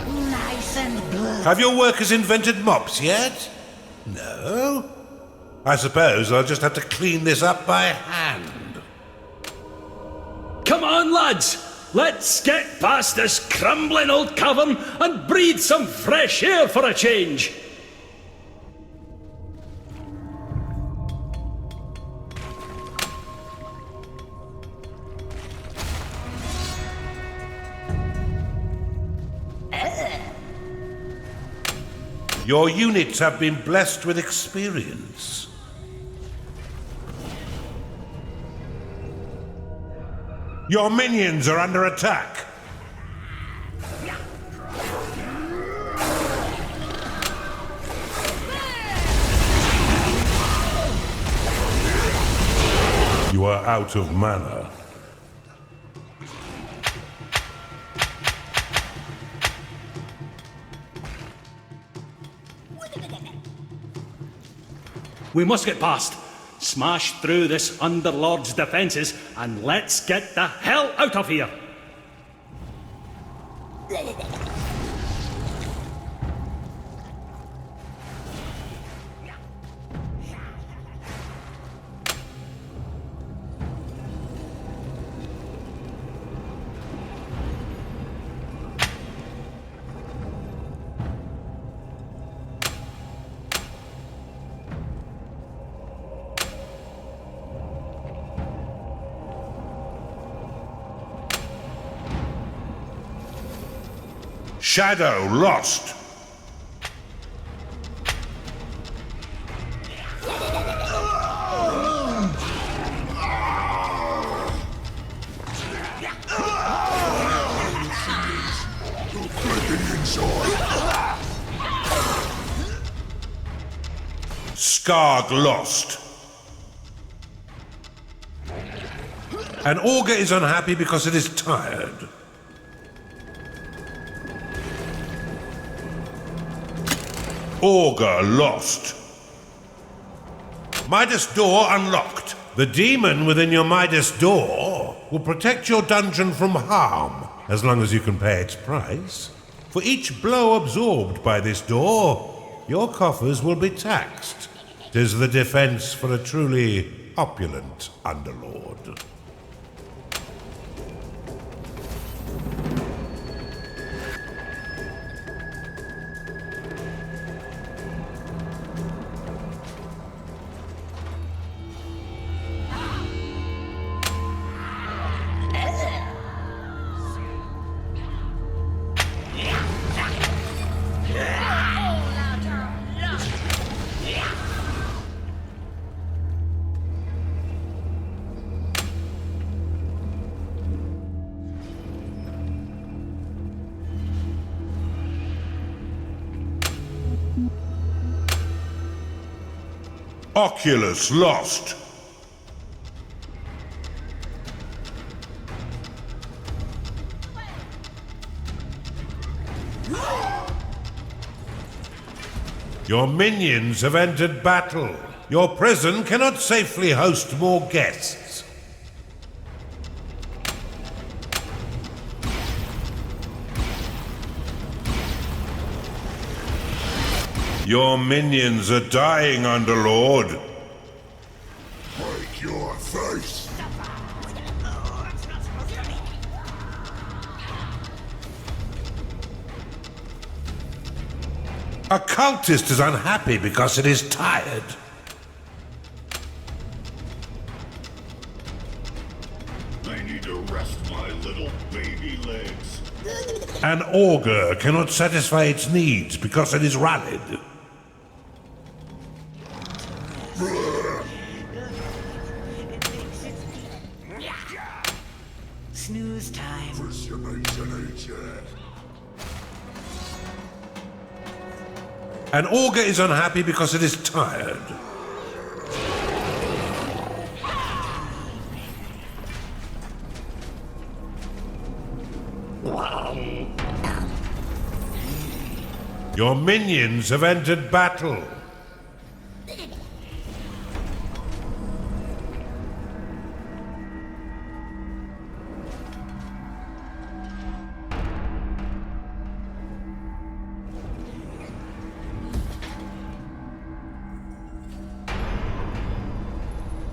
Speaker 2: Nice and blue.
Speaker 1: Have your workers invented mops yet? No? I suppose I'll just have to clean this up by hand.
Speaker 10: Come on, lads! Let's get past this crumbling old cavern and breathe some fresh air for a change!
Speaker 1: Your units have been blessed with experience. Your minions are under attack. You are out of mana.
Speaker 10: We must get past. Smash through this Underlord's defenses and let's get the hell out of here!
Speaker 1: Shadow lost. Skarg lost. An augur is unhappy because it is tired. Augur lost. Midas door unlocked. The demon within your Midas door will protect your dungeon from harm, as long as you can pay its price. For each blow absorbed by this door, your coffers will be taxed. 'Tis the defense for a truly opulent underlord. Oculus lost. Your minions have entered battle. Your prison cannot safely host more guests. Your minions are dying, Underlord.
Speaker 8: Break your face!
Speaker 1: A cultist is unhappy because it is tired.
Speaker 8: I need to rest my little baby legs.
Speaker 1: An augur cannot satisfy its needs because it is rallied.
Speaker 3: Snooze time.
Speaker 1: An augur is unhappy because it is tired. Your minions have entered battle.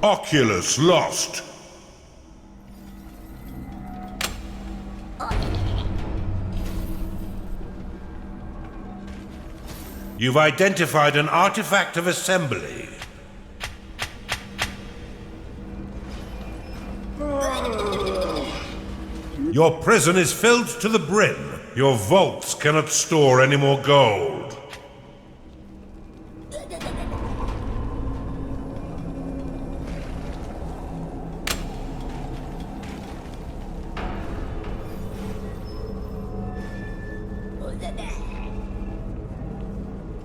Speaker 1: Oculus lost. You've identified an artifact of assembly. Your prison is filled to the brim. Your vaults cannot store any more gold.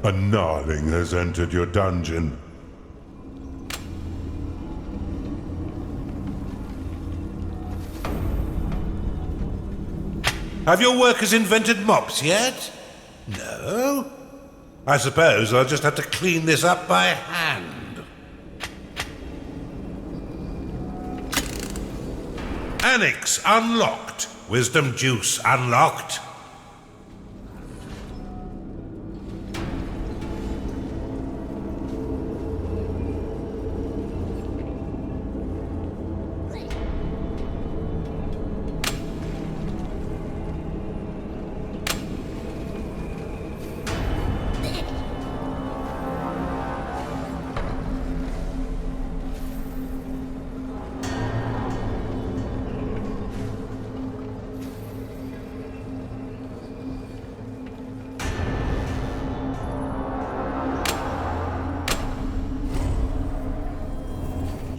Speaker 1: A gnarling has entered your dungeon. Have your workers invented mops yet? No? I suppose I'll just have to clean this up by hand. Annex unlocked. Wisdom juice unlocked.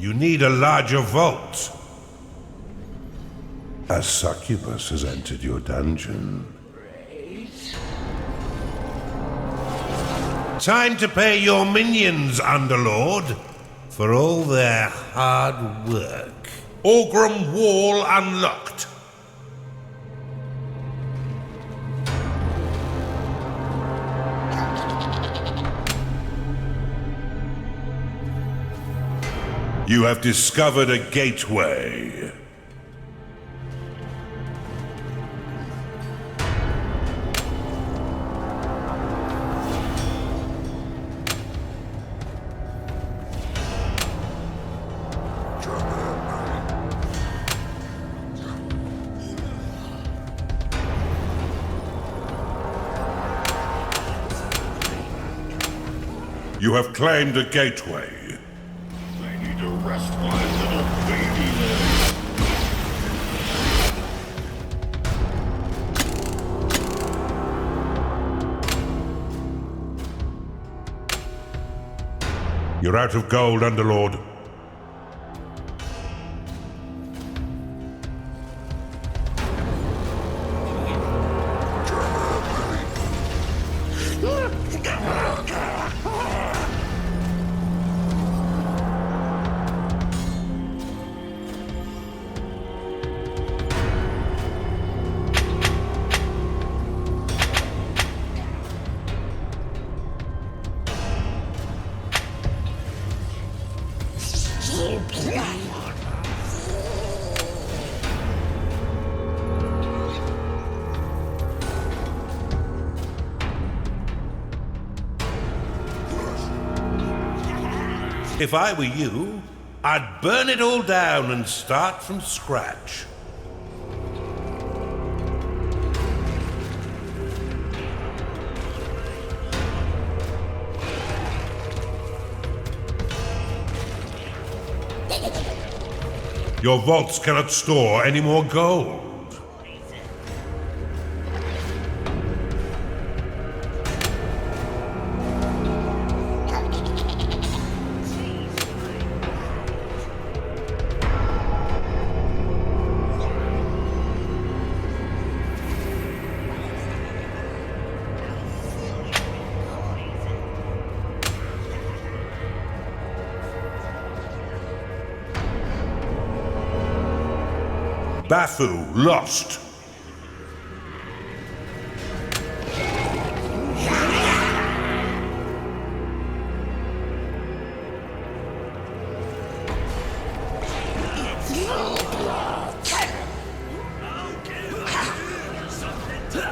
Speaker 1: You need a larger vault. A succubus has entered your dungeon. Time to pay your minions, Underlord, for all their hard work. Orgrim Wall unlocked. You have discovered a gateway. You have claimed a gateway.
Speaker 8: Rest my little baby
Speaker 1: You're out of gold, Underlord. If I were you, I'd burn it all down and start from scratch. Your vaults cannot store any more gold. Bathu lost.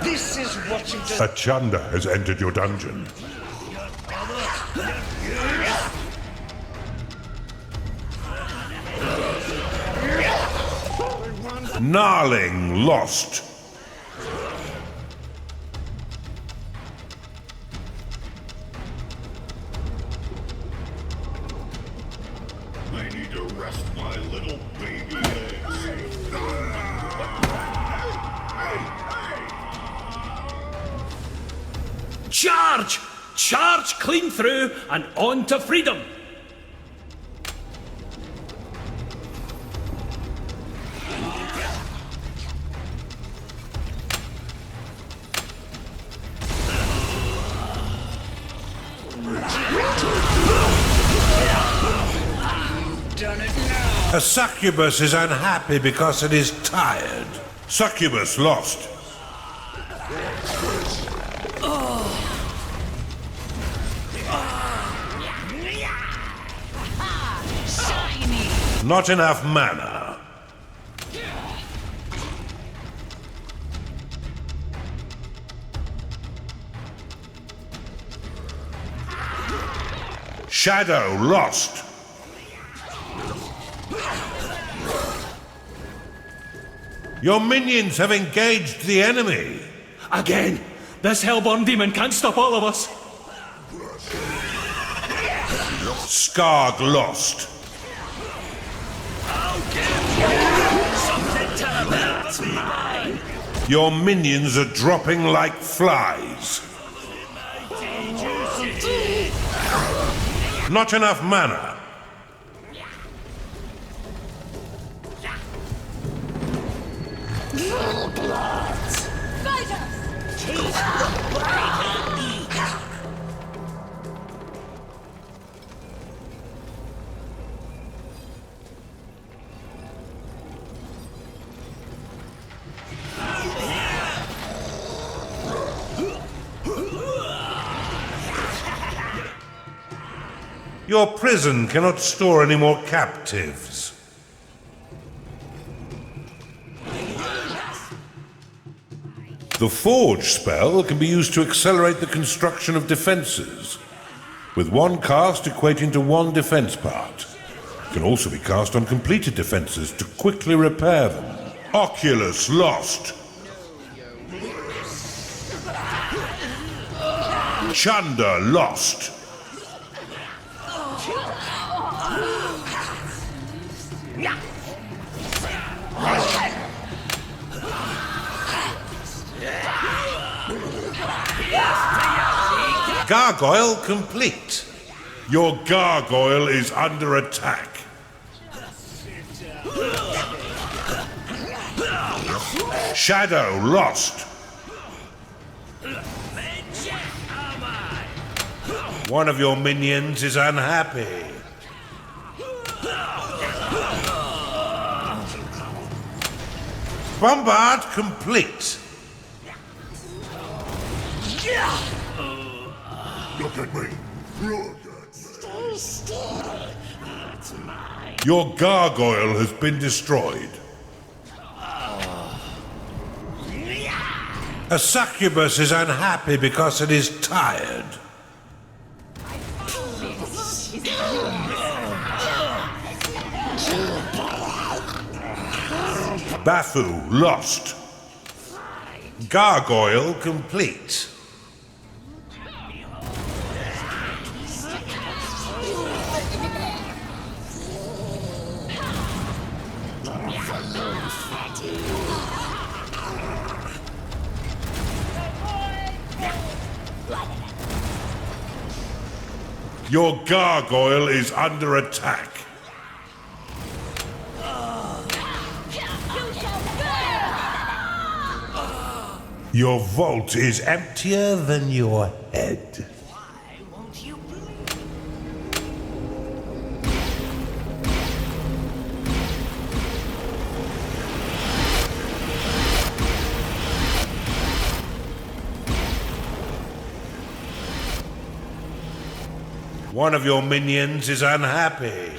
Speaker 2: This is what you do.
Speaker 1: A Chanda has entered your dungeon. Gnarling lost.
Speaker 8: I need to rest my little baby legs.
Speaker 10: Charge! Charge clean through and on to freedom!
Speaker 1: A succubus is unhappy because it is tired. Succubus lost. Not enough mana. Shadow lost. Your minions have engaged the enemy.
Speaker 10: Again, this hellborn demon can't stop all of us.
Speaker 1: Skarg lost. Your minions are dropping like flies. Not enough mana. Your prison cannot store any more captives. The Forge spell can be used to accelerate the construction of defenses, with one cast equating to one defense part. It can also be cast on completed defenses to quickly repair them. Oculus lost. Chanda lost. Gargoyle complete. Your gargoyle is under attack. Shadow lost. One of your minions is unhappy. Bombard complete. Look at me. Look at me. Stay still. That's mine. Your gargoyle has been destroyed. A succubus is unhappy because it is tired. Bafu lost. Gargoyle complete. Your gargoyle is under attack. Your vault is emptier than your head.
Speaker 3: Why won't you
Speaker 1: One of your minions is unhappy.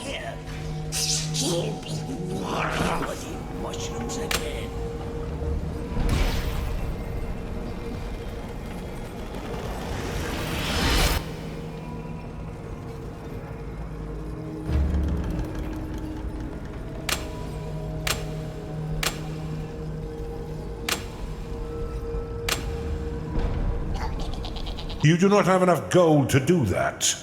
Speaker 3: He'll be working with you mushrooms again.
Speaker 1: You do not have enough gold to do that.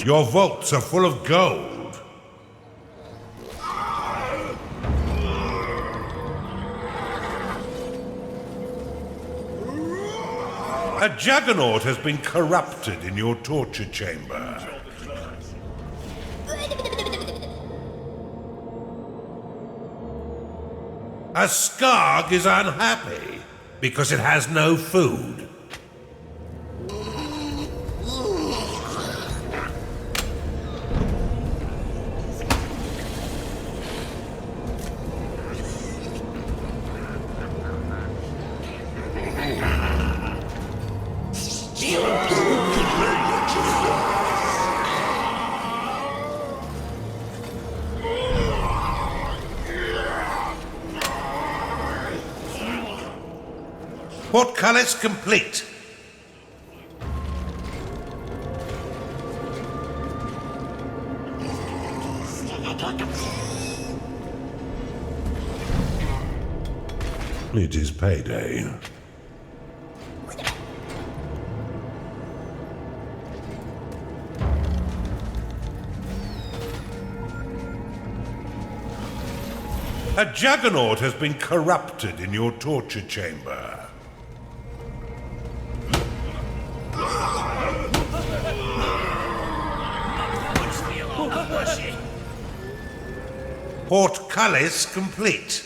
Speaker 1: Your vaults are full of gold. A juggernaut has been corrupted in your torture chamber. A Skarg is unhappy because it has no food. Portcullis complete. It is payday. A juggernaut has been corrupted in your torture chamber. Portcullis complete.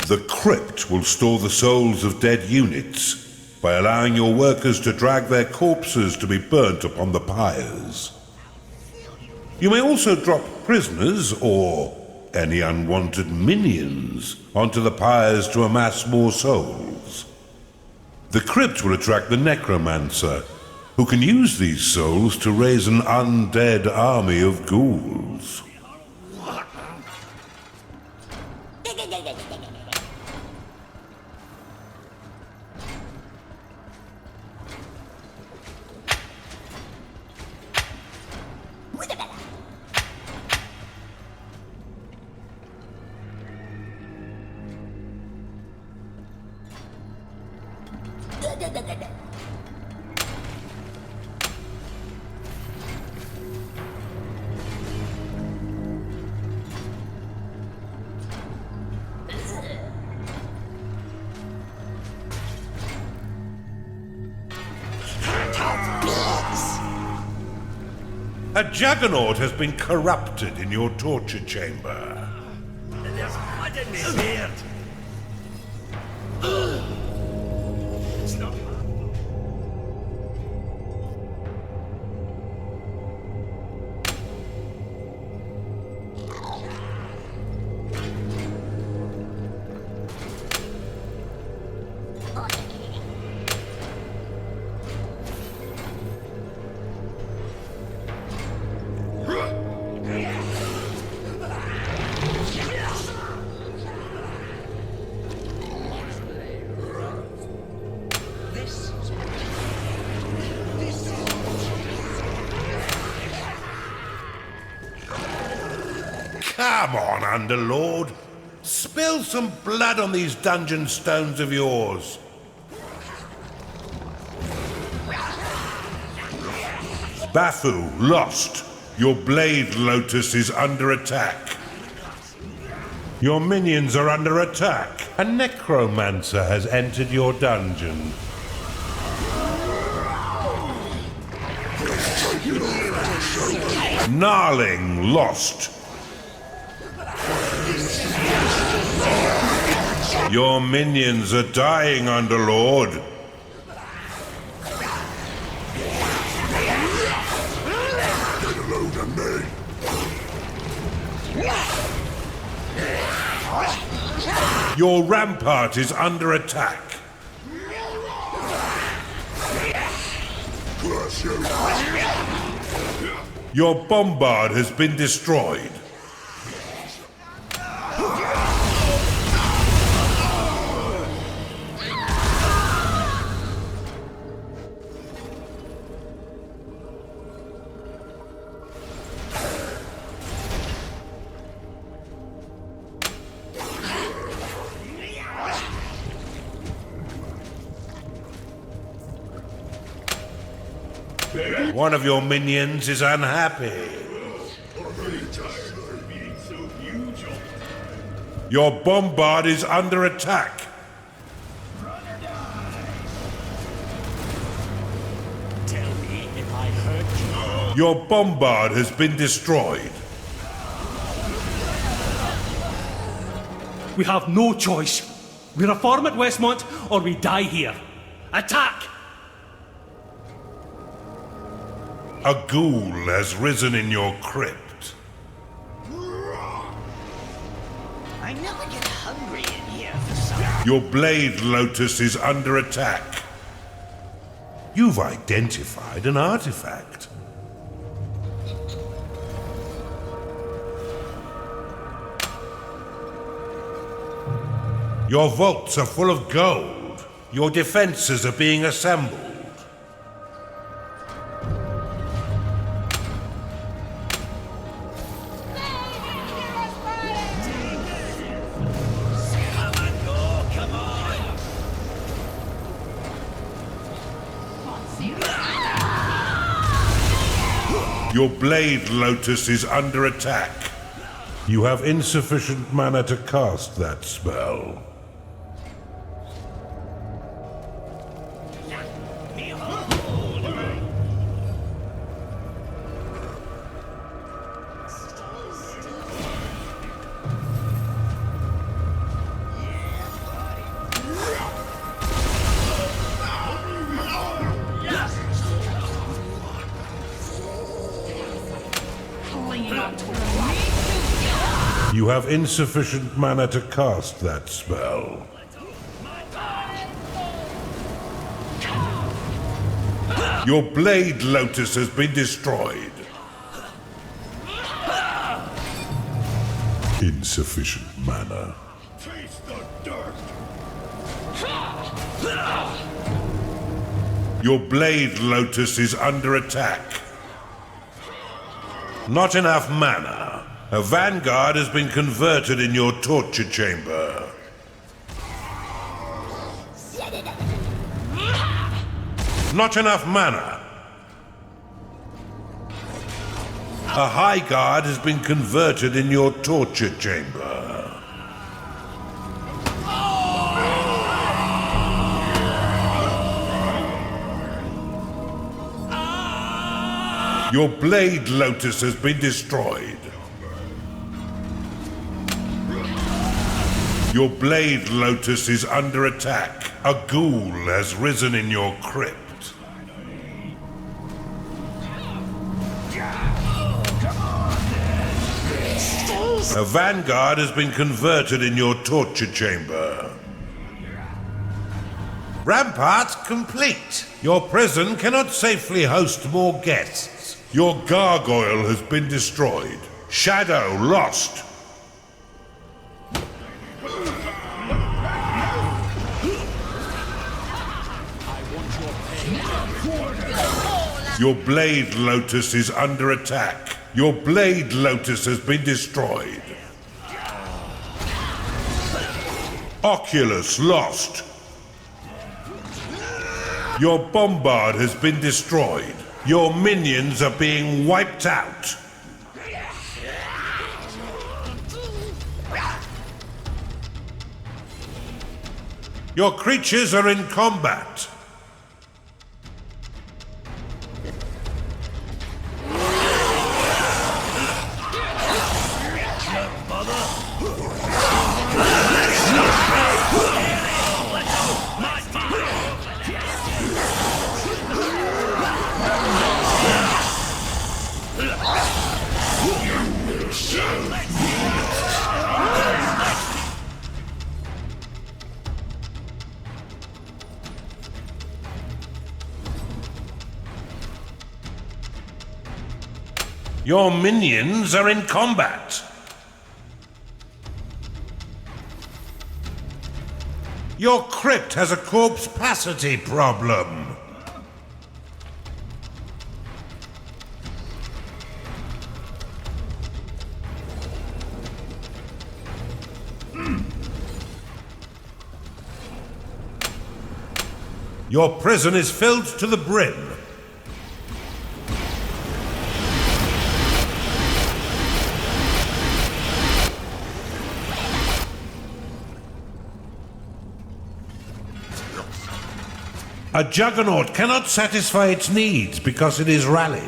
Speaker 1: The Crypt will store the souls of dead units by allowing your workers to drag their corpses to be burnt upon the pyres. You may also drop prisoners or any unwanted minions onto the pyres to amass more souls. The Crypt will attract the Necromancer, who can use these souls to raise an undead army of ghouls. A juggernaut has been corrupted in your torture chamber.
Speaker 9: There's blood in my beard. It's not.
Speaker 1: Come on, Underlord. Spill some blood on these dungeon stones of yours. Bafu, lost. Your Blade Lotus is under attack. Your minions are under attack. A Necromancer has entered your dungeon. Gnarling, lost. Your minions are dying, Underlord. Your rampart is under attack. Your bombard has been destroyed. One of your minions is unhappy. Your bombard is under attack.
Speaker 9: Tell me if I hurt you.
Speaker 1: Your bombard has been destroyed.
Speaker 10: We have no choice. We reform at Westmont, or we die here. Attack!
Speaker 1: A ghoul has risen in your crypt.
Speaker 3: I never get hungry in here for some.
Speaker 1: Your blade lotus is under attack. You've identified an artifact. Your vaults are full of gold. Your defenses are being assembled. Your blade lotus is under attack. You have insufficient mana to cast that spell. You have insufficient mana to cast that spell. Your blade lotus has been destroyed. Insufficient mana.
Speaker 8: Taste the dirt.
Speaker 1: Your blade lotus is under attack. Not enough mana. A vanguard has been converted in your torture chamber. Not enough mana. A high guard has been converted in your torture chamber. Your blade lotus has been destroyed. Your blade lotus is under attack. A ghoul has risen in your crypt. A vanguard has been converted in your torture chamber. Ramparts complete. Your prison cannot safely host more guests. Your gargoyle has been destroyed. Shadow lost. Your blade lotus is under attack. Your blade lotus has been destroyed. Oculus lost. Your bombard has been destroyed. Your minions are being wiped out. Your creatures are in combat. Your minions are in combat. Your crypt has a corpse-pacity problem. Your prison is filled to the brim. A juggernaut cannot satisfy its needs because it is rallied.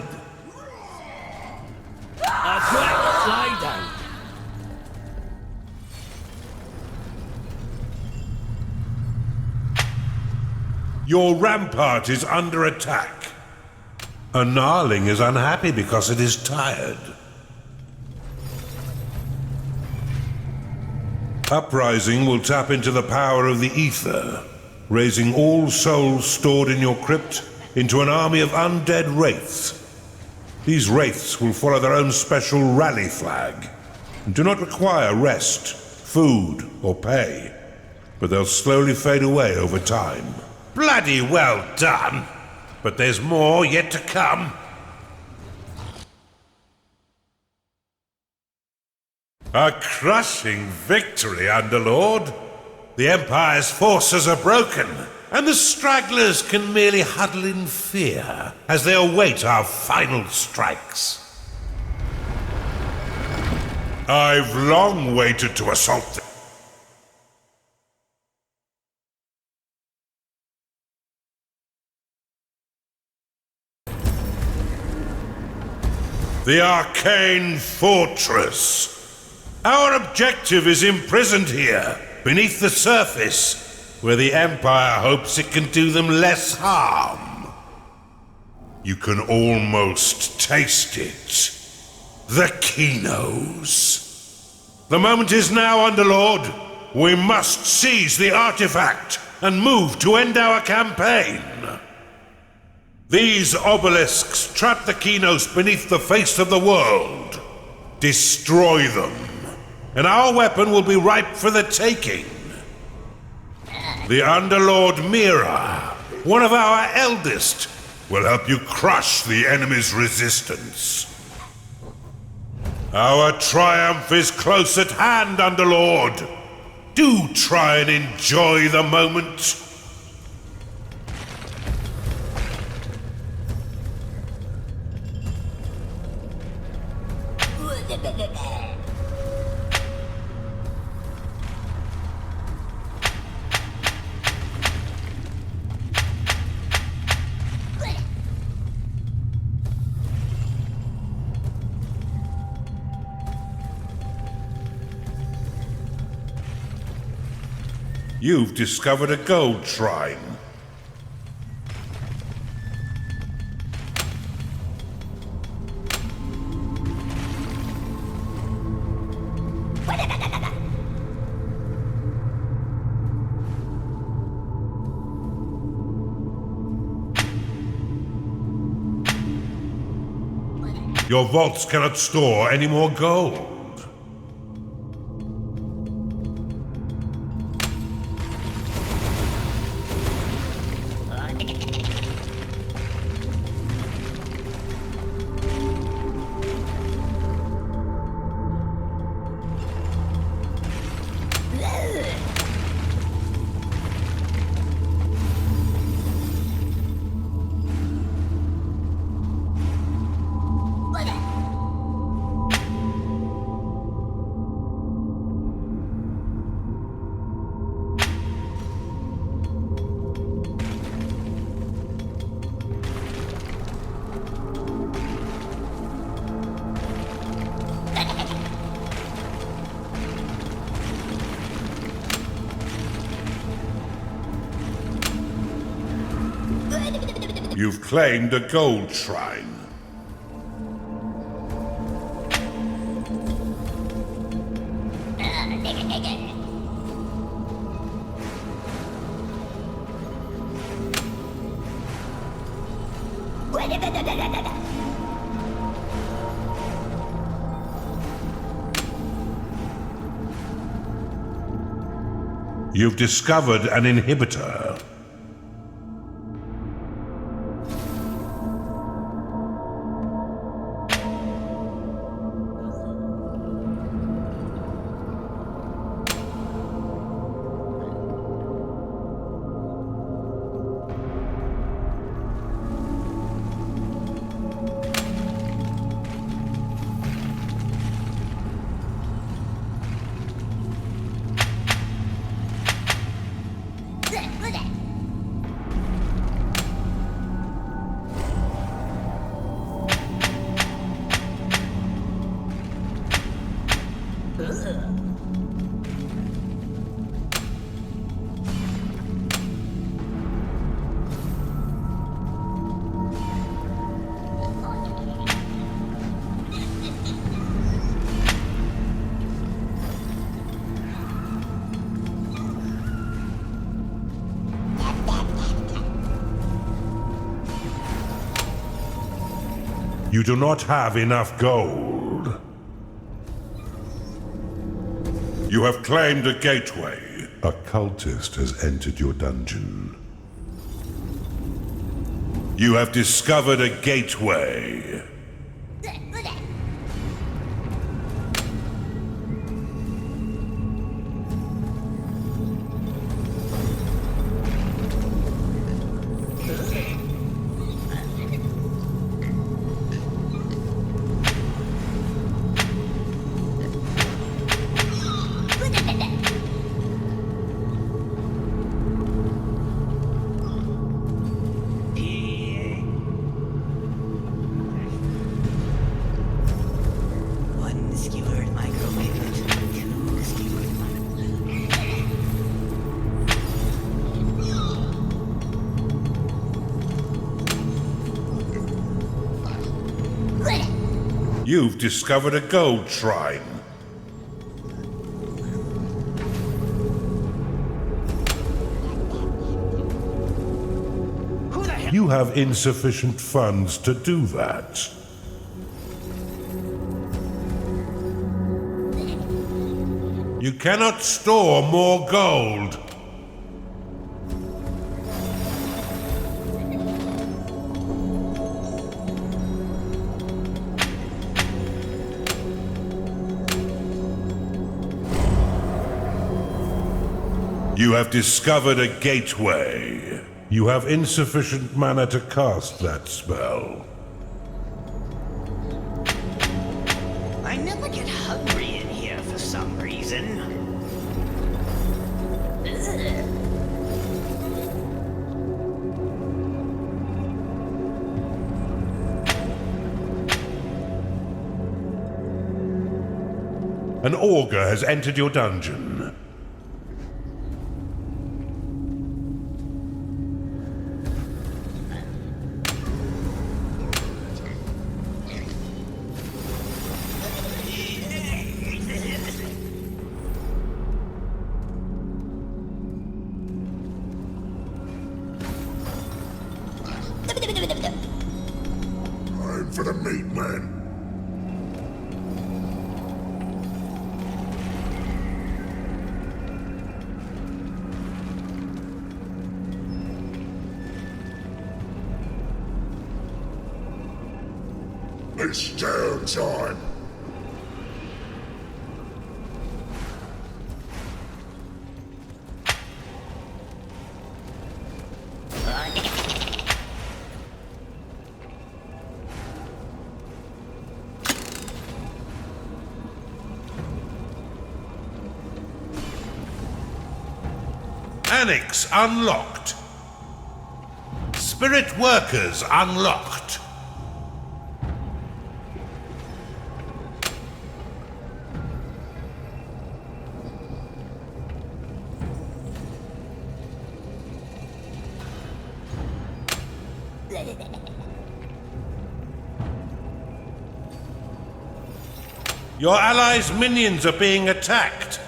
Speaker 9: Lie down.
Speaker 1: Your rampart is under attack. A gnarling is unhappy because it is tired. Uprising will tap into the power of the Uther, raising all souls stored in your crypt into an army of undead wraiths. These wraiths will follow their own special rally flag, and do not require rest, food, or pay, but they'll slowly fade away over time. Bloody well done! But there's more yet to come. A crushing victory, Underlord. The Empire's forces are broken, and the stragglers can merely huddle in fear as they await our final strikes. I've long waited to assault them. The Arcane Fortress. Our objective is imprisoned here, beneath the surface, where the Empire hopes it can do them less harm. You can almost taste it. The Kenos. The moment is now, Underlord. We must seize the artifact and move to end our campaign. These obelisks trap the Kenos beneath the face of the world. Destroy them, and our weapon will be ripe for the taking. The Underlord Mira, one of our eldest, will help you crush the enemy's resistance. Our triumph is close at hand, Underlord. Do try and enjoy the moment. You've discovered a gold shrine. Your vaults cannot store any more gold. You've claimed a gold shrine. You've discovered an inhibitor. You do not have enough gold. You have claimed a gateway. A cultist has entered your dungeon. You have discovered a gateway. You've discovered a gold shrine. You have insufficient funds to do that. You cannot store more gold. You have discovered a gateway. You have insufficient mana to cast that spell.
Speaker 3: I never get hungry in here for some reason.
Speaker 1: An augur has entered your dungeon.
Speaker 8: Time for the meat, man. It's down time.
Speaker 1: Annex unlocked. Spirit workers unlocked. Your allies' minions are being attacked.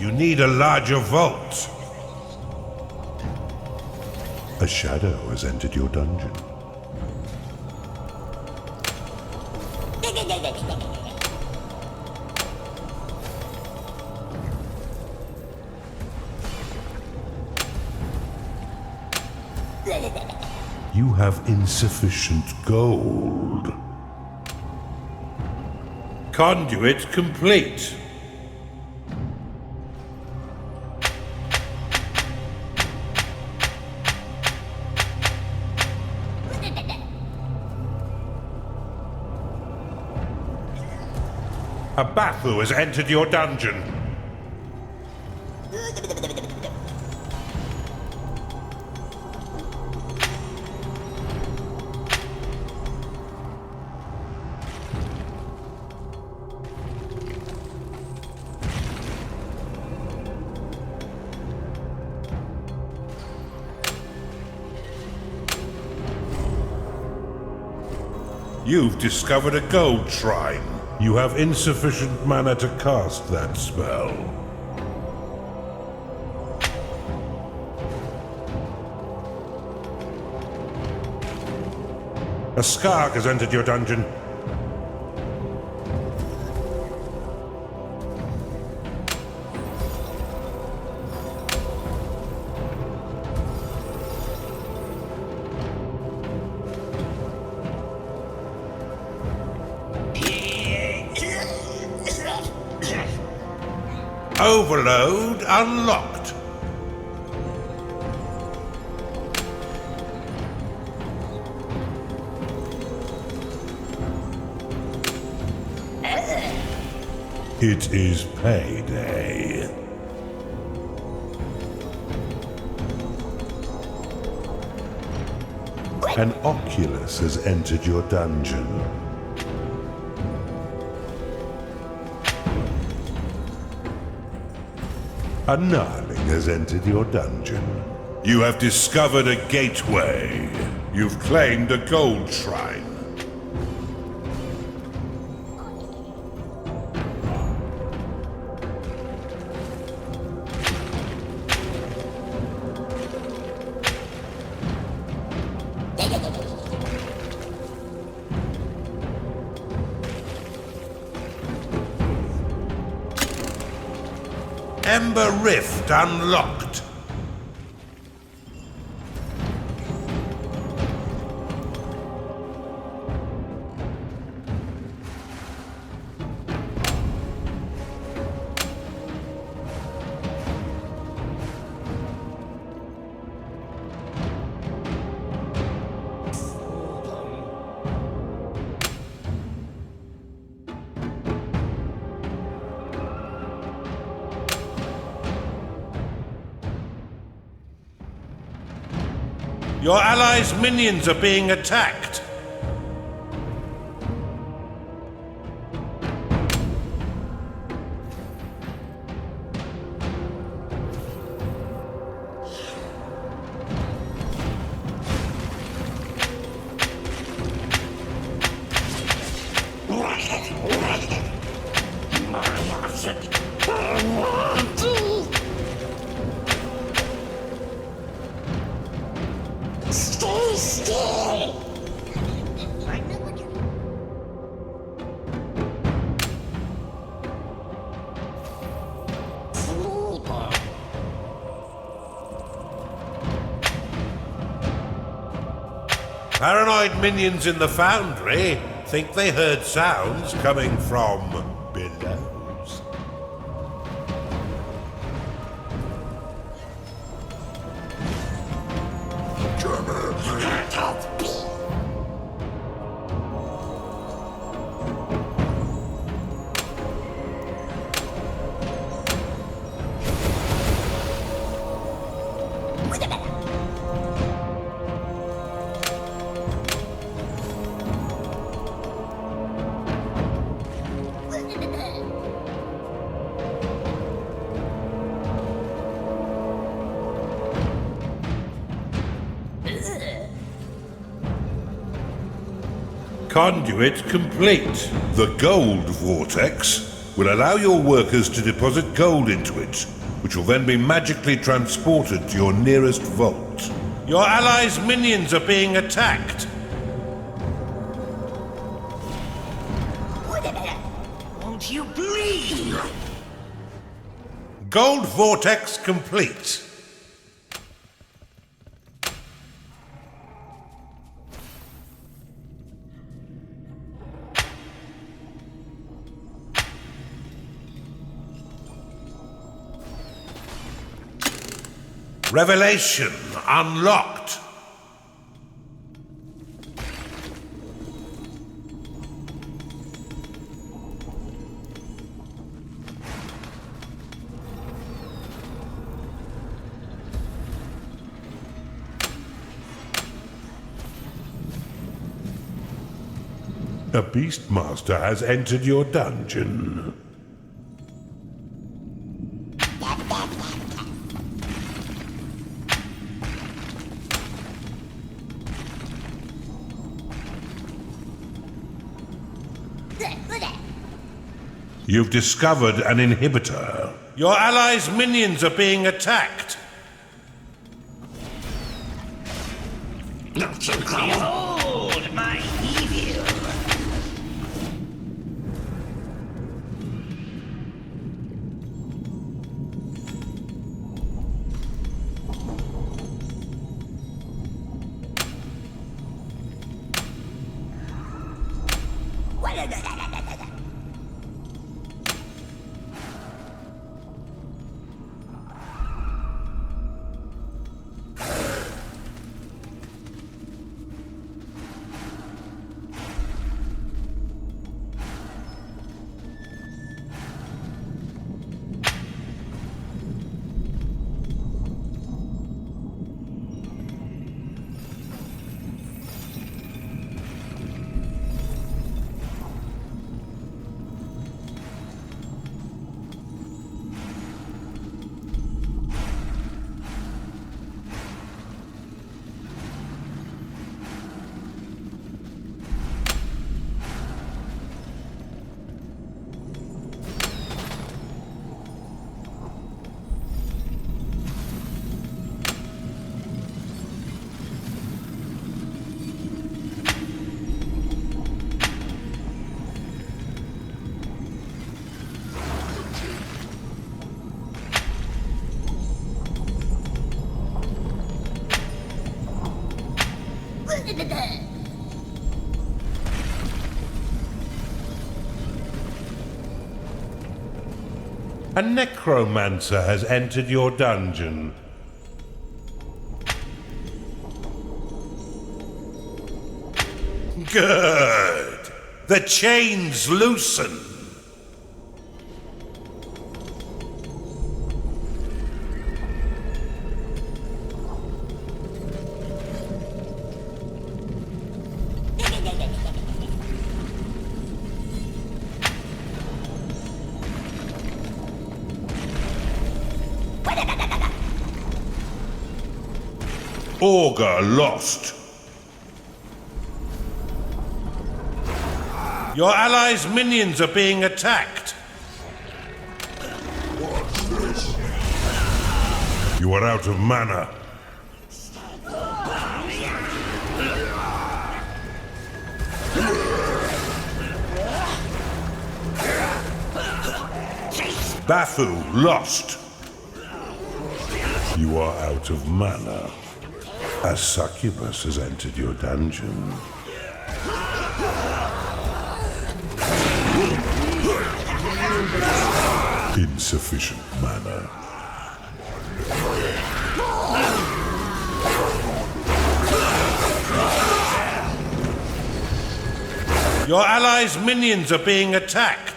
Speaker 1: You need a larger vault. A shadow has entered your dungeon. You have insufficient gold. Conduit complete. A Bathu has entered your dungeon. You've discovered a gold shrine. You have insufficient mana to cast that spell. A Skark has entered your dungeon. Overload unlocked. It is payday. An Oculus has entered your dungeon. A Gnarling has entered your dungeon. You have discovered a gateway. You've claimed a gold shrine. Ember Rift unlocked. Your allies' minions are being attacked.
Speaker 6: Stay still!
Speaker 1: Paranoid minions in the foundry think they heard sounds coming from below. Conduit complete. The gold vortex will allow your workers to deposit gold into it, which will then be magically transported to your nearest vault. Your allies' minions are being attacked.
Speaker 3: Won't you please?
Speaker 1: Gold vortex complete. Revelation unlocked. A Beastmaster has entered your dungeon. You've discovered an inhibitor. Your allies' minions are being attacked.
Speaker 3: Behold my evil!
Speaker 1: A necromancer has entered your dungeon. Good! The chains loosen! Augur lost. Your allies' minions are being attacked. You are out of mana. Bafu lost. You are out of mana. A succubus has entered your dungeon. Insufficient mana. Your allies' minions are being attacked.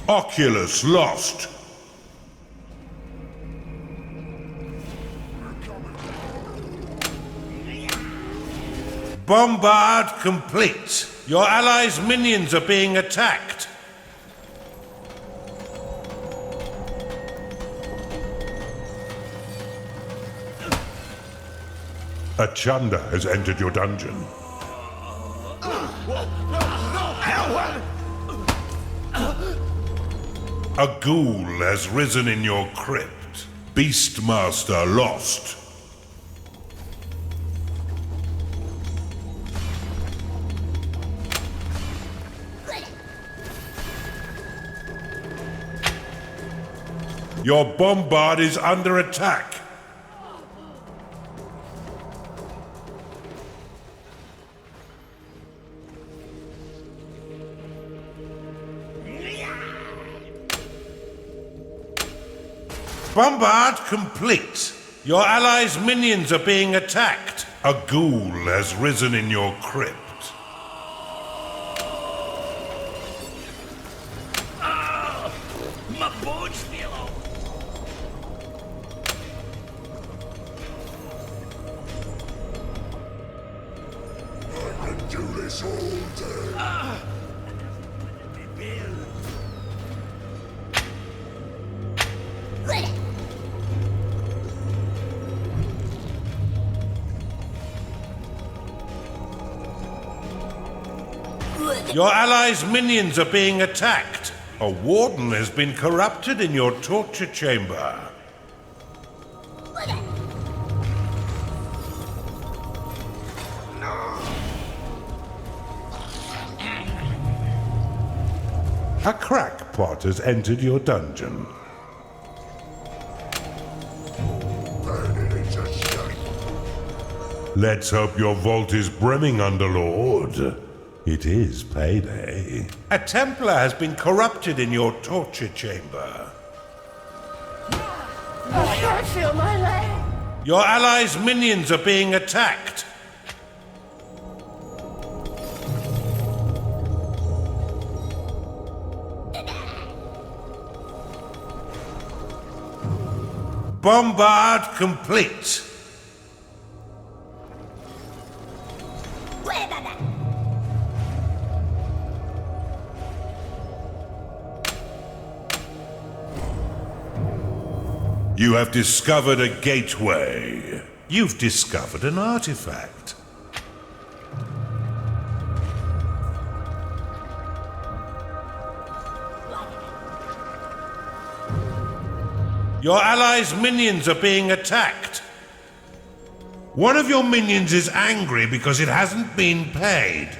Speaker 1: Oculus lost. Bombard complete. Your allies' minions are being attacked. A Chunda has entered your dungeon. A ghoul has risen in your crypt. Beastmaster lost. Your bombard is under attack. Bombard complete. Your allies' minions are being attacked. A ghoul has risen in your crypt.
Speaker 9: My bones fell off.
Speaker 8: this all day.
Speaker 1: Your allies' minions are being attacked. A warden has been corrupted in your torture chamber. A crackpot has entered your dungeon. Let's hope your vault is brimming, Underlord. It is payday. A Templar has been corrupted in your torture chamber.
Speaker 6: I can't feel my leg.
Speaker 1: Your allies' minions are being attacked. Bombard complete. You have discovered a gateway. You've discovered an artifact. Your allies' minions are being attacked. One of your minions is angry because it hasn't been paid.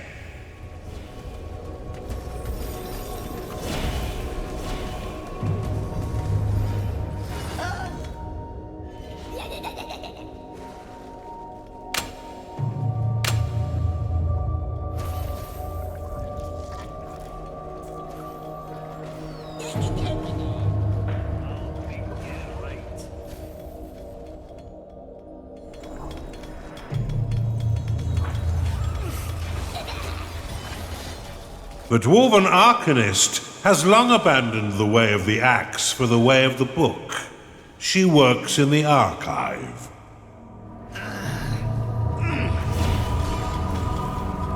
Speaker 1: The Dwarven Arcanist has long abandoned the way of the axe for the way of the book. She works in the archive.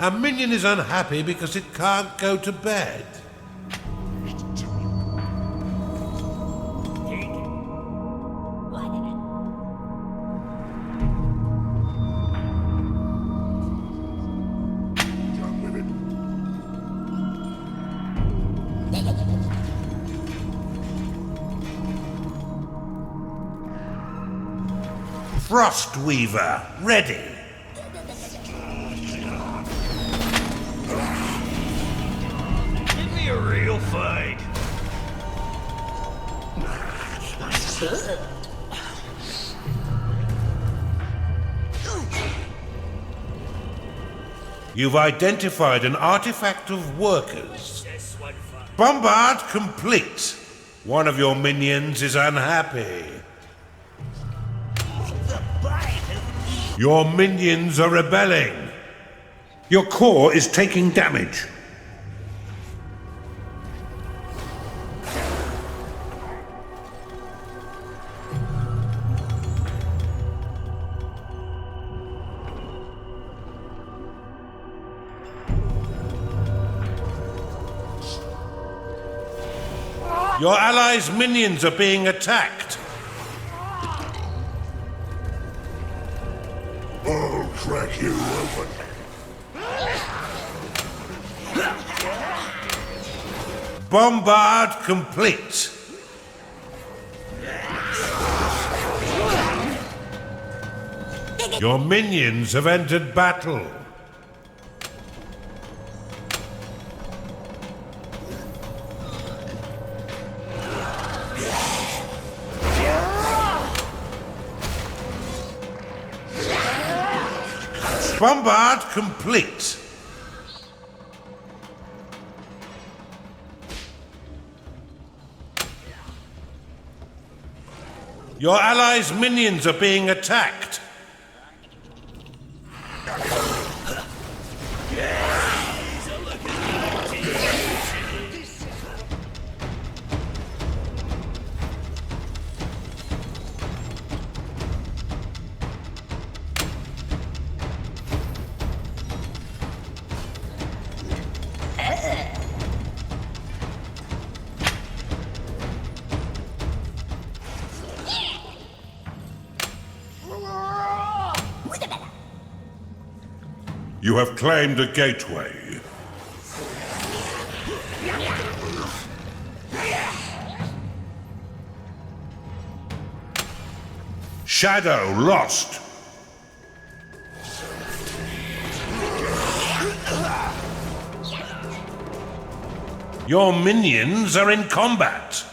Speaker 1: A minion is unhappy because it can't go to bed. Frostweaver, ready.
Speaker 9: Give me a real fight.
Speaker 1: You've identified an artifact of workers. Bombard complete. One of your minions is unhappy. Your minions are rebelling. Your core is taking damage. Your allies' minions are being attacked.
Speaker 8: I'll crack you open.
Speaker 1: Bombard complete. Your minions have entered battle. Bombard complete. Your allies' minions are being attacked. You have claimed a gateway. Shadow lost. Your minions are in combat.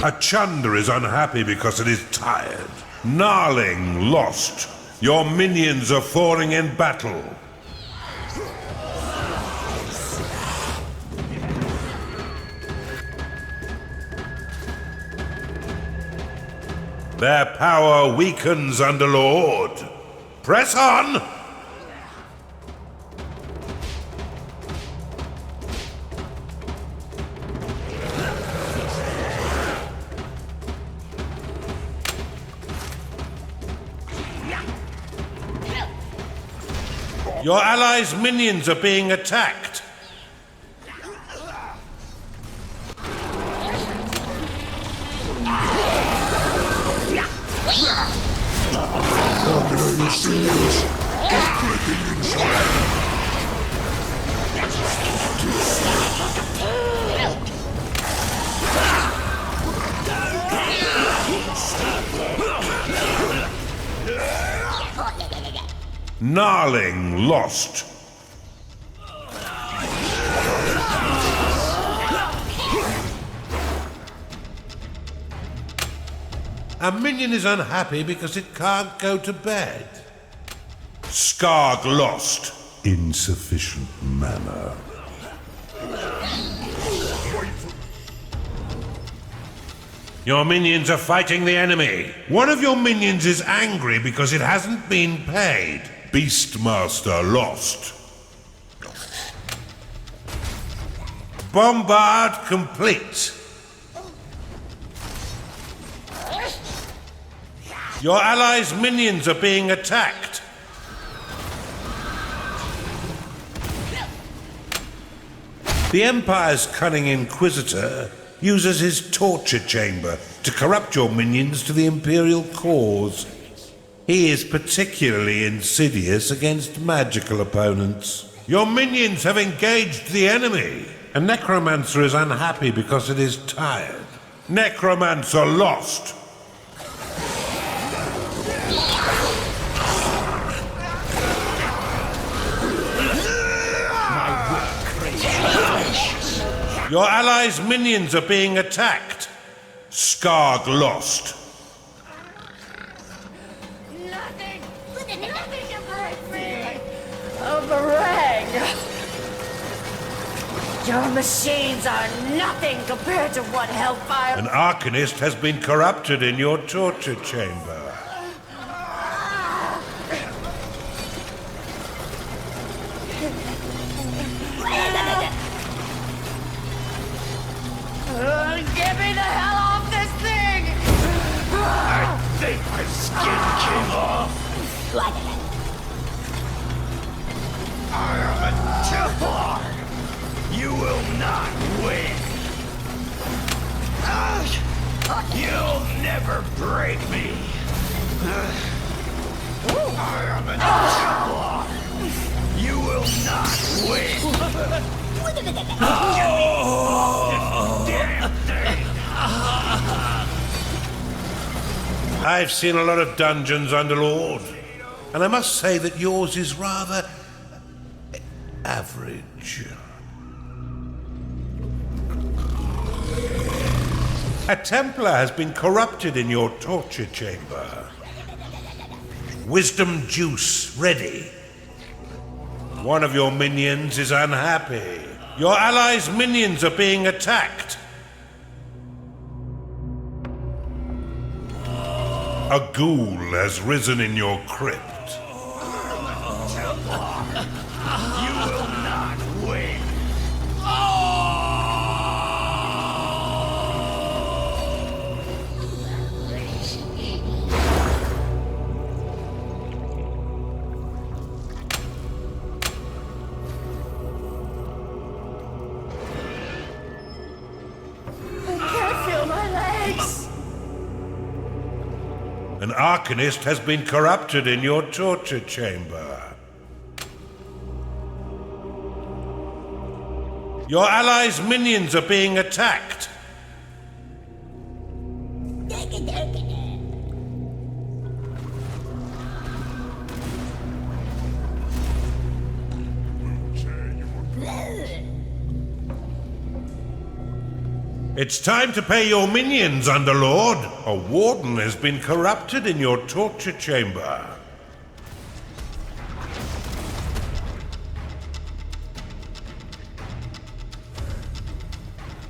Speaker 1: A Chunder is unhappy because it is tired. Gnarling lost. Your minions are falling in battle. Their power weakens, Underlord. Press on! Your allies' minions are being attacked. Gnarling lost. A minion is unhappy because it can't go to bed. Skarg lost. Insufficient mana. Your minions are fighting the enemy. One of your minions is angry because it hasn't been paid. Beastmaster lost. Bombard complete. Your allies' minions are being attacked. The Empire's cunning Inquisitor uses his torture chamber to corrupt your minions to the Imperial cause. He is particularly insidious against magical opponents. Your minions have engaged the enemy. A Necromancer is unhappy because it is tired. Necromancer lost. Your allies' minions are being attacked. Skarg lost.
Speaker 6: Nothing can break me. Oberon. Your machines are nothing compared to what Hellfire...
Speaker 1: An Arcanist has been corrupted in your torture chamber.
Speaker 6: Get me the hell off this thing!
Speaker 5: I think my skin came off. I am a Templar. You will not win. You'll never break me. I am a Templar. You will not win. Damn thing.
Speaker 1: I've seen a lot of dungeons, Underlord, and I must say that yours is rather average. A Templar has been corrupted in your torture chamber. Wisdom juice ready. One of your minions is unhappy. Your allies' minions are being attacked. A ghoul has risen in your crypt.
Speaker 5: You will not win.
Speaker 6: I can't feel my
Speaker 1: An Arcanist has been corrupted in your torture chamber. Your allies' minions are being attacked. It's time to pay your minions, Underlord. A warden has been corrupted in your torture chamber.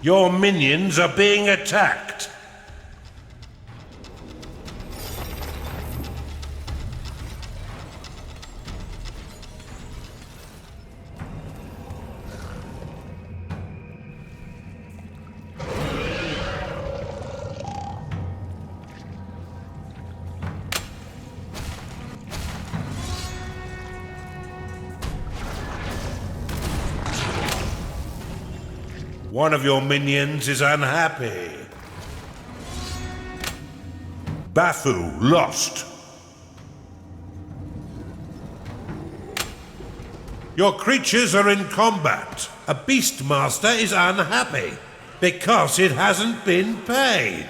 Speaker 1: Your minions are being attacked. One of your minions is unhappy. Bathu lost. Your creatures are in combat. A Beastmaster is unhappy because it hasn't been paid.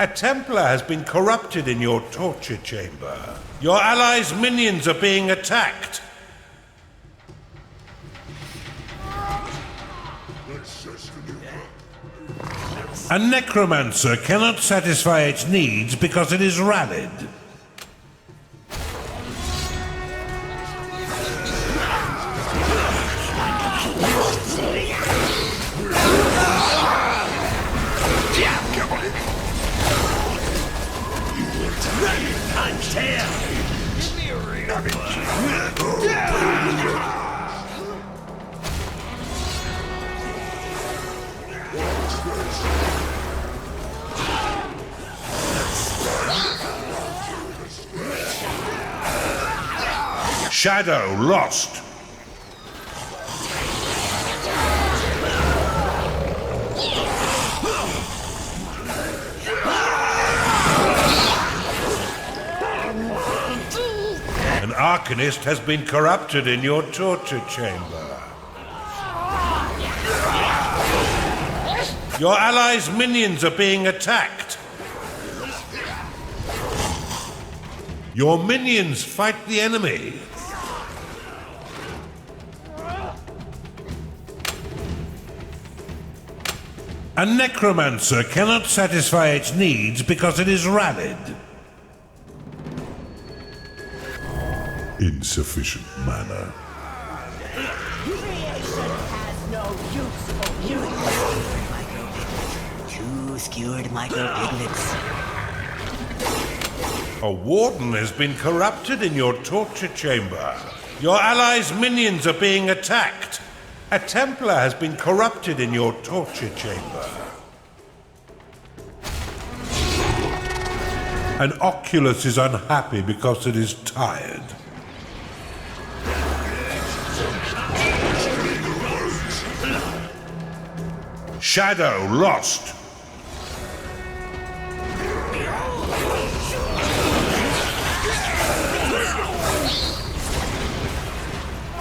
Speaker 1: A Templar has been corrupted in your torture chamber. Your allies' minions are being attacked. A Necromancer cannot satisfy its needs because it is rallied. Shadow lost. An Arcanist has been corrupted in your torture chamber. Your allies' minions are being attacked. Your minions fight the enemy. A Necromancer cannot satisfy its needs because it is rallied. Insufficient mana.
Speaker 3: Creation has no use for you. Two skewered micro-piglets.
Speaker 1: A Warden has been corrupted in your torture chamber. Your allies' minions are being attacked. A Templar has been corrupted in your torture chamber. An Oculus is unhappy because it is tired. Shadow lost.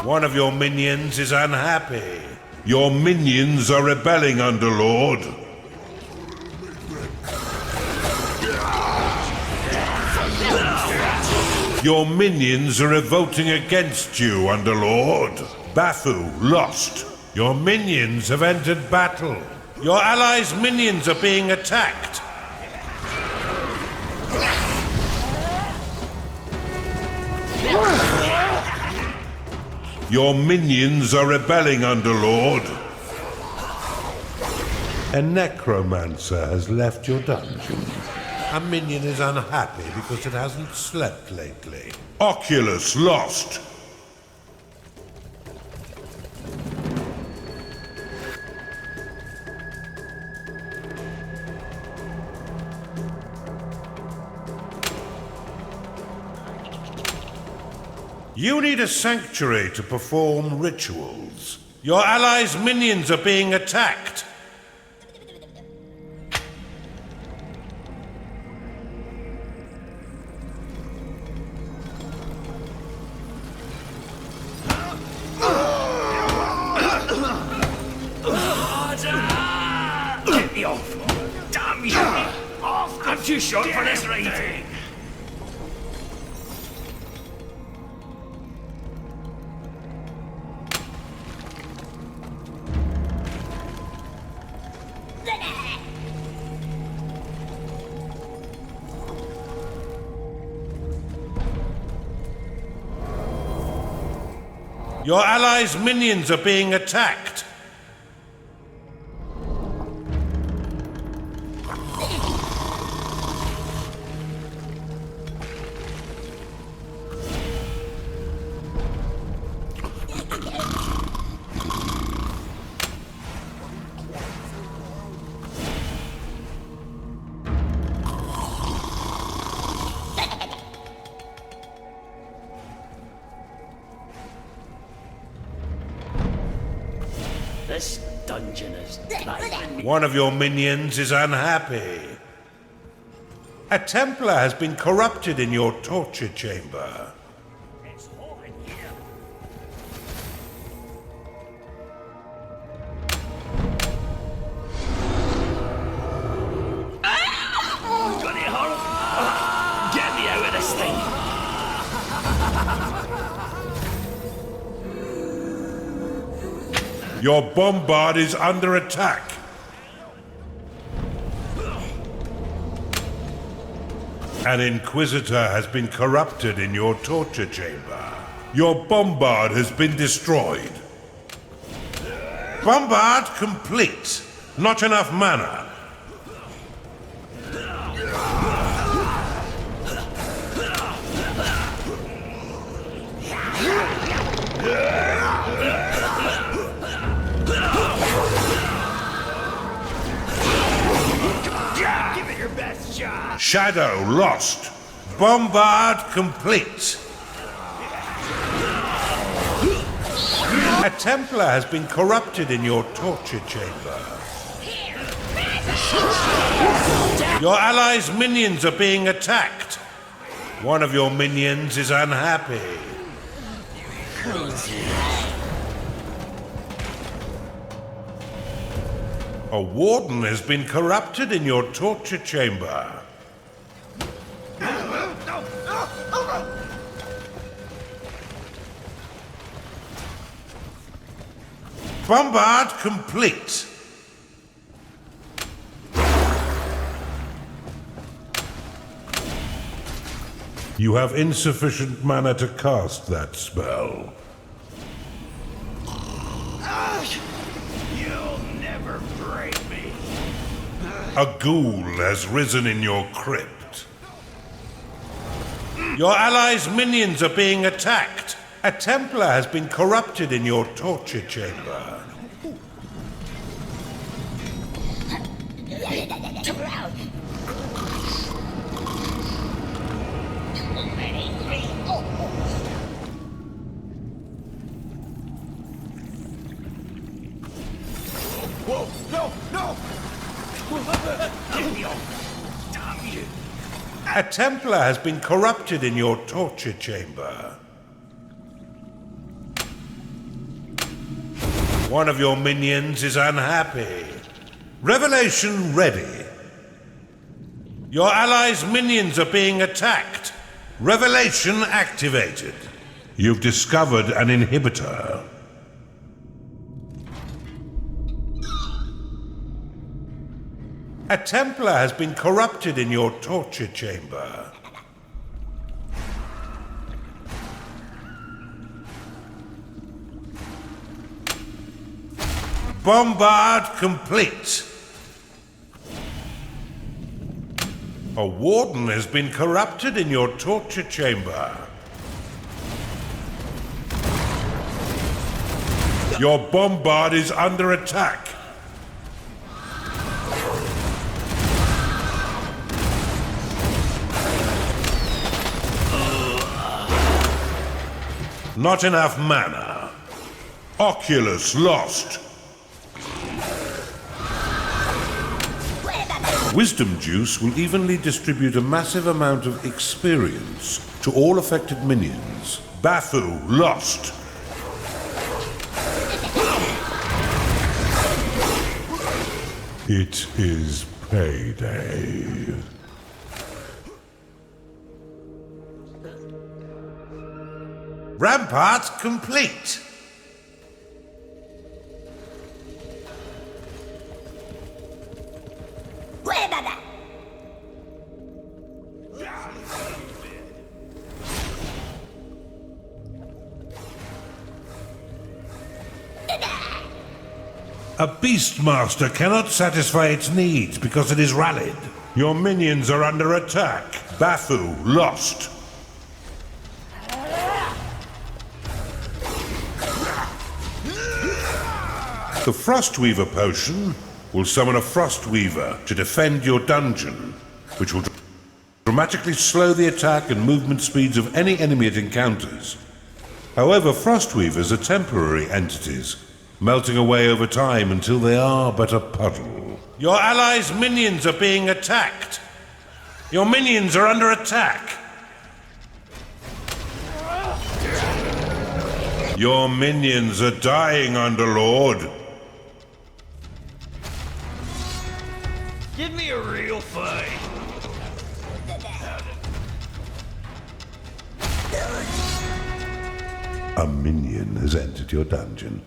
Speaker 1: One of your minions is unhappy. Your minions are rebelling, Underlord. Your minions are revolting against you, Underlord. Bathu lost. Your minions have entered battle. Your allies' minions are being attacked. Your minions are rebelling, Underlord. A Necromancer has left your dungeon. A minion is unhappy because it hasn't slept lately. Oculus lost. You need a sanctuary to perform rituals. Your allies' minions are being attacked.
Speaker 9: Get me off! Damn you! Off! I'm too short for this ride!
Speaker 1: Your allies' minions are being attacked.
Speaker 9: This dungeon is driving me.
Speaker 1: One of your minions is unhappy. A Templar has been corrupted in your torture chamber.
Speaker 9: It's hot in here. Got it, Horror? Get me out of this thing.
Speaker 1: Your bombard is under attack. An Inquisitor has been corrupted in your torture chamber. Your bombard has been destroyed. Bombard complete. Not enough mana.
Speaker 9: Give it your best shot.
Speaker 1: Shadow lost. Bombard complete. A Templar has been corrupted in your torture chamber. Your allies' minions are being attacked. One of your minions is unhappy. A warden has been corrupted in your torture chamber. Bombard complete. You have insufficient mana to cast that spell.
Speaker 9: You'll never break me.
Speaker 1: A ghoul has risen in your crypt. Your allies' minions are being attacked. A Templar has been corrupted in your torture chamber.
Speaker 9: Whoa, no, no! Get me off! Damn you!
Speaker 1: A Templar has been corrupted in your torture chamber. One of your minions is unhappy. Revelation ready. Your allies' minions are being attacked. Revelation activated. You've discovered an inhibitor. A Templar has been corrupted in your torture chamber. Bombard complete. A warden has been corrupted in your torture chamber. Your bombard is under attack. Not enough mana. Oculus lost. Wisdom Juice will evenly distribute a massive amount of experience to all affected minions. Bafu lost. It is payday. Rampart complete. A Beastmaster cannot satisfy its needs because it is rallied. Your minions are under attack. Bafu lost. The Frostweaver potion will summon a Frostweaver to defend your dungeon, which will dramatically slow the attack and movement speeds of any enemy it encounters. However, Frostweavers are temporary entities, melting away over time until they are but a puddle. Your allies' minions are being attacked. Your minions are under attack. Your minions are dying, Underlord.
Speaker 9: Give me a real fight.
Speaker 1: A minion has entered your dungeon.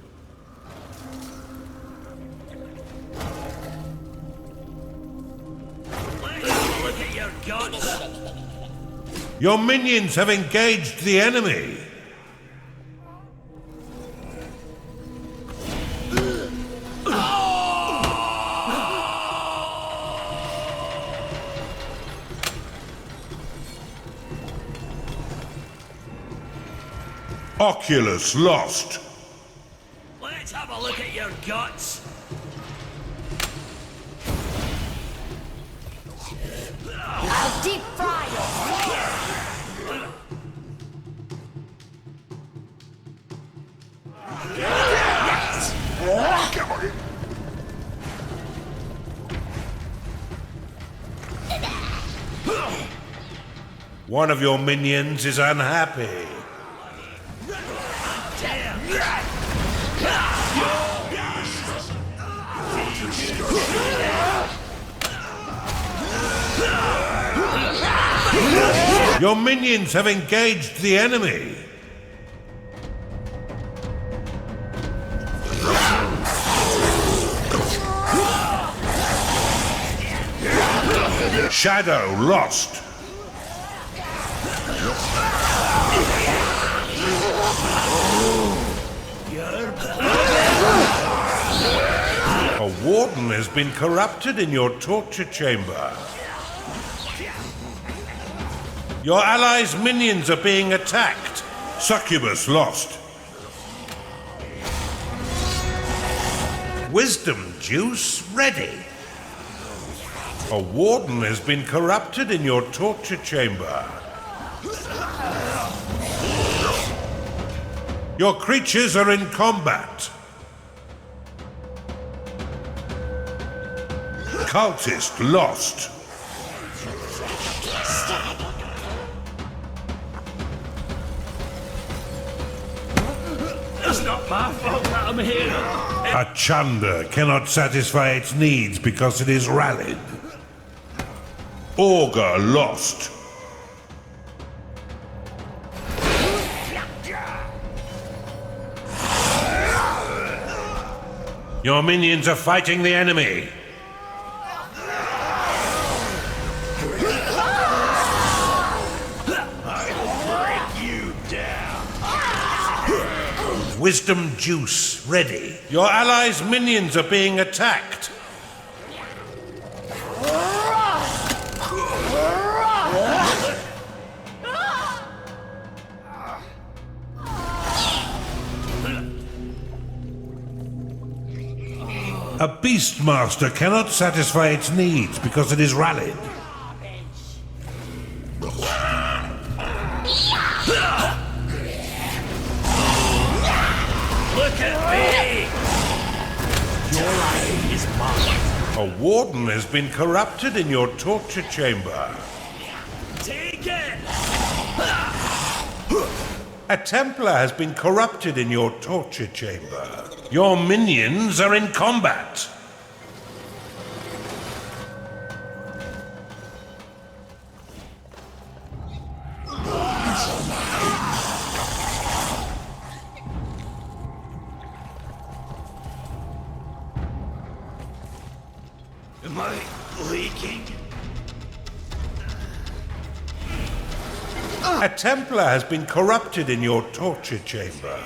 Speaker 9: Look at your guts.
Speaker 1: Your minions have engaged the enemy. Oculus lost.
Speaker 9: Let's have a look at your guts.
Speaker 6: I'll deep fry
Speaker 1: One of your minions is unhappy. Your minions have engaged the enemy. Shadow lost. A warden has been corrupted in your torture chamber. Your allies' minions are being attacked. Succubus lost. Wisdom Juice ready. A warden has been corrupted in your torture chamber. Your creatures are in combat. Cultist lost.
Speaker 9: It's not my fault that I'm here.
Speaker 1: A Chunder cannot satisfy its needs because it is rallied. Augur lost. Your minions are fighting the enemy. Wisdom Juice ready. Your allies' minions are being attacked. A Beastmaster cannot satisfy its needs because it is rallied. A warden has been corrupted in your torture chamber.
Speaker 9: Take it!
Speaker 1: A Templar has been corrupted in your torture chamber. Your minions are in combat.
Speaker 9: Am I leaking?
Speaker 1: A Templar has been corrupted in your torture chamber.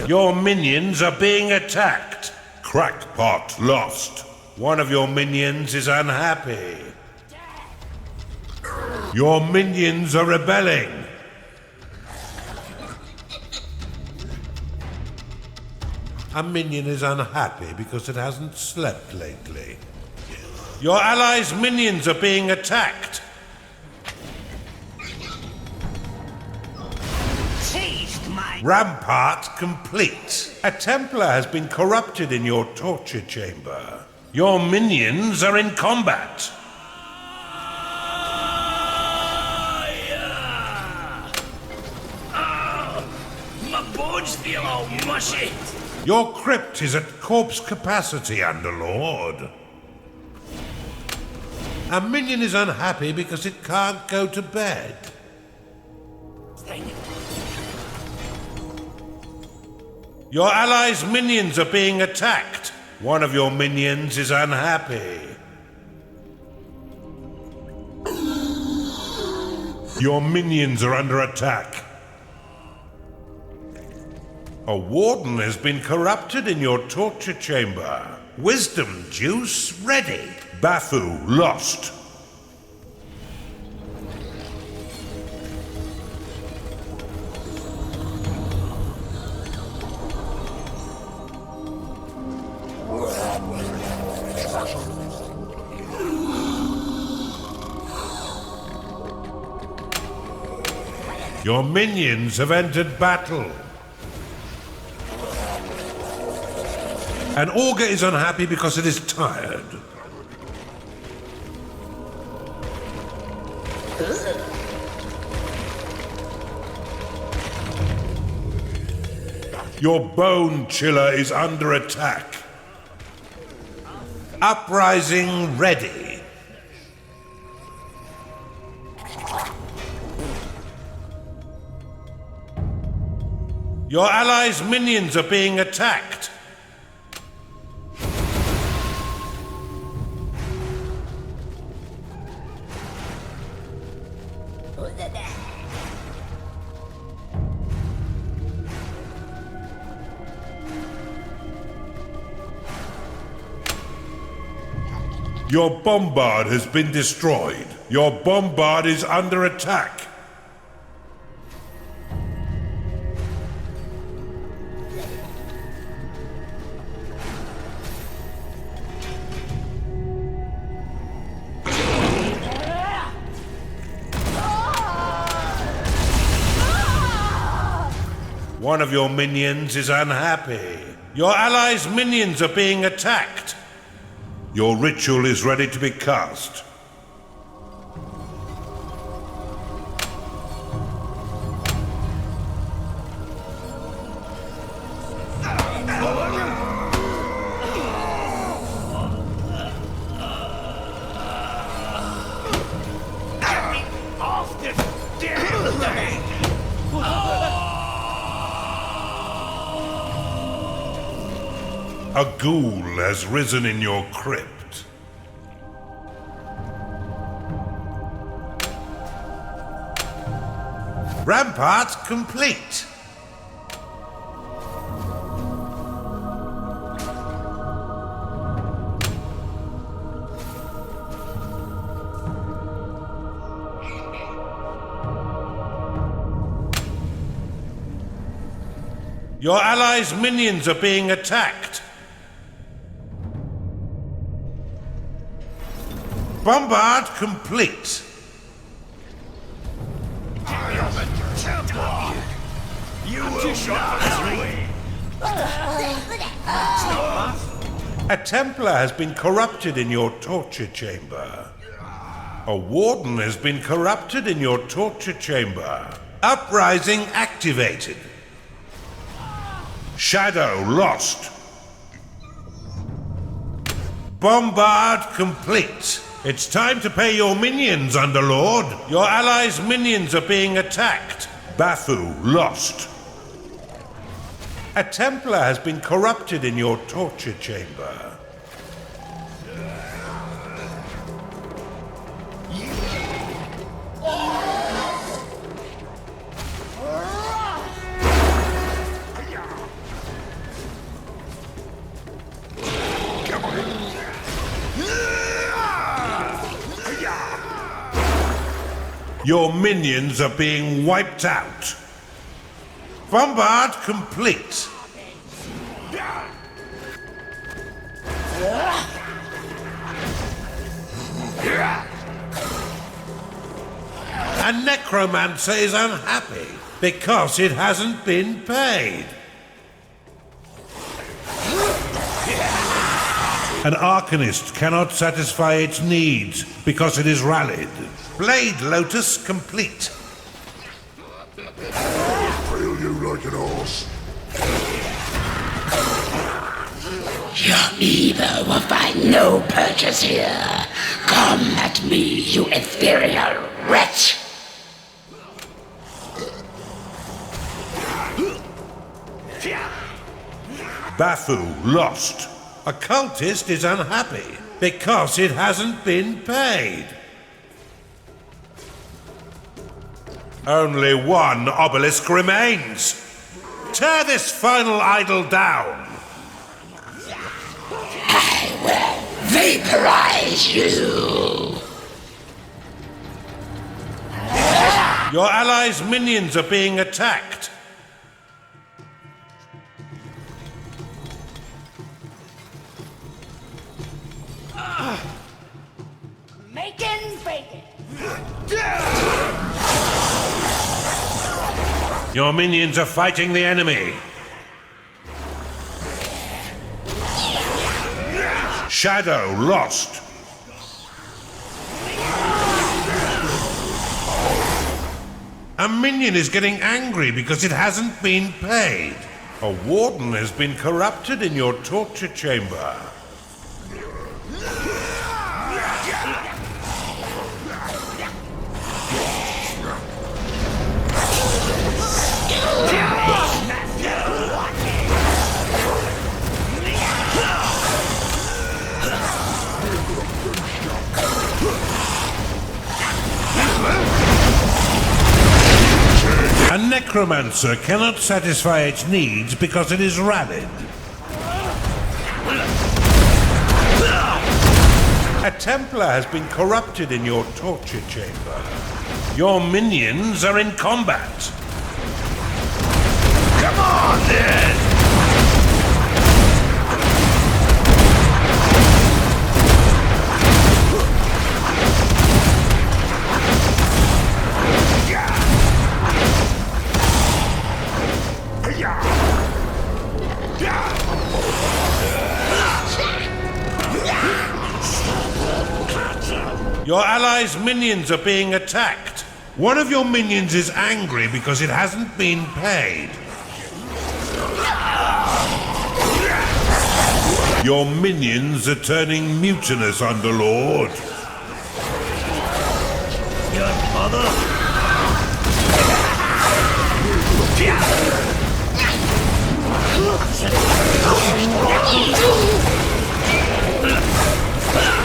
Speaker 1: Your minions are being attacked. Crackpot lost. One of your minions is unhappy. Your minions are rebelling. A minion is unhappy because it hasn't slept lately. Your allies' minions are being attacked. Rampart complete. A Templar has been corrupted in your torture chamber. Your minions are in combat.
Speaker 9: My bones feel all mushy.
Speaker 1: Your crypt is at corpse capacity, Underlord. A minion is unhappy because it can't go to bed. Your allies' minions are being attacked. One of your minions is unhappy. Your minions are under attack. A warden has been corrupted in your torture chamber. Wisdom juice ready. Bafu lost. Your minions have entered battle. An augur is unhappy because it is tired. Your bone chiller is under attack. Uprising ready. Your allies' minions are being attacked. Your bombard has been destroyed. Your bombard is under attack. One of your minions is unhappy. Your allies' minions are being attacked. Your ritual is ready to be cast. A ghoul has risen in your crypt. Rampart complete. Your allies' minions are being attacked. Bombard complete.
Speaker 9: You will not hurry.
Speaker 1: A Templar has been corrupted in your torture chamber. A Warden has been corrupted in your torture chamber. Uprising activated. Shadow lost. Bombard complete. It's time to pay your minions, Underlord. Your allies' minions are being attacked. Bathu lost. A Templar has been corrupted in your torture chamber. Your minions are being wiped out. Bombard complete. A necromancer is unhappy because it hasn't been paid. An Arcanist cannot satisfy its needs because it is rallied. Blade Lotus complete.
Speaker 8: Feel you like an horse.
Speaker 3: Your evil will find no purchase here. Come at me, you ethereal wretch!
Speaker 1: Bathu lost. A cultist is unhappy because it hasn't been paid. Only one obelisk remains. Tear this final idol down.
Speaker 3: I will vaporize you.
Speaker 1: Your allies' minions are being attacked.
Speaker 6: Making bacon.
Speaker 1: Your minions are fighting the enemy. Shadow lost. A minion is getting angry because it hasn't been paid. A Warden has been corrupted in your torture chamber. A necromancer cannot satisfy its needs because it is rallied. A Templar has been corrupted in your torture chamber. Your minions are in combat. Come on, then! Your allies' minions are being attacked. One of your minions is angry because it hasn't been paid. Your minions are turning mutinous, Underlord.
Speaker 9: Your mother?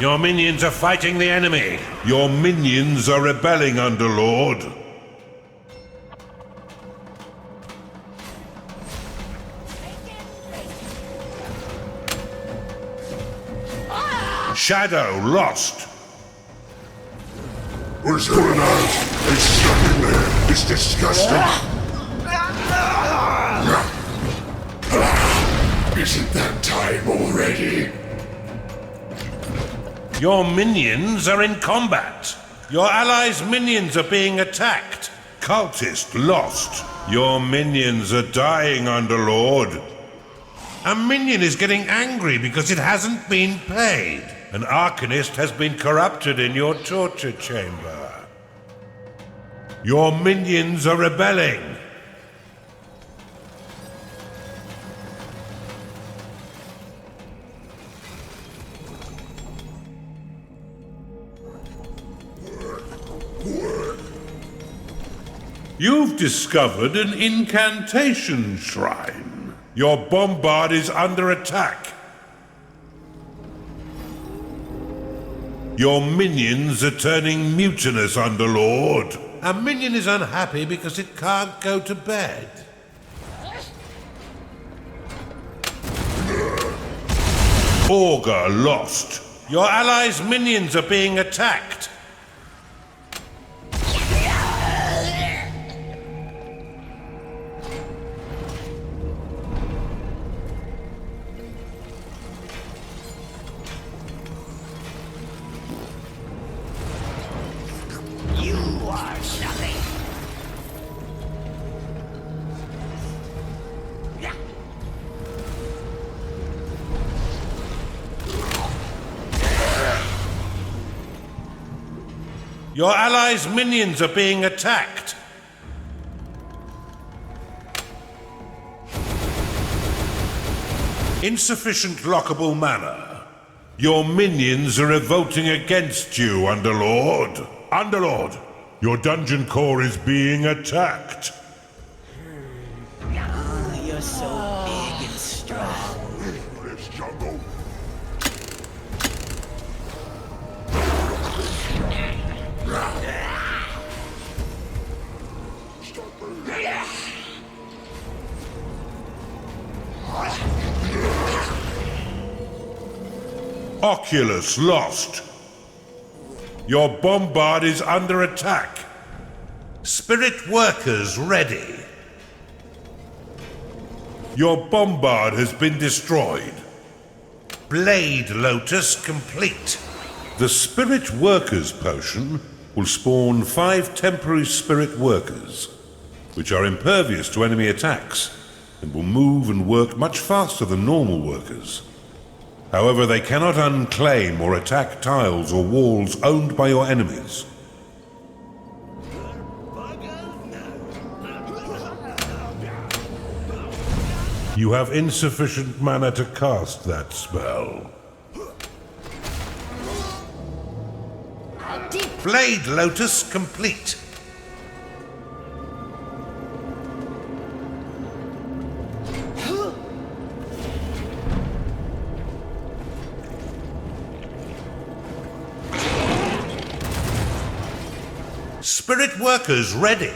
Speaker 1: Your minions are fighting the enemy. Your minions are rebelling, Underlord. Shadow lost.
Speaker 8: Where's going on? It's stuck in there. It's disgusting. Isn't that time already?
Speaker 1: Your minions are in combat. Your allies' minions are being attacked. Cultist lost. Your minions are dying, Underlord. A minion is getting angry because it hasn't been paid. An Arcanist has been corrupted in your torture chamber. Your minions are rebelling. You've discovered an incantation shrine. Your bombard is under attack. Your minions are turning mutinous, Underlord. A minion is unhappy because it can't go to bed. Augur lost. Your allies' minions are being attacked. Your allies' minions are being attacked. Insufficient lockable mana. Your minions are revolting against you, Underlord. Underlord, your dungeon core is being attacked.
Speaker 9: You're so big and strong.
Speaker 8: This jungle.
Speaker 1: Oculus lost. Your bombard is under attack. Spirit workers ready. Your bombard has been destroyed. Blade Lotus complete. The Spirit Workers potion will spawn 5 temporary Spirit Workers, which are impervious to enemy attacks and will move and work much faster than normal workers. However, they cannot unclaim or attack tiles or walls owned by your enemies. You have insufficient mana to cast that spell. Blade Lotus complete. Spirit Workers ready.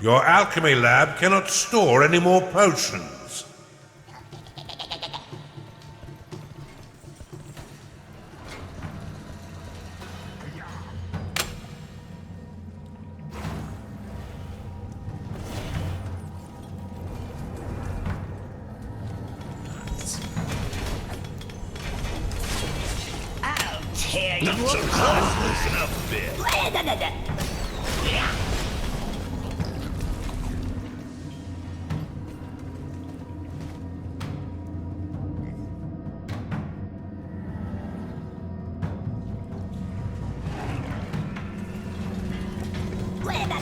Speaker 1: Your alchemy lab cannot store any more potions.
Speaker 2: I'll tear you apart. Listen up a bit.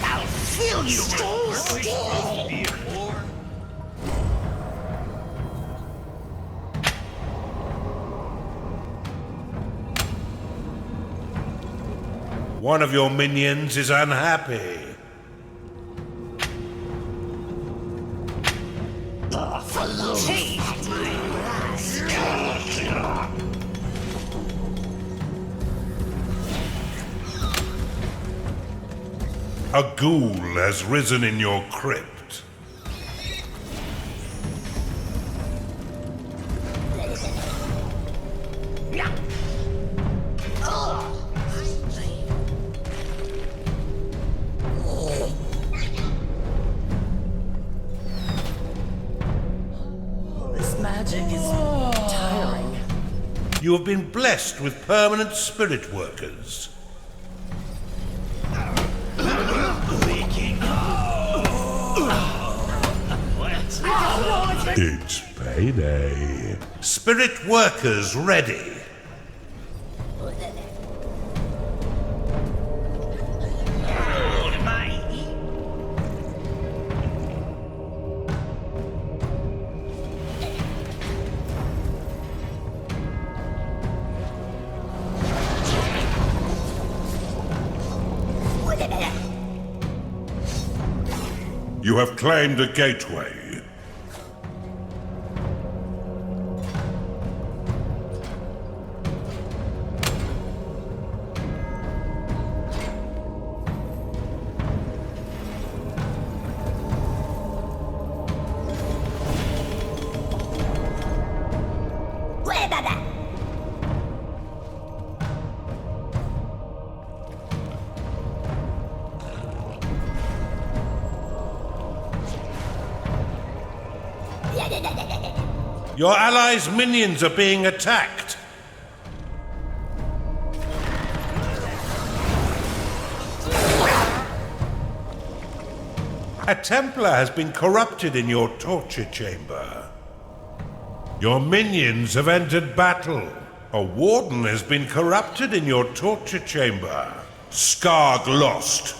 Speaker 2: I'll fill you. Stay still.
Speaker 1: One of your minions is unhappy.
Speaker 2: Taste my Rhaskos.
Speaker 1: A ghoul has risen in your crypt.
Speaker 9: magic is tiring.
Speaker 1: You have been blessed with permanent spirit workers. It's payday. Spirit workers ready. You have claimed a gateway. Your allies' minions are being attacked. A Templar has been corrupted in your torture chamber. Your minions have entered battle. A Warden has been corrupted in your torture chamber. Skarg lost.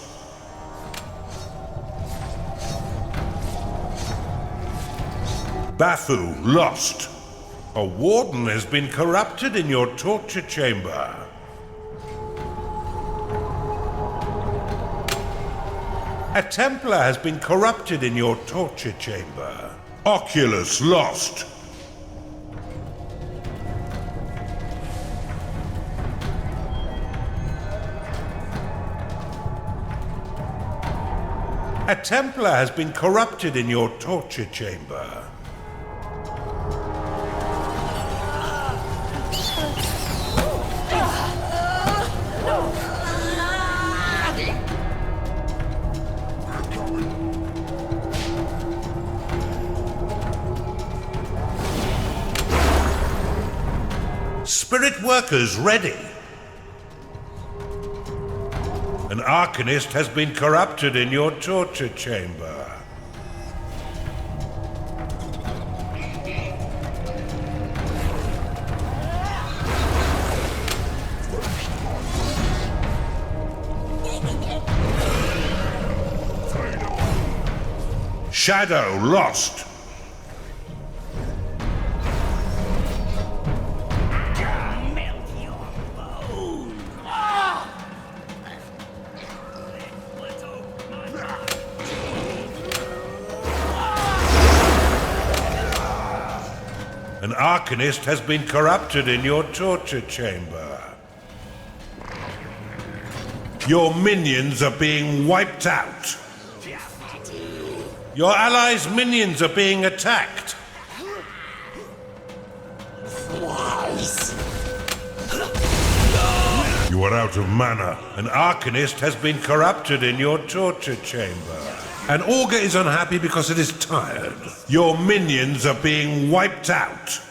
Speaker 1: Bafu lost. A Warden has been corrupted in your torture chamber. A Templar has been corrupted in your torture chamber. Oculus lost. A Templar has been corrupted in your torture chamber. Spirit workers ready. An Arcanist has been corrupted in your torture chamber. Shadow lost. An Arcanist has been corrupted in your torture chamber. Your minions are being wiped out. Your allies' minions are being attacked. You are out of mana. An Arcanist has been corrupted in your torture chamber. An Augur is unhappy because it is tired. Your minions are being wiped out.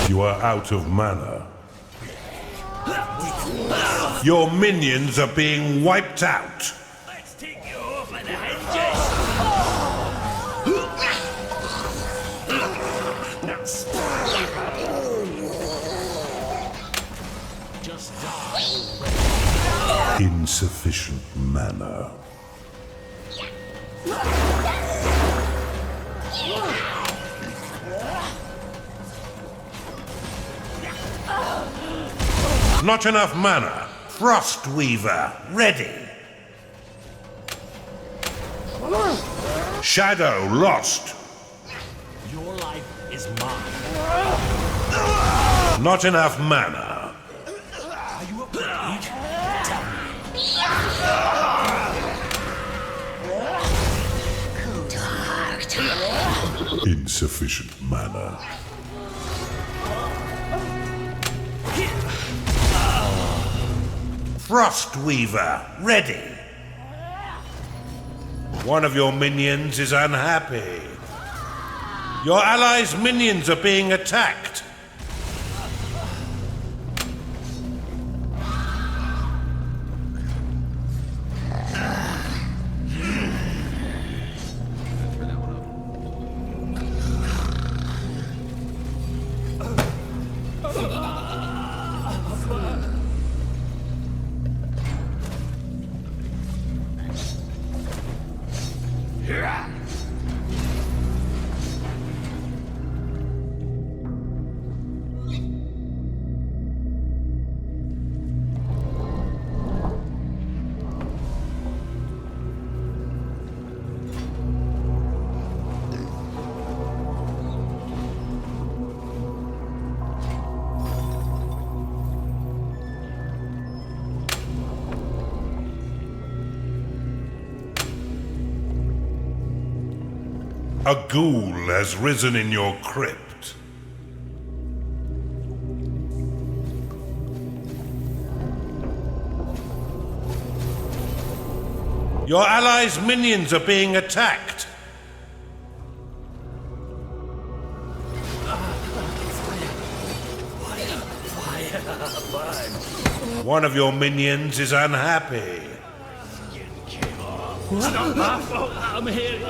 Speaker 1: You are out of mana. Your minions are being wiped out.
Speaker 9: Let's take you over the hinges. Just die.
Speaker 1: Insufficient mana. Not enough mana. Frostweaver, ready. Shadow lost.
Speaker 9: Your life is mine.
Speaker 1: Not enough mana.
Speaker 9: Are you afraid? Tell me.
Speaker 1: Insufficient mana. Frostweaver, ready. One of your minions is unhappy. Your allies' minions are being attacked. A ghoul has risen in your crypt. Your allies' minions are being attacked. One of your minions is unhappy.
Speaker 9: It's not my fault that I'm here.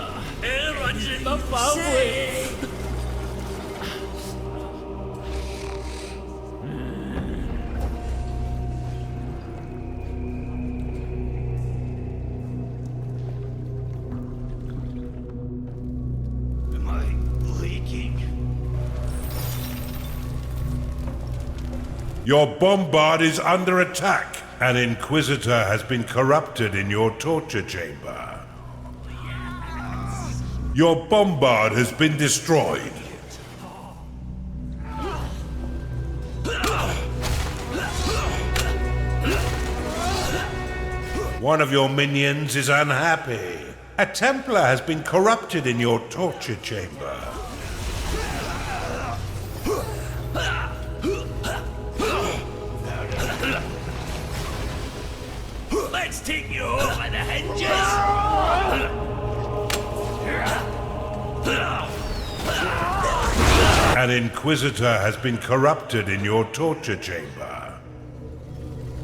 Speaker 9: It runs in my family.
Speaker 2: Am I leaking?
Speaker 1: Your bombard is under attack. An Inquisitor has been corrupted in your torture chamber. Your bombard has been destroyed. One of your minions is unhappy. A Templar has been corrupted in your torture chamber.
Speaker 9: Let's take you over the hinges!
Speaker 1: An Inquisitor has been corrupted in your torture chamber.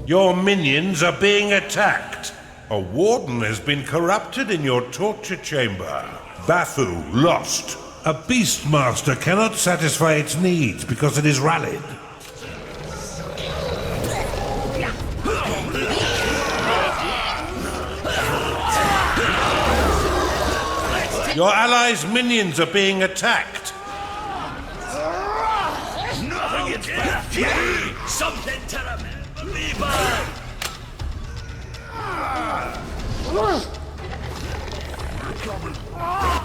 Speaker 1: Your minions are being attacked. A Warden has been corrupted in your torture chamber. Bathu lost. A Beastmaster cannot satisfy its needs because it is rallied. Your allies' minions are being attacked.
Speaker 9: Nothing is bad. Something terrible. Me bad.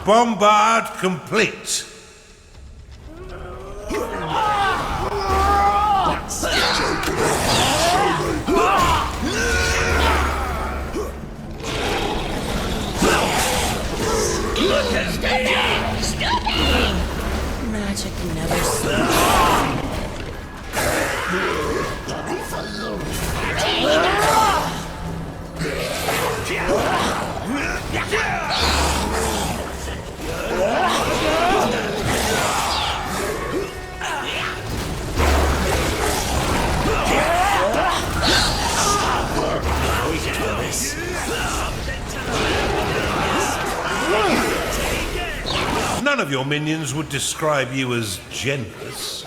Speaker 1: Bombard complete.
Speaker 6: Magic never sleeps.
Speaker 1: None of your minions would describe you as generous.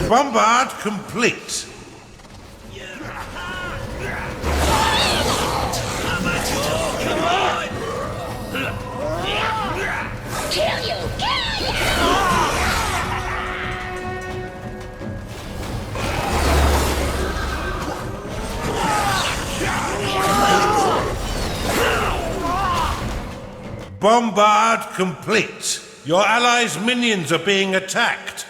Speaker 1: Bombard complete.
Speaker 6: Kill you!
Speaker 1: Bombard complete. Your allies' minions are being attacked.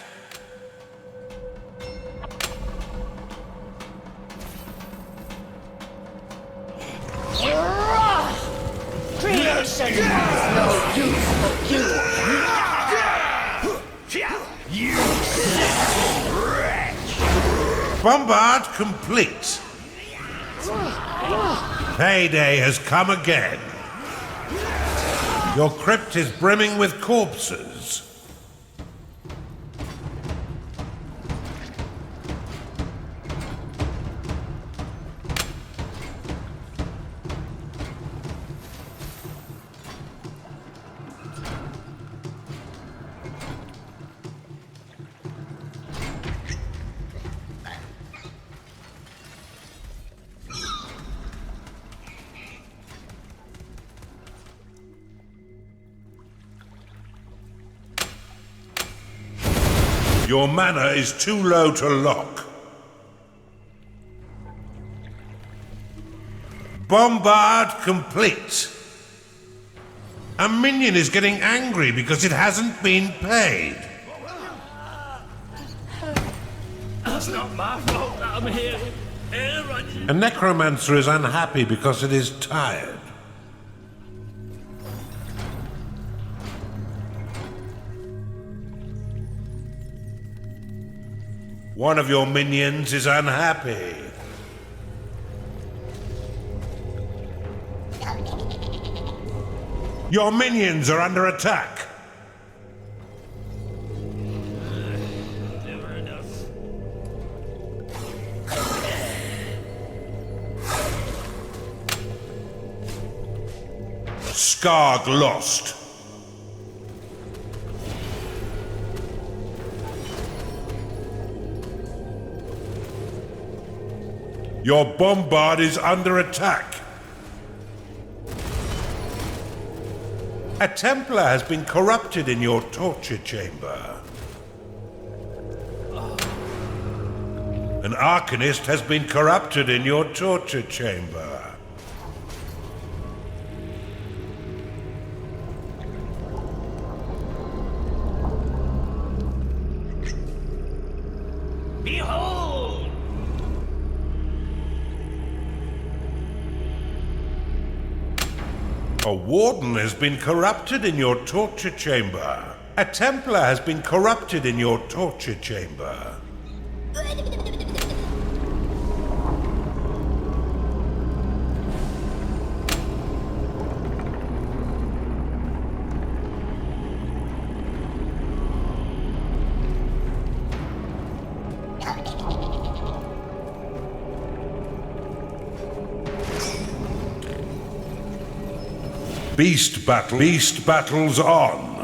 Speaker 6: Studying is no use for you.
Speaker 2: You sick wretch!
Speaker 1: Bombard complete. Payday has come again. Your crypt is brimming with corpses. Your mana is too low to lock. Bombard complete. A minion is getting angry because it hasn't been paid.
Speaker 9: That's not my fault that I'm here.
Speaker 1: A necromancer is unhappy because it is tired. One of your minions is unhappy. Your minions are under attack.
Speaker 9: Never enough.
Speaker 1: Skarg lost. Your bombard is under attack. A Templar has been corrupted in your torture chamber. An Arcanist has been corrupted in your torture chamber.
Speaker 9: Behold!
Speaker 1: A Warden has been corrupted in your torture chamber. A Templar has been corrupted in your torture chamber. Beast battles on.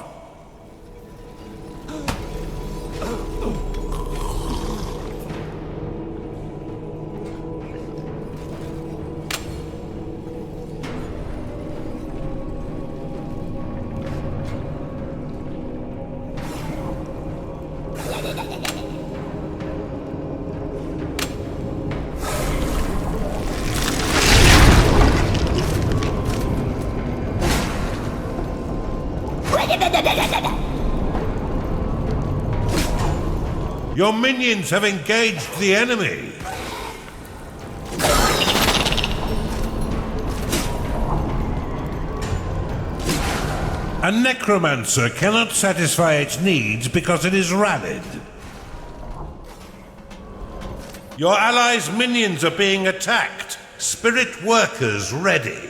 Speaker 1: Your minions have engaged the enemy. A necromancer cannot satisfy its needs because it is rallied. Your allies' minions are being attacked. Spirit workers ready.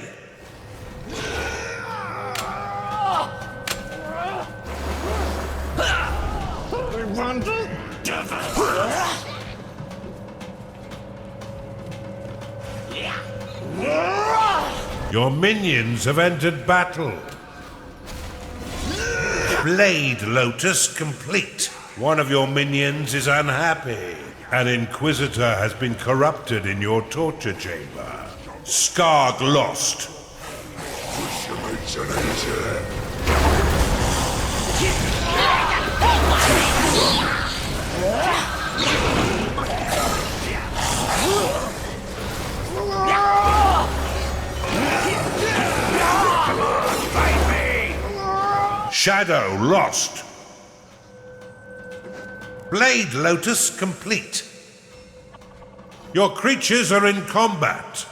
Speaker 1: Your minions have entered battle. Blade Lotus complete. One of your minions is unhappy. An Inquisitor has been corrupted in your torture chamber. Skarg lost. Shadow lost. Blade Lotus complete. Your creatures are in combat.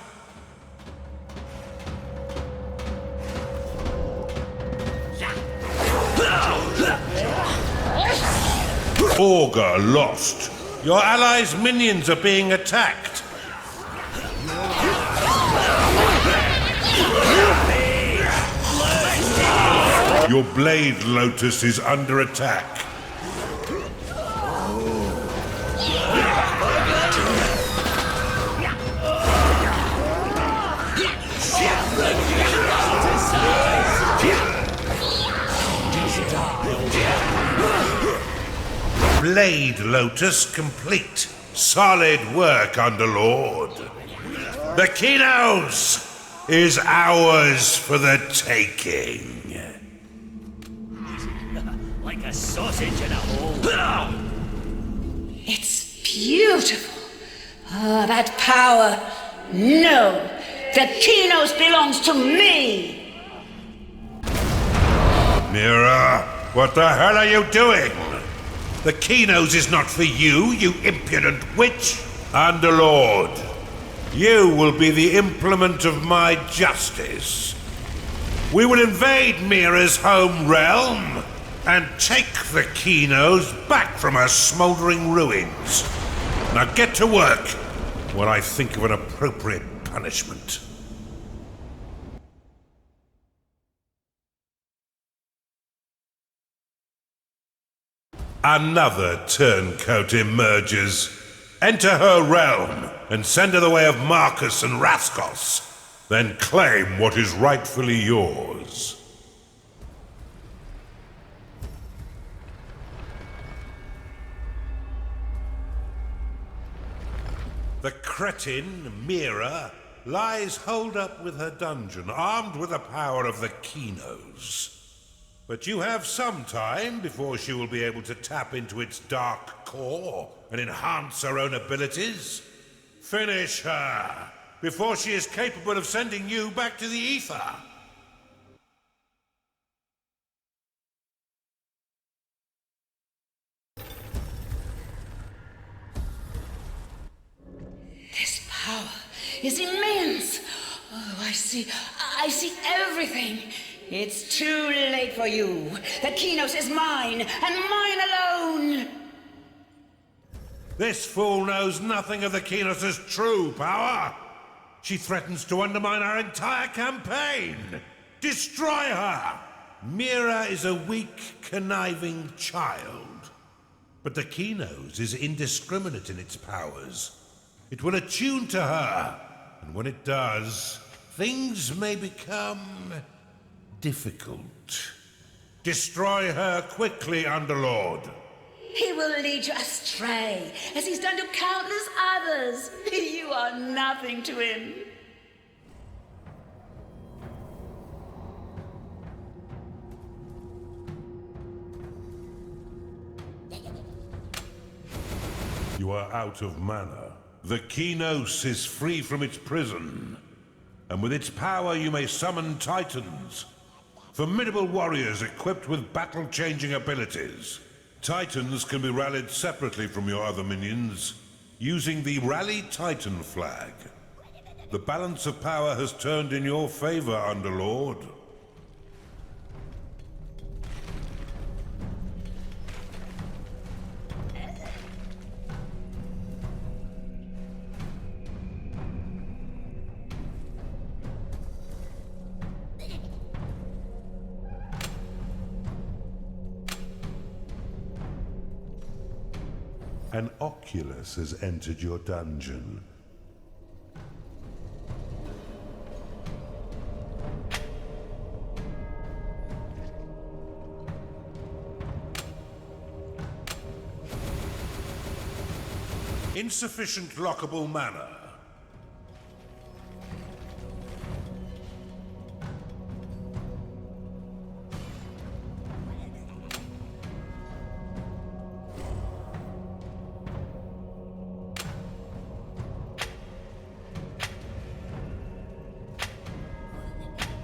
Speaker 1: Augur lost. Your allies' minions are being attacked. Your Blade Lotus is under attack. Blade Lotus complete. Solid work, Underlord. The Kenos is ours for the taking.
Speaker 9: Like a sausage in a hole.
Speaker 6: It's beautiful. Ah, that power. No, the Kenos belongs to me.
Speaker 1: Mira, what the hell are you doing? The Kenos is not for you, you impudent witch. Underlord, you will be the implement of my justice. We will invade Mira's home realm and take the Kenos back from her smoldering ruins. Now get to work while I think of an appropriate punishment. Another Turncoat emerges. Enter her realm and send her the way of Marcus and Rhaskos. Then claim what is rightfully yours. The cretin, Mira, lies holed up with her dungeon, armed with the power of the Kenos. But you have some time before she will be able to tap into its dark core and enhance her own abilities. Finish her before she is capable of sending you back to the Ether.
Speaker 6: This power is immense. Oh, I see everything. It's too late for you. The Kenos is mine, and mine alone.
Speaker 1: This fool knows nothing of the Kenos' true power. She threatens to undermine our entire campaign. Destroy her! Mira is a weak, conniving child. But the Kenos is indiscriminate in its powers. It will attune to her, and when it does, things may become difficult. Destroy her quickly, Underlord.
Speaker 6: He will lead you astray, as he's done to countless others. You are nothing to him.
Speaker 1: You are out of mana. The Kenos is free from its prison, and with its power you may summon Titans. Formidable warriors equipped with battle-changing abilities. Titans can be rallied separately from your other minions, using the Rally Titan flag. The balance of power has turned in your favor, Underlord. An Oculus has entered your dungeon. Insufficient lockable mana.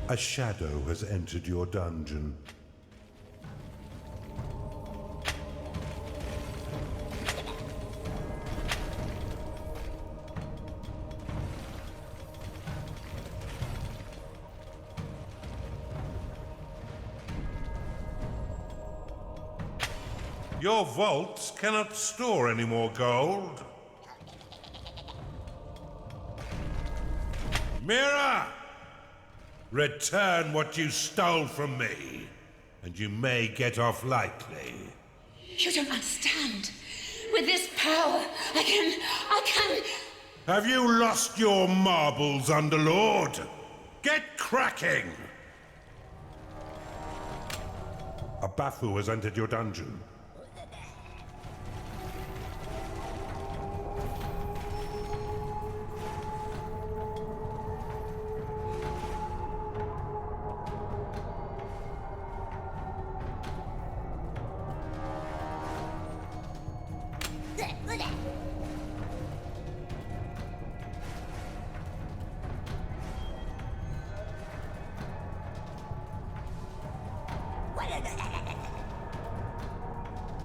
Speaker 1: A shadow has entered your dungeon. Your vaults cannot store any more gold. Mira! Return what you stole from me, and you may get off lightly.
Speaker 6: You don't understand. With this power, I can...
Speaker 1: Have you lost your marbles, Underlord? Get cracking! A Bafu has entered your dungeon.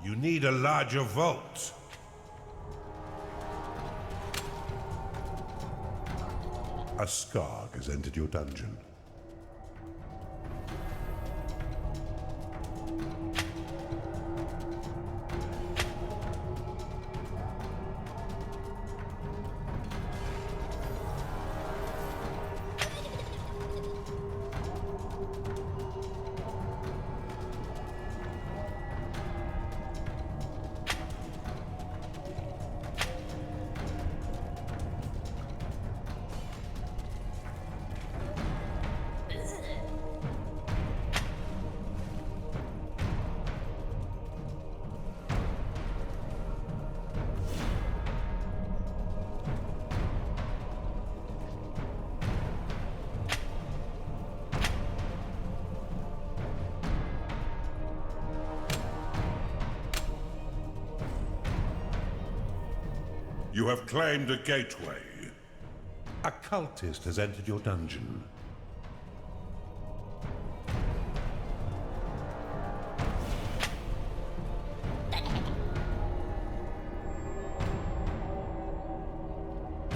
Speaker 1: You need a larger vault. A Skarg has entered your dungeon. You have claimed a gateway. A cultist has entered your dungeon.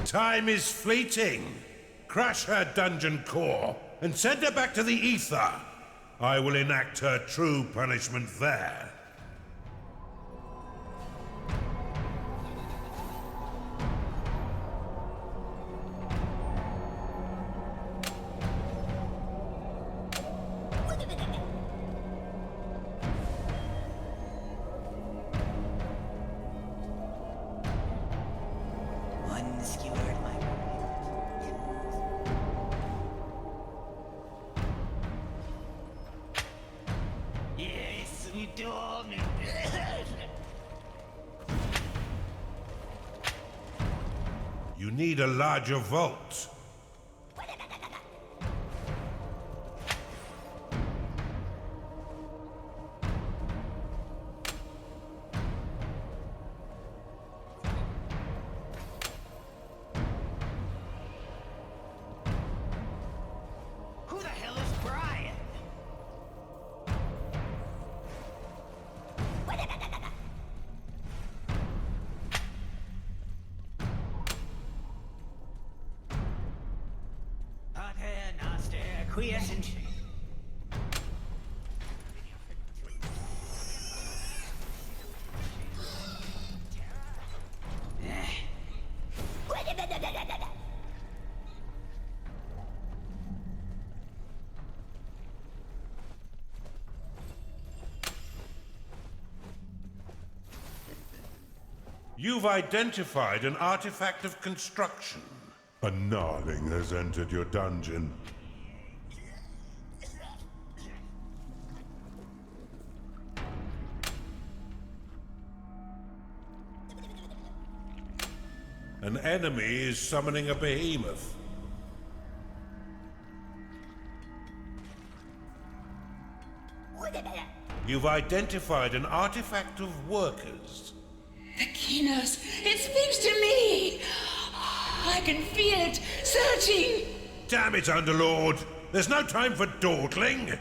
Speaker 1: Time is fleeting. Crush her dungeon core and send her back to the Ether. I will enact her true punishment there. You need a larger vault.
Speaker 5: Who the hell is Brian? Pater noster quiescent.
Speaker 1: You've identified an artifact of construction. A gnarling has entered your dungeon. An enemy is summoning a behemoth. You've identified an artifact of workers.
Speaker 6: The Kenos, it speaks to me! I can feel it, surging!
Speaker 1: Damn it, Underlord! There's no time for dawdling!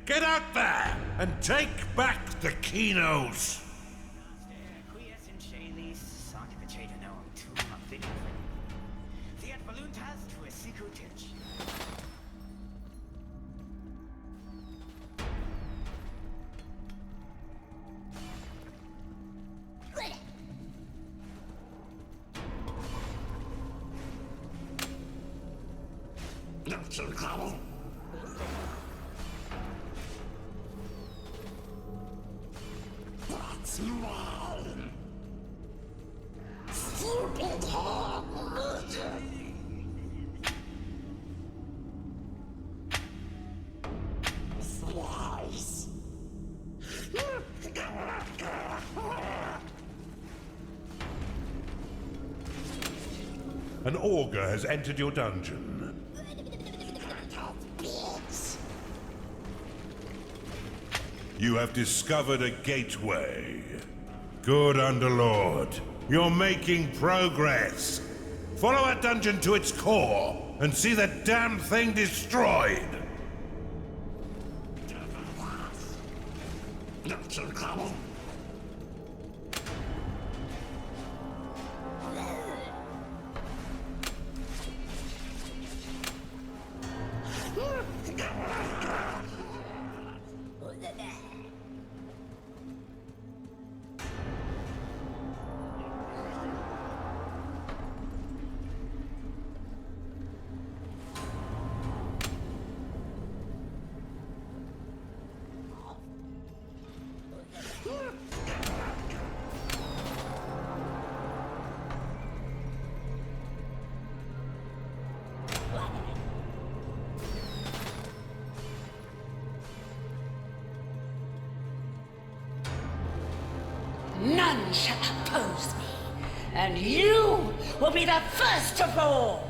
Speaker 1: Get out there and take back the Kenos!
Speaker 3: That's mine. Stupid Slice.
Speaker 1: An augur has entered your dungeon. You have discovered a gateway. Good, Underlord. You're making progress. Follow our dungeon to its core and see the damn thing destroyed.
Speaker 6: None shall oppose me, and you will be the first to fall!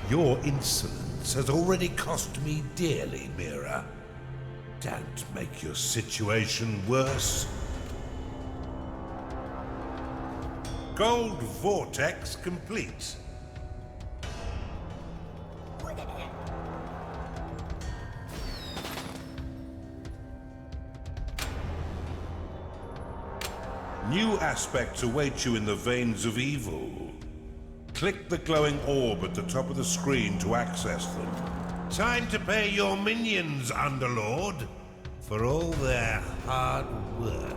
Speaker 1: Your insolence has already cost me dearly, Mira. Don't make your situation worse. Gold Vortex complete. New aspects await you in the Veins of Evil. Click the glowing orb at the top of the screen to access them. Time to pay your minions, Underlord, for all their hard work.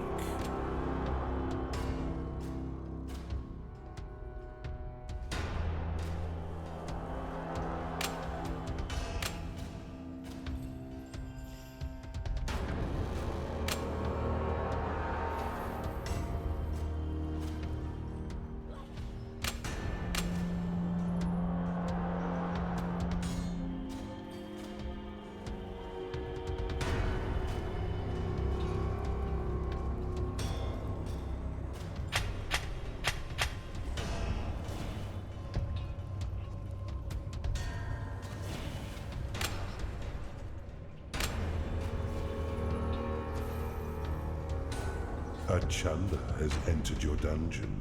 Speaker 1: A Chunder has entered your dungeon.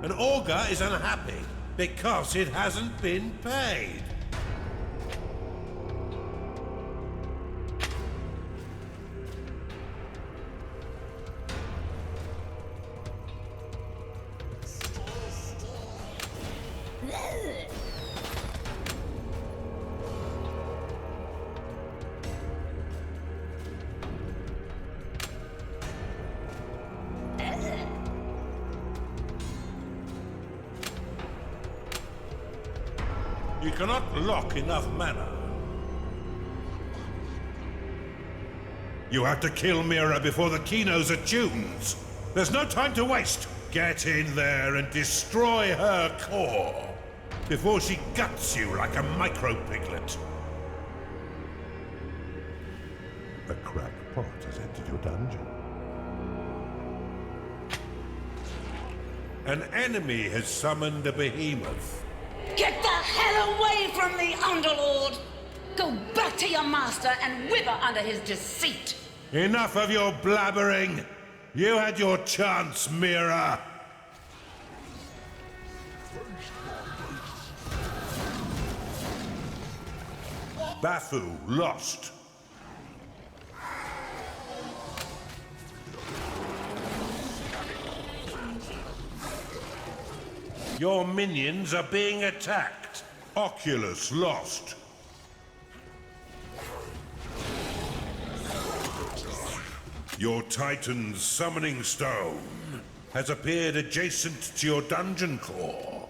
Speaker 1: An augur is unhappy because it hasn't been paid. You cannot lock enough mana. You have to kill Mira before the Kenos attunes. There's no time to waste. Get in there and destroy her core before she guts you like a micro-piglet. A crackpot has entered your dungeon. An enemy has summoned a behemoth.
Speaker 6: Get the hell away from me, Underlord! Go back to your master and wither under his deceit!
Speaker 1: Enough of your blabbering! You had your chance, Mira! Bafu lost. Your minions are being attacked. Oculus lost. Your Titan's summoning stone has appeared adjacent to your dungeon core.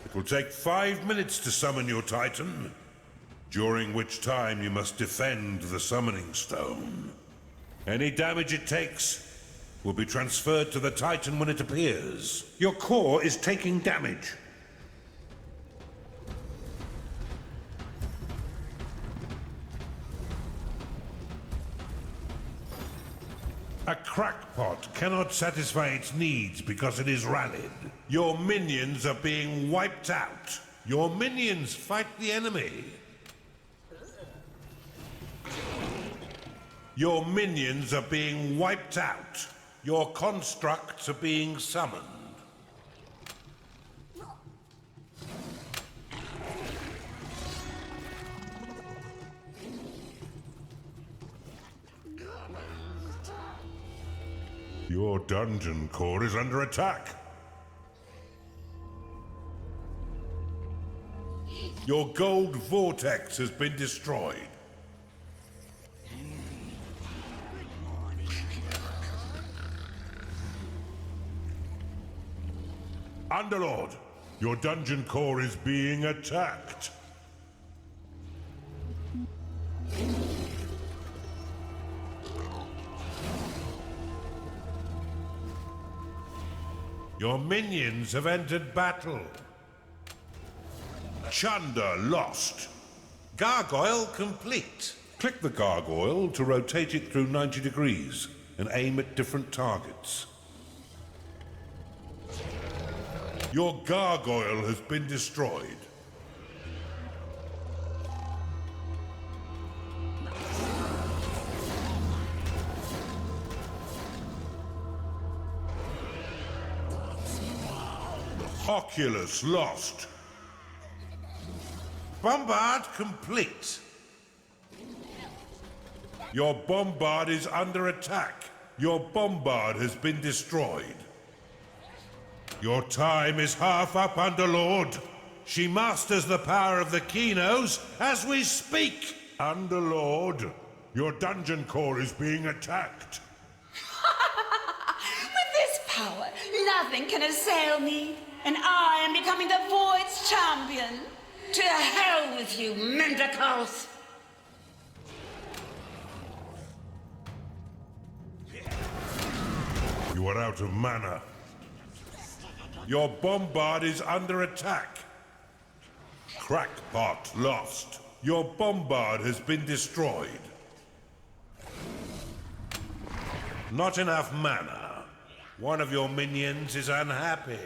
Speaker 1: It will take 5 minutes to summon your Titan, during which time you must defend the summoning stone. Any damage it takes will be transferred to the Titan when it appears. Your core is taking damage. A crackpot cannot satisfy its needs because it is rallied. Your minions are being wiped out. Your minions fight the enemy. Your minions are being wiped out. Your constructs are being summoned. Your dungeon core is under attack. Your gold vortex has been destroyed. Underlord, your dungeon core is being attacked. Your minions have entered battle. Chunder lost. Gargoyle complete. Click the gargoyle to rotate it through 90 degrees and aim at different targets. Your gargoyle has been destroyed. Oculus lost. Bombard complete. Your bombard is under attack. Your bombard has been destroyed. Your time is half up, Underlord. She masters the power of the Kenos as we speak. Underlord, your dungeon core is being attacked.
Speaker 6: With this power, nothing can assail me, and I am becoming the Void's champion. To hell with you, Mendicals!
Speaker 1: You are out of mana. Your bombard is under attack. Crackpot lost. Your bombard has been destroyed. Not enough mana. One of your minions is unhappy.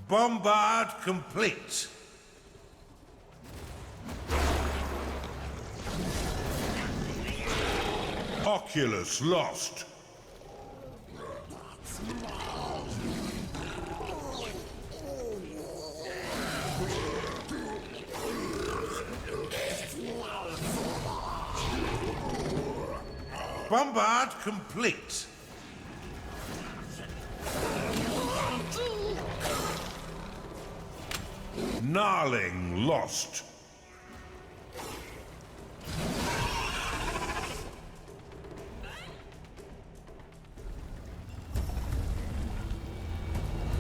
Speaker 1: Bombard complete. Oculus lost. Bombard complete. Gnarling lost.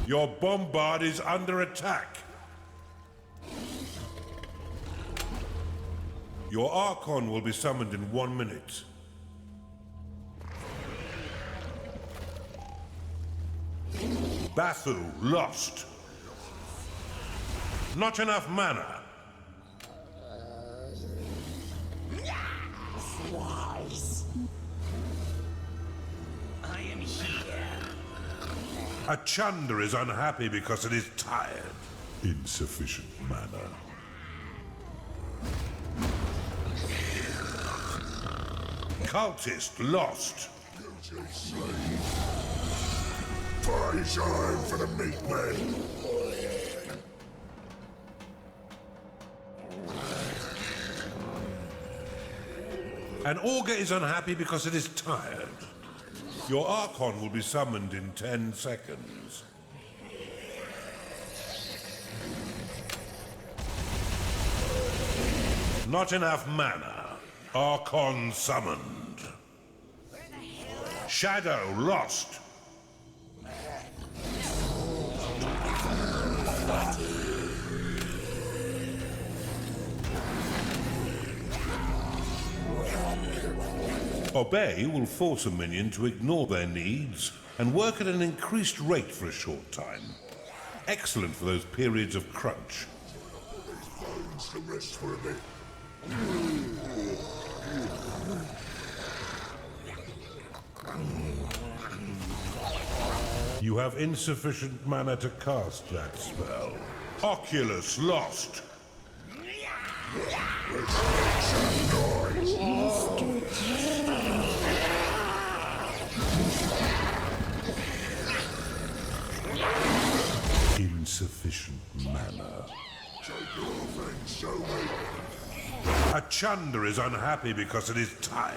Speaker 1: Your bombard is under attack. Your Archon will be summoned in 1 minute. Bathu lost. Not enough mana.
Speaker 2: I am here.
Speaker 1: A Chunder is unhappy because it is tired. Insufficient mana. Cultist lost.
Speaker 8: Party time for the meat men.
Speaker 1: An Augur is unhappy because it is tired. Your Archon will be summoned in 10 seconds. Not enough mana. Archon summoned. Shadow lost. Obey will force a minion to ignore their needs and work at an increased rate for a short time. Excellent for those periods of crunch.
Speaker 8: To rest for a bit.
Speaker 1: You have insufficient mana to cast that spell. Oculus lost. Insufficient mana. A chunder is unhappy because it is tired.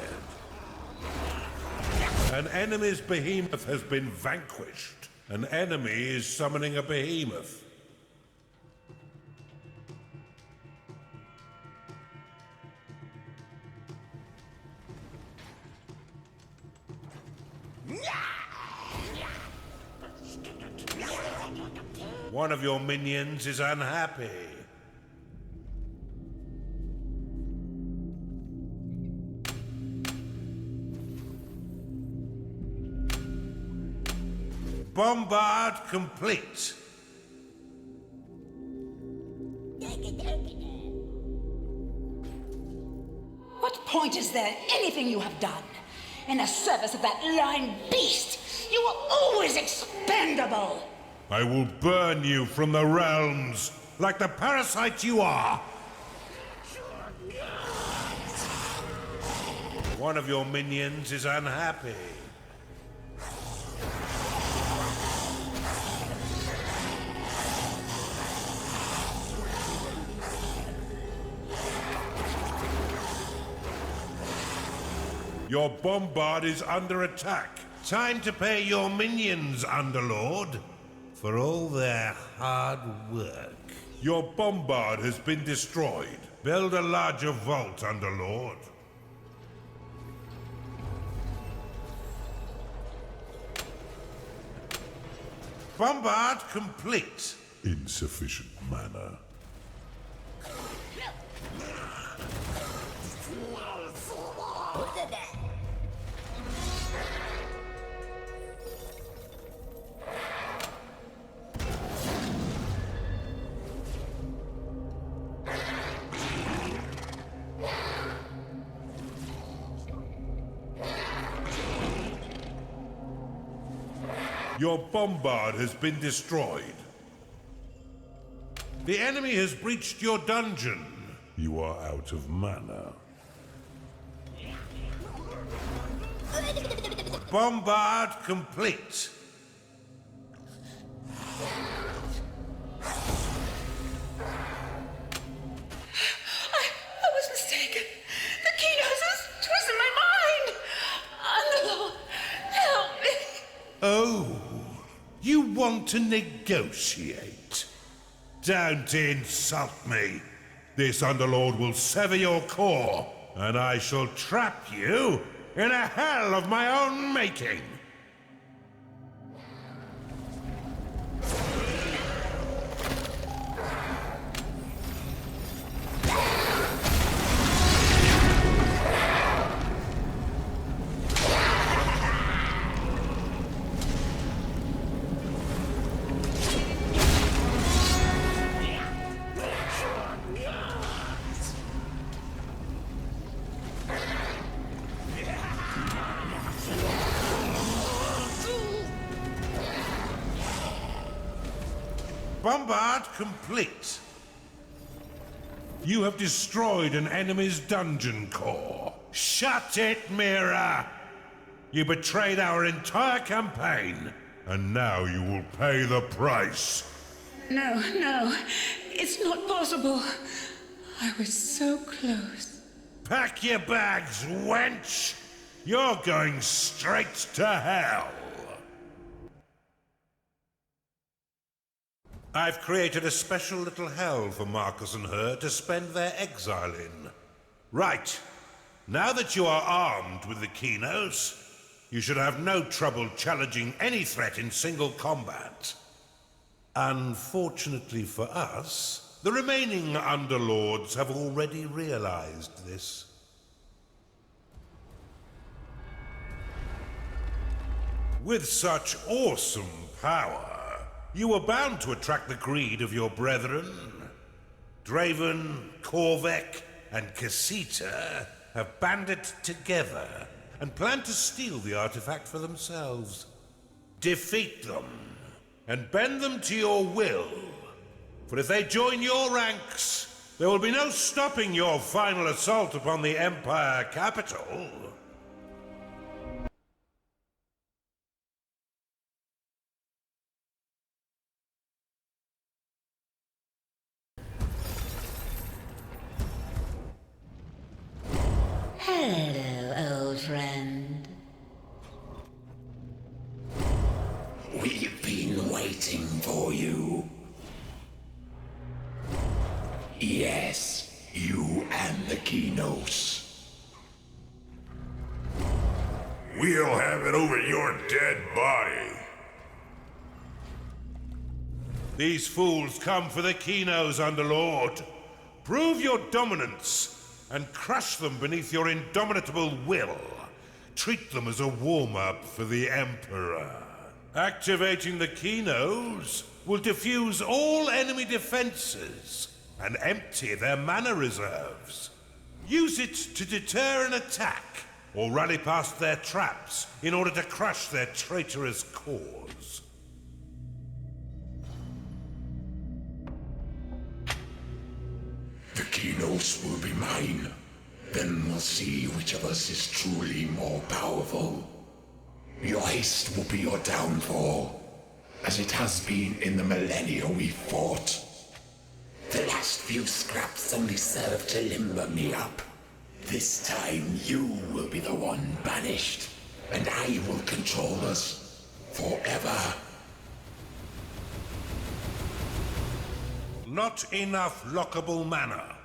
Speaker 1: An enemy's behemoth has been vanquished. An enemy is summoning a behemoth. One of your minions is unhappy. Bombard complete.
Speaker 6: What point is there in anything you have done? In the service of that lying beast, you were always expendable!
Speaker 1: I will burn you from the realms, like the parasite you are! One of your minions is unhappy. Your bombard is under attack. Time to pay your minions, Underlord, for all their hard work. Your bombard has been destroyed. Build a larger vault, Underlord. Bombard complete. Insufficient mana. Your bombard has been destroyed. The enemy has breached your dungeon. You are out of mana. Bombard complete.
Speaker 6: I was mistaken. The Kenos has twisted my mind! Underlord, help me!
Speaker 1: Oh, you want to negotiate? Don't insult me. This Underlord will sever your core, and I shall trap you in a hell of my own making. Bombard complete. You have destroyed an enemy's dungeon core. Shut it, Mira! You betrayed our entire campaign, and now you will pay the price.
Speaker 6: No, it's not possible. I was so close.
Speaker 1: Pack your bags, wench! You're going straight to hell! I've created a special little hell for Marcus and her to spend their exile in. Right. Now that you are armed with the Kenos, you should have no trouble challenging any threat in single combat. Unfortunately for us, the remaining Underlords have already realized this. With such awesome power, you were bound to attract the greed of your brethren. Draven, Korvek, and Casita have banded together and plan to steal the artifact for themselves. Defeat them, and bend them to your will. For if they join your ranks, there will be no stopping your final assault upon the Empire capital.
Speaker 3: Hello, old friend. We've been waiting for you. Yes, you and the Kenos.
Speaker 8: We'll have it over your dead body.
Speaker 1: These fools come for the Kenos, Underlord. Prove your dominance and crush them beneath your indomitable will. Treat them as a warm-up for the Emperor. Activating the Kenos will diffuse all enemy defenses and empty their mana reserves. Use it to deter an attack or rally past their traps in order to crush their traitorous cause.
Speaker 3: The Kenos will be mine. Then we'll see which of us is truly more powerful. Your haste will be your downfall, as it has been in the millennia we fought. The last few scraps only served to limber me up. This time you will be the one banished, and I will control us forever.
Speaker 1: Not enough lockable mana.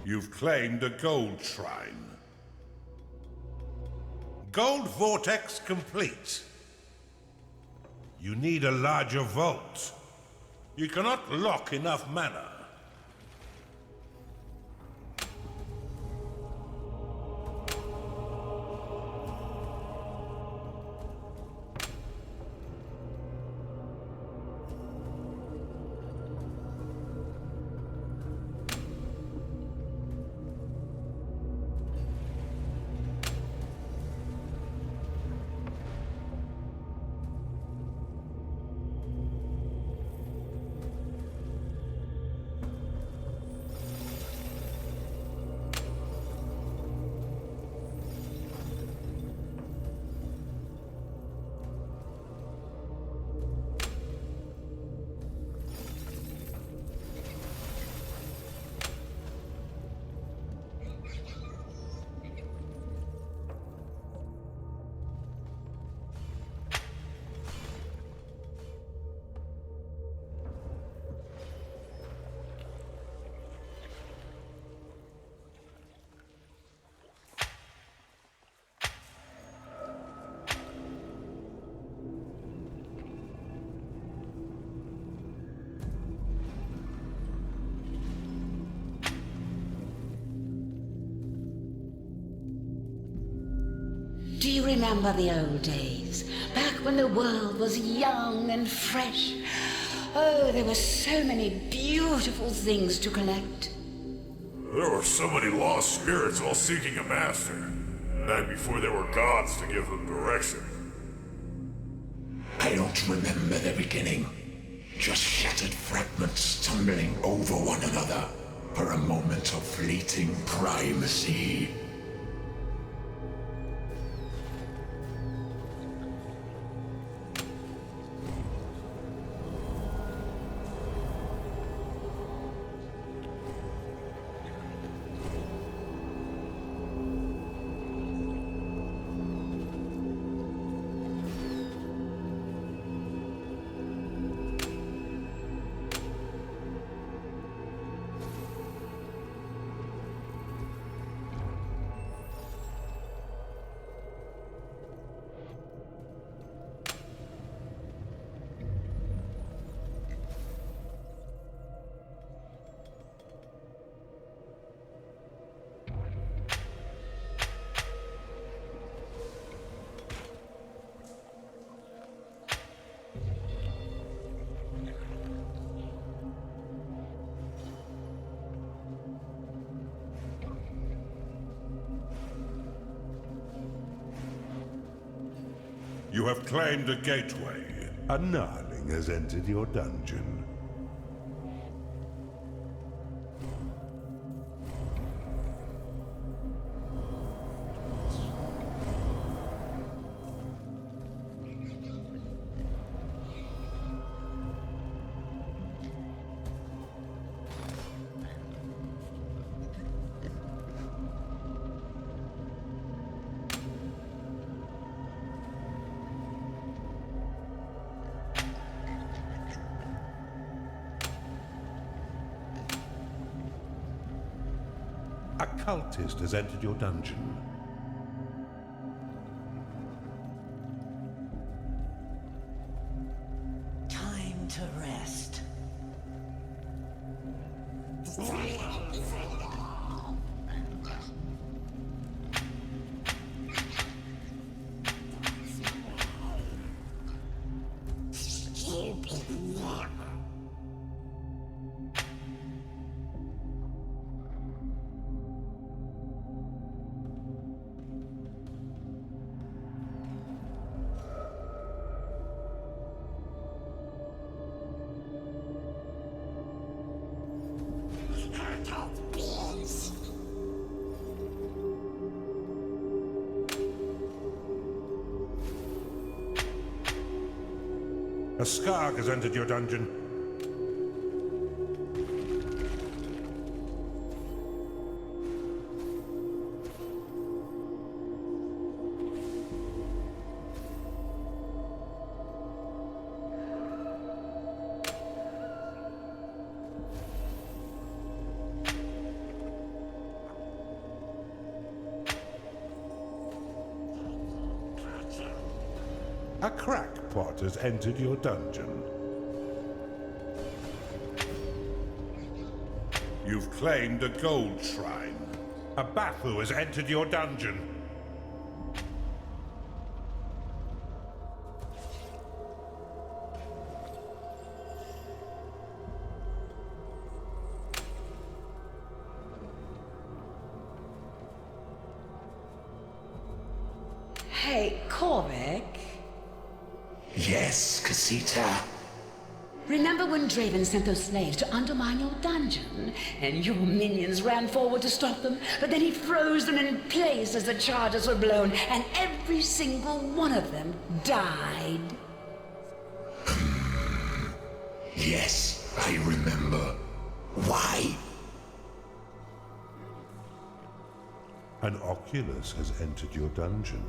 Speaker 1: You've claimed a gold shrine. Gold vortex complete. You need a larger vault. You cannot lock enough mana.
Speaker 6: Do you remember the old days? Back when the world was young and fresh? Oh, there were so many beautiful things to collect.
Speaker 8: There were so many lost spirits all seeking a master. Back before there were gods to give them direction.
Speaker 3: I don't remember the beginning. Just shattered fragments tumbling over one another for a moment of fleeting primacy.
Speaker 1: You have claimed a gateway. A gnarling has entered your dungeon. A cultist has entered your dungeon.
Speaker 2: Time to rest.
Speaker 1: A Skarg has entered your dungeon. A crackpot has entered your dungeon. You've claimed a gold shrine. A Bathu has entered your dungeon.
Speaker 6: Hey, Korvik.
Speaker 3: Yes, Casita.
Speaker 6: Remember when Draven sent those slaves to undermine your dungeon? And your minions ran forward to stop them, but then he froze them in place as the charges were blown, and every single one of them died.
Speaker 3: Yes, I remember. Why?
Speaker 1: An Oculus has entered your dungeon.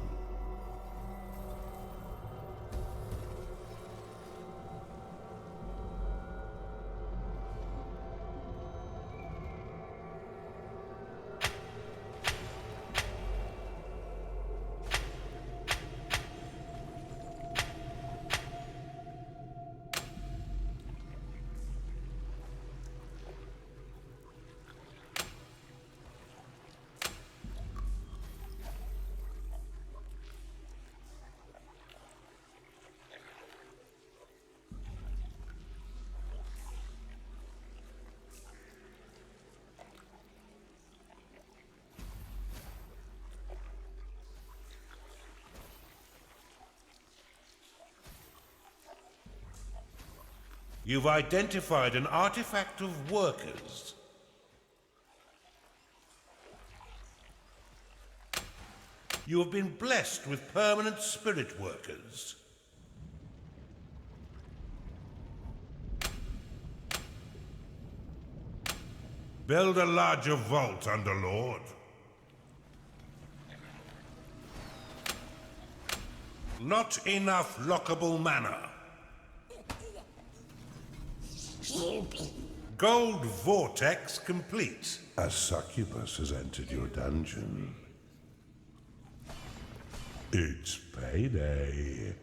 Speaker 1: You've identified an artifact of workers. You have been blessed with permanent spirit workers. Build a larger vault, Underlord. Not enough lockable mana. Gold vortex complete. A succubus has entered your dungeon. It's payday.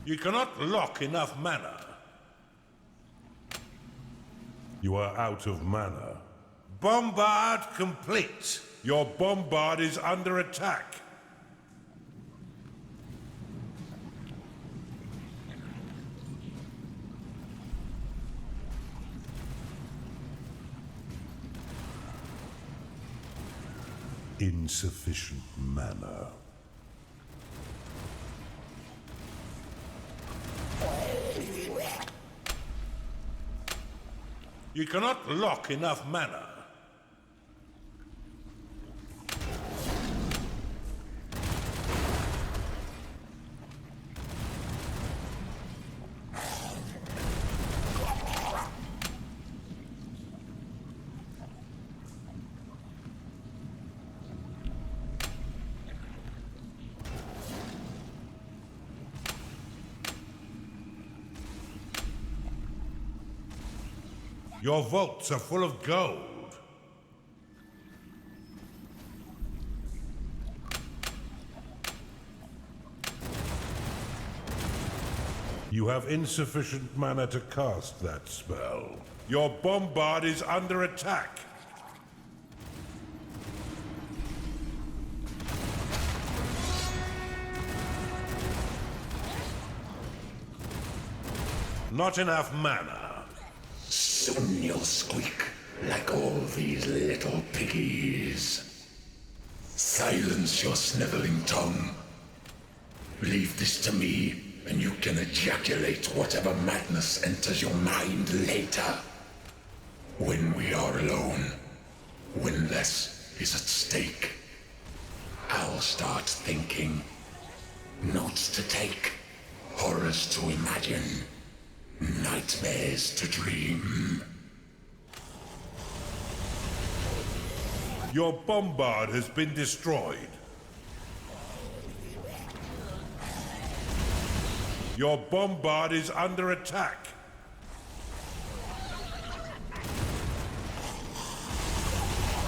Speaker 1: You cannot lock enough mana. You are out of mana. Bombard complete. Your bombard is under attack. Insufficient mana. You cannot lock enough mana. Your vaults are full of gold. You have insufficient mana to cast that spell. Your bombard is under attack. Not enough mana.
Speaker 3: Soon you'll squeak like all these little piggies. Silence your sniveling tongue. Leave this to me, and you can ejaculate whatever madness enters your mind later. When we are alone, when less is at stake, I'll start thinking. Notes to take, horrors to imagine. Nightmares to dream.
Speaker 1: Your bombard has been destroyed. Your bombard is under attack.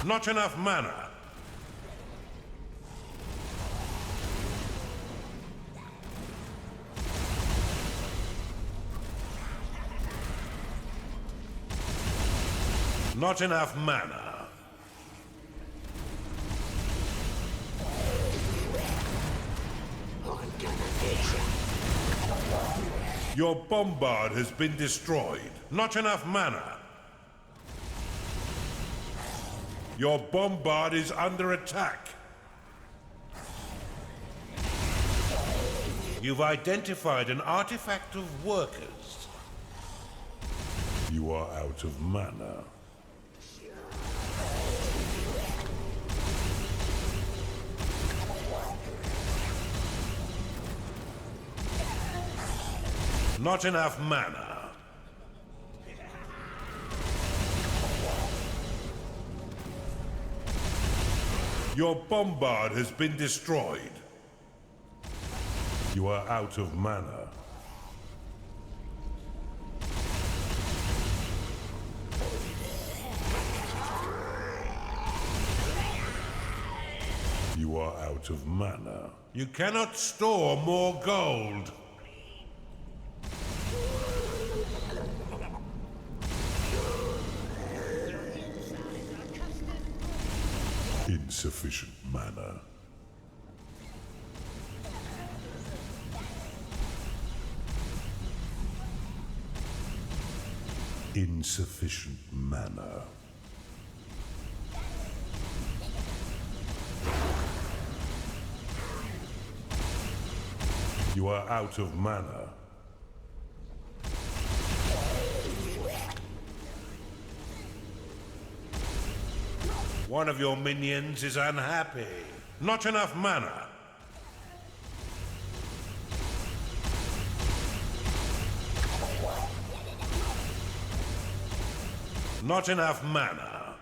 Speaker 1: Not enough mana. Not enough mana. Your bombard has been destroyed. Not enough mana. Your bombard is under attack. You've identified an artifact of workers. You are out of mana. Not enough mana. Your bombard has been destroyed. You are out of mana. You are out of mana. You cannot store more gold. Insufficient mana. Insufficient mana. You are out of mana. One of your minions is unhappy. Not enough mana. Not enough mana.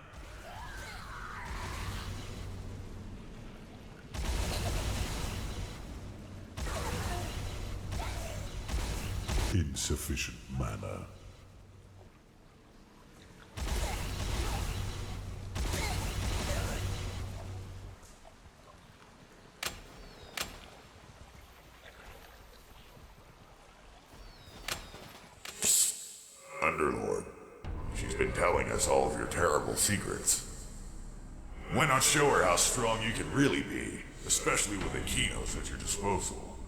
Speaker 1: Insufficient mana.
Speaker 3: Underlord, she's been telling us all of your terrible secrets. Why not show her how strong you can really be, especially with the Kenos at your disposal?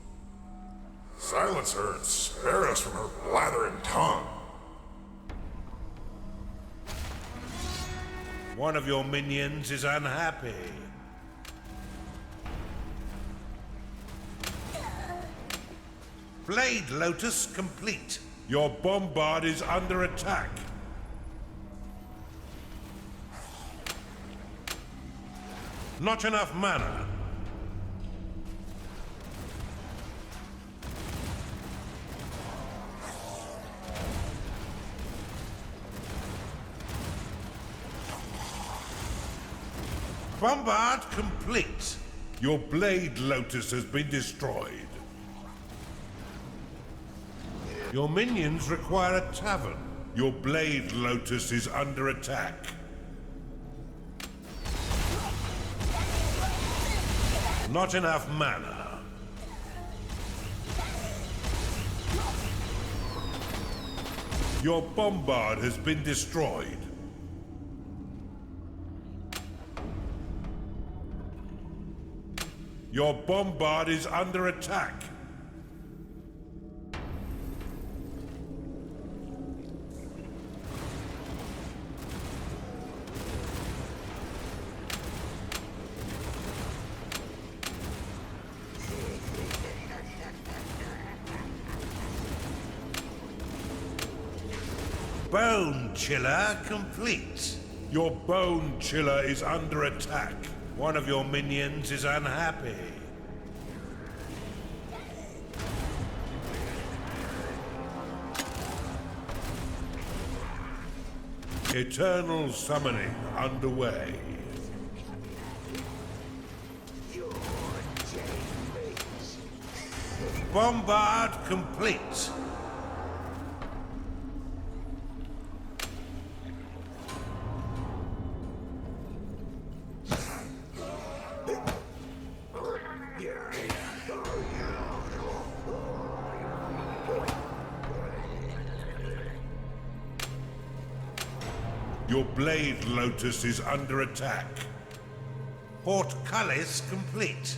Speaker 3: Silence her and spare us from her blathering tongue.
Speaker 1: One of your minions is unhappy. Blade Lotus complete. Your bombard is under attack. Not enough mana. Bombard complete. Your Blade Lotus has been destroyed. Your minions require a tavern. Your Blade Lotus is under attack. Not enough mana. Your bombard has been destroyed. Your bombard is under attack. Bone Chiller complete. Your Bone Chiller is under attack. One of your minions is unhappy. Eternal summoning underway. Bombard complete. Your Blade Lotus is under attack. Portcullis complete.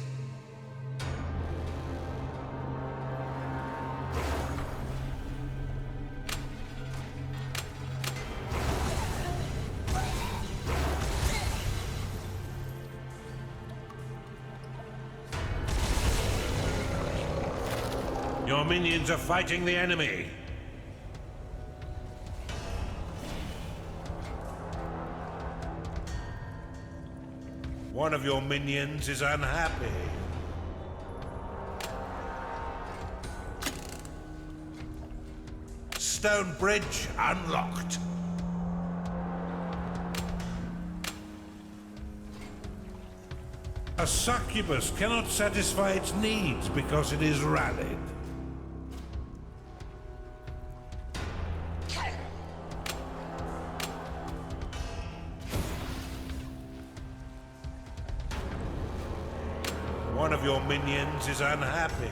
Speaker 1: Your minions are fighting the enemy. One of your minions is unhappy. Stone bridge unlocked. A succubus cannot satisfy its needs because it is rallied. One of your minions is unhappy.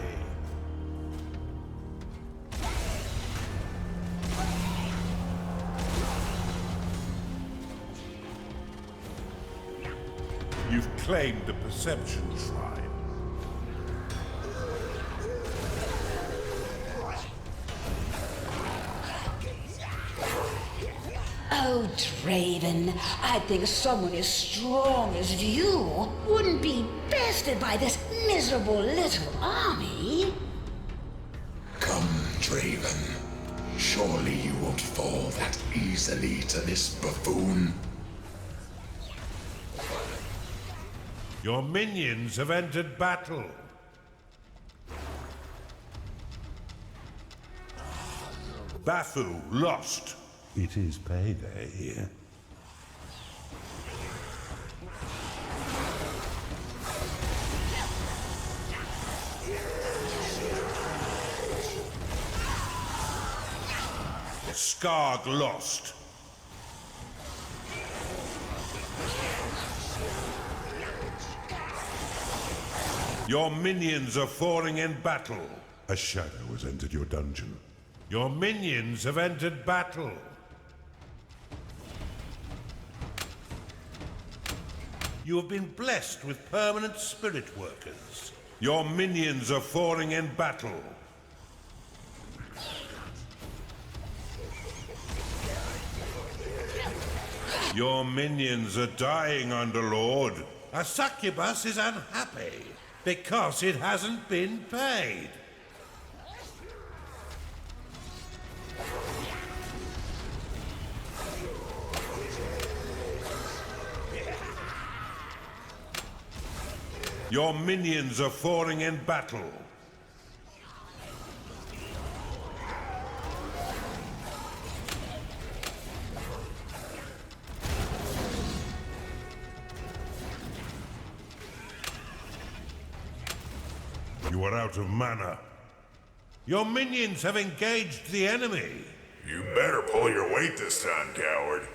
Speaker 1: You've claimed the Perception Shrine.
Speaker 6: Oh, Draven, I think someone as strong as you wouldn't be bested by this miserable little army.
Speaker 3: Come, Draven. Surely you won't fall that easily to this buffoon.
Speaker 1: Your minions have entered battle. Bafu lost. It is payday. Skarg lost. Your minions are falling in battle. A shadow has entered your dungeon. Your minions have entered battle. You have been blessed with permanent spirit workers. Your minions are falling in battle. Your minions are dying, Underlord. A succubus is unhappy because it hasn't been paid. Your minions are falling in battle. You are out of mana. Your minions have engaged the enemy.
Speaker 8: You better pull your weight this time, coward.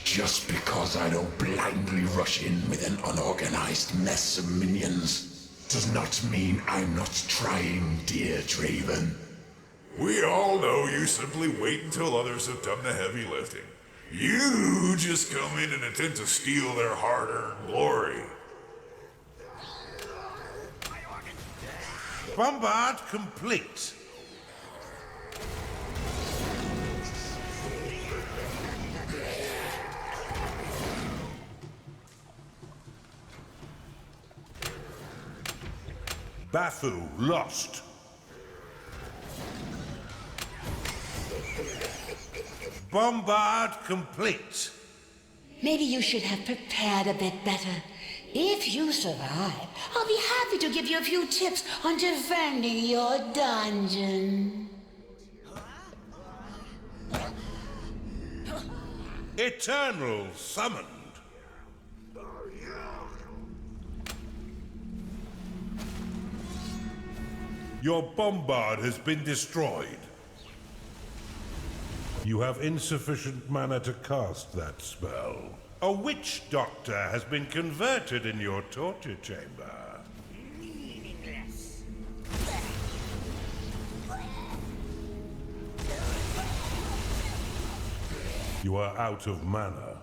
Speaker 3: Just because I don't blindly rush in with an unorganized mess of minions does not mean I'm not trying, dear Draven.
Speaker 8: We all know you simply wait until others have done the heavy lifting. You just come in and attempt to steal their hard-earned glory.
Speaker 1: Bombard complete. Bafu lost. Bombard complete.
Speaker 6: Maybe you should have prepared a bit better. If you survive, I'll be happy to give you a few tips on defending your dungeon.
Speaker 1: Eternal summoned. Your bombard has been destroyed. You have insufficient mana to cast that spell. A witch doctor has been converted in your torture chamber.
Speaker 9: Meaningless.
Speaker 1: You are out of mana.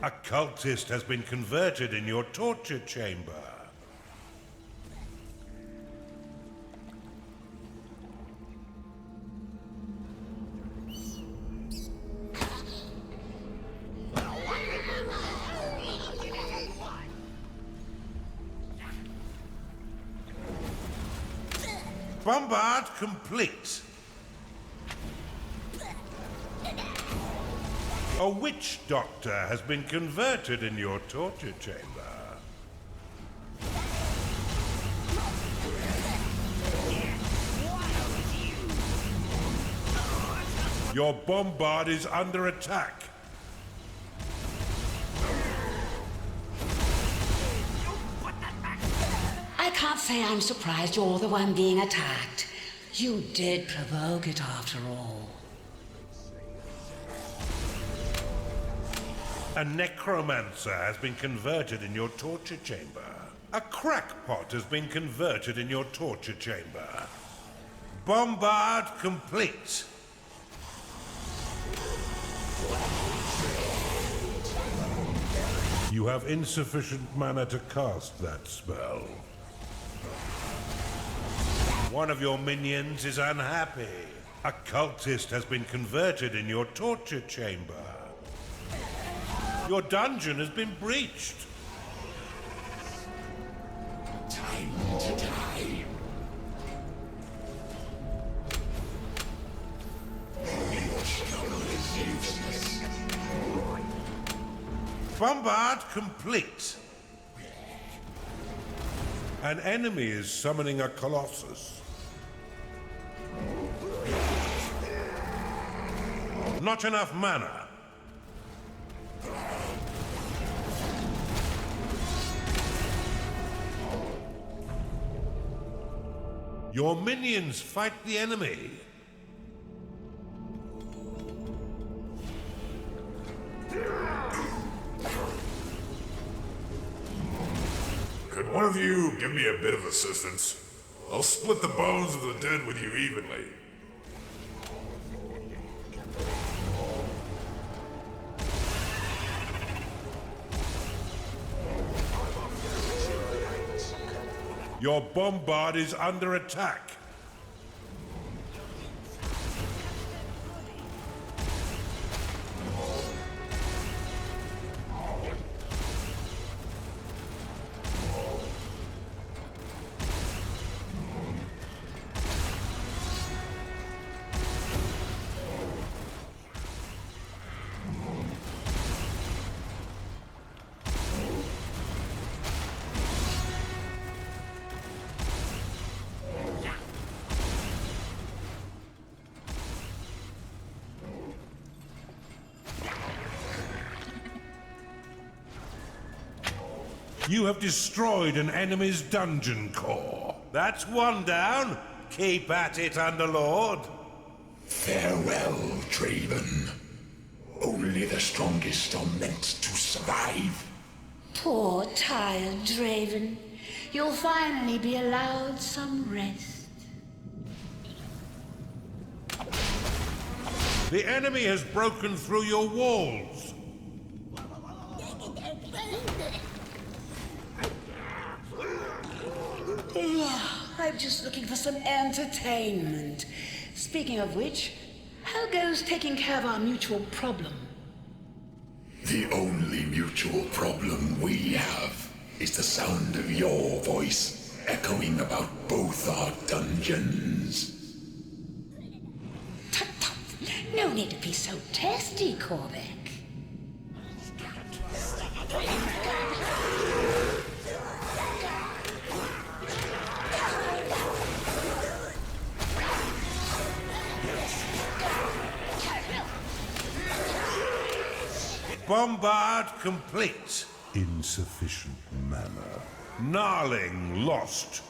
Speaker 1: A cultist has been converted in your torture chamber. Bombard complete. A witch doctor has been converted in your torture chamber. Your bombard is under attack.
Speaker 6: I can't say I'm surprised you're the one being attacked. You did provoke it after all.
Speaker 1: A necromancer has been converted in your torture chamber. A crackpot has been converted in your torture chamber. Bombard complete. You have insufficient mana to cast that spell. One of your minions is unhappy. A cultist has been converted in your torture chamber. Your dungeon has been breached.
Speaker 3: Time to time. Your struggle is useless.
Speaker 1: Bombard complete. An enemy is summoning a colossus. Not enough mana. Your minions fight the enemy.
Speaker 13: Could one of you give me a bit of assistance? I'll split the bones of the dead with you evenly.
Speaker 1: Your bombard is under attack. You have destroyed an enemy's dungeon core. That's one down. Keep at it, Underlord.
Speaker 3: Farewell, Draven. Only the strongest are meant to survive.
Speaker 6: Poor, tired Draven. You'll finally be allowed some rest.
Speaker 1: The enemy has broken through your walls.
Speaker 6: I'm just looking for some entertainment. Speaking of which, how goes taking care of our mutual problem?
Speaker 3: The only mutual problem we have is the sound of your voice echoing about both our dungeons.
Speaker 6: Tut tut! No need to be so testy, Corbeck.
Speaker 1: Bombard complete. Insufficient mana. Gnarling lost.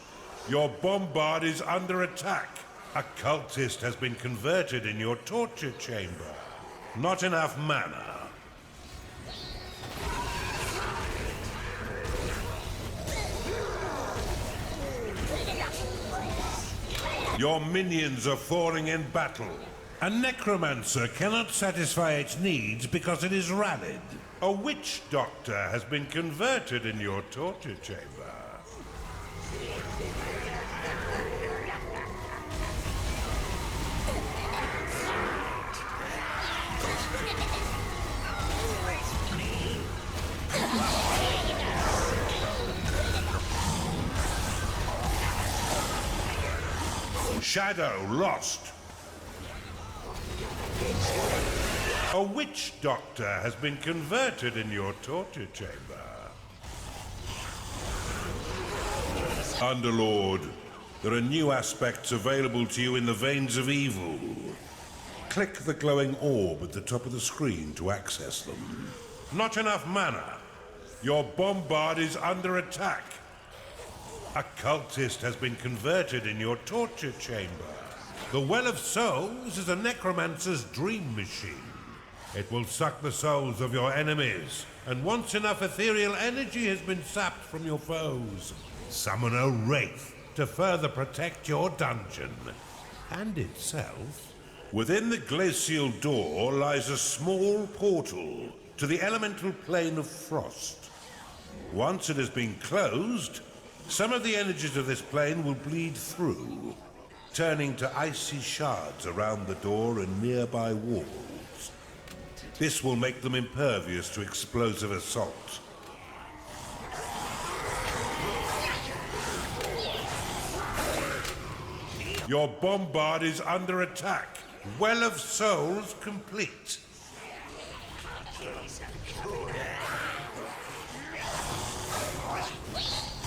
Speaker 1: Your bombard is under attack. A cultist has been converted in your torture chamber. Not enough mana. Your minions are falling in battle. A necromancer cannot satisfy its needs because it is rallied. A witch doctor has been converted in your torture chamber. Shadow lost. A witch doctor has been converted in your torture chamber. Underlord, there are new aspects available to you in the Veins of Evil. Click the glowing orb at the top of the screen to access them. Not enough mana. Your bombard is under attack. A cultist has been converted in your torture chamber. The Well of Souls is a necromancer's dream machine. It will suck the souls of your enemies, and once enough ethereal energy has been sapped from your foes, summon a wraith to further protect your dungeon and itself. Within the glacial door lies a small portal to the elemental plane of frost. Once it has been closed, some of the energies of this plane will bleed through, turning to icy shards around the door and nearby walls. This will make them impervious to explosive assault. Your bombard is under attack. Well of Souls complete.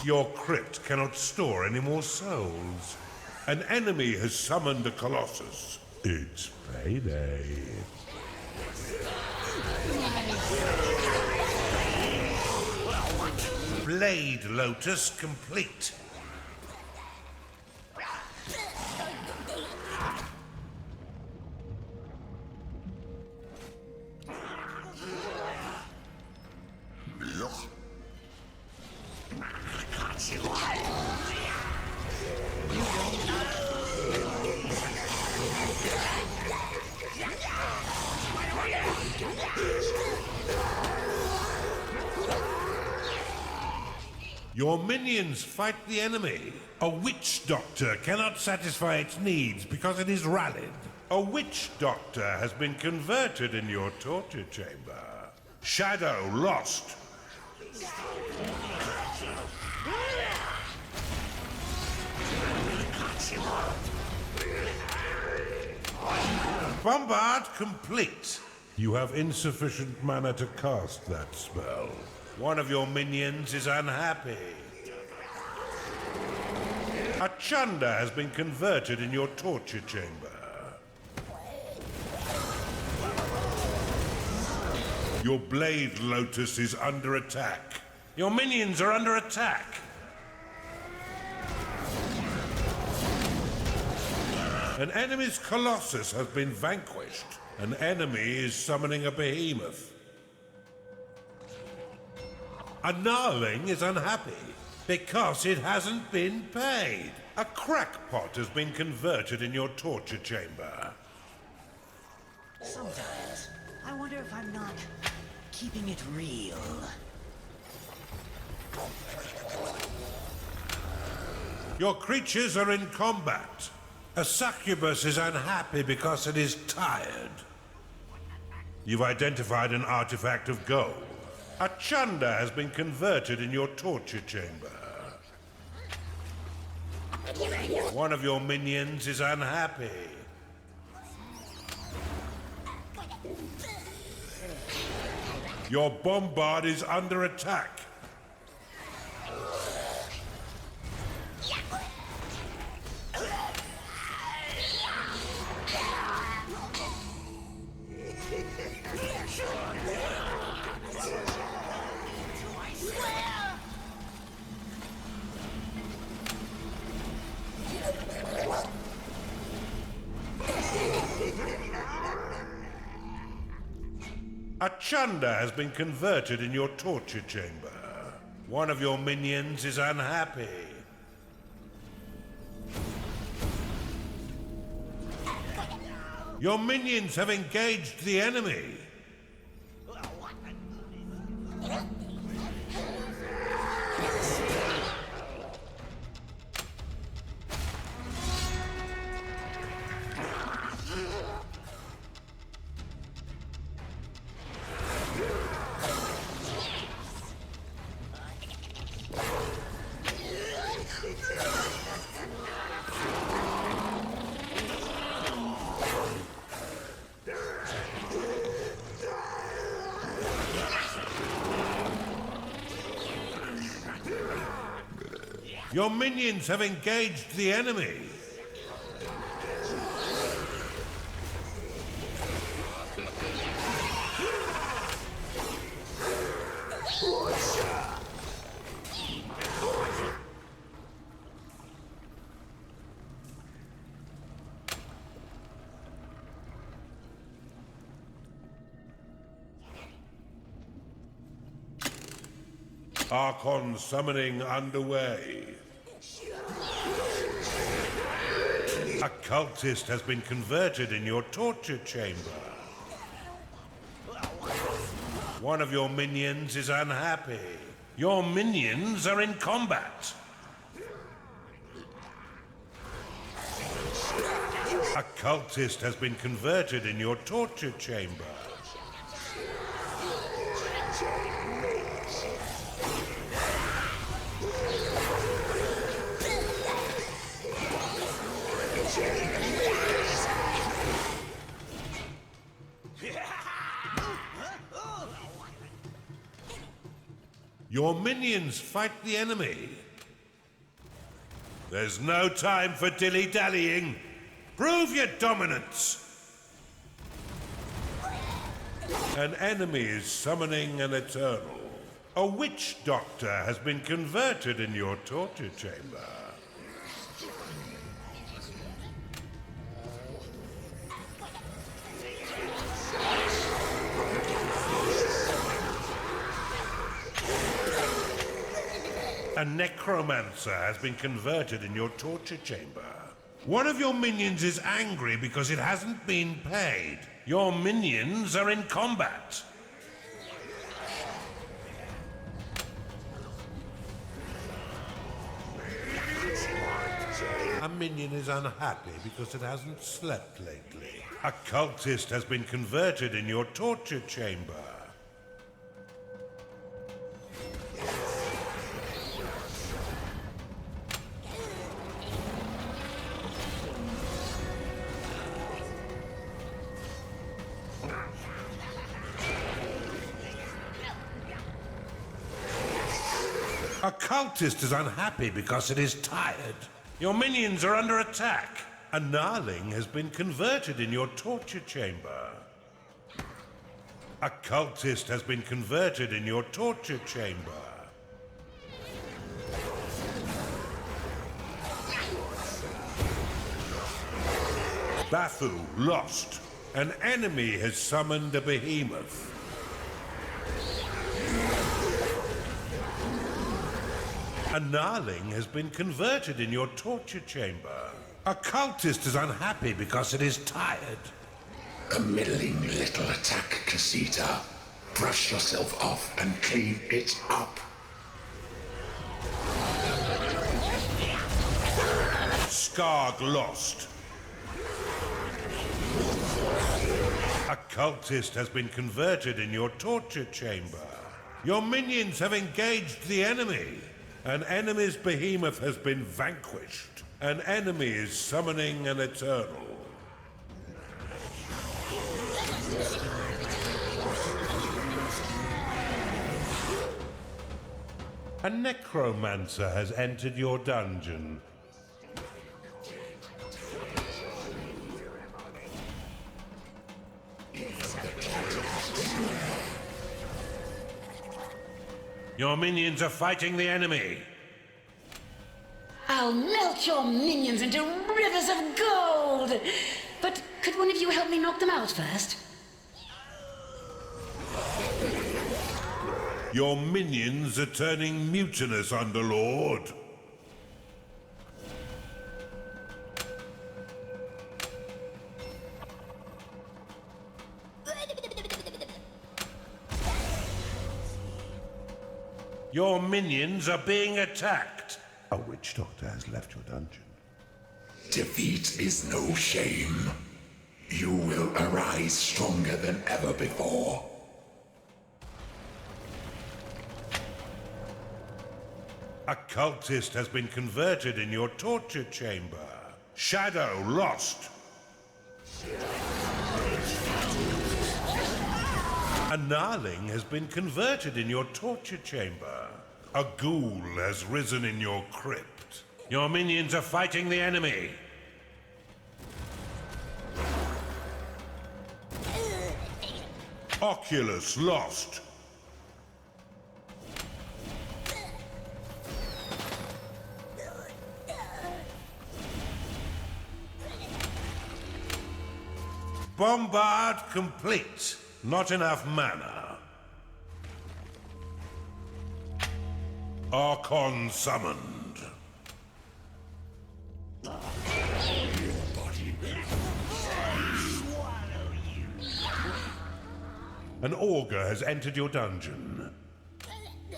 Speaker 1: Your crypt cannot store any more souls. An enemy has summoned a Colossus. It's payday. Blade Lotus complete. Your minions fight the enemy. A witch doctor cannot satisfy its needs because it is rallied. A witch doctor has been converted in your torture chamber. Shadow lost. Bombard complete. You have insufficient mana to cast that spell. One of your minions is unhappy. A Chunda has been converted in your torture chamber. Your Blade Lotus is under attack. Your minions are under attack. An enemy's Colossus has been vanquished. An enemy is summoning a behemoth. A Gnarling is unhappy because it hasn't been paid. A crackpot has been converted in your torture chamber.
Speaker 2: Sometimes I wonder if I'm not keeping it real.
Speaker 1: Your creatures are in combat. A succubus is unhappy because it is tired. You've identified an artifact of gold. A Chunda has been converted in your torture chamber. One of your minions is unhappy. Your bombard is under attack. A Chunda has been converted in your torture chamber. One of your minions is unhappy. Your minions have engaged the enemy. Your minions have engaged the enemy. Archon summoning underway. A cultist has been converted in your torture chamber. One of your minions is unhappy. Your minions are in combat. A cultist has been converted in your torture chamber. Your minions fight the enemy. There's no time for dilly-dallying. Prove your dominance. An enemy is summoning an Eternal. A witch doctor has been converted in your torture chamber. A necromancer has been converted in your torture chamber. One of your minions is angry because it hasn't been paid. Your minions are in combat. A minion is unhappy because it hasn't slept lately. A cultist has been converted in your torture chamber. A cultist is unhappy because it is tired. Your minions are under attack. A gnarling has been converted in your torture chamber. A cultist has been converted in your torture chamber. Bathu lost. An enemy has summoned a behemoth. A gnarling has been converted in your torture chamber. A cultist is unhappy because it is tired.
Speaker 3: A middling little attack, Casita. Brush yourself off and clean it up.
Speaker 1: Skarg lost. A cultist has been converted in your torture chamber. Your minions have engaged the enemy. An enemy's behemoth has been vanquished. An enemy is summoning an Eternal. A necromancer has entered your dungeon. Your minions are fighting the enemy.
Speaker 6: I'll melt your minions into rivers of gold! But could one of you help me knock them out first?
Speaker 1: Your minions are turning mutinous, Underlord. Your minions are being attacked. A witch doctor has left your dungeon.
Speaker 3: Defeat is no shame. You will arise stronger than ever before.
Speaker 1: A cultist has been converted in your torture chamber. Shadow lost. A gnarling has been converted in your torture chamber. A ghoul has risen in your crypt. Your minions are fighting the enemy. Oculus lost. Bombard complete. Not enough mana. Arcane summoned. An augur has entered your dungeon.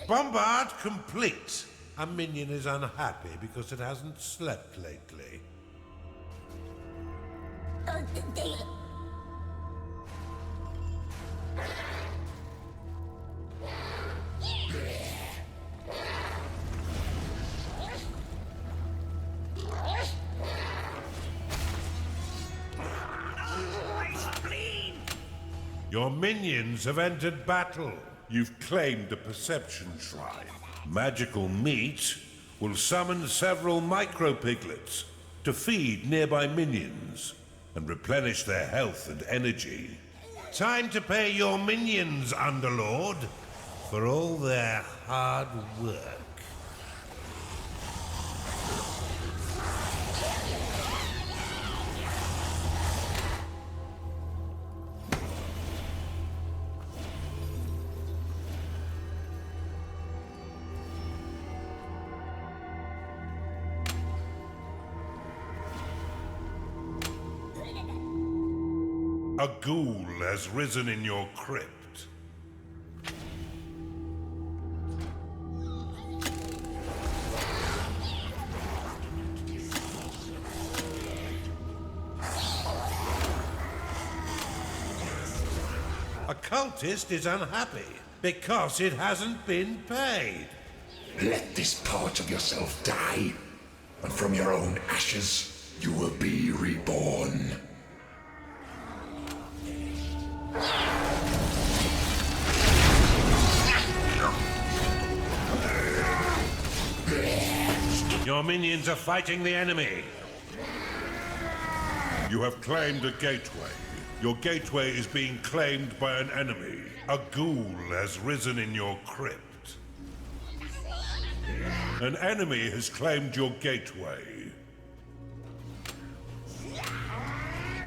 Speaker 1: Bombard complete. A minion is unhappy because it hasn't slept lately. Your minions have entered battle. You've claimed a perception shrine. Magical meat will summon several micro-piglets to feed nearby minions and replenish their health and energy. Time to pay your minions, Underlord, for all their hard work. A ghoul has risen in your crypt. A cultist is unhappy because it hasn't been paid.
Speaker 3: Let this part of yourself die, and from your own ashes you will be reborn.
Speaker 1: Your minions are fighting the enemy. You have claimed a gateway. Your gateway is being claimed by an enemy. A ghoul has risen in your crypt. An enemy has claimed your gateway.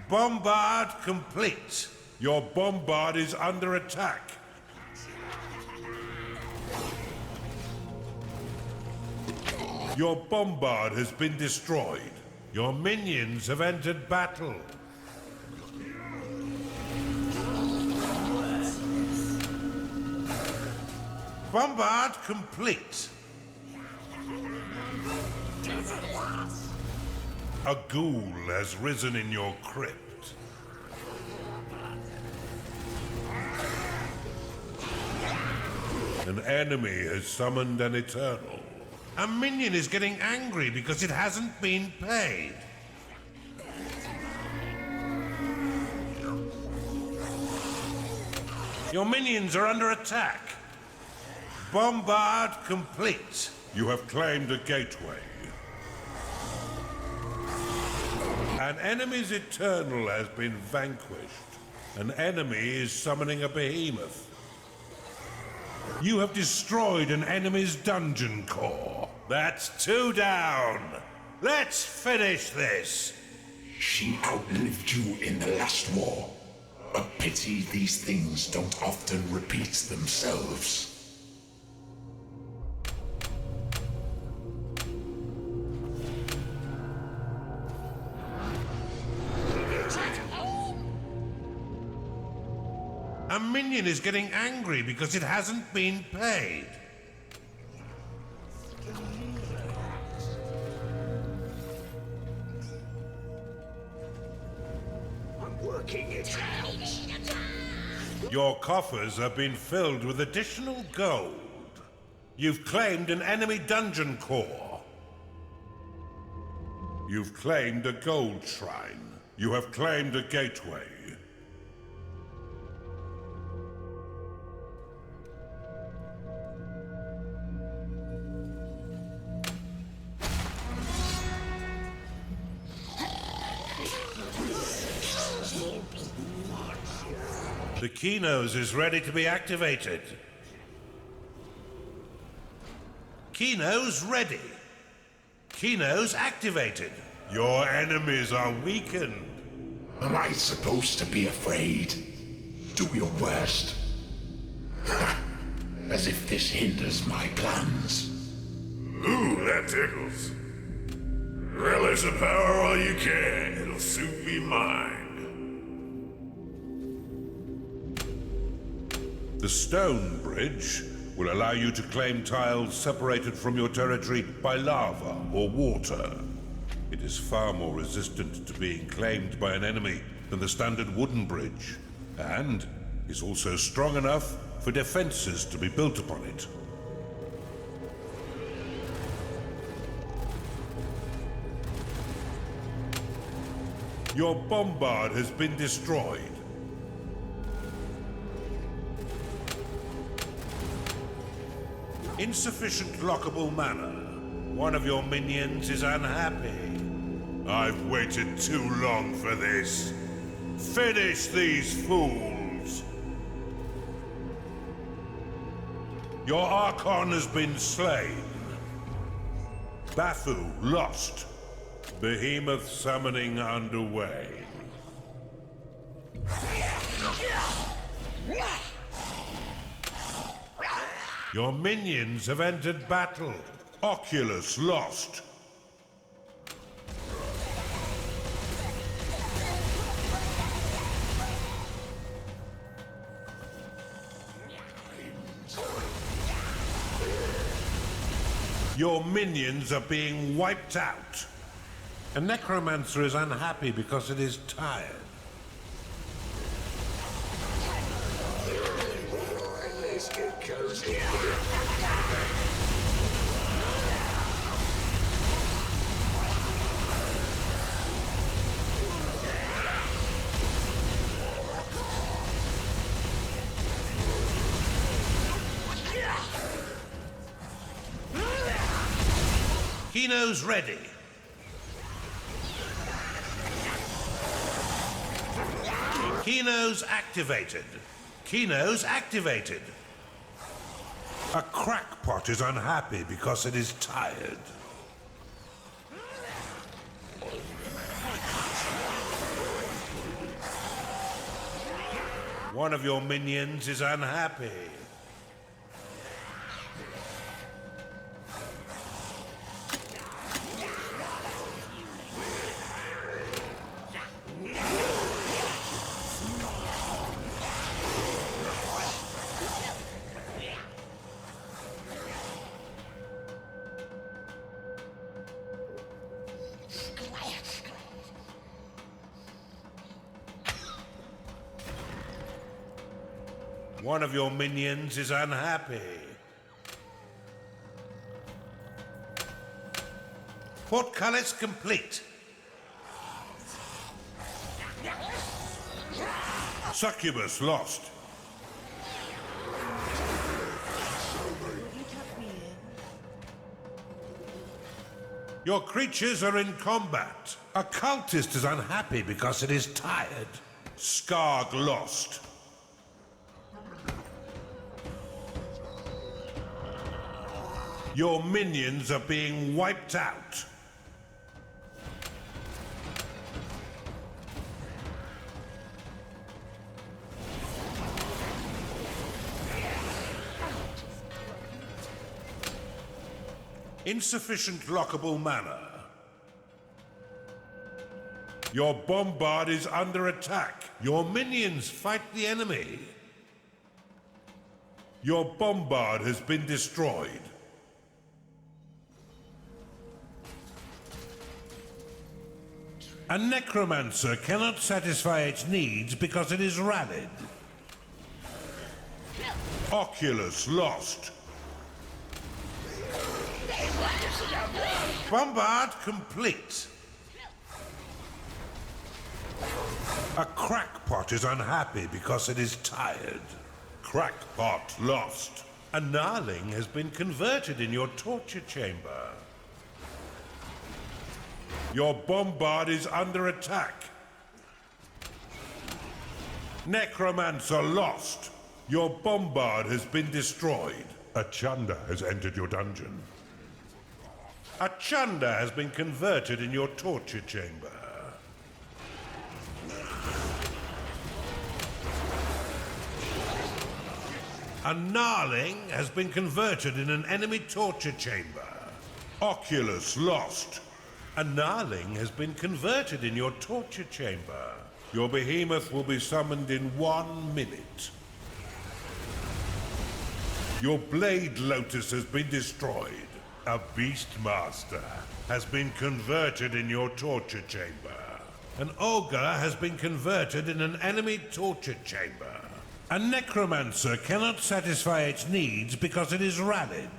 Speaker 1: Bombard complete. Your bombard is under attack. Your bombard has been destroyed. Your minions have entered battle. Bombard complete. A ghoul has risen in your crypt. An enemy has summoned an eternal. A minion is getting angry because it hasn't been paid. Your minions are under attack. Bombard complete. You have claimed a gateway. An enemy's eternal has been vanquished. An enemy is summoning a behemoth. You have destroyed an enemy's dungeon core. That's 2 down. Let's finish this.
Speaker 3: She outlived you in the last war. A pity these things don't often repeat themselves.
Speaker 1: A minion is getting angry because it hasn't been paid.
Speaker 3: I'm working it out.
Speaker 1: Your coffers have been filled with additional gold. You've claimed an enemy dungeon core. You've claimed a gold shrine. You have claimed a gateway. The Kenos is ready to be activated. Kenos ready. Kenos activated. Your enemies are weakened.
Speaker 3: Am I supposed to be afraid? Do your worst. As if this hinders my plans.
Speaker 13: Ooh, that tickles. Relish the power while you can. It'll soon be mine.
Speaker 1: The stone bridge will allow you to claim tiles separated from your territory by lava or water. It is far more resistant to being claimed by an enemy than the standard wooden bridge, and is also strong enough for defenses to be built upon it. Your bombard has been destroyed. Insufficient lockable mana. One of your minions is unhappy. I've waited too long for this. Finish these fools! Your Archon has been slain. Bafu lost. Behemoth summoning underway. Your minions have entered battle. Oculus lost. Your minions are being wiped out. A necromancer is unhappy because it is tired.
Speaker 3: Let's get cozy.
Speaker 1: Kenos ready. Kenos activated. Kenos activated. A crackpot is unhappy because it is tired. One of your minions is unhappy. One of your minions is unhappy. Portcullis complete. Succubus lost. Your creatures are in combat. A cultist is unhappy because it is tired. Skarg lost. Your minions are being wiped out. Insufficient lockable mana. Your bombard is under attack. Your minions fight the enemy. Your bombard has been destroyed. A necromancer cannot satisfy its needs because it is rallied. Oculus lost. Bombard complete. A crackpot is unhappy because it is tired. Crackpot lost. A gnarling has been converted in your torture chamber. Your bombard is under attack. Necromancer lost. Your bombard has been destroyed. A Chunda has entered your dungeon. A Chunda has been converted in your torture chamber. A gnarling has been converted in an enemy torture chamber. Oculus lost. A gnarling has been converted in your torture chamber. Your behemoth will be summoned in 1 minute. Your Blade Lotus has been destroyed. A Beastmaster has been converted in your torture chamber. An Ogre has been converted in an enemy torture chamber. A Necromancer cannot satisfy its needs because it is rallied.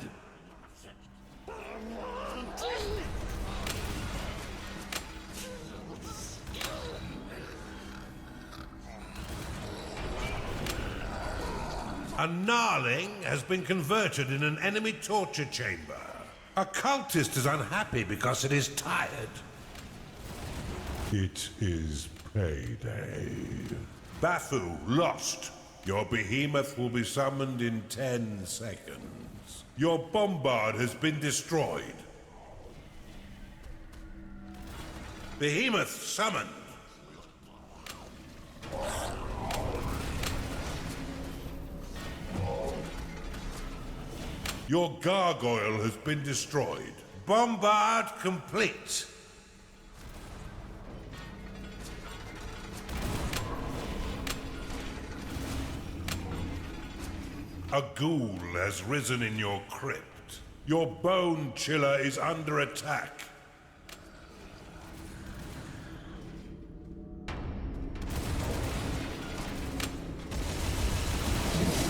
Speaker 1: A Gnarling has been converted in an enemy torture chamber. A Cultist is unhappy because it is tired. It is payday. Bathu lost. Your behemoth will be summoned in 10 seconds. Your bombard has been destroyed. Behemoth summoned. Your gargoyle has been destroyed. Bombard complete. A ghoul has risen in your crypt. Your bone chiller is under attack.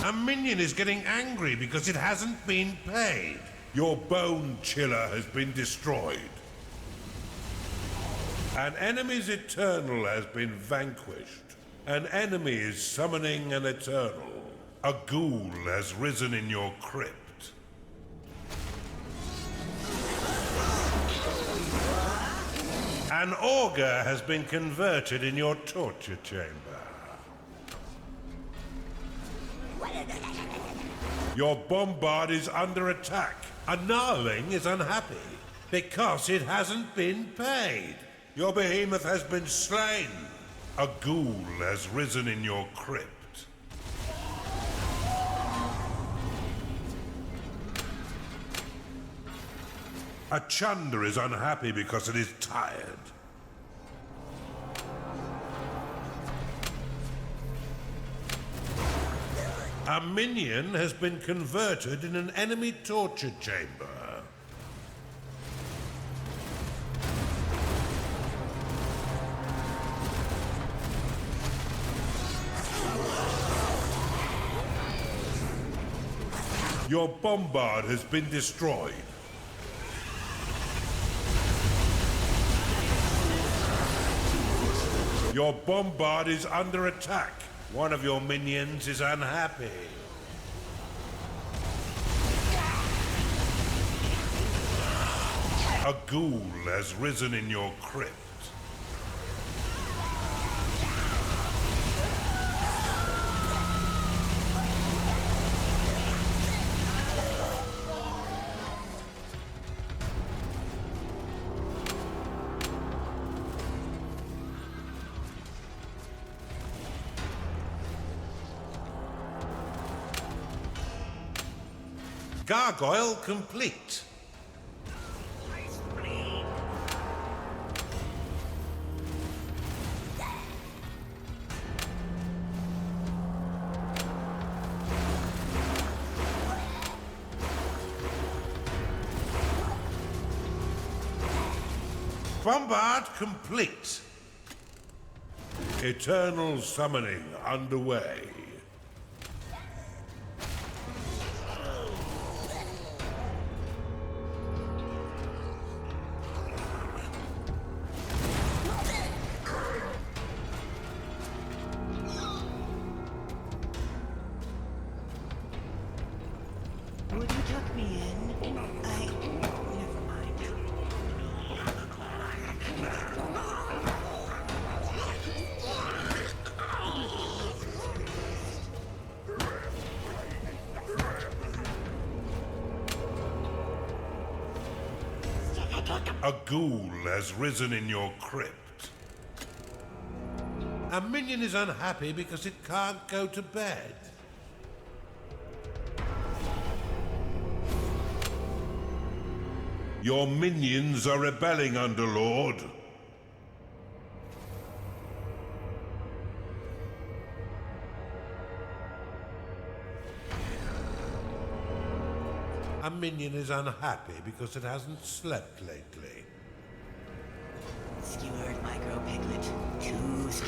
Speaker 1: A minion is getting angry because it hasn't been paid. Your bone chiller has been destroyed. An enemy's eternal has been vanquished. An enemy is summoning an eternal. A ghoul has risen in your crypt. An augur has been converted in your torture chamber. Your bombard is under attack. A gnarling is unhappy because it hasn't been paid. Your behemoth has been slain. A ghoul has risen in your crypt. A chunder is unhappy because it is tired. A minion has been converted in an enemy torture chamber. Your bombard has been destroyed. Your bombard is under attack. One of your minions is unhappy. A ghoul has risen in your crypt. Gargoyle complete. Bombard complete. Eternal summoning underway.
Speaker 2: Would you tuck me in? Never mind.
Speaker 1: A ghoul has risen in your crypt. A minion is unhappy because it can't go to bed. Your minions are rebelling, Underlord. A minion is unhappy because it hasn't slept lately.
Speaker 2: Skewered micro piglet. Too soon.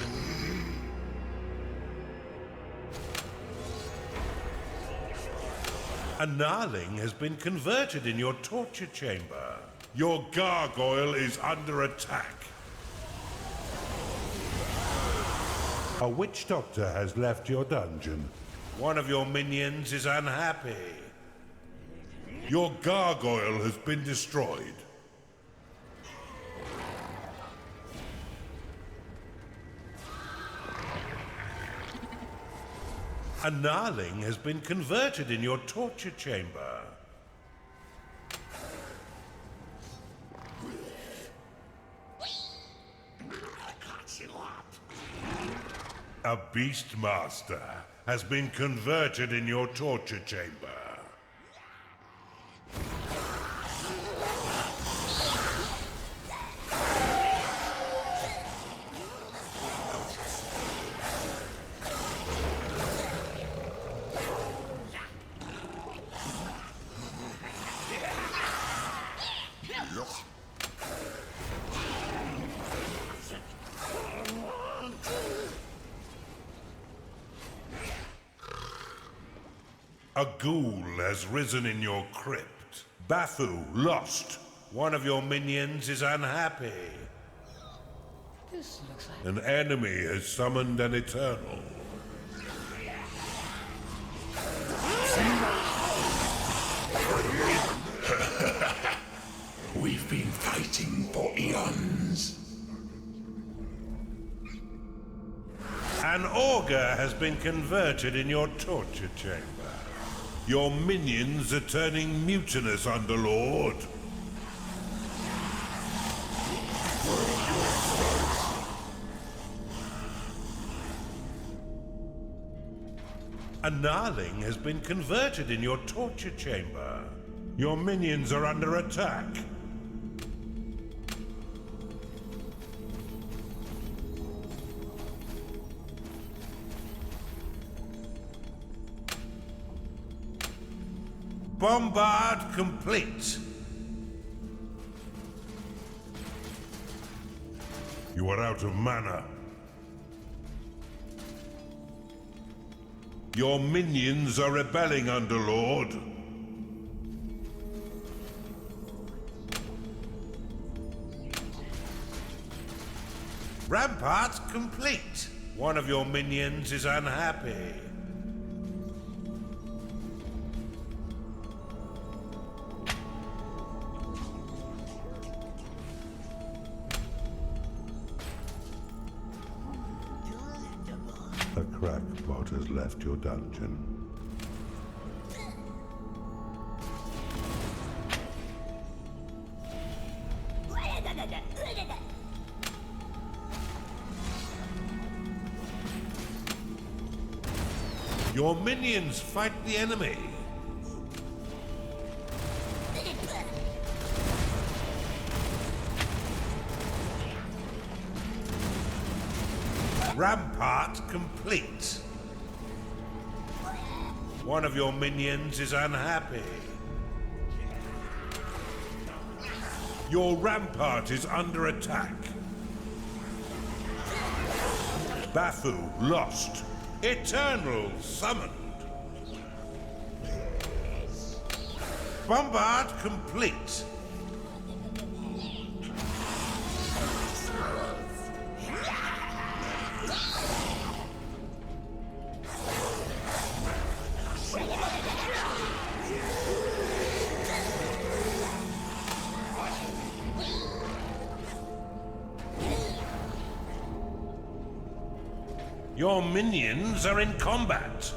Speaker 1: A gnarling has been converted in your torture chamber. Your gargoyle is under attack. A witch doctor has left your dungeon. One of your minions is unhappy. Your gargoyle has been destroyed. A gnarling has been converted in your torture chamber. A beastmaster has been converted in your torture chamber. A ghoul has risen in your crypt. Bathu lost. One of your minions is unhappy.
Speaker 6: This looks like...
Speaker 1: An enemy has summoned an eternal.
Speaker 3: We've been fighting for eons.
Speaker 1: An augur has been converted in your torture chamber. Your minions are turning mutinous, Underlord. A gnarling has been converted in your torture chamber. Your minions are under attack. Bombard complete. You are out of mana. Your minions are rebelling, Underlord. Rampart complete. One of your minions is unhappy. A crackpot has left your dungeon. Your minions fight the enemy. Rampart complete. One of your minions is unhappy. Your rampart is under attack. Bathu lost. Eternal summoned. Bombard complete. Your minions are in combat.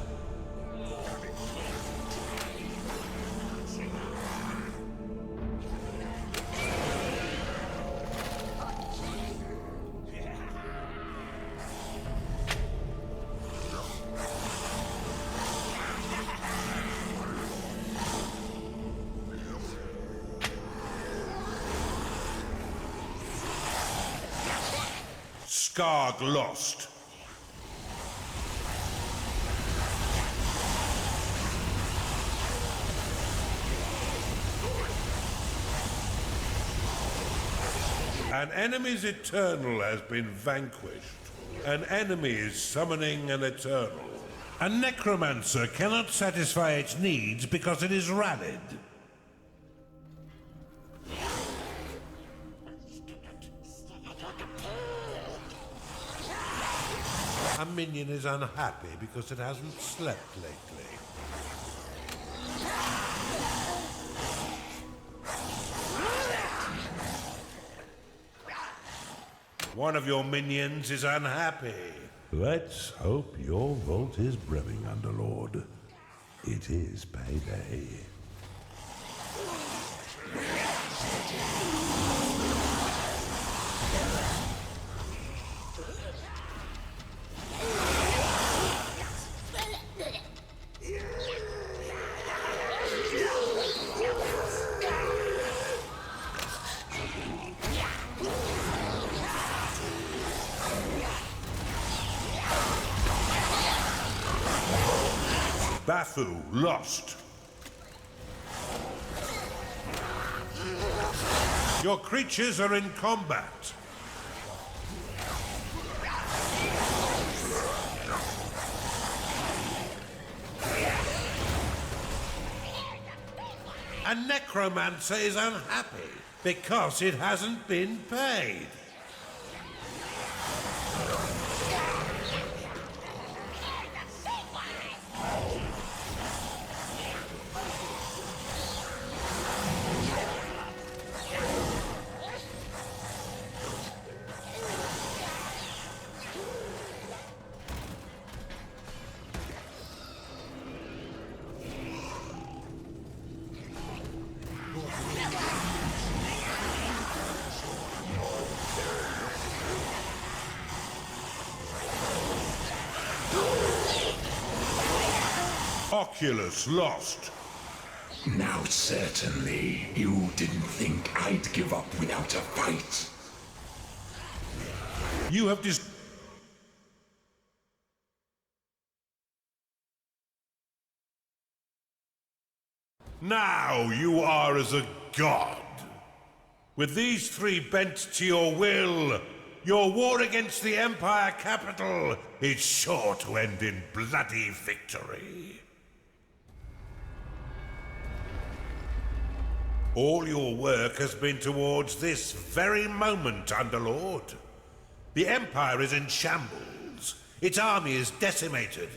Speaker 1: Skarg lost. An enemy's eternal has been vanquished. An enemy is summoning an eternal. A necromancer cannot satisfy its needs because it is rallied. A minion is unhappy because it hasn't slept lately. One of your minions is unhappy. Let's hope your vault is brimming, Underlord. It is payday. Bafu lost. Your creatures are in combat. A necromancer is unhappy because it hasn't been paid. Oculus lost.
Speaker 3: Now certainly you didn't think I'd give up without a fight.
Speaker 1: You have Now you are as a god. With these three bent to your will, your war against the Empire capital is sure to end in bloody victory. All your work has been towards this very moment, Underlord. The Empire is in shambles. Its army is decimated.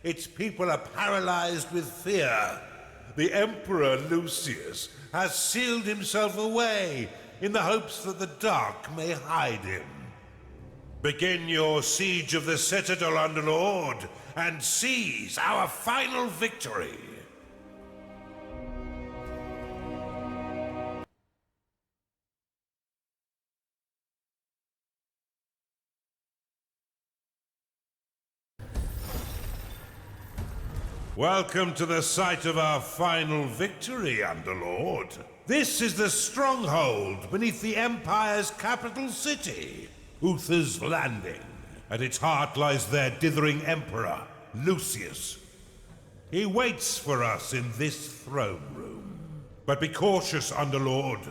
Speaker 1: Its people are paralyzed with fear. The Emperor Lucius has sealed himself away in the hopes that the dark may hide him. Begin your siege of the Citadel, Underlord, and seize our final victory. Welcome to the site of our final victory, Underlord. This is the stronghold beneath the Empire's capital city, Uther's Landing. At its heart lies their dithering Emperor, Lucius. He waits for us in this throne room. But be cautious, Underlord.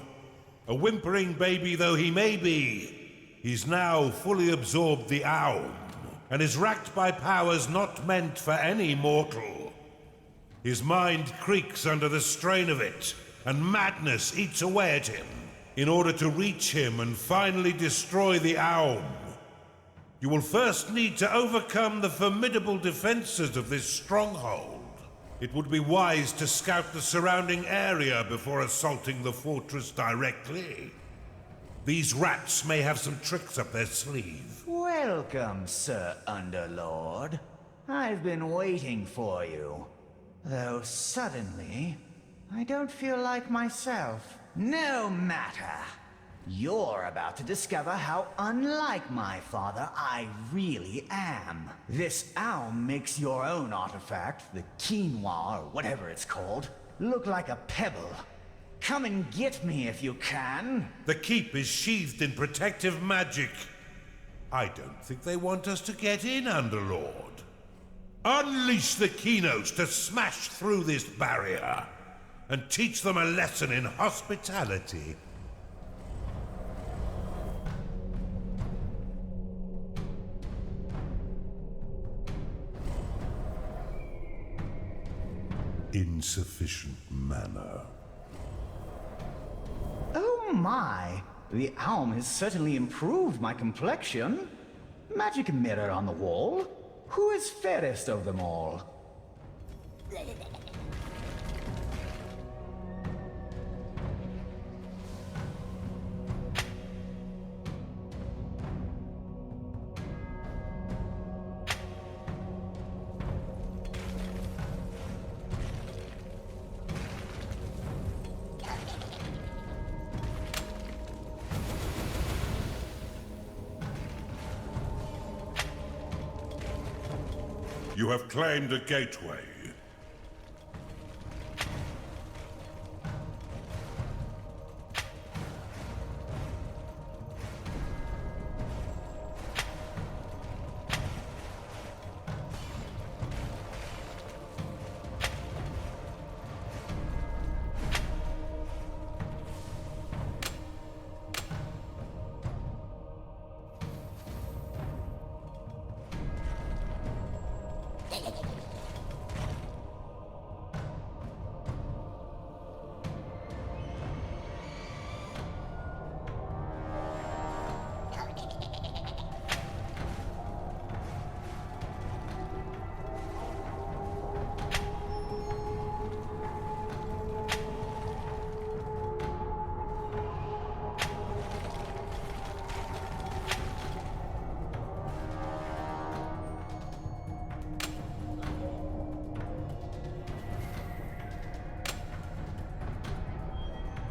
Speaker 1: A whimpering baby though he may be, he's now fully absorbed the Aum, and is racked by powers not meant for any mortal. His mind creaks under the strain of it, and madness eats away at him. In order to reach him and finally destroy the Aum, you will first need to overcome the formidable defenses of this stronghold. It would be wise to scout the surrounding area before assaulting the fortress directly. These rats may have some tricks up their sleeve.
Speaker 5: Welcome, Sir Underlord. I've been waiting for you. Though suddenly, I don't feel like myself. No matter. You're about to discover how unlike my father I really am. This Aum makes your own artifact, the quinoa or whatever it's called, look like a pebble. Come and get me if you can.
Speaker 1: The keep is sheathed in protective magic. I don't think they want us to get in, Underlord. Unleash the Kenos to smash through this barrier and teach them a lesson in hospitality. insufficient mana.
Speaker 5: Oh my! The alum has certainly improved my complexion. Magic mirror on the wall. Who is fairest of them all?
Speaker 1: You have claimed a gateway.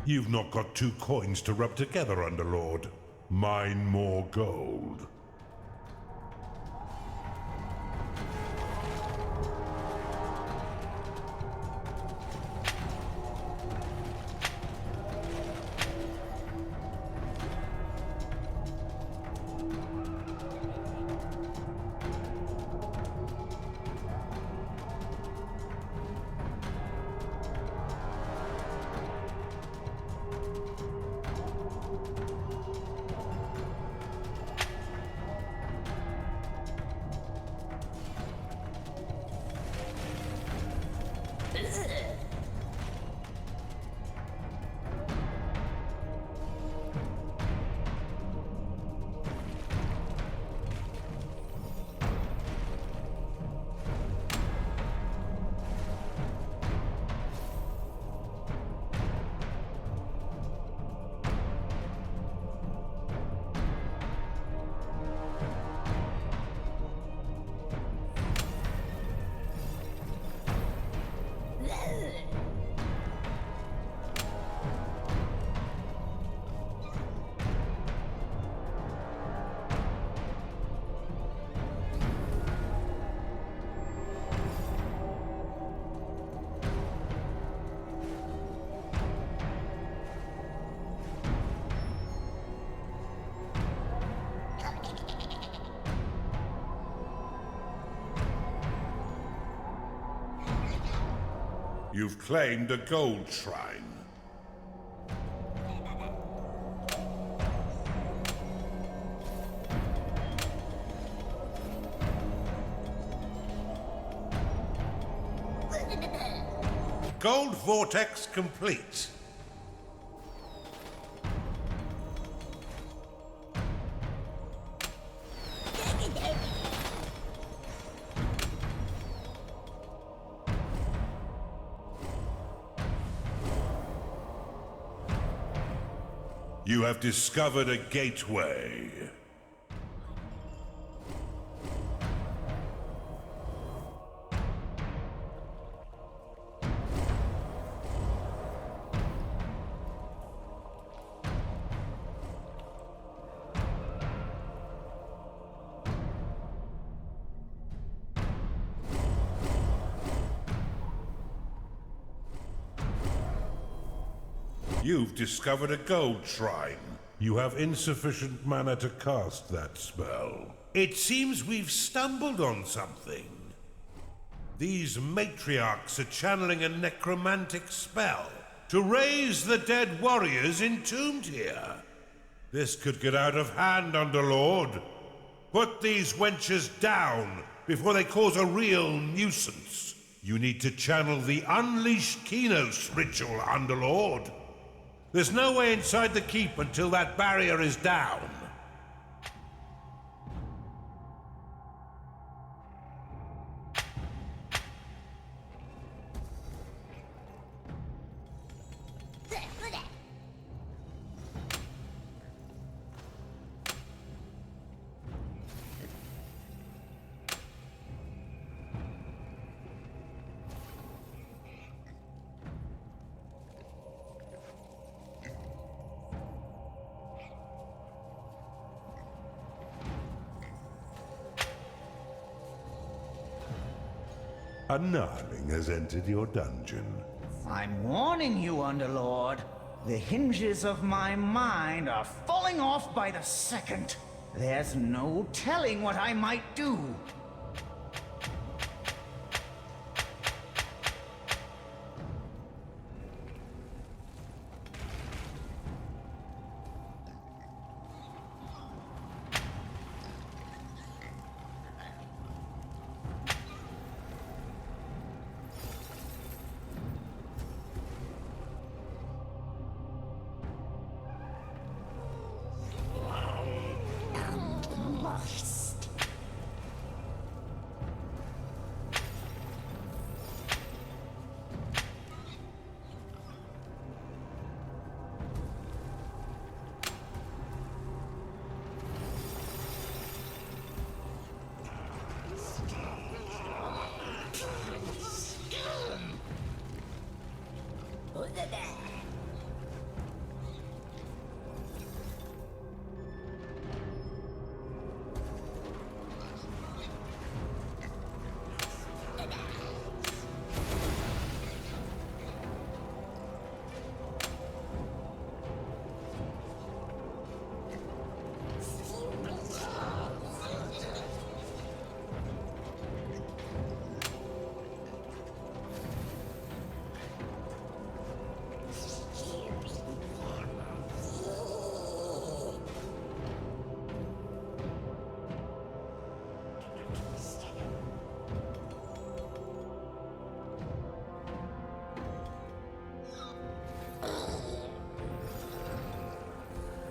Speaker 1: You've not got 2 coins to rub together, Underlord. Mine more gold. You've claimed a gold shrine. Gold vortex complete. You have discovered a gateway. You've discovered a gold shrine. You have insufficient mana to cast that spell. It seems we've stumbled on something. These matriarchs are channeling a necromantic spell to raise the dead warriors entombed here. This could get out of hand, Underlord. Put these wenches down before they cause a real nuisance. You need to channel the Unleash Kenos ritual, Underlord. There's no way inside the keep until that barrier is down. A Gnarling has entered your dungeon.
Speaker 5: I'm warning you, Underlord. The hinges of my mind are falling off by the second. There's no telling what I might do.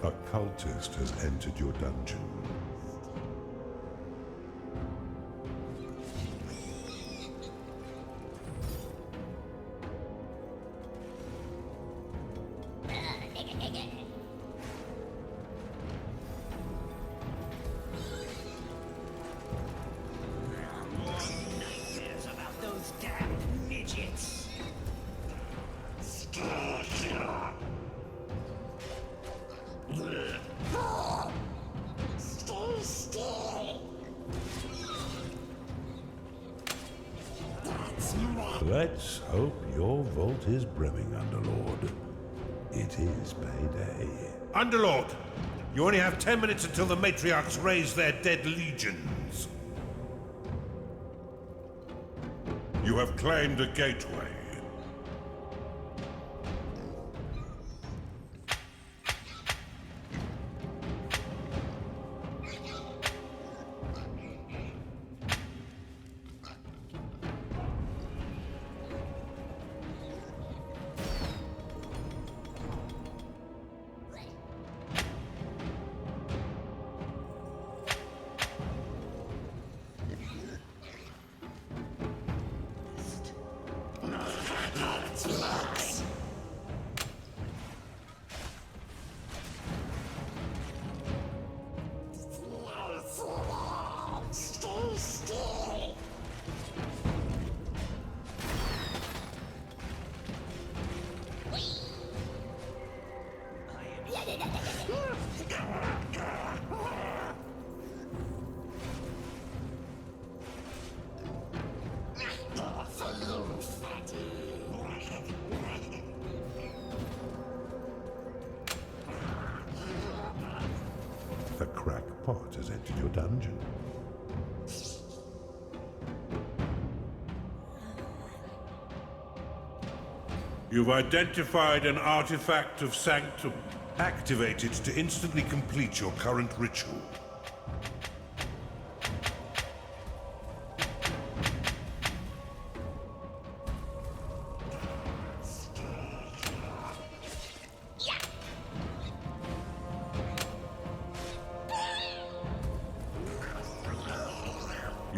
Speaker 1: A cultist has entered your dungeon.
Speaker 5: Nightmares about those damn midgets.
Speaker 3: Stay still.
Speaker 1: Let's hope your vault is brimming, Underlord. It is payday. Underlord! You only have 10 minutes until the matriarchs raise their dead legions. You have claimed a gateway.
Speaker 3: Stay still.
Speaker 1: The crackpot has entered your dungeon. You've identified an artifact of Sanctum. Activate it to instantly complete your current ritual.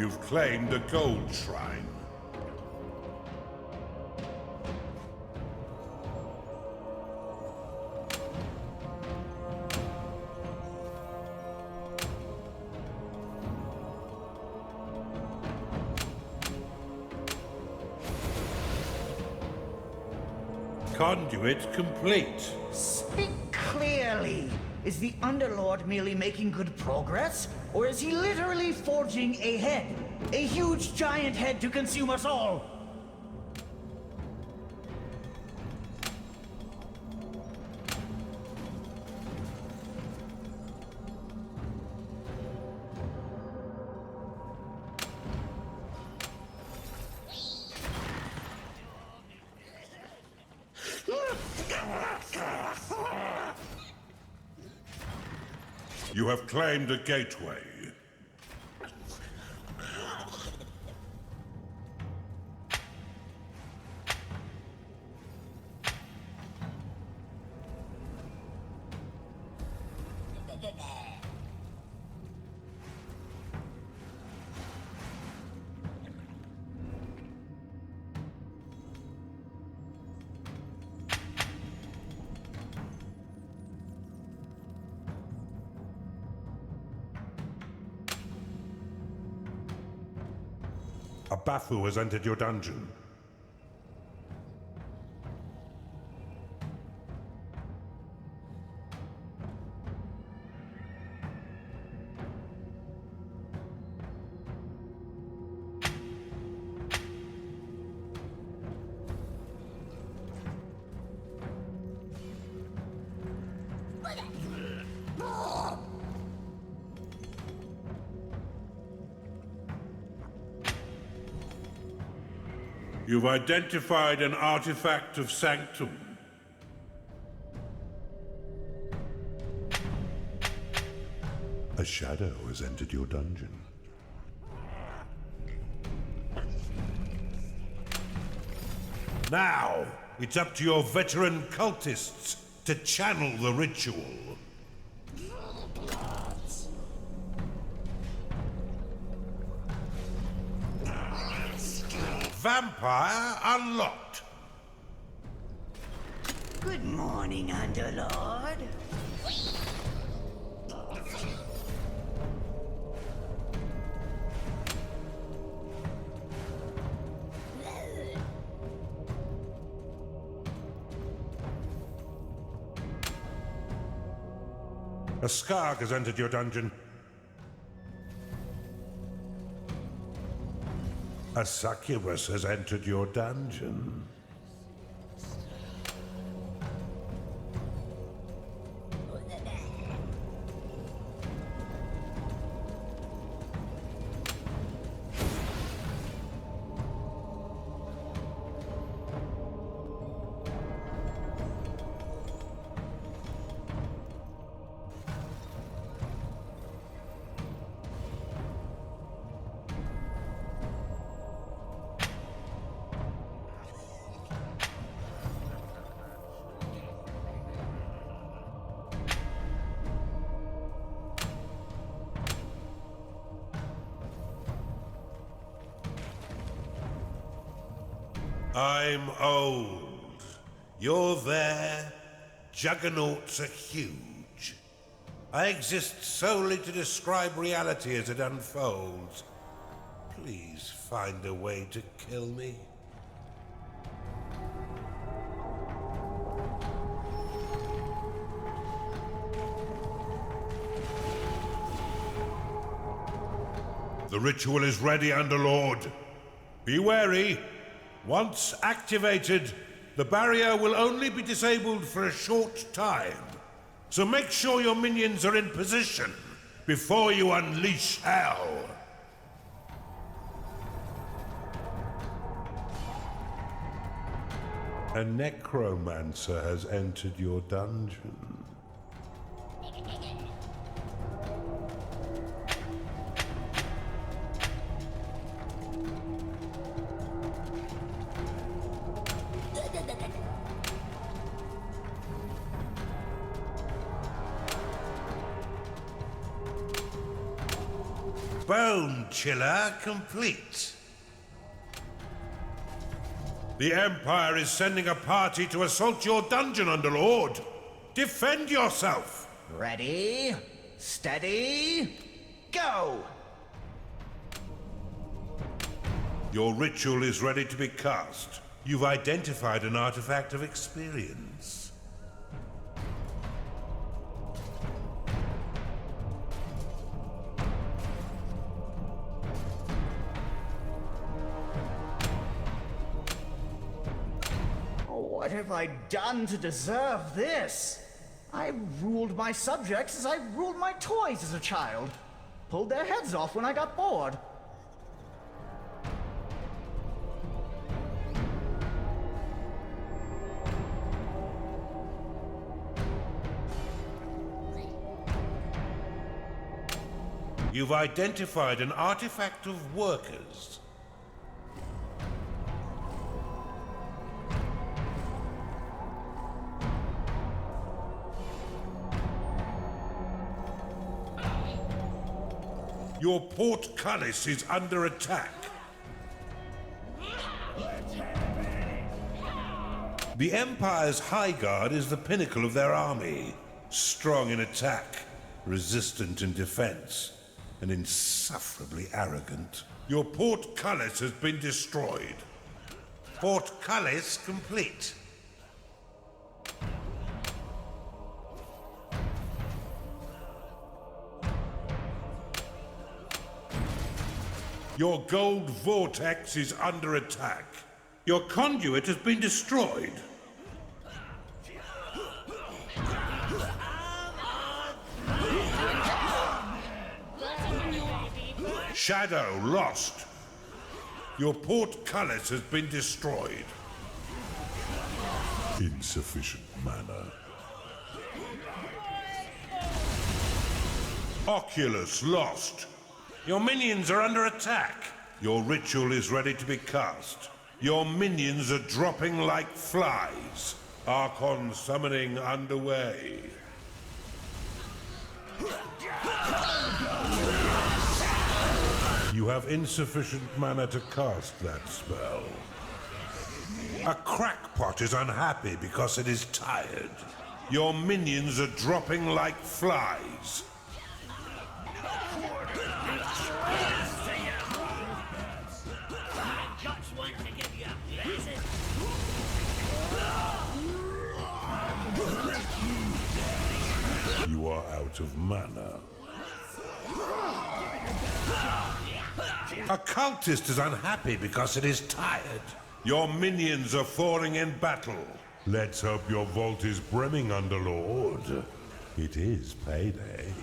Speaker 1: You've claimed a gold shrine. Conduit complete.
Speaker 5: Speak clearly. Is the Underlord merely making good progress? Or is he literally forging a head? A huge giant head to consume us all?
Speaker 1: You have claimed a gateway. A Bafu has entered your dungeon. You've identified an artifact of sanctum. A shadow has entered your dungeon. Now, it's up to your veteran cultists to channel the ritual. Vampire unlocked.
Speaker 2: Good morning, Underlord.
Speaker 1: A Skark has entered your dungeon. A succubus has entered your dungeon. I'm old. You're there. Juggernauts are huge. I exist solely to describe reality as it unfolds. Please find a way to kill me. The ritual is ready, Underlord. Be wary. Once activated, the barrier will only be disabled for a short time. So make sure your minions are in position before you unleash hell. A necromancer has entered your dungeon. Bone chiller complete. The Empire is sending a party to assault your dungeon, Underlord. Defend yourself!
Speaker 5: Ready, steady, go!
Speaker 1: Your ritual is ready to be cast. You've identified an artifact of experience.
Speaker 5: What have I done to deserve this? I ruled my subjects as I ruled my toys as a child. Pulled their heads off when I got bored.
Speaker 1: You've identified an artifact of workers. Your portcullis is under attack. The Empire's High Guard is the pinnacle of their army. Strong in attack, resistant in defense, and insufferably arrogant. Your portcullis has been destroyed. Portcullis complete. Your gold vortex is under attack. Your conduit has been destroyed. Shadow lost. Your portcullis has been destroyed. Insufficient mana. Oculus lost. Your minions are under attack. Your ritual is ready to be cast. Your minions are dropping like flies. Archon summoning underway. You have insufficient mana to cast that spell. A crackpot is unhappy because it is tired. Your minions are dropping like flies. You are out of mana. A cultist is unhappy because it is tired. Your minions are falling in battle. Let's hope your vault is brimming, Underlord. It is payday.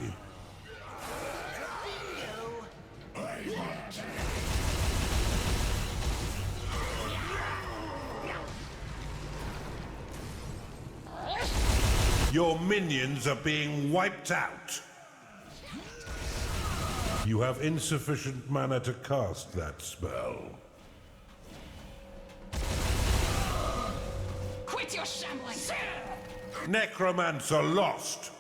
Speaker 1: Your minions are being wiped out. You have insufficient mana to cast that spell.
Speaker 6: Quit your shambling!
Speaker 1: Necromancer lost.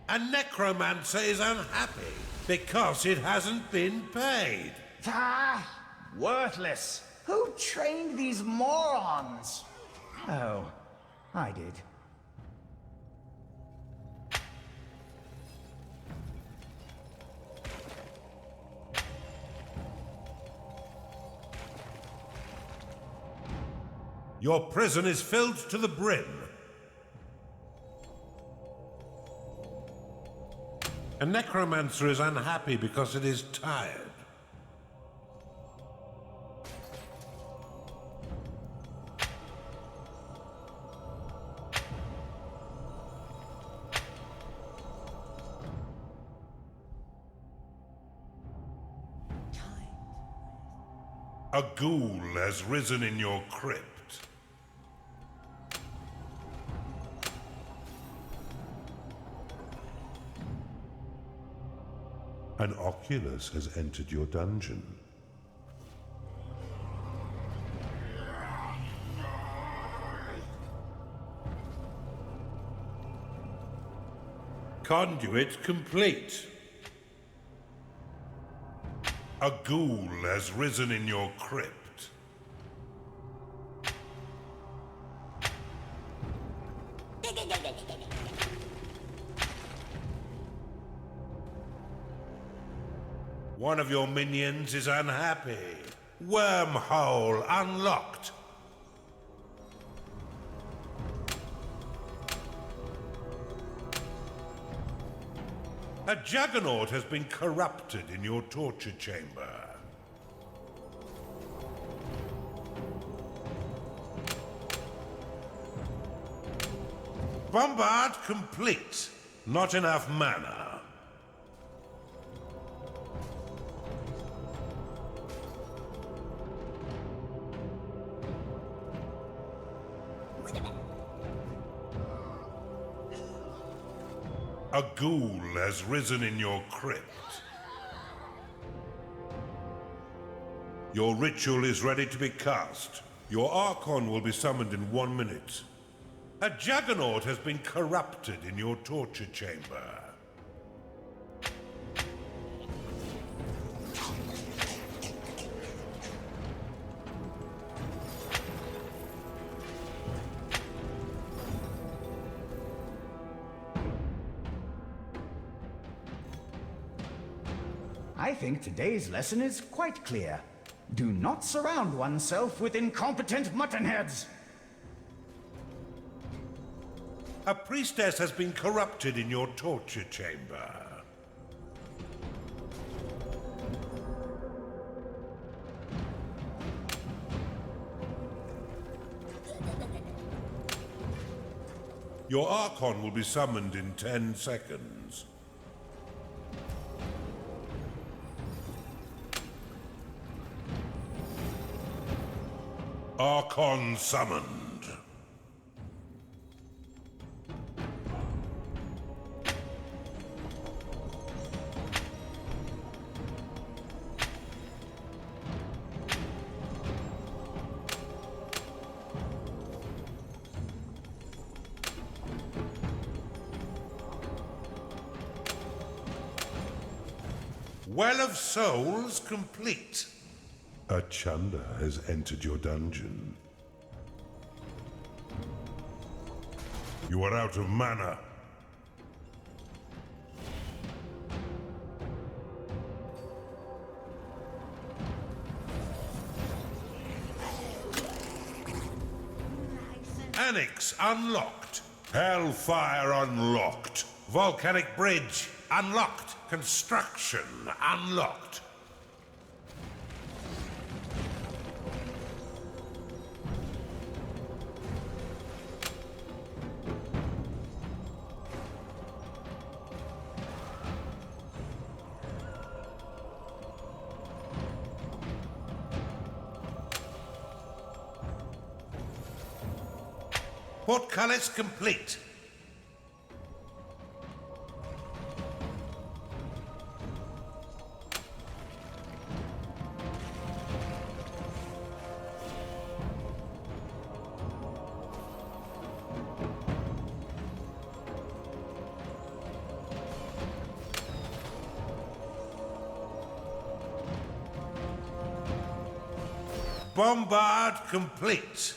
Speaker 1: A necromancer is unhappy because it hasn't been paid.
Speaker 5: Ah, worthless. Who trained these morons? Oh, I did.
Speaker 1: Your prison is filled to the brim. A necromancer is unhappy because it is tired. A ghoul has risen in your crypt. An Oculus has entered your dungeon. Conduit complete. A ghoul has risen in your crypt. One of your minions is unhappy. Wormhole unlocked. A juggernaut has been corrupted in your torture chamber. Bombard complete. Not enough mana. A ghoul has risen in your crypt. Your ritual is ready to be cast. Your Archon will be summoned in 1 minute. A juggernaut has been corrupted in your torture chamber.
Speaker 5: I think today's lesson is quite clear. Do not surround oneself with incompetent muttonheads.
Speaker 1: A priestess has been corrupted in your torture chamber. Your Archon will be summoned in 10 seconds. Archon summoned. Well of Souls complete. A Chunder has entered your dungeon. You are out of mana. Annex unlocked. Hellfire unlocked. Volcanic bridge unlocked. Construction unlocked. Portcullis complete. Bombard complete.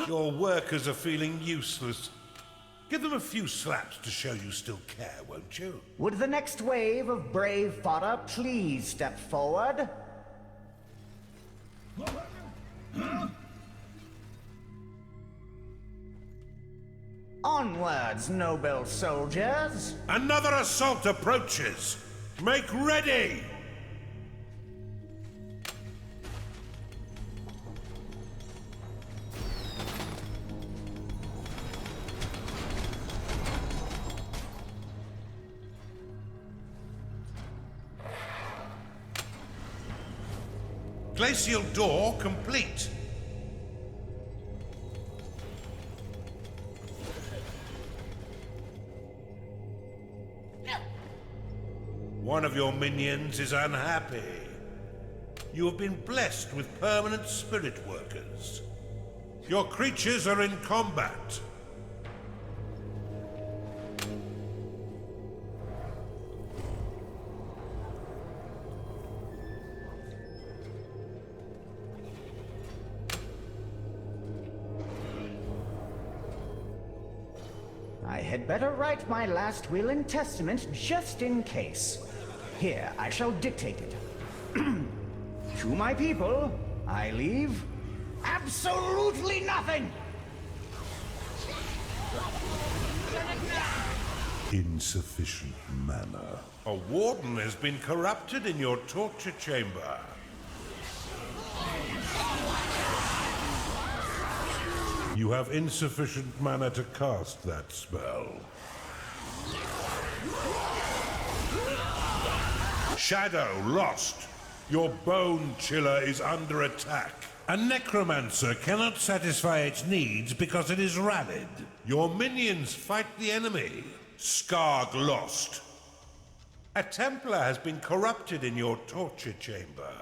Speaker 1: Your workers are feeling useless. Give them a few slaps to show you still care, won't you?
Speaker 5: Would the next wave of brave fodder please step forward? Onwards, noble soldiers!
Speaker 1: Another assault approaches! Make ready! Glacial door complete. One of your minions is unhappy. You have been blessed with permanent spirit workers. Your creatures are in combat.
Speaker 5: I had better write my last will and testament just in case. Here, I shall dictate it. To my people, I leave absolutely nothing!
Speaker 1: Insufficient mana. A warden has been corrupted in your torture chamber. You have insufficient mana to cast that spell. Shadow lost. Your bone chiller is under attack. A necromancer cannot satisfy its needs because it is rallied. Your minions fight the enemy. Skarg lost. A Templar has been corrupted in your torture chamber.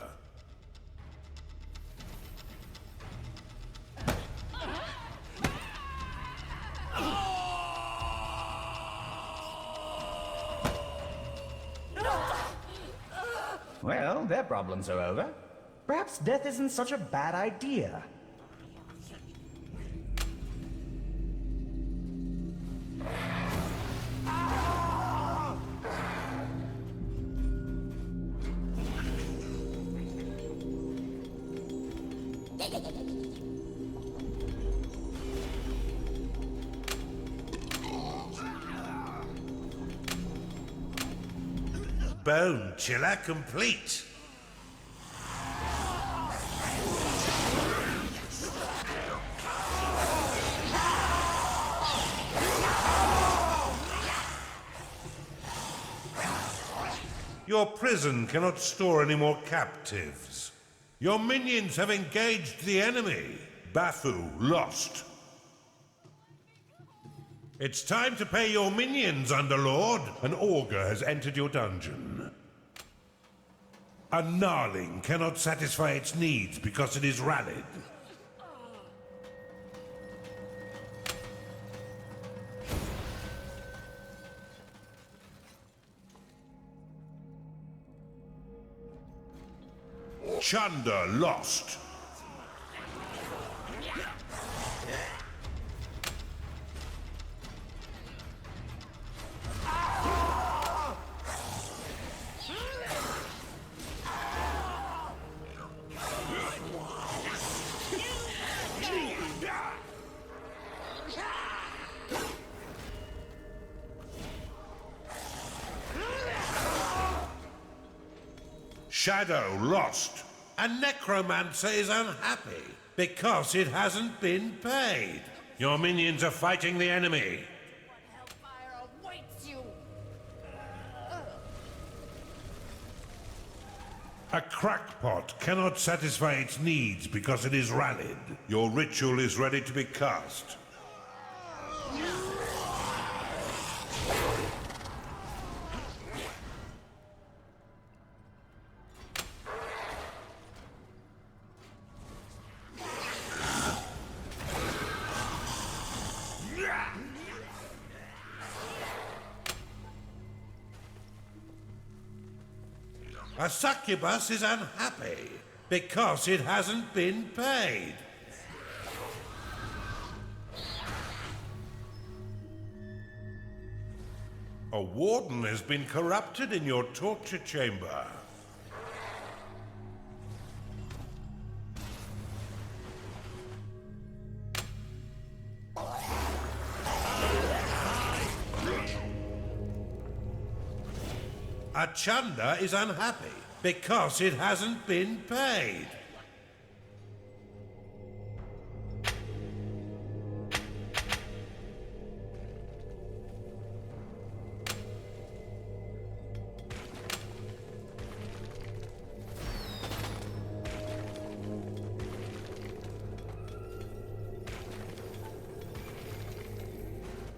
Speaker 5: Well, their problems are over. Perhaps death isn't such a bad idea.
Speaker 1: Bone chiller complete. Your prison cannot store any more captives. Your minions have engaged the enemy. Bafu lost. It's time to pay your minions, Underlord. An augur has entered your dungeon. A gnarling cannot satisfy its needs because it is rallied. Chunder lost. Shadow lost. A necromancer is unhappy because it hasn't been paid. Your minions are fighting the enemy.
Speaker 14: What hellfire awaits you?
Speaker 1: A crackpot cannot satisfy its needs because it is rallied. Your ritual is ready to be cast. A succubus is unhappy because it hasn't been paid. A warden has been corrupted in your torture chamber. A chunder is unhappy because it hasn't been paid.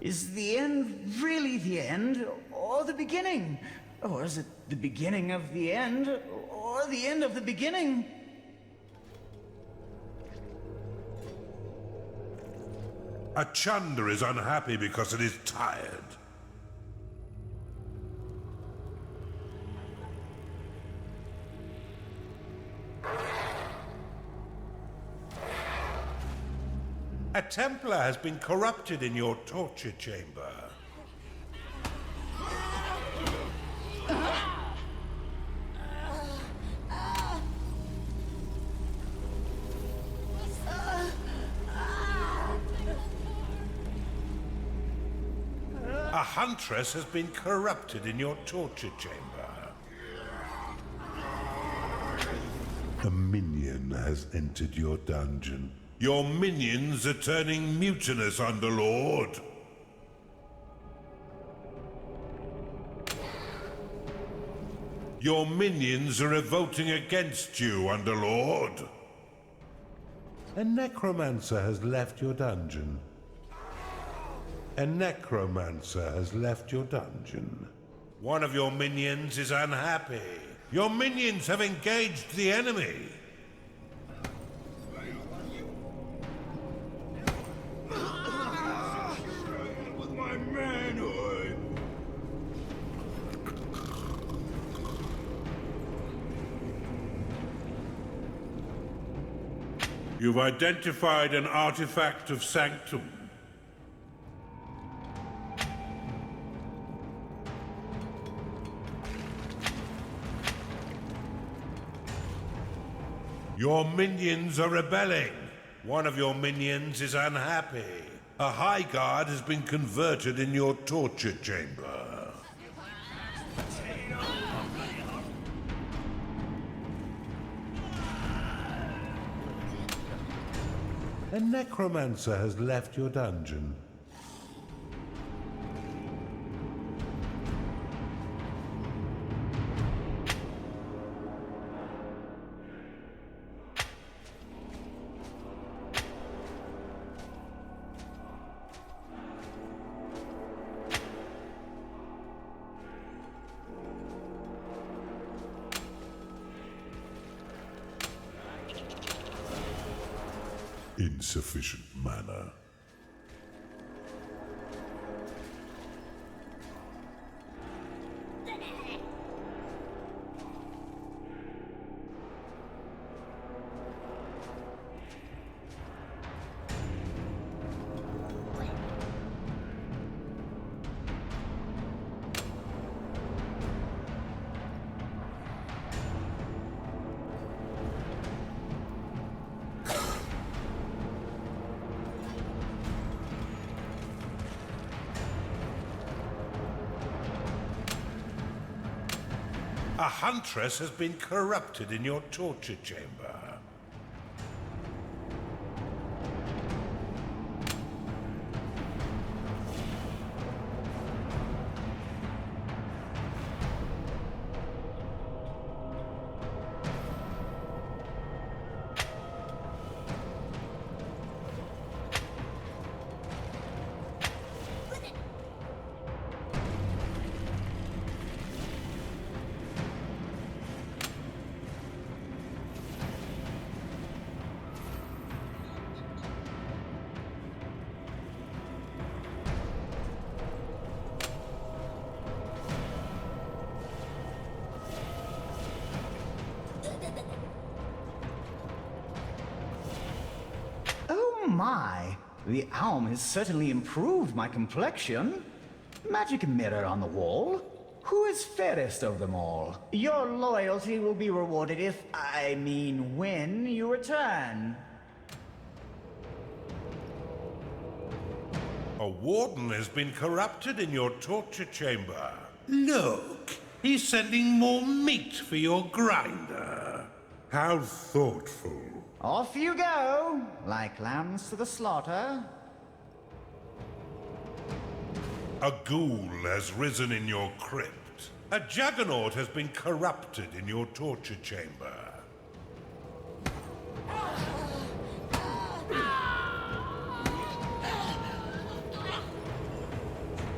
Speaker 5: Is the end really the end, or the beginning? Or is it the beginning of the end, or the end of the beginning?
Speaker 1: A chunder is unhappy because it is tired. A Templar has been corrupted in your torture chamber. A Huntress has been corrupted in your torture chamber. A minion has entered your dungeon. Your minions are turning mutinous, Underlord. Your minions are revolting against you, Underlord. A necromancer has left your dungeon. A necromancer has left your dungeon. One of your minions is unhappy. Your minions have engaged the enemy.
Speaker 4: With my manhood.
Speaker 1: You've identified an artifact of sanctum. Your minions are rebelling. One of your minions is unhappy. A High Guard has been converted in your torture chamber. A necromancer has left your dungeon. Insufficient mana. A Huntress has been corrupted in your torture chamber.
Speaker 5: My, the Alm has certainly improved my complexion. Magic mirror on the wall. Who is fairest of them all? Your loyalty will be rewarded if, I mean, when you return.
Speaker 1: A warden has been corrupted in your torture chamber. Look, He's sending more meat for your grinder. How thoughtful.
Speaker 5: Off you go, like lambs to the slaughter.
Speaker 1: A ghoul has risen in your crypt. A juggernaut has been corrupted in your torture chamber.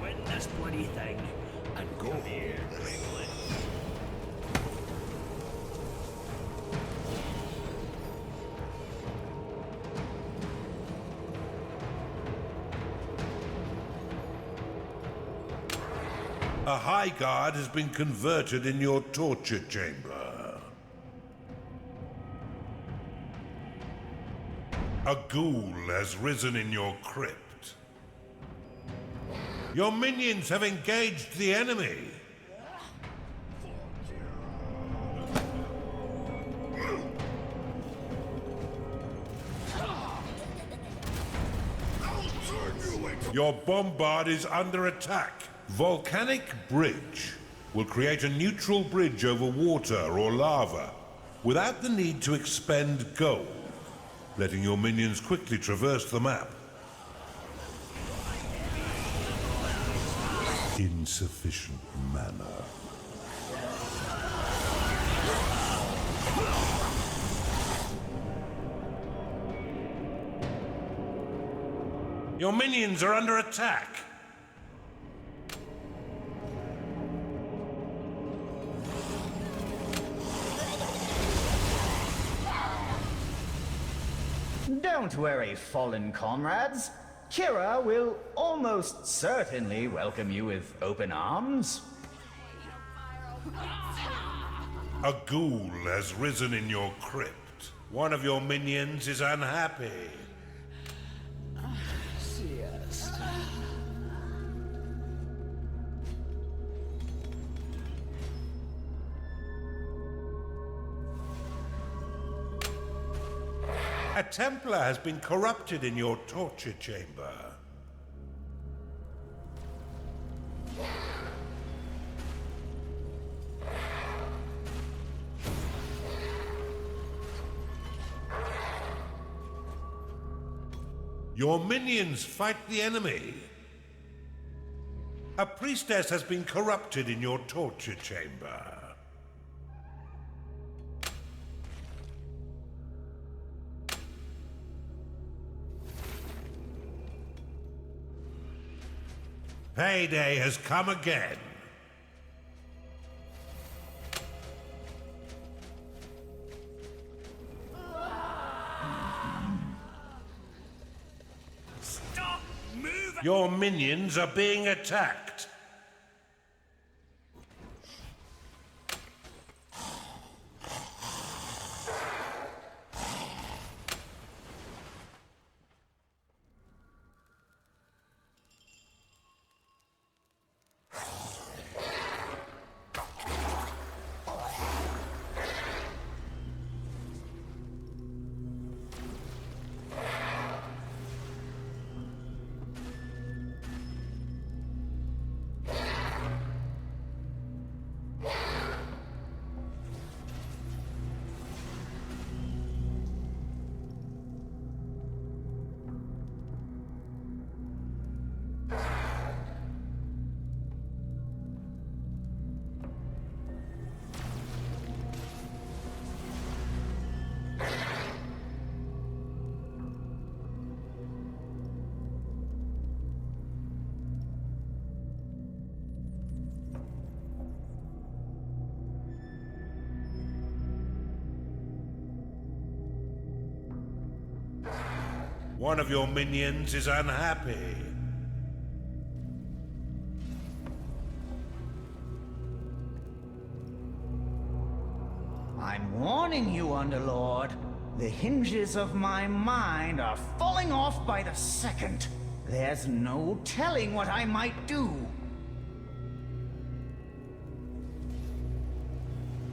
Speaker 9: Win this bloody thing and go here, Ringling.
Speaker 1: A high guard has been converted in your torture chamber. A ghoul has risen in your crypt. Your minions have engaged the enemy. Your bombard is under attack. Volcanic Bridge will create a neutral bridge over water or lava without the need to expend gold, letting your minions quickly traverse the map. Insufficient mana. Your minions are under attack.
Speaker 5: Don't worry, fallen comrades. Kira will almost certainly welcome you with open arms.
Speaker 1: A ghoul has risen in your crypt. One of your minions is unhappy. A Templar has been corrupted in your torture chamber. Your minions fight the enemy. A priestess has been corrupted in your torture chamber. Payday has come again.
Speaker 9: Stop moving!
Speaker 1: Your minions are being attacked. One of your minions is unhappy.
Speaker 5: I'm warning you, Underlord. The hinges of my mind are falling off by the second. There's no telling what I might do.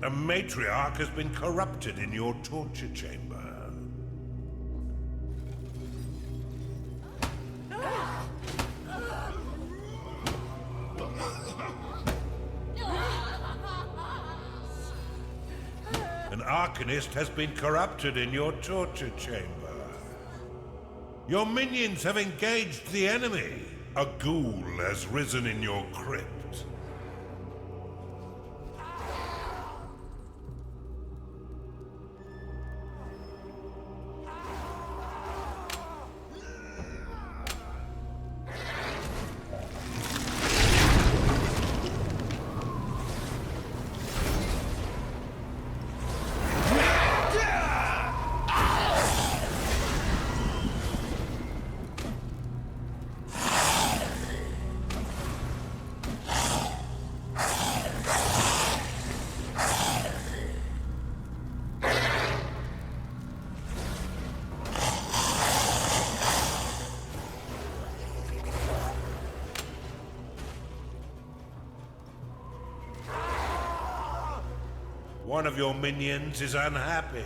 Speaker 1: A matriarch has been corrupted in your torture chamber. Arcanist has been corrupted in your torture chamber. Your minions have engaged the enemy. A ghoul has risen in your crypt. One of your minions is unhappy.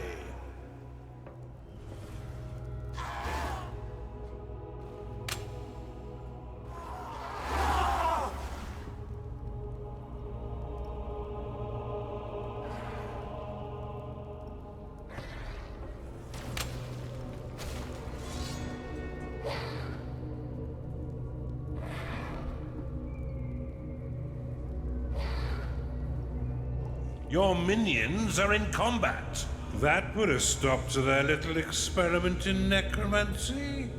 Speaker 1: Your minions are in combat. That put a stop to their little experiment in necromancy.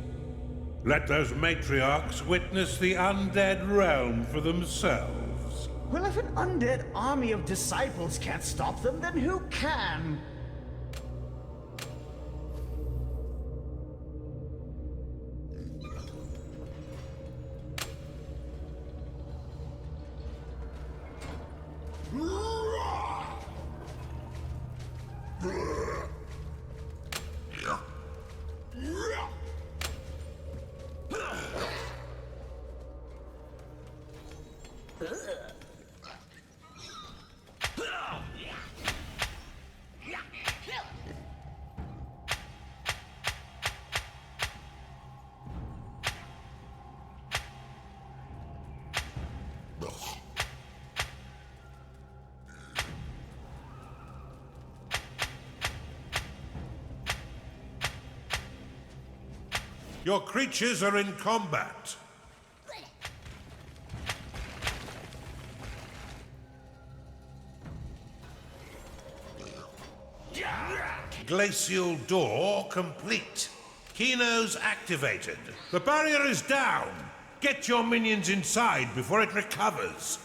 Speaker 1: Let those matriarchs witness the undead realm for themselves.
Speaker 5: Well, if an undead army of disciples can't stop them, then who can?
Speaker 1: Your creatures are in combat. Glacial door complete. Kenos activated. The barrier is down. Get your minions inside before it recovers.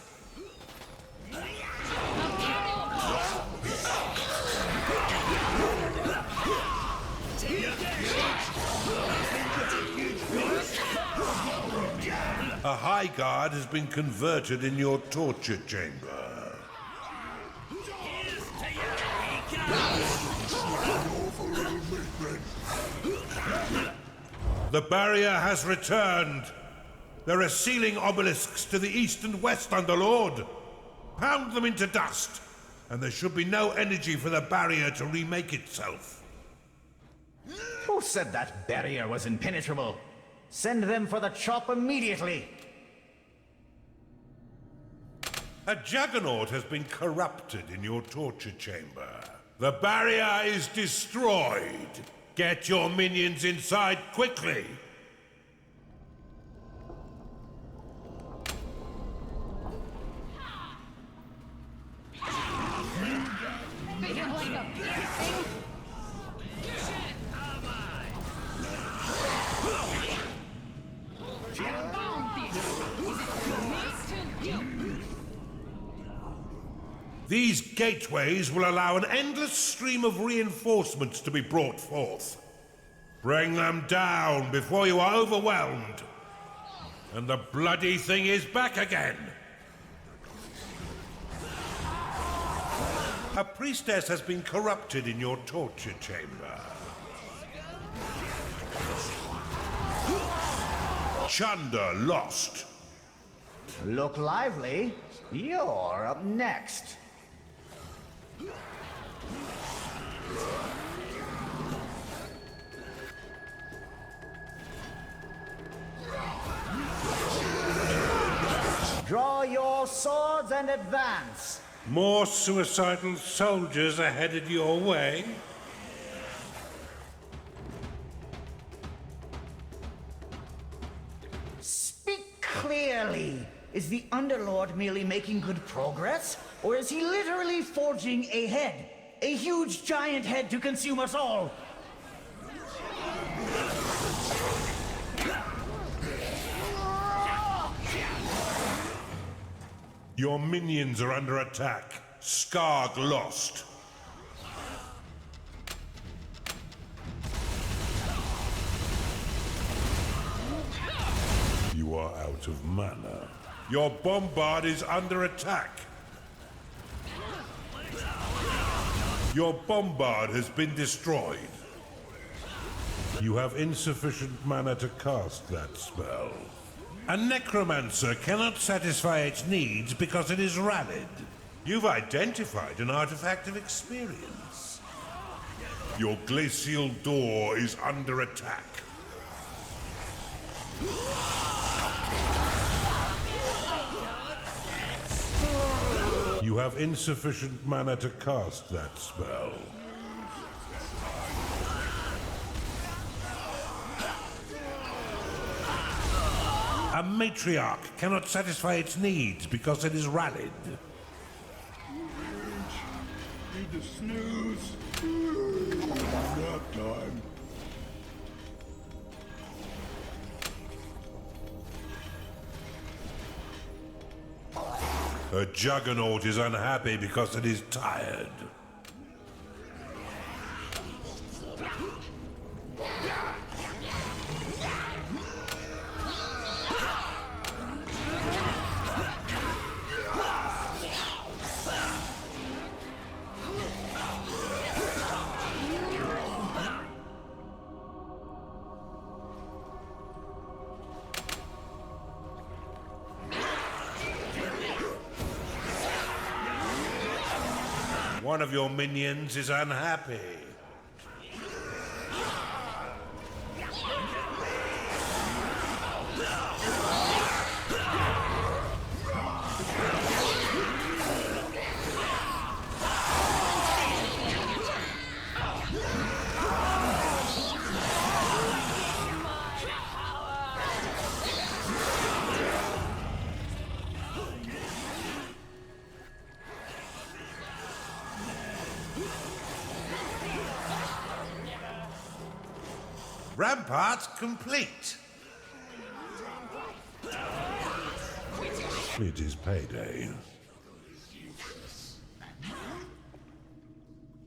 Speaker 1: A high guard has been converted in your torture chamber. The barrier has returned. There are sealing obelisks to the east and west, Underlord. Pound them into dust, and there should be no energy for the barrier to remake itself.
Speaker 5: Who said that barrier was impenetrable? Send them for the chop immediately!
Speaker 1: A juggernaut has been corrupted in your torture chamber. The barrier is destroyed. Get your minions inside quickly! These gateways will allow an endless stream of reinforcements to be brought forth. Bring them down before you are overwhelmed. And the bloody thing is back again. A priestess has been corrupted in your torture chamber. Chunder lost.
Speaker 5: Look lively. You're up next. Draw your swords and advance.
Speaker 1: More suicidal soldiers are headed your way?
Speaker 5: Speak clearly. Is the Underlord merely making good progress? Or is he literally forging a head? A huge giant head to consume us all?
Speaker 1: Your minions are under attack. Skarg lost. You are out of mana. Your bombard is under attack. Your bombard has been destroyed. You have insufficient mana to cast that spell. A necromancer cannot satisfy its needs because it is rallied. You've identified an artifact of experience. Your glacial door is under attack. You have insufficient mana to cast that spell. A matriarch cannot satisfy its needs because it is rallied.
Speaker 8: Need to snooze. Nap time.
Speaker 1: A juggernaut is unhappy because it is tired. One of your minions is unhappy. Rampart complete. It is payday.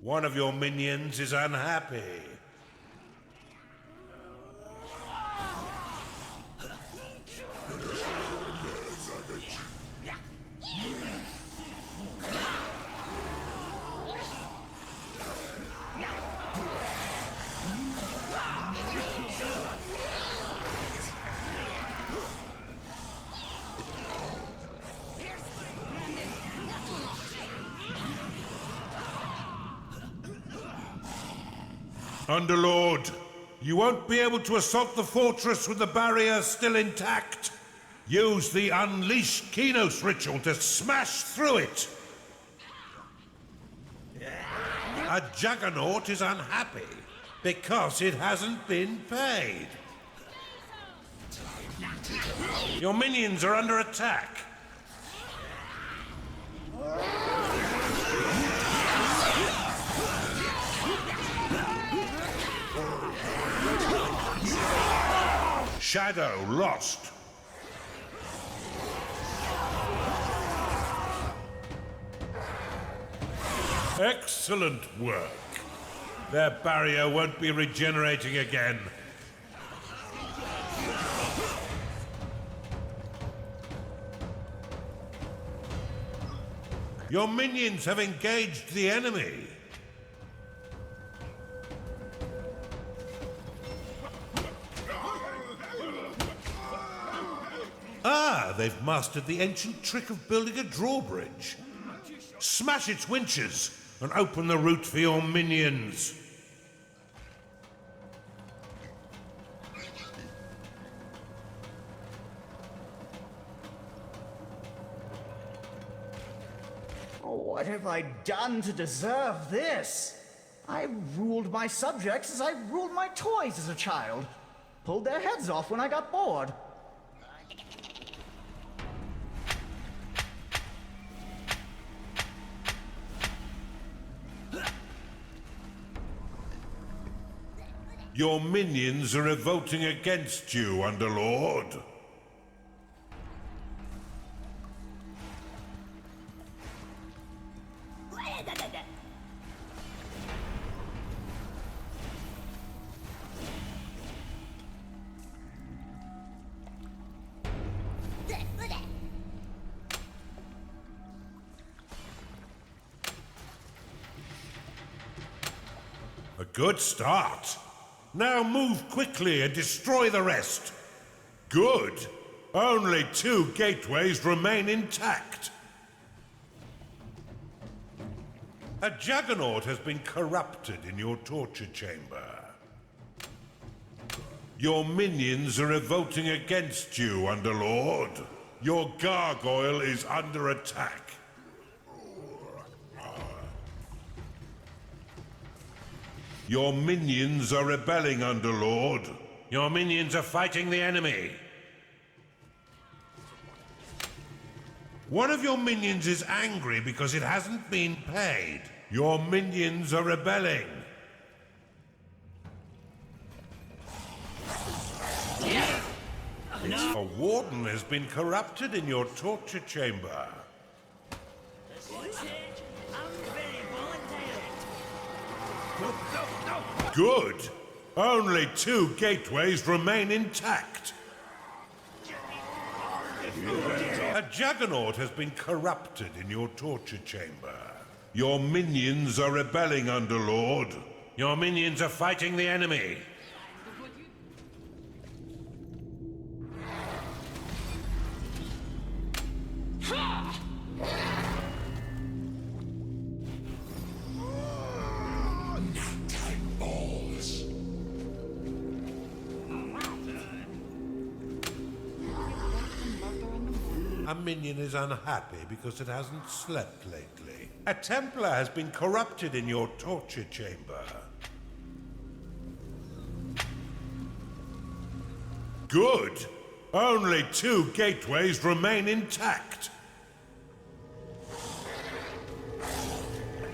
Speaker 1: One of your minions is unhappy. Underlord, you won't be able to assault the fortress with the barrier still intact. Use the Unleash Kenos ritual to smash through it. A juggernaut is unhappy because it hasn't been paid. Your minions are under attack. Shadow lost. Excellent work. Their barrier won't be regenerating again. Your minions have engaged the enemy. Ah, they've mastered the ancient trick of building a drawbridge. Smash its winches and open the route for your minions.
Speaker 5: What have I done to deserve this? I ruled my subjects as I ruled my toys as a child. Pulled their heads off when I got bored.
Speaker 1: Your minions are revolting against you, Underlord. A good start. Now move quickly and destroy the rest. Good. Only 2 gateways remain intact. A juggernaut has been corrupted in your torture chamber. Your minions are revolting against you, Underlord. Your gargoyle is under attack. Your minions are rebelling, Underlord. Your minions are fighting the enemy. One of your minions is angry because it hasn't been paid. Your minions are rebelling. A warden has been corrupted in your torture chamber. Good. Only 2 gateways remain intact. A juggernaut has been corrupted in your torture chamber. Your minions are rebelling, Underlord. Your minions are fighting the enemy. A minion is unhappy because it hasn't slept lately. A Templar has been corrupted in your torture chamber. Good. Only 2 gateways remain intact.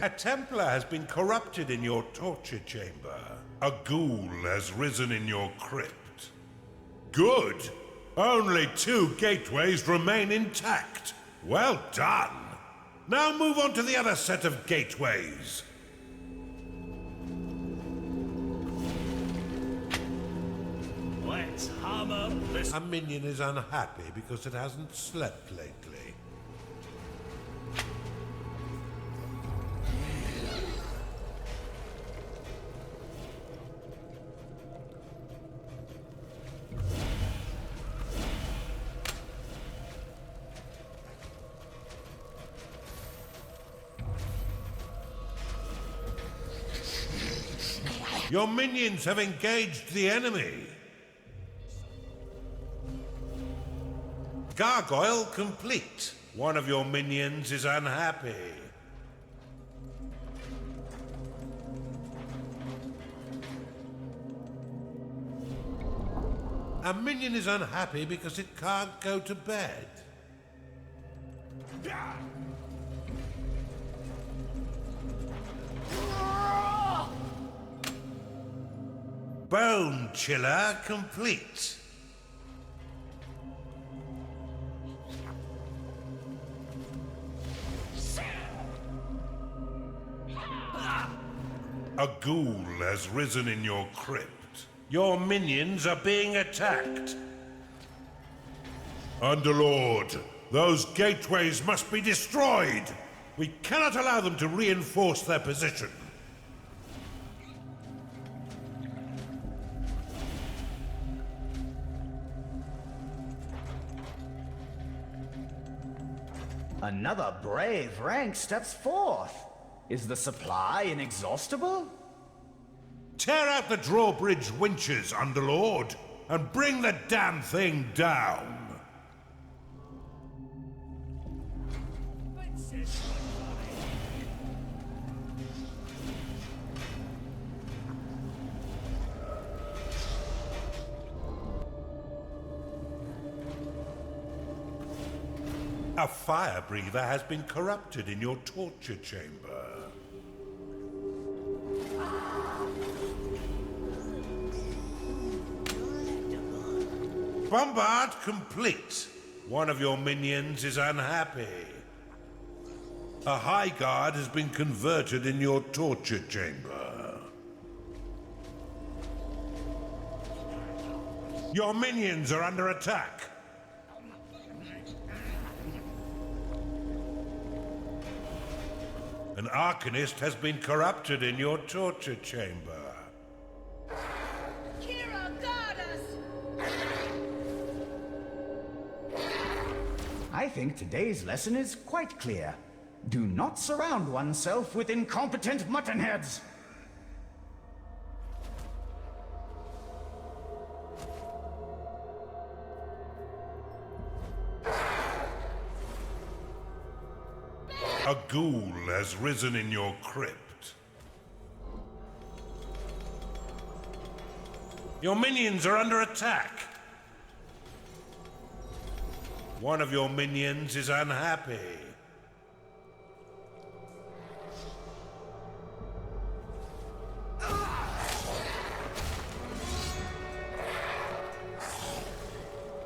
Speaker 1: A Templar has been corrupted in your torture chamber. A ghoul has risen in your crypt. Good. Only 2 gateways remain intact. Well done. Now move on to the other set of gateways.
Speaker 9: Let's hammer this.
Speaker 1: A minion is unhappy because it hasn't slept lately. Your minions have engaged the enemy. Gargoyle complete. One of your minions is unhappy. A minion is unhappy because it can't go to bed. Bone Chiller complete. A ghoul has risen in your crypt. Your minions are being attacked. Underlord, those gateways must be destroyed. We cannot allow them to reinforce their position.
Speaker 5: Another brave rank steps forth. Is the supply inexhaustible?
Speaker 1: Tear out the drawbridge winches, Underlord, and bring the damn thing down. A fire breather has been corrupted in your torture chamber. Bombard complete. One of your minions is unhappy. A high guard has been converted in your torture chamber. Your minions are under attack. An Arcanist has been corrupted in your torture chamber.
Speaker 5: I think today's lesson is quite clear. Do not surround oneself with incompetent muttonheads.
Speaker 1: A ghoul has risen in your crypt. Your minions are under attack. One of your minions is unhappy.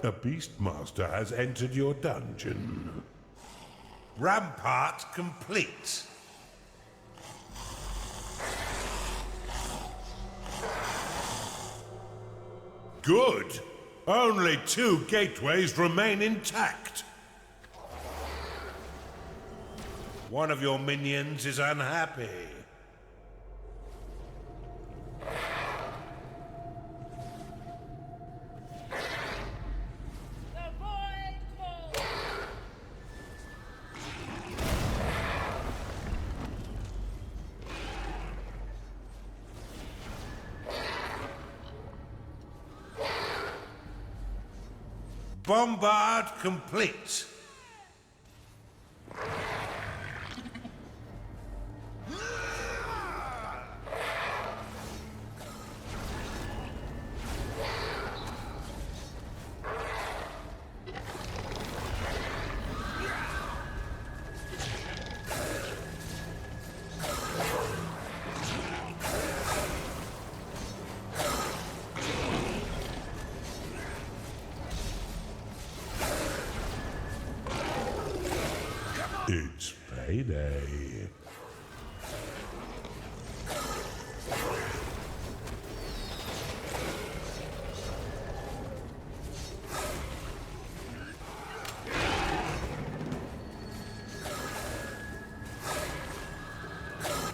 Speaker 1: A Beastmaster has entered your dungeon. Rampart complete. Good. Only 2 gateways remain intact. One of your minions is unhappy. Bombard complete. It's payday.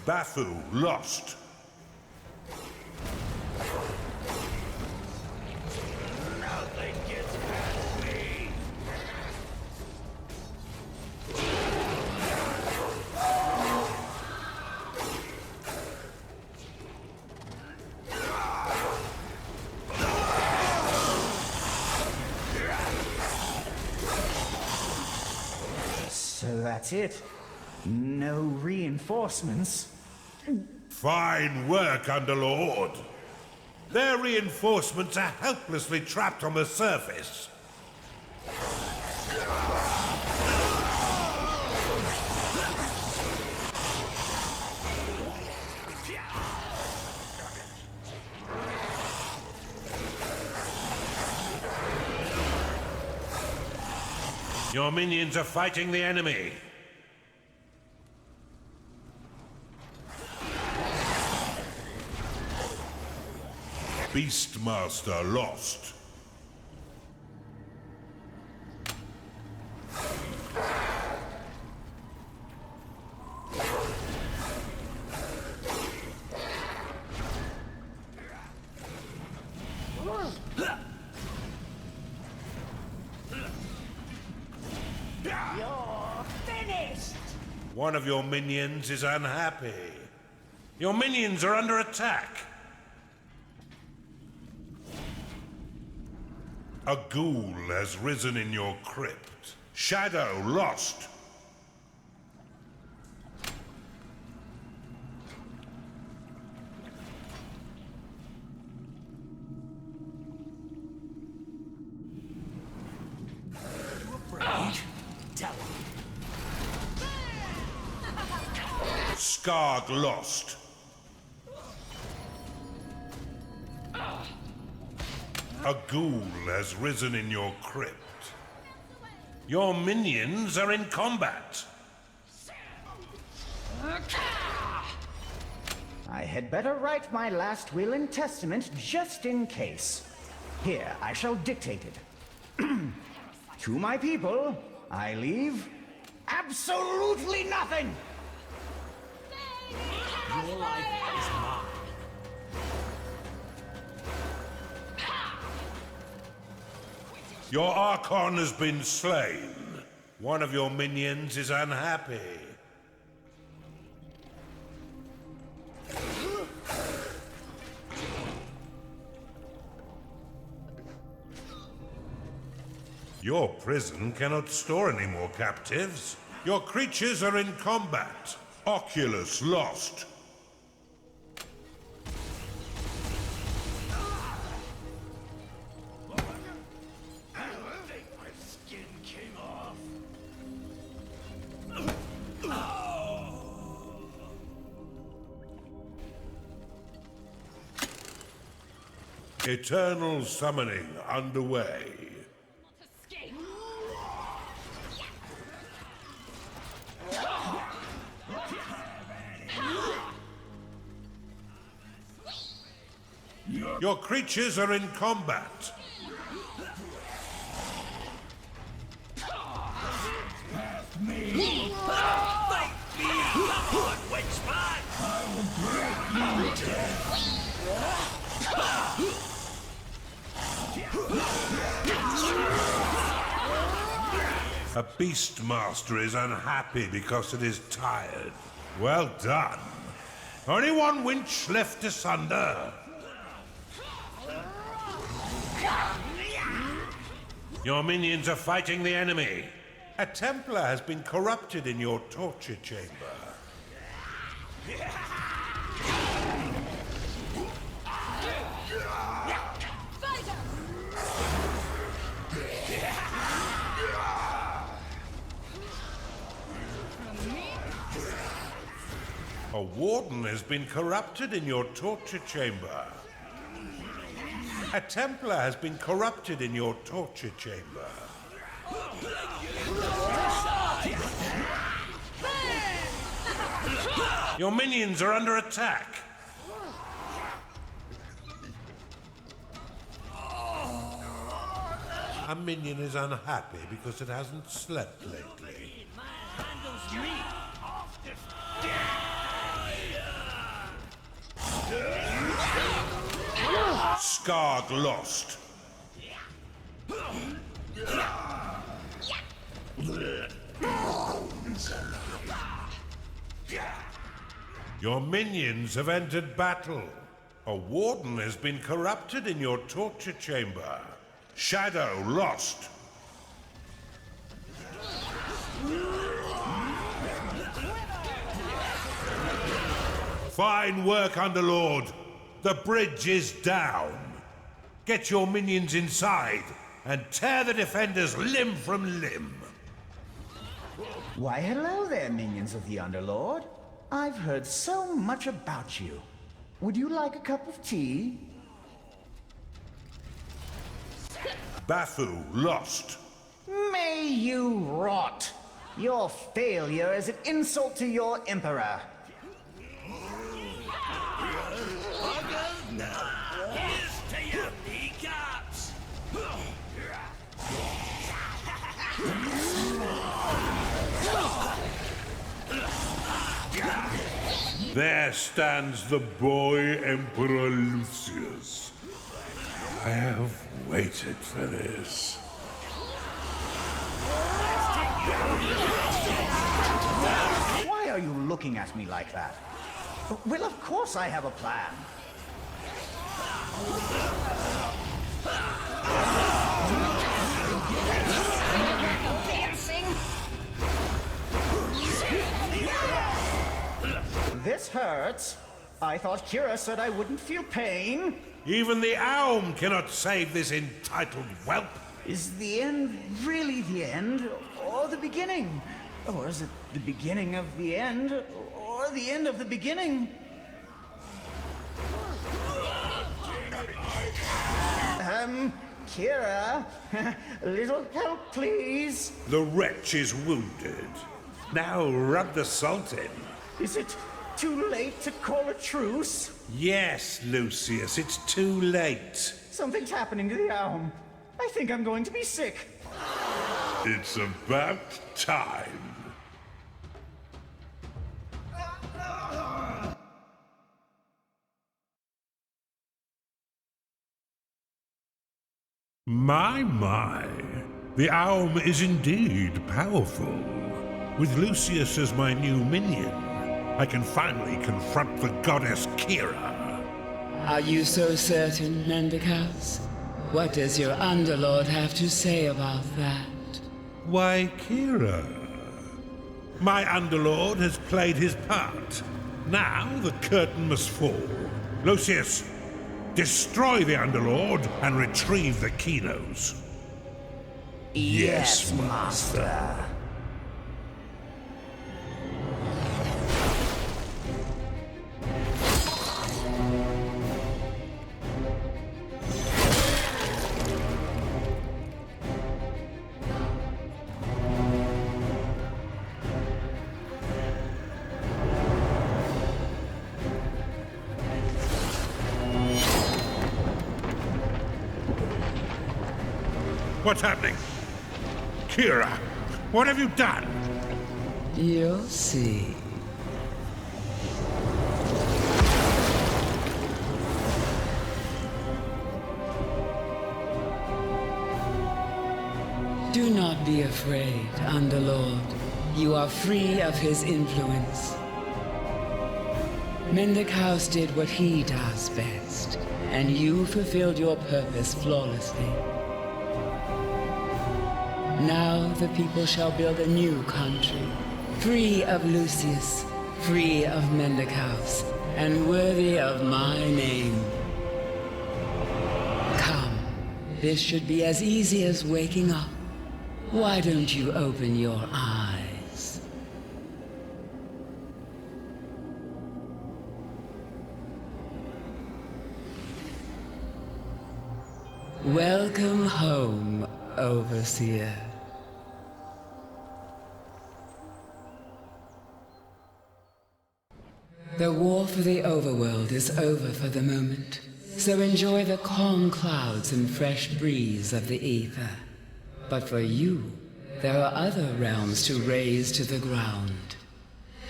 Speaker 1: Bafu lost.
Speaker 9: Nothing gets past me.
Speaker 5: So that's it. No reinforcements.
Speaker 1: Fine work, Underlord. Their reinforcements are helplessly trapped on the surface. Your minions are fighting the enemy. Beastmaster lost.
Speaker 14: You're finished!
Speaker 1: One of your minions is unhappy. Your minions are under attack. A ghoul has risen in your crypt. Shadow lost.
Speaker 10: Afraid? Tell him.
Speaker 1: Skarg lost. A ghoul has risen in your crypt. Your minions are in combat.
Speaker 5: I had better write my last will and testament just in case. Here, I shall dictate it. To my people, I leave absolutely nothing!
Speaker 10: Your life is mine.
Speaker 1: Your Archon has been slain. One of your minions is unhappy. Your prison cannot store any more captives. Your creatures are in combat. Oculus lost.
Speaker 9: My skin came off.
Speaker 1: Eternal summoning underway. Your creatures are in combat.
Speaker 9: Me! Fight me! Come on, witchman! I will break you
Speaker 1: A Beastmaster is unhappy because it is tired. Well done. Only one winch left asunder. Your minions are fighting the enemy. A Templar has been corrupted in your torture chamber. A Warden has been corrupted in your torture chamber. A Templar has been corrupted in your torture chamber. Your minions are under attack. A minion is unhappy because it hasn't slept lately. Skarg lost. Your minions have entered battle. A Warden has been corrupted in your torture chamber. Shadow lost. Fine work, Underlord. The bridge is down. Get your minions inside and tear the defenders limb from limb.
Speaker 5: Why, hello there, minions of the Underlord. I've heard so much about you. Would you like a cup of tea?
Speaker 1: Bathu lost.
Speaker 5: May you rot! Your failure is an insult to your Emperor.
Speaker 9: Here's to your kneecaps!
Speaker 1: There stands the boy Emperor Lucius. I have waited for this.
Speaker 5: Why are you looking at me like that? Well, of course I have a plan. This hurts. I thought Kira said I wouldn't feel pain.
Speaker 1: Even the Aum cannot save this entitled whelp.
Speaker 5: Is the end really the end, or the beginning? Or is it the beginning of the end? Or the end of the beginning? Kira, a little help, please.
Speaker 1: The wretch is wounded. Now rub the salt in.
Speaker 5: Is it too late to call a truce?
Speaker 1: Yes, Lucius, it's too late.
Speaker 5: Something's happening to the Aum. I think I'm going to be sick.
Speaker 1: It's about time. My. The Aum is indeed powerful. With Lucius as my new minion, I can finally confront the goddess Kira.
Speaker 11: Are you so certain, Mendicus? What does your underlord have to say about that?
Speaker 1: Why, Kira? My underlord has played his part. Now the curtain must fall. Lucius, destroy the underlord and retrieve the Kenos.
Speaker 5: Yes, Master.
Speaker 1: What's happening? Kira, what have you done?
Speaker 11: You'll see. Do not be afraid, Underlord. You are free of his influence. Mendicus did what he does best, and you fulfilled your purpose flawlessly. Now the people shall build a new country, free of Lucius, free of Mendicus, and worthy of my name. Come, this should be as easy as waking up. Why don't you open your eyes? Welcome home, Overseer. The war for the Overworld is over for the moment, so enjoy the calm clouds and fresh breeze of the ether. But for you, there are other realms to raze to the ground.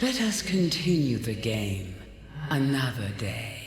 Speaker 11: Let us continue the game another day.